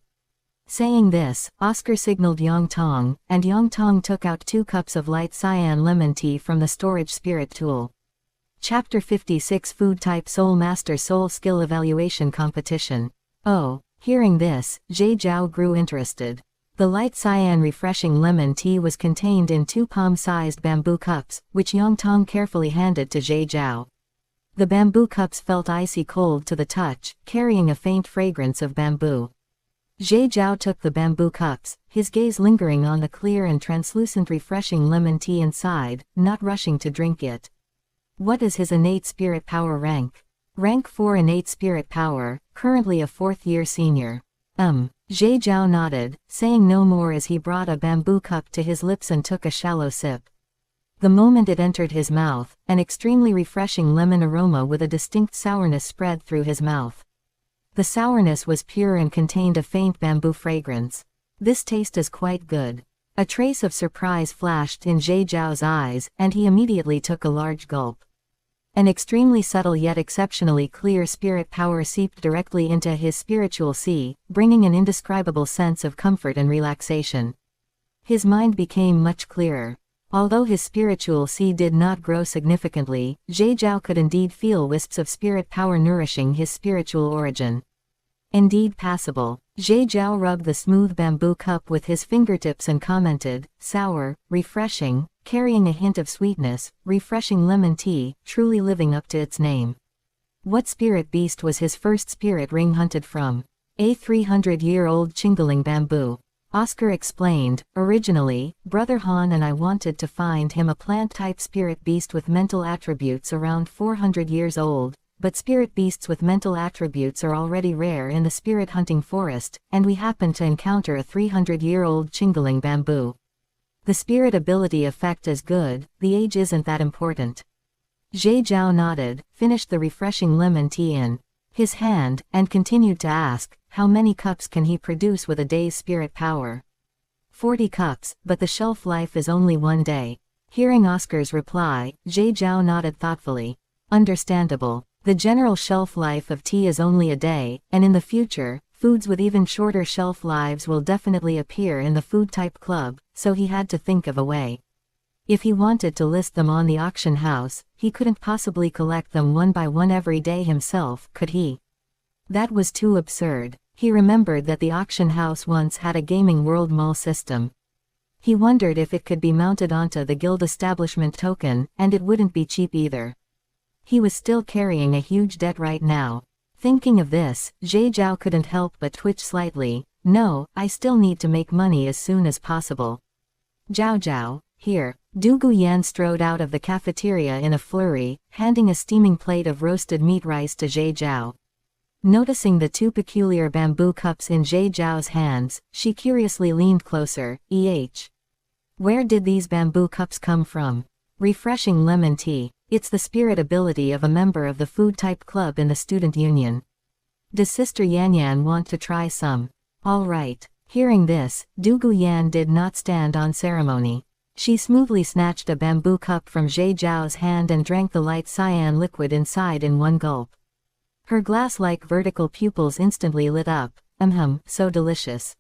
Saying this, Oscar signaled Yang Tong, and Yang Tong took out 2 cups of light cyan lemon tea from the storage spirit tool. Chapter 56 Food Type Soul Master Soul Skill Evaluation Competition. Oh, hearing this, Zhe Zhao grew interested. The light cyan refreshing lemon tea was contained in 2 palm-sized bamboo cups, which Yang Tong carefully handed to Zhe Zhao. The bamboo cups felt icy cold to the touch, carrying a faint fragrance of bamboo. Zhe Zhao took the bamboo cups, his gaze lingering on the clear and translucent refreshing lemon tea inside, not rushing to drink it. What is his innate spirit power rank? Rank 4 innate spirit power, currently a 4th-year senior. Zhe Zhao nodded, saying no more as he brought a bamboo cup to his lips and took a shallow sip. The moment it entered his mouth, an extremely refreshing lemon aroma with a distinct sourness spread through his mouth. The sourness was pure and contained a faint bamboo fragrance. This taste is quite good. A trace of surprise flashed in Zhe Zhao's eyes, and he immediately took a large gulp. An extremely subtle yet exceptionally clear spirit power seeped directly into his spiritual sea, bringing an indescribable sense of comfort and relaxation. His mind became much clearer. Although his spiritual sea did not grow significantly, Zhe Zhao could indeed feel wisps of spirit power nourishing his spiritual origin. Indeed passable. Zhe Zhao rubbed the smooth bamboo cup with his fingertips and commented, sour, refreshing, carrying a hint of sweetness, refreshing lemon tea, truly living up to its name. What spirit beast was his first spirit ring hunted from? A 300-year-old Chingaling bamboo. Oscar explained, originally, Brother Han and I wanted to find him a plant-type spirit beast with mental attributes around 400 years old, but spirit beasts with mental attributes are already rare in the spirit hunting forest, and we happened to encounter a 300-year-old Chingaling bamboo. The spirit ability effect is good, the age isn't that important. Zhe Zhao nodded, finished the refreshing lemon tea in his hand, and continued to ask, how many cups can he produce with a day's spirit power? 40 cups, but the shelf life is only 1 day. Hearing Oscar's reply, Zhe Zhao nodded thoughtfully. Understandable. The general shelf life of tea is only a day, and in the future, foods with even shorter shelf lives will definitely appear in the food type club, so he had to think of a way. If he wanted to list them on the auction house, he couldn't possibly collect them one by one every day himself, could he? That was too absurd. He remembered that the auction house once had a gaming world mall system. He wondered if it could be mounted onto the guild establishment token, and it wouldn't be cheap either. He was still carrying a huge debt right now. Thinking of this, Zhe Zhao couldn't help but twitch slightly. No, I still need to make money as soon as possible. Zhao Zhao, here. Douluo Yan strode out of the cafeteria in a flurry, handing a steaming plate of roasted meat rice to Jade Zhao. Noticing the two peculiar bamboo cups in Jade Zhao's hands, she curiously leaned closer. Where did these bamboo cups come from? Refreshing lemon tea. It's the spirit ability of a member of the food-type club in the student union. Does Sister Yanyan want to try some? All right. Hearing this, Douluo Yan did not stand on ceremony. She smoothly snatched a bamboo cup from Jade Zhao's hand and drank the light cyan liquid inside in one gulp. Her glass-like vertical pupils instantly lit up. So delicious.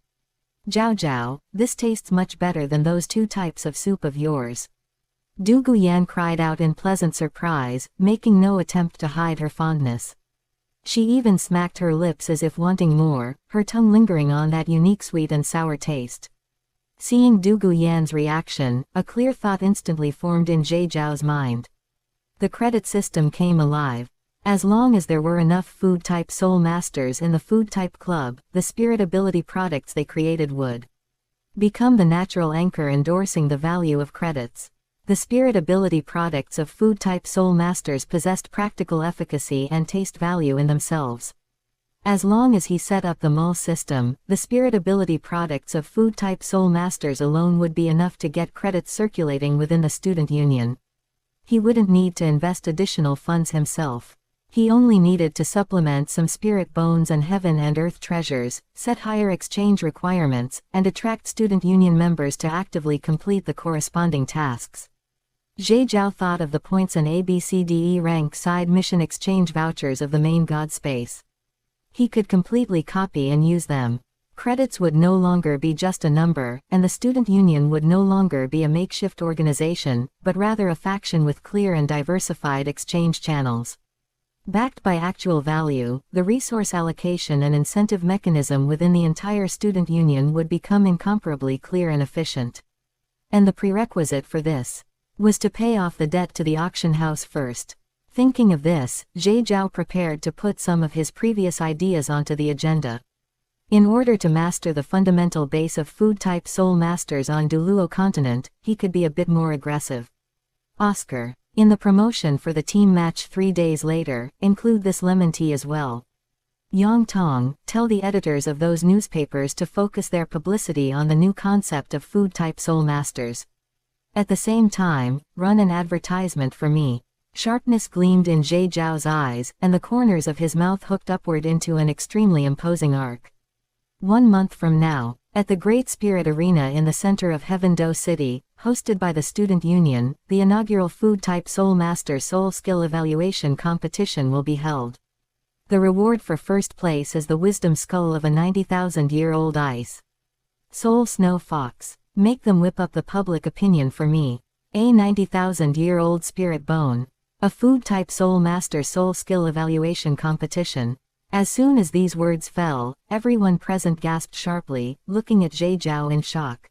Zhao Zhao, this tastes much better than those two types of soup of yours. Douluo Yan cried out in pleasant surprise, making no attempt to hide her fondness. She even smacked her lips as if wanting more, her tongue lingering on that unique sweet and sour taste. Seeing Douluo Yan's reaction, a clear thought instantly formed in Jade Zhao's mind. The credit system came alive. As long as there were enough food-type soul masters in the food-type club, the spirit ability products they created would become the natural anchor endorsing the value of credits. The spirit ability products of food-type soul masters possessed practical efficacy and taste value in themselves. As long as he set up the MUL system, the spirit ability products of food-type soul masters alone would be enough to get credits circulating within the student union. He wouldn't need to invest additional funds himself. He only needed to supplement some spirit bones and heaven and earth treasures, set higher exchange requirements, and attract student union members to actively complete the corresponding tasks. Jade Zhao thought of the points and ABCDE rank side mission exchange vouchers of the main god space. He could completely copy and use them. Credits would no longer be just a number, and the student union would no longer be a makeshift organization, but rather a faction with clear and diversified exchange channels. Backed by actual value, the resource allocation and incentive mechanism within the entire student union would become incomparably clear and efficient. And the prerequisite for this was to pay off the debt to the auction house first. Thinking of this, Jade Zhao prepared to put some of his previous ideas onto the agenda. In order to master the fundamental base of food-type soul masters on Douluo Continent, he could be a bit more aggressive. Oscar. In the promotion for the team match 3 days later, include this lemon tea as well. Yang Tong, tell the editors of those newspapers to focus their publicity on the new concept of food-type soul masters. At the same time, run an advertisement for me. Sharpness gleamed in Jade Zhao's eyes, and the corners of his mouth hooked upward into an extremely imposing arc. 1 month from now, at the Great Spirit Arena in the center of Heaven Do City, hosted by the Student Union, the inaugural Food-Type Soul Master Soul Skill Evaluation Competition will be held. The reward for first place is the Wisdom Skull of a 90,000-year-old ice Soul Snow Fox. Make them whip up the public opinion for me. A 90,000-year-old Spirit Bone. A Food-Type Soul Master Soul Skill Evaluation Competition. As soon as these words fell, everyone present gasped sharply, looking at Jade Zhao in shock.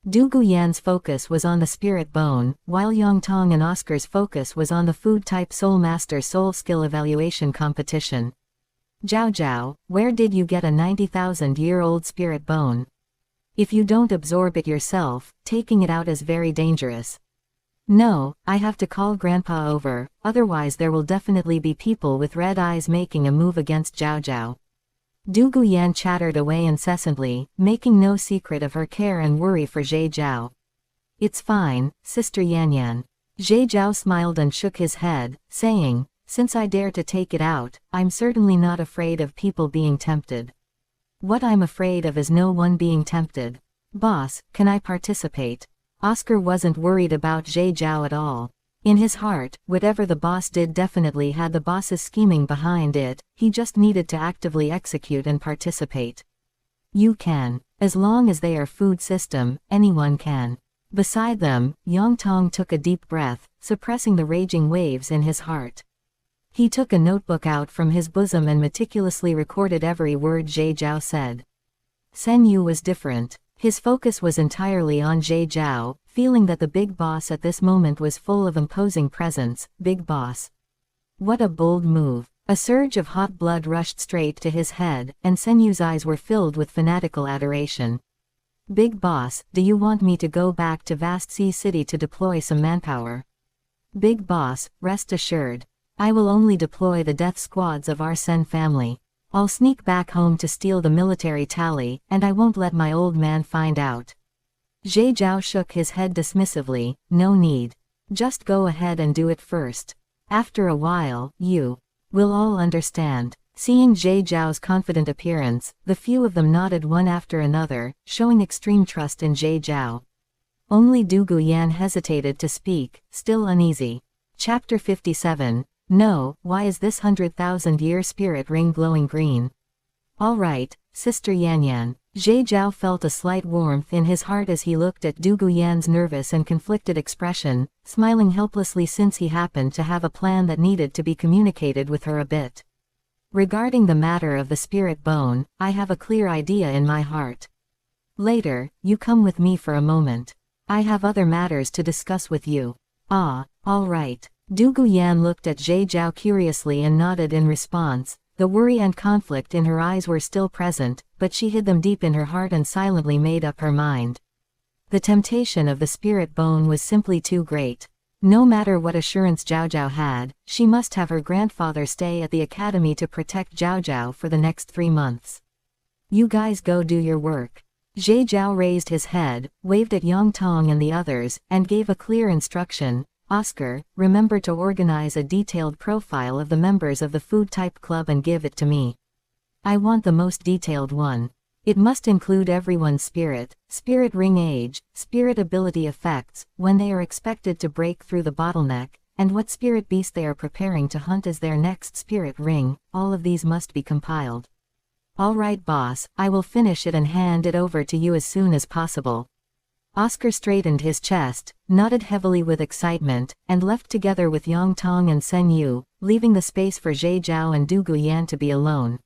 Douluo Yan's focus was on the spirit bone, while Yang Tong and Oscar's focus was on the food-type Soul Master Soul Skill Evaluation Competition. Zhao Zhao, where did you get a 90,000-year-old spirit bone? If you don't absorb it yourself, taking it out is very dangerous. No, I have to call Grandpa over, otherwise there will definitely be people with red eyes making a move against Zhao Zhao. Douluo Yan chattered away incessantly, making no secret of her care and worry for Jade Zhao. It's fine, Sister Yanyan. Jade Zhao smiled and shook his head, saying, since I dare to take it out, I'm certainly not afraid of people being tempted. What I'm afraid of is no one being tempted. Boss, can I participate? Oscar wasn't worried about Jade Zhao at all. In his heart, whatever the boss did definitely had the boss's scheming behind it, he just needed to actively execute and participate. You can. As long as they are food system, anyone can. Beside them, Yang Tong took a deep breath, suppressing the raging waves in his heart. He took a notebook out from his bosom and meticulously recorded every word Jade Zhao said. Sen Yu was different. His focus was entirely on Jade Zhao, feeling that the big boss at this moment was full of imposing presence. Big boss. What a bold move. A surge of hot blood rushed straight to his head, and Sen Yu's eyes were filled with fanatical adoration. Big boss, do you want me to go back to Vast Sea City to deploy some manpower? Big boss, rest assured. I will only deploy the death squads of our Sen family. I'll sneak back home to steal the military tally, and I won't let my old man find out. Zhe Zhao shook his head dismissively. No need. Just go ahead and do it first. After a while, you will all understand. Seeing Zhe Zhao's confident appearance, the few of them nodded one after another, showing extreme trust in Zhe Zhao. Only Du Guyan hesitated to speak, still uneasy. Chapter 57. No, why is this 100,000-year spirit ring glowing green? All right, Sister Yan Yan. Zhe Zhao felt a slight warmth in his heart as he looked at Du Guyan's nervous and conflicted expression, smiling helplessly since he happened to have a plan that needed to be communicated with her a bit. Regarding the matter of the spirit bone, I have a clear idea in my heart. Later, you come with me for a moment. I have other matters to discuss with you. Ah, all right. Du Guyan looked at Zhe Zhao curiously and nodded in response. The worry and conflict in her eyes were still present, but she hid them deep in her heart and silently made up her mind. The temptation of the spirit bone was simply too great. No matter what assurance Zhao Zhao had, she must have her grandfather stay at the academy to protect Zhao Zhao for the next 3 months. You guys go do your work. Zhe Zhao raised his head, waved at Yang Tong and the others, and gave a clear instruction. Oscar, remember to organize a detailed profile of the members of the food type club and give it to me. I want the most detailed one. It must include everyone's spirit ring age, spirit ability effects, when they are expected to break through the bottleneck, and what spirit beast they are preparing to hunt as their next spirit ring. All of these must be compiled. All right boss, I will finish it and hand it over to you as soon as possible. Oscar straightened his chest, nodded heavily with excitement, and left together with Yang Tong and Sen Yu, leaving the space for Zhe Zhao and Du Guyan to be alone.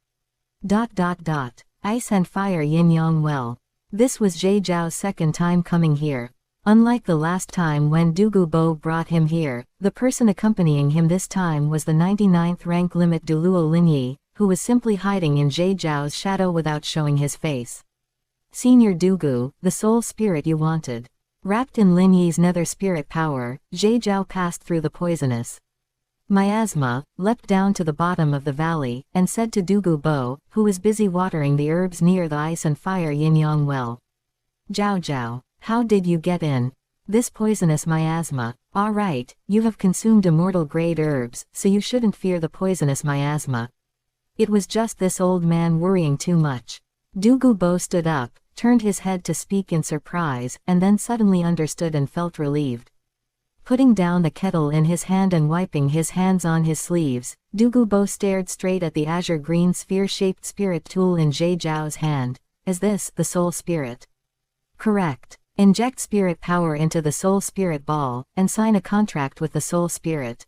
Ice and fire yin yang well. This was Zhe Zhao's second time coming here. Unlike the last time when Du Gubo brought him here, the person accompanying him this time was the 99th rank limit Douluo Linyi, who was simply hiding in Zhe Zhao's shadow without showing his face. Senior Dugu, the soul spirit you wanted. Wrapped in Lin Yi's nether spirit power, Zhe Zhao passed through the poisonous miasma, leapt down to the bottom of the valley, and said to Dugu Bo, who was busy watering the herbs near the ice and fire yin-yang well. Zhao Zhao, how did you get in this poisonous miasma? All right, you have consumed immortal-grade herbs, so you shouldn't fear the poisonous miasma. It was just this old man worrying too much. Dugu Bo stood up, turned his head to speak in surprise, and then suddenly understood and felt relieved. Putting down the kettle in his hand and wiping his hands on his sleeves, Dugu Bo stared straight at the azure green sphere-shaped spirit tool in Zhe Zhao's hand. Is this the soul spirit? Correct. Inject spirit power into the soul spirit ball, and sign a contract with the soul spirit.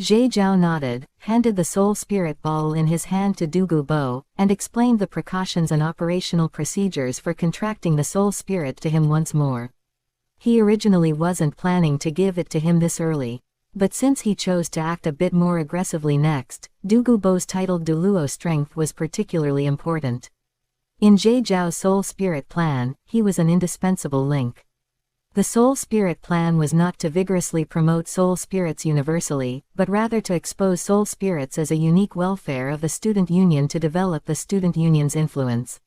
Zhe Zhao nodded, handed the soul spirit ball in his hand to Dugu Bo, and explained the precautions and operational procedures for contracting the soul spirit to him once more. He originally wasn't planning to give it to him this early. But since he chose to act a bit more aggressively next, Dugu Bo's titled Douluo strength was particularly important. In Zhe Zhao's soul spirit plan, he was an indispensable link. The soul spirit plan was not to vigorously promote soul spirits universally, but rather to expose soul spirits as a unique welfare of the student union to develop the student union's influence.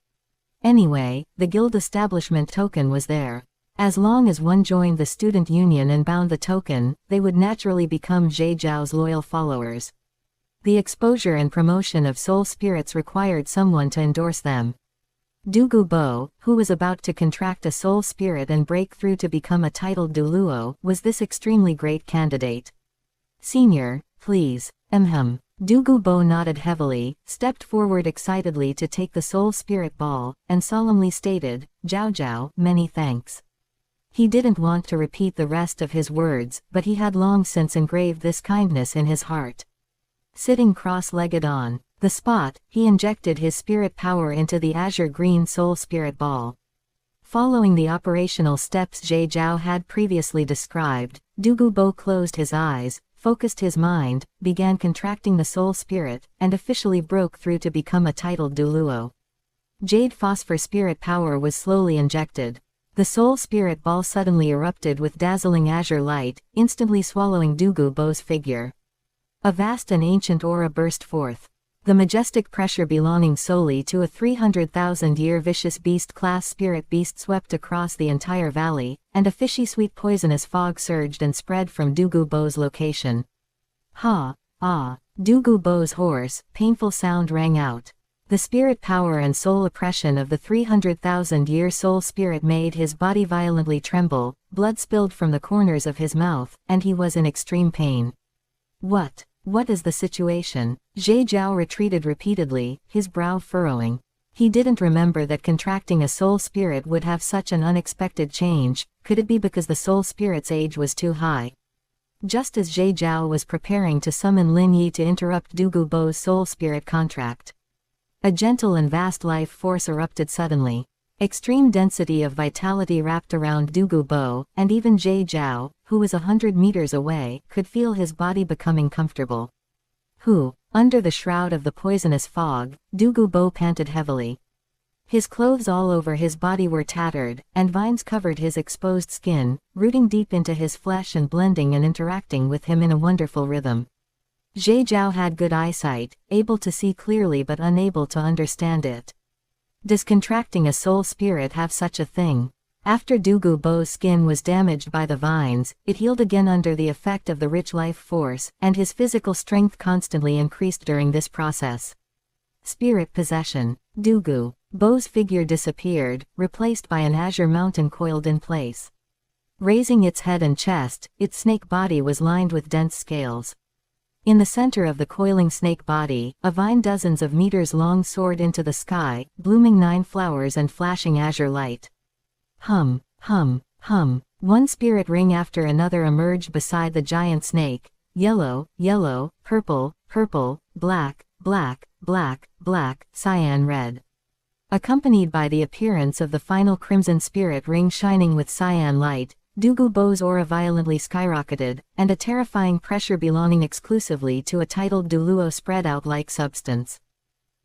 Anyway, the guild establishment token was there. As long as one joined the student union and bound the token, they would naturally become Zhe Zhao's loyal followers. The exposure and promotion of soul spirits required someone to endorse them. Dugu Bo, who was about to contract a soul spirit and break through to become a titled Douluo, was this extremely great candidate. Senior, please. Dugu Bo nodded heavily, stepped forward excitedly to take the soul spirit ball, and solemnly stated, Zhao Zhao, many thanks. He didn't want to repeat the rest of his words, but he had long since engraved this kindness in his heart. Sitting cross-legged on the spot, he injected his spirit power into the azure green soul spirit ball. Following the operational steps Zhe Zhao had previously described, Dugu Bo closed his eyes, focused his mind, began contracting the soul spirit, and officially broke through to become a titled Douluo. Jade Phosphor spirit power was slowly injected. The soul spirit ball suddenly erupted with dazzling azure light, instantly swallowing Douluo Bo's figure. A vast and ancient aura burst forth. The majestic pressure belonging solely to a 300,000-year vicious beast-class spirit beast swept across the entire valley, and a fishy-sweet poisonous fog surged and spread from Douluo Bo's location. Ha! Ah! Douluo Bo's hoarse, painful sound rang out. The spirit power and soul oppression of the 300,000-year soul spirit made his body violently tremble, blood spilled from the corners of his mouth, and he was in extreme pain. What is the situation? Zhe Zhao retreated repeatedly, his brow furrowing. He didn't remember that contracting a soul spirit would have such an unexpected change. Could it be because the soul spirit's age was too high? Just as Zhe Zhao was preparing to summon Lin Yi to interrupt Douluo Bo's soul spirit contract, a gentle and vast life force erupted suddenly. Extreme density of vitality wrapped around Douluo Bo, and even Zhe Zhao, who was 100 meters away, could feel his body becoming comfortable. Under the shroud of the poisonous fog, Douluo Bo panted heavily. His clothes all over his body were tattered, and vines covered his exposed skin, rooting deep into his flesh and blending and interacting with him in a wonderful rhythm. Zhe Zhao had good eyesight, able to see clearly but unable to understand it. Does contracting a soul spirit have such a thing? After Douluo Bo's skin was damaged by the vines, it healed again under the effect of the rich life force, and his physical strength constantly increased during this process. Spirit possession. Douluo Bo's figure disappeared, replaced by an azure mountain coiled in place. Raising its head and chest, its snake body was lined with dense scales. In the center of the coiling snake body, a vine dozens of meters long soared into the sky, blooming 9 flowers and flashing azure light. Hum, hum, hum. One spirit ring after another emerged beside the giant snake. Yellow, yellow, purple, purple, black, black, black, black, cyan red. Accompanied by the appearance of the final crimson spirit ring shining with cyan light, Douluo Bo's aura violently skyrocketed, and a terrifying pressure belonging exclusively to a titled Douluo spread out like substance.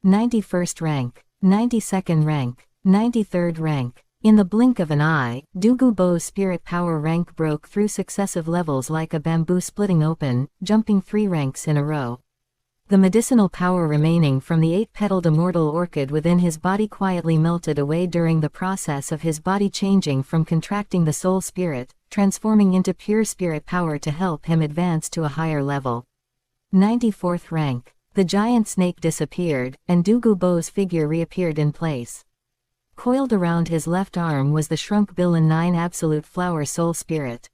91st rank, 92nd rank, 93rd rank. In the blink of an eye, Douluo Bo's spirit power rank broke through successive levels like a bamboo splitting open, jumping 3 ranks in a row. The medicinal power remaining from the 8-petaled immortal orchid within his body quietly melted away during the process of his body changing from contracting the soul spirit, transforming into pure spirit power to help him advance to a higher level. 94th rank. The giant snake disappeared, and Douluo Bo's figure reappeared in place. Coiled around his left arm was the shrunk Billion 9 Absolute Flower Soul Spirit.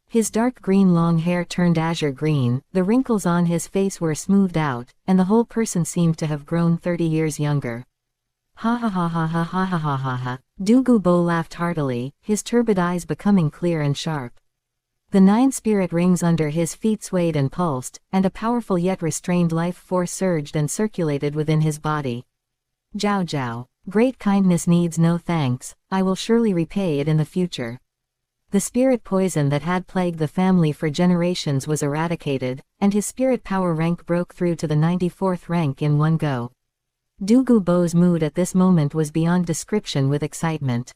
His dark green long hair turned azure green, the wrinkles on his face were smoothed out, and the whole person seemed to have grown 30 years younger. Ha ha ha ha ha ha ha ha ha ha. Douluo Bo laughed heartily, his turbid eyes becoming clear and sharp. The 9 spirit rings under his feet swayed and pulsed, and a powerful yet restrained life force surged and circulated within his body. Zhao Zhao. Great kindness needs no thanks, I will surely repay it in the future. The spirit poison that had plagued the family for generations was eradicated, and his spirit power rank broke through to the 94th rank in one go. Douluo Bo's mood at this moment was beyond description with excitement.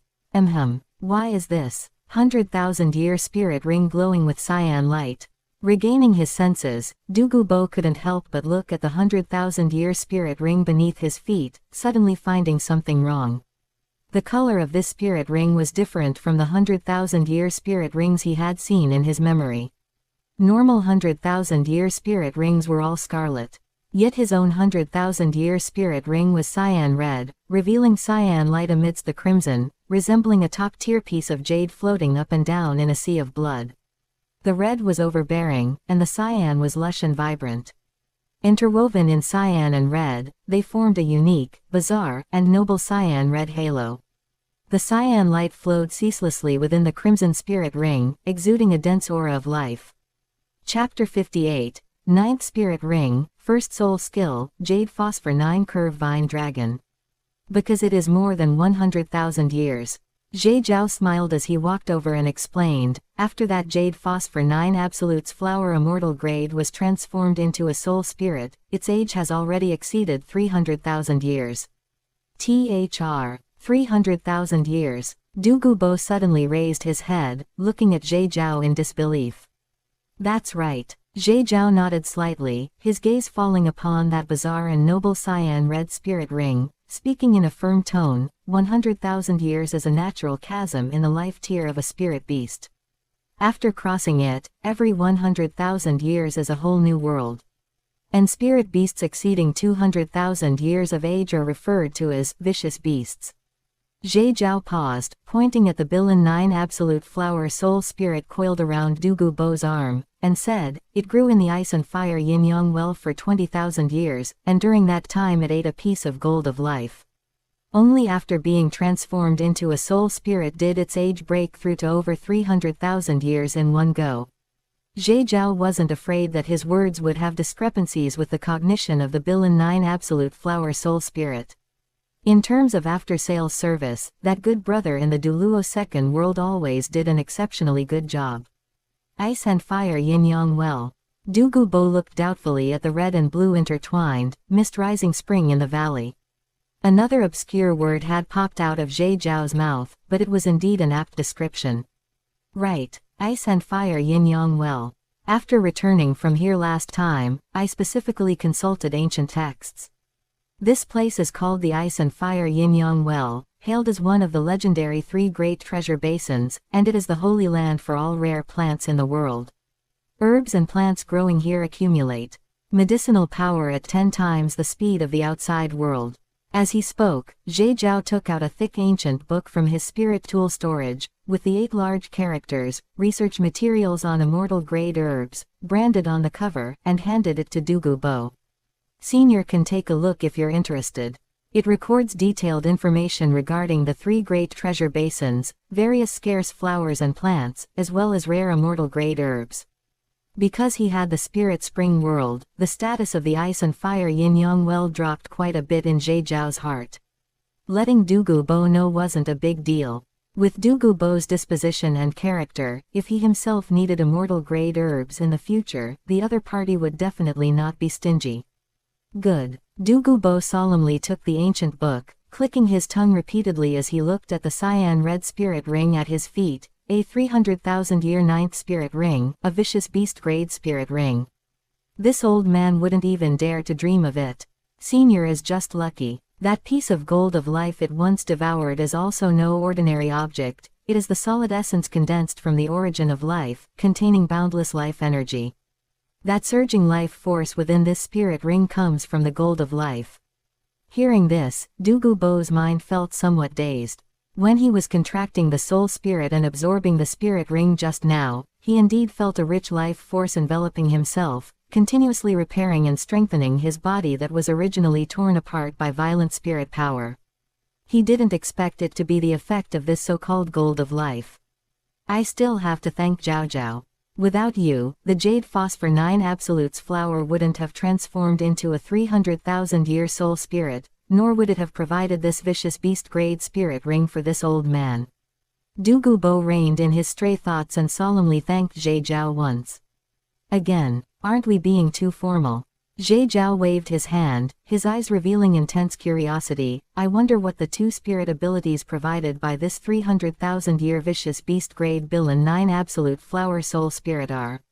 Why is this 100,000-year spirit ring glowing with cyan light? Regaining his senses, Douluo Bo couldn't help but look at the 100,000-year spirit ring beneath his feet, suddenly finding something wrong. The color of this spirit ring was different from the 100,000-year spirit rings he had seen in his memory. Normal 100,000-year spirit rings were all scarlet. Yet his own 100,000-year spirit ring was cyan red, revealing cyan light amidst the crimson, resembling a top-tier piece of jade floating up and down in a sea of blood. The red was overbearing, and the cyan was lush and vibrant. Interwoven in cyan and red, they formed a unique, bizarre, and noble cyan red halo. The cyan light flowed ceaselessly within the crimson spirit ring, exuding a dense aura of life. Chapter 58, 9th Spirit Ring, First Soul Skill, Jade Phosphor 9 Curve Vine Dragon. Because it is more than 100,000 years. Zhe Zhao smiled as he walked over and explained, after that Jade Phosphor 9 Absolute's flower immortal grade was transformed into a soul spirit, its age has already exceeded 300,000 years. THR 300,000 years. Douluo suddenly raised his head, looking at Zhe Zhao in disbelief. That's right. Zhe Zhao nodded slightly, his gaze falling upon that bizarre and noble cyan red spirit ring, speaking in a firm tone. 100,000 years is a natural chasm in the life tier of a spirit beast. After crossing it, every 100,000 years is a whole new world. And spirit beasts exceeding 200,000 years of age are referred to as vicious beasts. Zhe Zhao paused, pointing at the Bilin 9 absolute flower soul spirit coiled around Douluo's arm, and said, "It grew in the ice and fire yin-yang well for 20,000 years, and during that time it ate a piece of gold of life. Only after being transformed into a soul spirit did its age break through to over 300,000 years in one go." Zhe Zhao wasn't afraid that his words would have discrepancies with the cognition of the Bilin 9 absolute flower soul spirit. In terms of after-sales service, that good brother in the Douluo second world always did an exceptionally good job. Ice and fire yin-yang well. Douluo looked doubtfully at the red and blue intertwined, mist-rising spring in the valley. Another obscure word had popped out of Zhe Zhao's mouth, but it was indeed an apt description. Right. Ice and fire yin-yang well. After returning from here last time, I specifically consulted ancient texts. This place is called the Ice and Fire Yin-Yang Well, hailed as one of the legendary 3 great treasure basins, and it is the holy land for all rare plants in the world. Herbs and plants growing here accumulate medicinal power at 10 times the speed of the outside world. As he spoke, Zhe Zhao took out a thick ancient book from his spirit tool storage, with the 8 large characters, research materials on immortal grade herbs, branded on the cover, and handed it to Douluo. Senior can take a look if you're interested. It records detailed information regarding the 3 great treasure basins, various scarce flowers and plants, as well as rare immortal grade herbs. Because he had the spirit spring world, the status of the ice and fire yin-yang well dropped quite a bit in Zhe Zhao's heart. Letting Douluo know wasn't a big deal. With Douluo's disposition and character, if he himself needed immortal grade herbs in the future, the other party would definitely not be stingy. Good. Douluo solemnly took the ancient book, clicking his tongue repeatedly as he looked at the cyan red spirit ring at his feet. A 300,000-year 9th spirit ring, a vicious beast-grade spirit ring. This old man wouldn't even dare to dream of it. Senior is just lucky. That piece of gold of life it once devoured is also no ordinary object, it is the solid essence condensed from the origin of life, containing boundless life energy. That surging life force within this spirit ring comes from the gold of life. Hearing this, Douluo's mind felt somewhat dazed. When he was contracting the soul spirit and absorbing the spirit ring just now, he indeed felt a rich life force enveloping himself, continuously repairing and strengthening his body that was originally torn apart by violent spirit power. He didn't expect it to be the effect of this so-called gold of life. I still have to thank Zhao Zhao. Without you, the Jade Phosphor 9 Absolutes flower wouldn't have transformed into a 300,000-year soul spirit, nor would it have provided this vicious beast-grade spirit ring for this old man. Douluo reined in his stray thoughts and solemnly thanked Zhe Zhao once. Again, aren't we being too formal? Zhe Zhao waved his hand, his eyes revealing intense curiosity. I wonder what the 2 spirit abilities provided by this 300,000-year vicious beast-grade Bilin 9 absolute flower soul spirit are.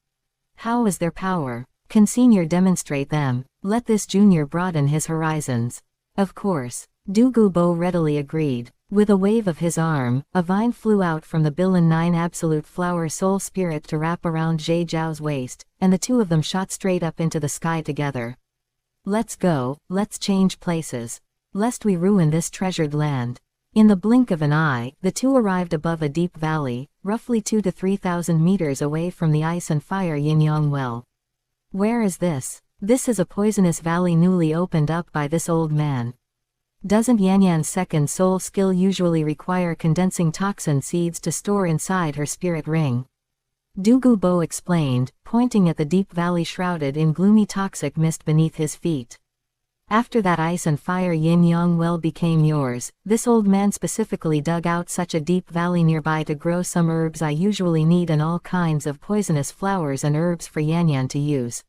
How is their power? Can Senior demonstrate them? Let this junior broaden his horizons. Of course. Douluo readily agreed. With a wave of his arm, a vine flew out from the Bilin 9 absolute flower soul spirit to wrap around Zhe Zhao's waist, and the 2 of them shot straight up into the sky together. Let's go, let's change places. Lest we ruin this treasured land. In the blink of an eye, the 2 arrived above a deep valley, roughly 2,000 to 3,000 meters away from the ice and fire yin-yang well. Where is this? This is a poisonous valley newly opened up by this old man. Doesn't Yanyan's second soul skill usually require condensing toxin seeds to store inside her spirit ring? Douluo explained, pointing at the deep valley shrouded in gloomy toxic mist beneath his feet. After that ice and fire yin-yang well became yours, this old man specifically dug out such a deep valley nearby to grow some herbs I usually need and all kinds of poisonous flowers and herbs for Yanyan to use.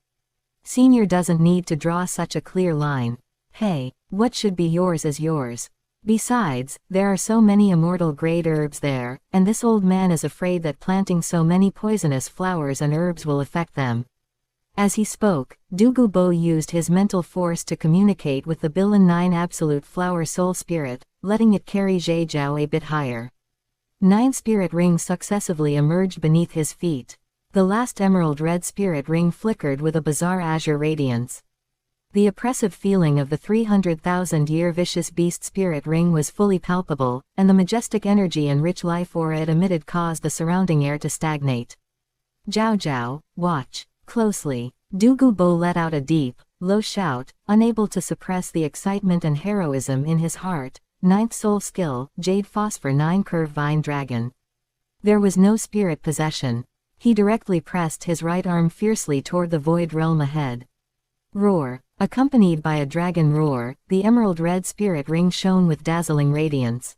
Senior doesn't need to draw such a clear line. Hey, what should be yours is yours. Besides, there are so many immortal great herbs there, and this old man is afraid that planting so many poisonous flowers and herbs will affect them. As he spoke, Douluo used his mental force to communicate with the Bilan 9 Absolute Flower Soul Spirit, letting it carry Jade Zhao a bit higher. 9 spirit rings successively emerged beneath his feet. The last emerald red spirit ring flickered with a bizarre azure radiance. The oppressive feeling of the 300,000-year vicious beast spirit ring was fully palpable, and the majestic energy and rich life aura it emitted caused the surrounding air to stagnate. Zhao Zhao, watch closely. Douluo let out a deep, low shout, unable to suppress the excitement and heroism in his heart. 9th soul skill, Jade Phosphor 9 Curve Vine Dragon. There was no spirit possession. He directly pressed his right arm fiercely toward the void realm ahead. Roar. Accompanied by a dragon roar, the emerald red spirit ring shone with dazzling radiance.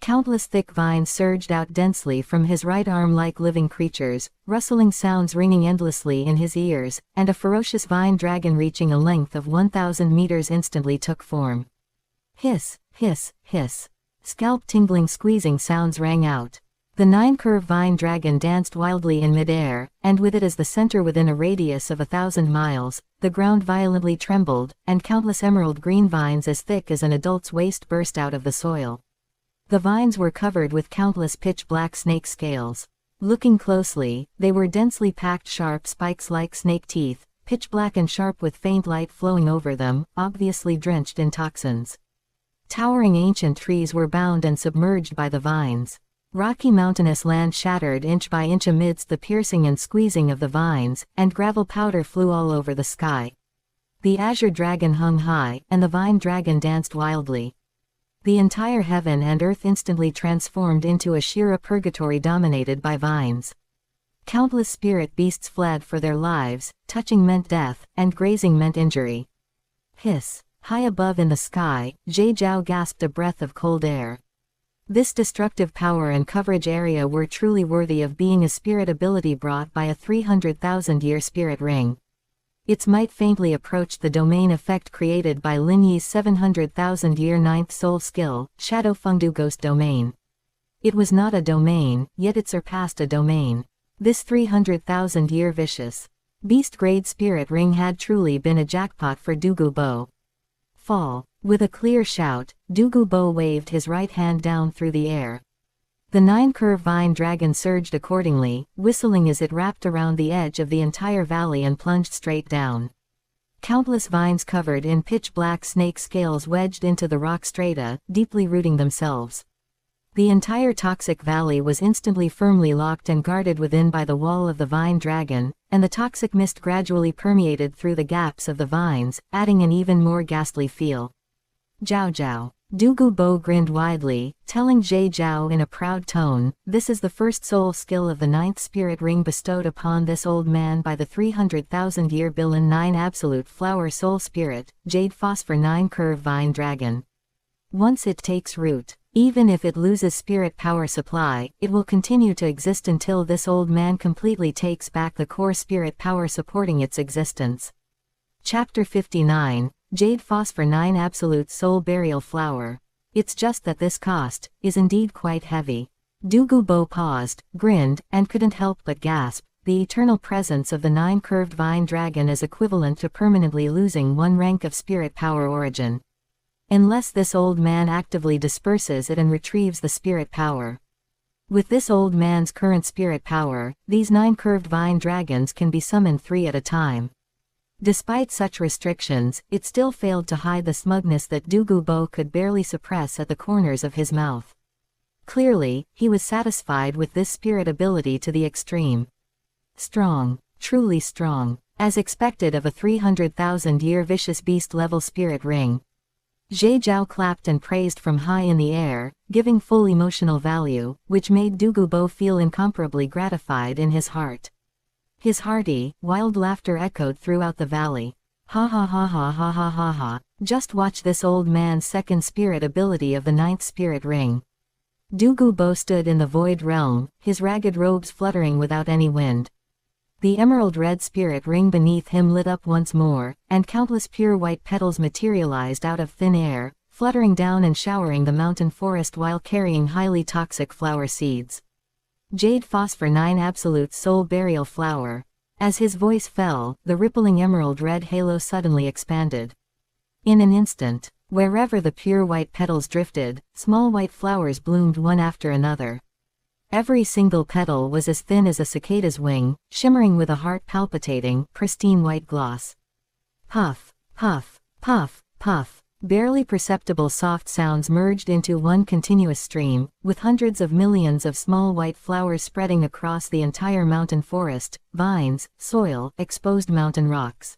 Countless thick vines surged out densely from his right arm like living creatures, rustling sounds ringing endlessly in his ears, and a ferocious vine dragon reaching a length of 1,000 meters instantly took form. Hiss, hiss, hiss. Scalp-tingling squeezing sounds rang out. The 9-curve vine dragon danced wildly in midair, and with it as the center within a radius of 1,000 miles, the ground violently trembled, and countless emerald green vines as thick as an adult's waist burst out of the soil. The vines were covered with countless pitch-black snake scales. Looking closely, they were densely packed sharp spikes like snake teeth, pitch-black and sharp with faint light flowing over them, obviously drenched in toxins. Towering ancient trees were bound and submerged by the vines. Rocky mountainous land shattered inch by inch amidst the piercing and squeezing of the vines, and gravel powder flew all over the sky. The azure dragon hung high, and the vine dragon danced wildly. The entire heaven and earth instantly transformed into a sheer purgatory dominated by vines. Countless spirit beasts fled for their lives, touching meant death, and grazing meant injury. Hiss. High above in the sky, Jade Zhao gasped a breath of cold air. This destructive power and coverage area were truly worthy of being a spirit ability brought by a 300,000-year spirit ring. Its might faintly approached the domain effect created by Lin Yi's 700,000-year 9th soul skill, Shadow Fengdu Ghost Domain. It was not a domain, yet it surpassed a domain. This 300,000-year vicious beast-grade spirit ring had truly been a jackpot for Douluo. Fall. With a clear shout, Douluo waved his right hand down through the air. The 9-curve vine dragon surged accordingly, whistling as it wrapped around the edge of the entire valley and plunged straight down. Countless vines covered in pitch-black snake scales wedged into the rock strata, deeply rooting themselves. The entire toxic valley was instantly firmly locked and guarded within by the wall of the vine dragon, and the toxic mist gradually permeated through the gaps of the vines, adding an even more ghastly feel. Zhao Zhao. Douluo grinned widely, telling Jade Zhao in a proud tone, "This is the first soul skill of the 9th spirit ring bestowed upon this old man by the 300,000-year Bilan 9 Absolute Flower Soul Spirit, Jade Phosphor 9 Curve Vine Dragon. Once it takes root, even if it loses spirit power supply, it will continue to exist until this old man completely takes back the core spirit power supporting its existence." Chapter 59. Jade Phosphor 9 Absolute Soul Burial Flower. It's just that this cost is indeed quite heavy. Douluo paused, grinned, and couldn't help but gasp. The eternal presence of the 9-curved vine dragon is equivalent to permanently losing 1 rank of spirit power origin. Unless this old man actively disperses it and retrieves the spirit power. With this old man's current spirit power, these 9-curved vine dragons can be summoned 3 at a time. Despite such restrictions, it still failed to hide the smugness that Douluo could barely suppress at the corners of his mouth. Clearly, he was satisfied with this spirit ability to the extreme. Strong. Truly strong. As expected of a 300,000-year vicious beast-level spirit ring. Jade Zhao clapped and praised from high in the air, giving full emotional value, which made Douluo feel incomparably gratified in his heart. His hearty, wild laughter echoed throughout the valley. Ha ha ha ha ha ha ha ha. Just watch this old man's second spirit ability of the 9th spirit ring. Douluo stood in the void realm, his ragged robes fluttering without any wind. The emerald red spirit ring beneath him lit up once more, and countless pure white petals materialized out of thin air, fluttering down and showering the mountain forest while carrying highly toxic flower seeds. Jade Phosphor 9 Absolute Soul Burial Flower. As his voice fell, the rippling emerald red halo suddenly expanded. In an instant, wherever the pure white petals drifted, small white flowers bloomed one after another. Every single petal was as thin as a cicada's wing, shimmering with a heart-palpitating, pristine white gloss. Puff, puff, puff, puff. Barely perceptible soft sounds merged into one continuous stream, with hundreds of millions of small white flowers spreading across the entire mountain forest, vines, soil, exposed mountain rocks.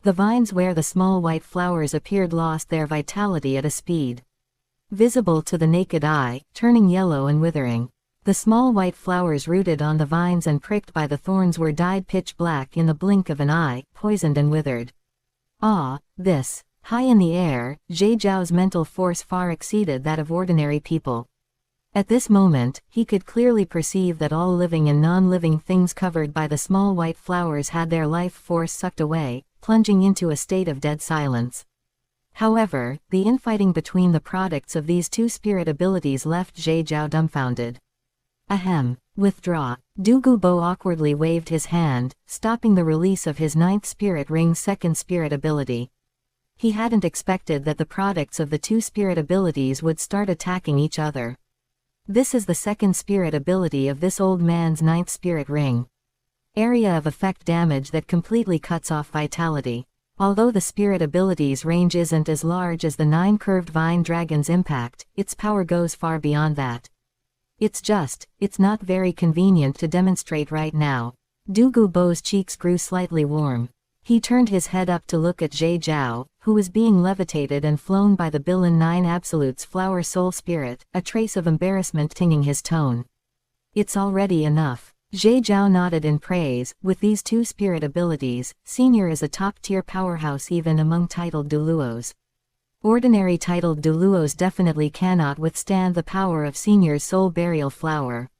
The vines where the small white flowers appeared lost their vitality at a speed visible to the naked eye, turning yellow and withering. The small white flowers rooted on the vines and pricked by the thorns were dyed pitch black in the blink of an eye, poisoned and withered. This. High in the air, Zhe Zhao's mental force far exceeded that of ordinary people. At this moment, he could clearly perceive that all living and non-living things covered by the small white flowers had their life force sucked away, plunging into a state of dead silence. However, the infighting between the products of these two spirit abilities left Zhe Zhao dumbfounded. Ahem. Withdraw. Douluo Bo awkwardly waved his hand, stopping the release of his 9th spirit ring's 2nd spirit ability. He hadn't expected that the products of the two spirit abilities would start attacking each other. This is the 2nd spirit ability of this old man's 9th spirit ring. Area of effect damage that completely cuts off vitality. Although the spirit ability's range isn't as large as the 9 curved vine dragon's impact, its power goes far beyond that. It's not very convenient to demonstrate right now. Douluo Bo's cheeks grew slightly warm. He turned his head up to look at Zhe Zhao, who was being levitated and flown by the Bilin 9 Absolute's flower soul spirit, a trace of embarrassment tinging his tone. It's already enough. Zhe Zhao nodded in praise. With these two spirit abilities, Senior is a top-tier powerhouse even among titled Douluos. Ordinary titled Douluos definitely cannot withstand the power of Senior's soul burial flower.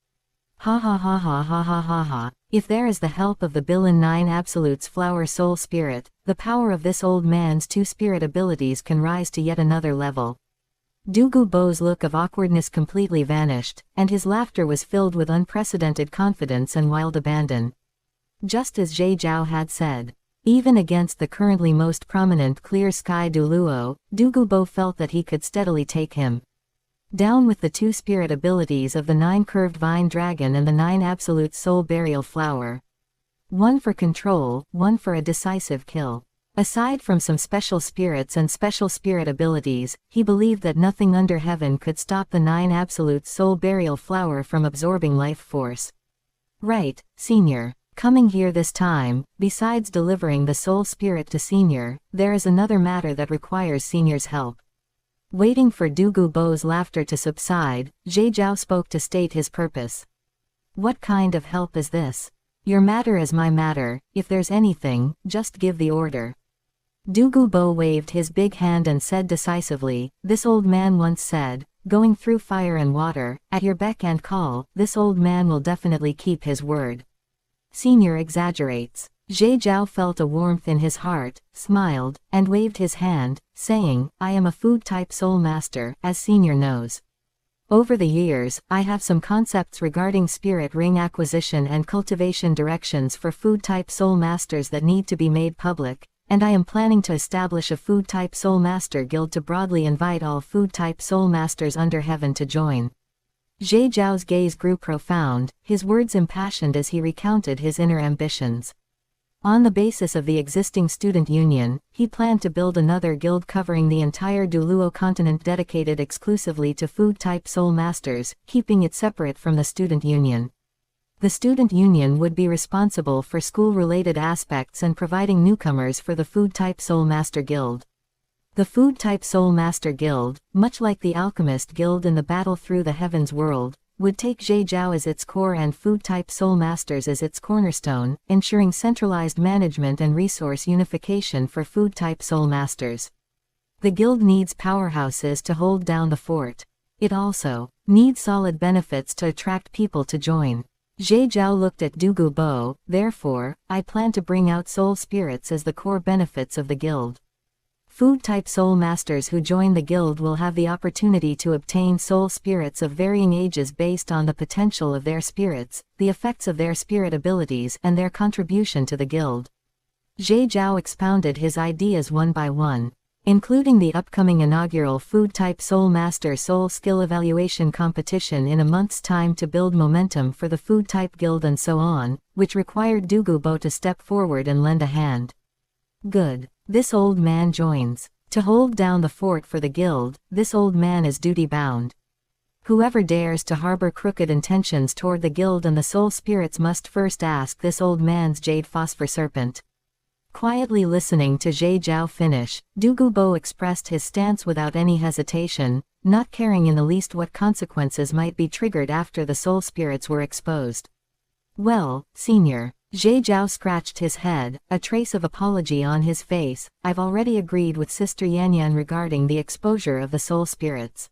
Ha ha ha ha ha ha ha ha. If there is the help of the Bilin 9 Absolute's flower soul spirit, the power of this old man's two spirit abilities can rise to yet another level. Douluo Bo's look of awkwardness completely vanished, and his laughter was filled with unprecedented confidence and wild abandon. Just as Zhe Zhao had said. Even against the currently most prominent Clear Sky Douluo, Douluo Bo felt that he could steadily take him down with the two spirit abilities of the 9 curved vine dragon and the 9 absolute soul burial flower. One for control, one for a decisive kill. Aside from some special spirits and special spirit abilities, he believed that nothing under heaven could stop the 9 absolute soul burial flower from absorbing life force. Right, Senior. Coming here this time, besides delivering the soul spirit to Senior, there is another matter that requires Senior's help. Waiting for Douluo Bo's laughter to subside, Zhe Zhao spoke to state his purpose. What kind of help is this? Your matter is my matter. If there's anything, just give the order. Douluo Bo waved his big hand and said decisively, this old man once said, going through fire and water, at your beck and call, this old man will definitely keep his word. Senior exaggerates. Zhe Zhao felt a warmth in his heart, smiled, and waved his hand, saying, I am a food-type soul master, as Senior knows. Over the years, I have some concepts regarding spirit ring acquisition and cultivation directions for food-type soul masters that need to be made public, and I am planning to establish a food-type soul master guild to broadly invite all food-type soul masters under heaven to join. Zhe Zhao's gaze grew profound, his words impassioned as he recounted his inner ambitions. On the basis of the existing student union, he planned to build another guild covering the entire Douluo Continent dedicated exclusively to food-type soul masters, keeping it separate from the student union. The student union would be responsible for school-related aspects and providing newcomers for the food-type soul master guild. The food-type soul master guild, much like the alchemist guild in the battle through the heavens world, would take Zhe Zhao as its core and food-type soul masters as its cornerstone, ensuring centralized management and resource unification for food-type soul masters. The guild needs powerhouses to hold down the fort. It also needs solid benefits to attract people to join. Zhe Zhao looked at Douluo Bo, therefore, I plan to bring out soul spirits as the core benefits of the guild. Food-type soul masters who join the guild will have the opportunity to obtain soul spirits of varying ages based on the potential of their spirits, the effects of their spirit abilities and their contribution to the guild. Zhe Zhao expounded his ideas one by one, including the upcoming inaugural Food-type Soul Master Soul Skill Evaluation Competition in a month's time to build momentum for the Food-type Guild and so on, which required Douluo to step forward and lend a hand. Good. This old man joins. To hold down the fort for the guild, this old man is duty-bound. Whoever dares to harbor crooked intentions toward the guild and the soul spirits must first ask this old man's jade phosphor serpent. Quietly listening to Zhe Zhao finish, Douluo expressed his stance without any hesitation, not caring in the least what consequences might be triggered after the soul spirits were exposed. Well, senior. Zhe Zhao scratched his head, a trace of apology on his face. I've already agreed with Sister Yanyan regarding the exposure of the soul spirits.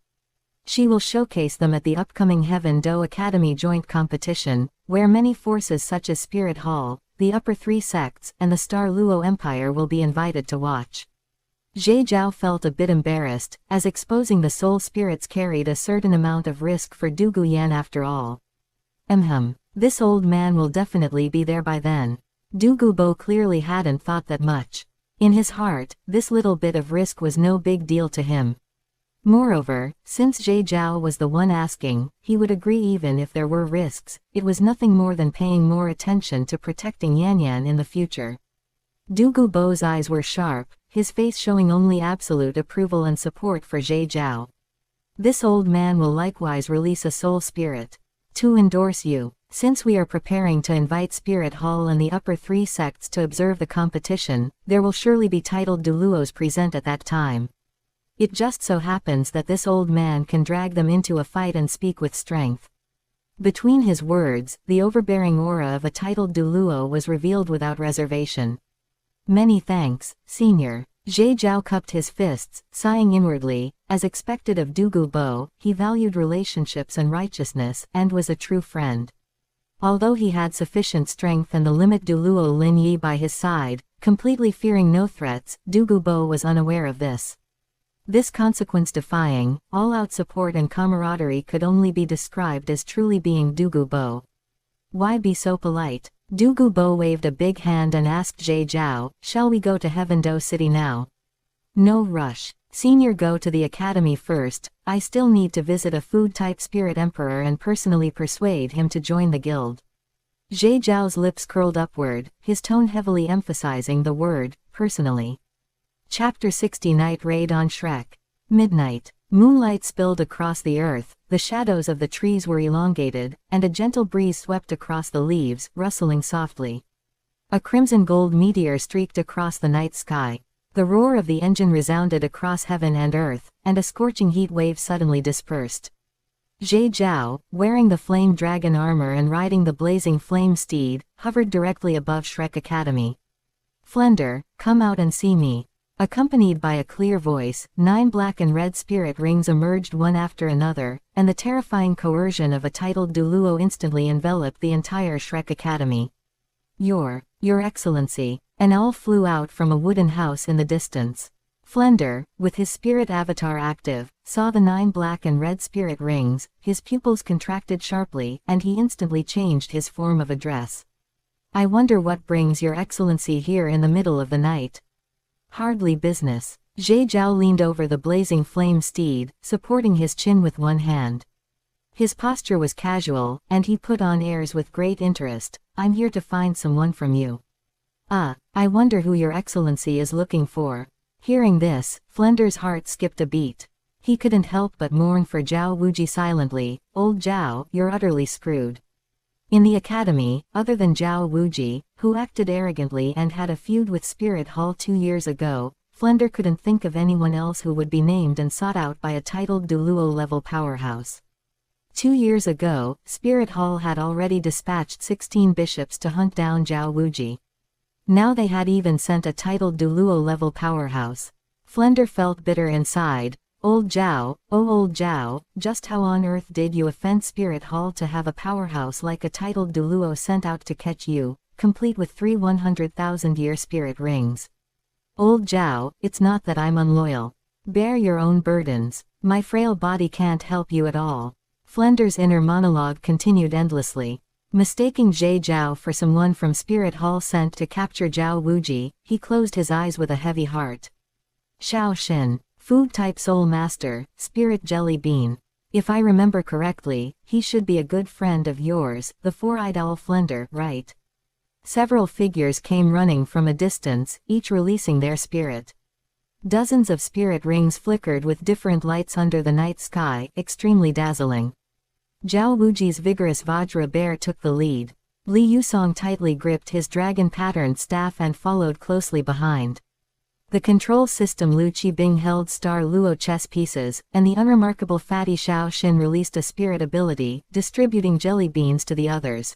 She will showcase them at the upcoming Heaven Do Academy joint competition, where many forces such as Spirit Hall, the Upper Three Sects, and the Star Luo Empire will be invited to watch. Zhe Zhao felt a bit embarrassed, as exposing the soul spirits carried a certain amount of risk for Du Guyan after all. This old man will definitely be there by then. Douluo clearly hadn't thought that much. In his heart, this little bit of risk was no big deal to him. Moreover, since Zhe Zhao was the one asking, he would agree even if there were risks. It was nothing more than paying more attention to protecting Yanyan in the future. Douluo's eyes were sharp, his face showing only absolute approval and support for Zhe Zhao. This old man will likewise release a soul spirit. To endorse you. Since we are preparing to invite Spirit Hall and the Upper Three Sects to observe the competition, there will surely be titled Douluos present at that time. It just so happens that this old man can drag them into a fight and speak with strength. Between his words, the overbearing aura of a titled Douluo was revealed without reservation. Many thanks, senior. Zhe Zhao cupped his fists, sighing inwardly. As expected of Douluo, he valued relationships and righteousness, and was a true friend. Although he had sufficient strength and the limit Douluo Lin Yi by his side, completely fearing no threats, Douluo was unaware of this. This consequence-defying, all-out support and camaraderie could only be described as truly being Douluo. Why be so polite? Douluo waved a big hand and asked Zhe Zhao, shall we go to Heaven Do City now? No rush. Senior, go to the academy first. I still need to visit a food-type spirit emperor and personally persuade him to join the guild. Zhe Zhao's lips curled upward, his tone heavily emphasizing the word, personally. Chapter 60 Night Raid on Shrek. Midnight. Moonlight spilled across the earth, the shadows of the trees were elongated, and a gentle breeze swept across the leaves, rustling softly. A crimson-gold meteor streaked across the night sky. The roar of the engine resounded across heaven and earth, and a scorching heat wave suddenly dispersed. Zhe Zhao, wearing the flame dragon armor and riding the blazing flame steed, hovered directly above Shrek Academy. Flender, come out and see me. Accompanied by a clear voice, 9 black and red spirit rings emerged one after another, and the terrifying coercion of a titled Douluo instantly enveloped the entire Shrek Academy. Your Excellency. An owl flew out from a wooden house in the distance. Flender, with his spirit avatar active, saw the 9 black and red spirit rings, his pupils contracted sharply, and he instantly changed his form of address. I wonder what brings your excellency here in the middle of the night. Hardly business. Zhe Zhao leaned over the blazing flame steed, supporting his chin with one hand. His posture was casual, and he put on airs with great interest. I'm here to find someone from you. I wonder who your excellency is looking for. Hearing this, Flender's heart skipped a beat. He couldn't help but mourn for Zhao Wuji silently. Old Zhao, you're utterly screwed. In the academy, other than Zhao Wuji, who acted arrogantly and had a feud with Spirit Hall 2 years ago, Flender couldn't think of anyone else who would be named and sought out by a titled Douluo-level powerhouse. 2 years ago, Spirit Hall had already dispatched 16 bishops to hunt down Zhao Wuji. Now they had even sent a titled Douluo-level powerhouse. Flender felt bitter inside. Old Zhao, oh old Zhao, just how on earth did you offend Spirit Hall to have a powerhouse like a titled Douluo sent out to catch you, complete with 3 100,000-year spirit rings? Old Zhao, it's not that I'm unloyal. Bear your own burdens. My frail body can't help you at all. Flender's inner monologue continued endlessly. Mistaking Jade Zhao for someone from Spirit Hall sent to capture Zhao Wuji, he closed his eyes with a heavy heart. Xiao Xin, Food-type Soul Master, Spirit Jelly Bean. If I remember correctly, he should be a good friend of yours, the four-eyed owl Flender, right? Several figures came running from a distance, each releasing their spirit. Dozens of spirit rings flickered with different lights under the night sky, extremely dazzling. Zhao Wuji's vigorous Vajra bear took the lead. Li Yusong tightly gripped his dragon-patterned staff and followed closely behind. The control system Lu Qibing held star Luo chess pieces, and the unremarkable fatty Xiao Xin released a spirit ability, distributing jelly beans to the others.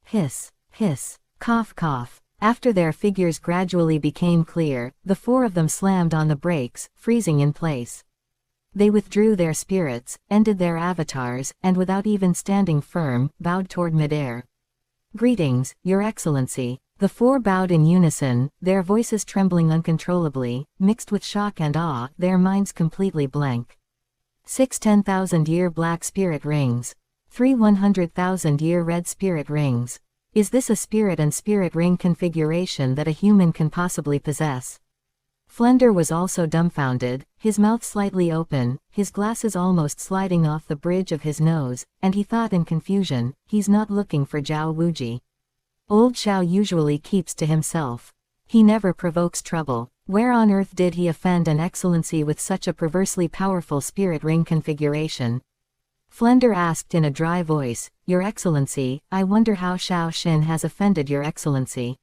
Hiss, hiss, cough cough. After their figures gradually became clear, the four of them slammed on the brakes, freezing in place. They withdrew their spirits, ended their avatars, and without even standing firm, bowed toward midair. Greetings, Your Excellency. The four bowed in unison, their voices trembling uncontrollably, mixed with shock and awe, their minds completely blank. 6 10,000-year black spirit rings. 3 100,000-year red spirit rings. Is this a spirit and spirit ring configuration that a human can possibly possess? Flender was also dumbfounded, his mouth slightly open, his glasses almost sliding off the bridge of his nose, and he thought in confusion, he's not looking for Zhao Wuji. Old Xiao usually keeps to himself. He never provokes trouble. Where on earth did he offend an excellency with such a perversely powerful spirit ring configuration? Flender asked in a dry voice, Your Excellency, I wonder how Xiao Xin has offended Your Excellency.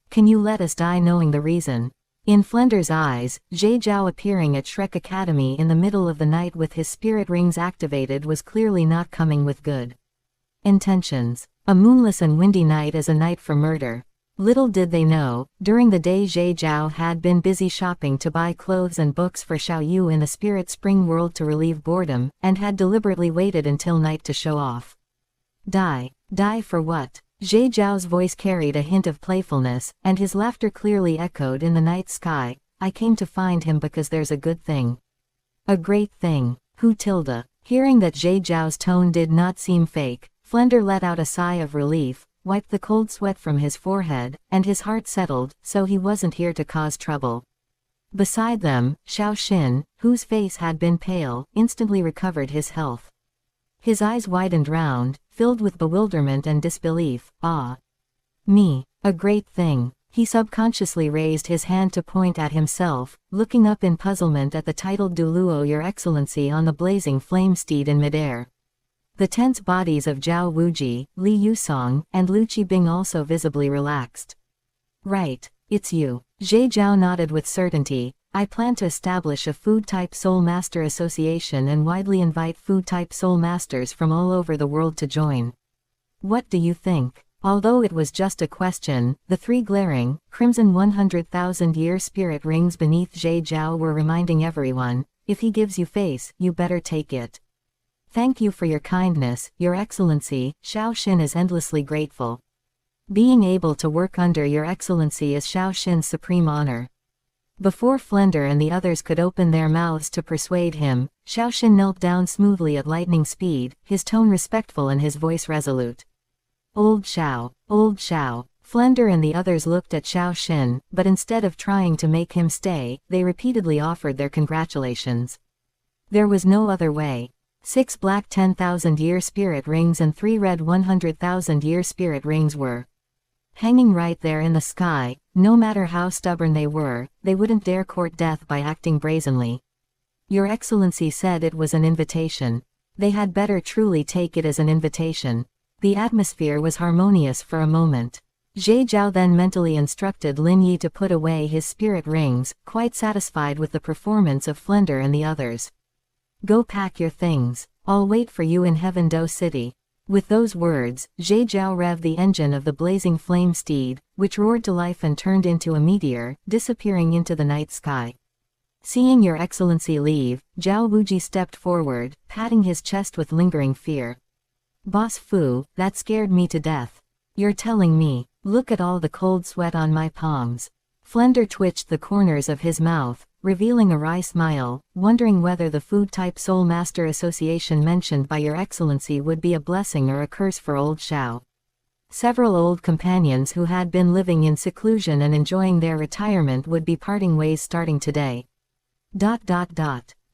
Can you let us die knowing the reason? In Flender's eyes, Jade Zhao appearing at Shrek Academy in the middle of the night with his spirit rings activated was clearly not coming with good intentions. A moonless and windy night is a night for murder. Little did they know, during the day Jade Zhao had been busy shopping to buy clothes and books for Xiao Yu in the Spirit Spring world to relieve boredom, and had deliberately waited until night to show off. Die. Die for what? Jade Zhao's voice carried a hint of playfulness, and his laughter clearly echoed in the night sky. I came to find him because there's a good thing. A great thing. Who tilde? Hearing that Jade Zhao's tone did not seem fake, Flender let out a sigh of relief, wiped the cold sweat from his forehead, and his heart settled, so he wasn't here to cause trouble. Beside them, Xiao Xin, whose face had been pale, instantly recovered his health. His eyes widened round, filled with bewilderment and disbelief. Ah. Me. A great thing. He subconsciously raised his hand to point at himself, looking up in puzzlement at the titled Douluo Your Excellency on the blazing flame steed in midair. The tense bodies of Zhao Wuji, Li Yusong, and Lu Qibing also visibly relaxed. Right. It's you. Jade Zhao nodded with certainty. I plan to establish a Food-type Soul Master Association and widely invite Food-type Soul Masters from all over the world to join. What do you think? Although it was just a question, the three glaring, crimson 100,000-year spirit rings beneath Jade Zhao were reminding everyone, if he gives you face, you better take it. Thank you for your kindness, Your Excellency. Xiao Xin is endlessly grateful. Being able to work under Your Excellency is Xiao Xin's supreme honor. Before Flender and the others could open their mouths to persuade him, Xiao Xin knelt down smoothly at lightning speed, his tone respectful and his voice resolute. Old Xiao, Old Xiao. Flender and the others looked at Xiao Xin, but instead of trying to make him stay, they repeatedly offered their congratulations. There was no other way. 6 black 10,000-year spirit rings and 3 red 100,000-year spirit rings were hanging right there in the sky. No matter how stubborn they were, they wouldn't dare court death by acting brazenly. Your Excellency said it was an invitation. They had better truly take it as an invitation. The atmosphere was harmonious for a moment. Jade Zhao then mentally instructed Lin Yi to put away his spirit rings, quite satisfied with the performance of Flender and the others. Go pack your things. I'll wait for you in Heaven Do City. With those words, Jade Zhao revved the engine of the blazing flame steed, which roared to life and turned into a meteor, disappearing into the night sky. Seeing Your Excellency leave, Zhao Wuji stepped forward, patting his chest with lingering fear. Boss Fu, that scared me to death. You're telling me, look at all the cold sweat on my palms. Flender twitched the corners of his mouth, revealing a wry smile, wondering whether the food-type Soul Master Association mentioned by Your Excellency would be a blessing or a curse for old Xiao. Several old companions who had been living in seclusion and enjoying their retirement would be parting ways starting today.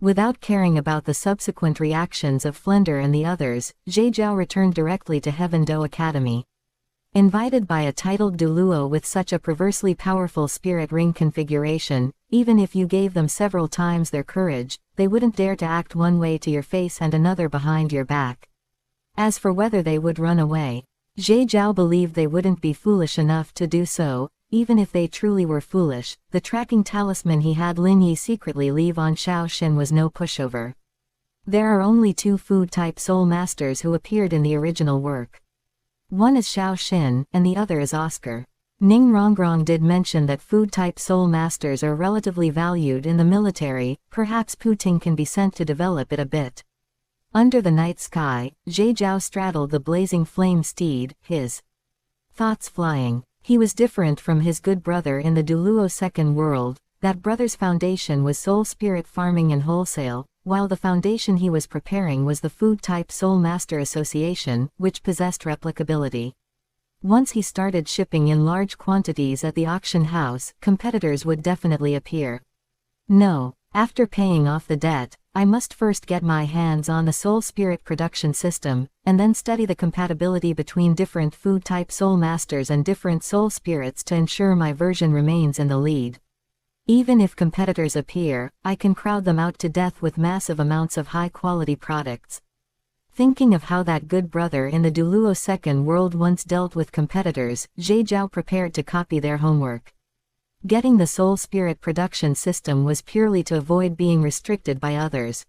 Without caring about the subsequent reactions of Flender and the others, Jade Zhao returned directly to Heaven Do Academy. Invited by a titled Douluo with such a perversely powerful spirit ring configuration, even if you gave them several times their courage, they wouldn't dare to act one way to your face and another behind your back. As for whether they would run away, Jade Zhao believed they wouldn't be foolish enough to do so. Even if they truly were foolish, the tracking talisman he had Lin Yi secretly leave on Xiao Xin was no pushover. There are only 2 food-type soul masters who appeared in the original work. One is Xiao Xin, and the other is Oscar. Ning Rongrong did mention that food-type soul masters are relatively valued in the military. Perhaps Puting can be sent to develop it a bit. Under the night sky, Jade Zhao straddled the blazing flame steed, his thoughts flying. He was different from his good brother in the Douluo second world. That brother's foundation was soul spirit farming and wholesale, while the foundation he was preparing was the food-type Soul Master Association, which possessed replicability. Once he started shipping in large quantities at the auction house, competitors would definitely appear. No, after paying off the debt, I must first get my hands on the soul spirit production system, and then study the compatibility between different food-type soul masters and different soul spirits to ensure my version remains in the lead. Even if competitors appear, I can crowd them out to death with massive amounts of high-quality products. Thinking of how that good brother in the Douluo second world once dealt with competitors, Jade Zhao prepared to copy their homework. Getting the soul spirit production system was purely to avoid being restricted by others.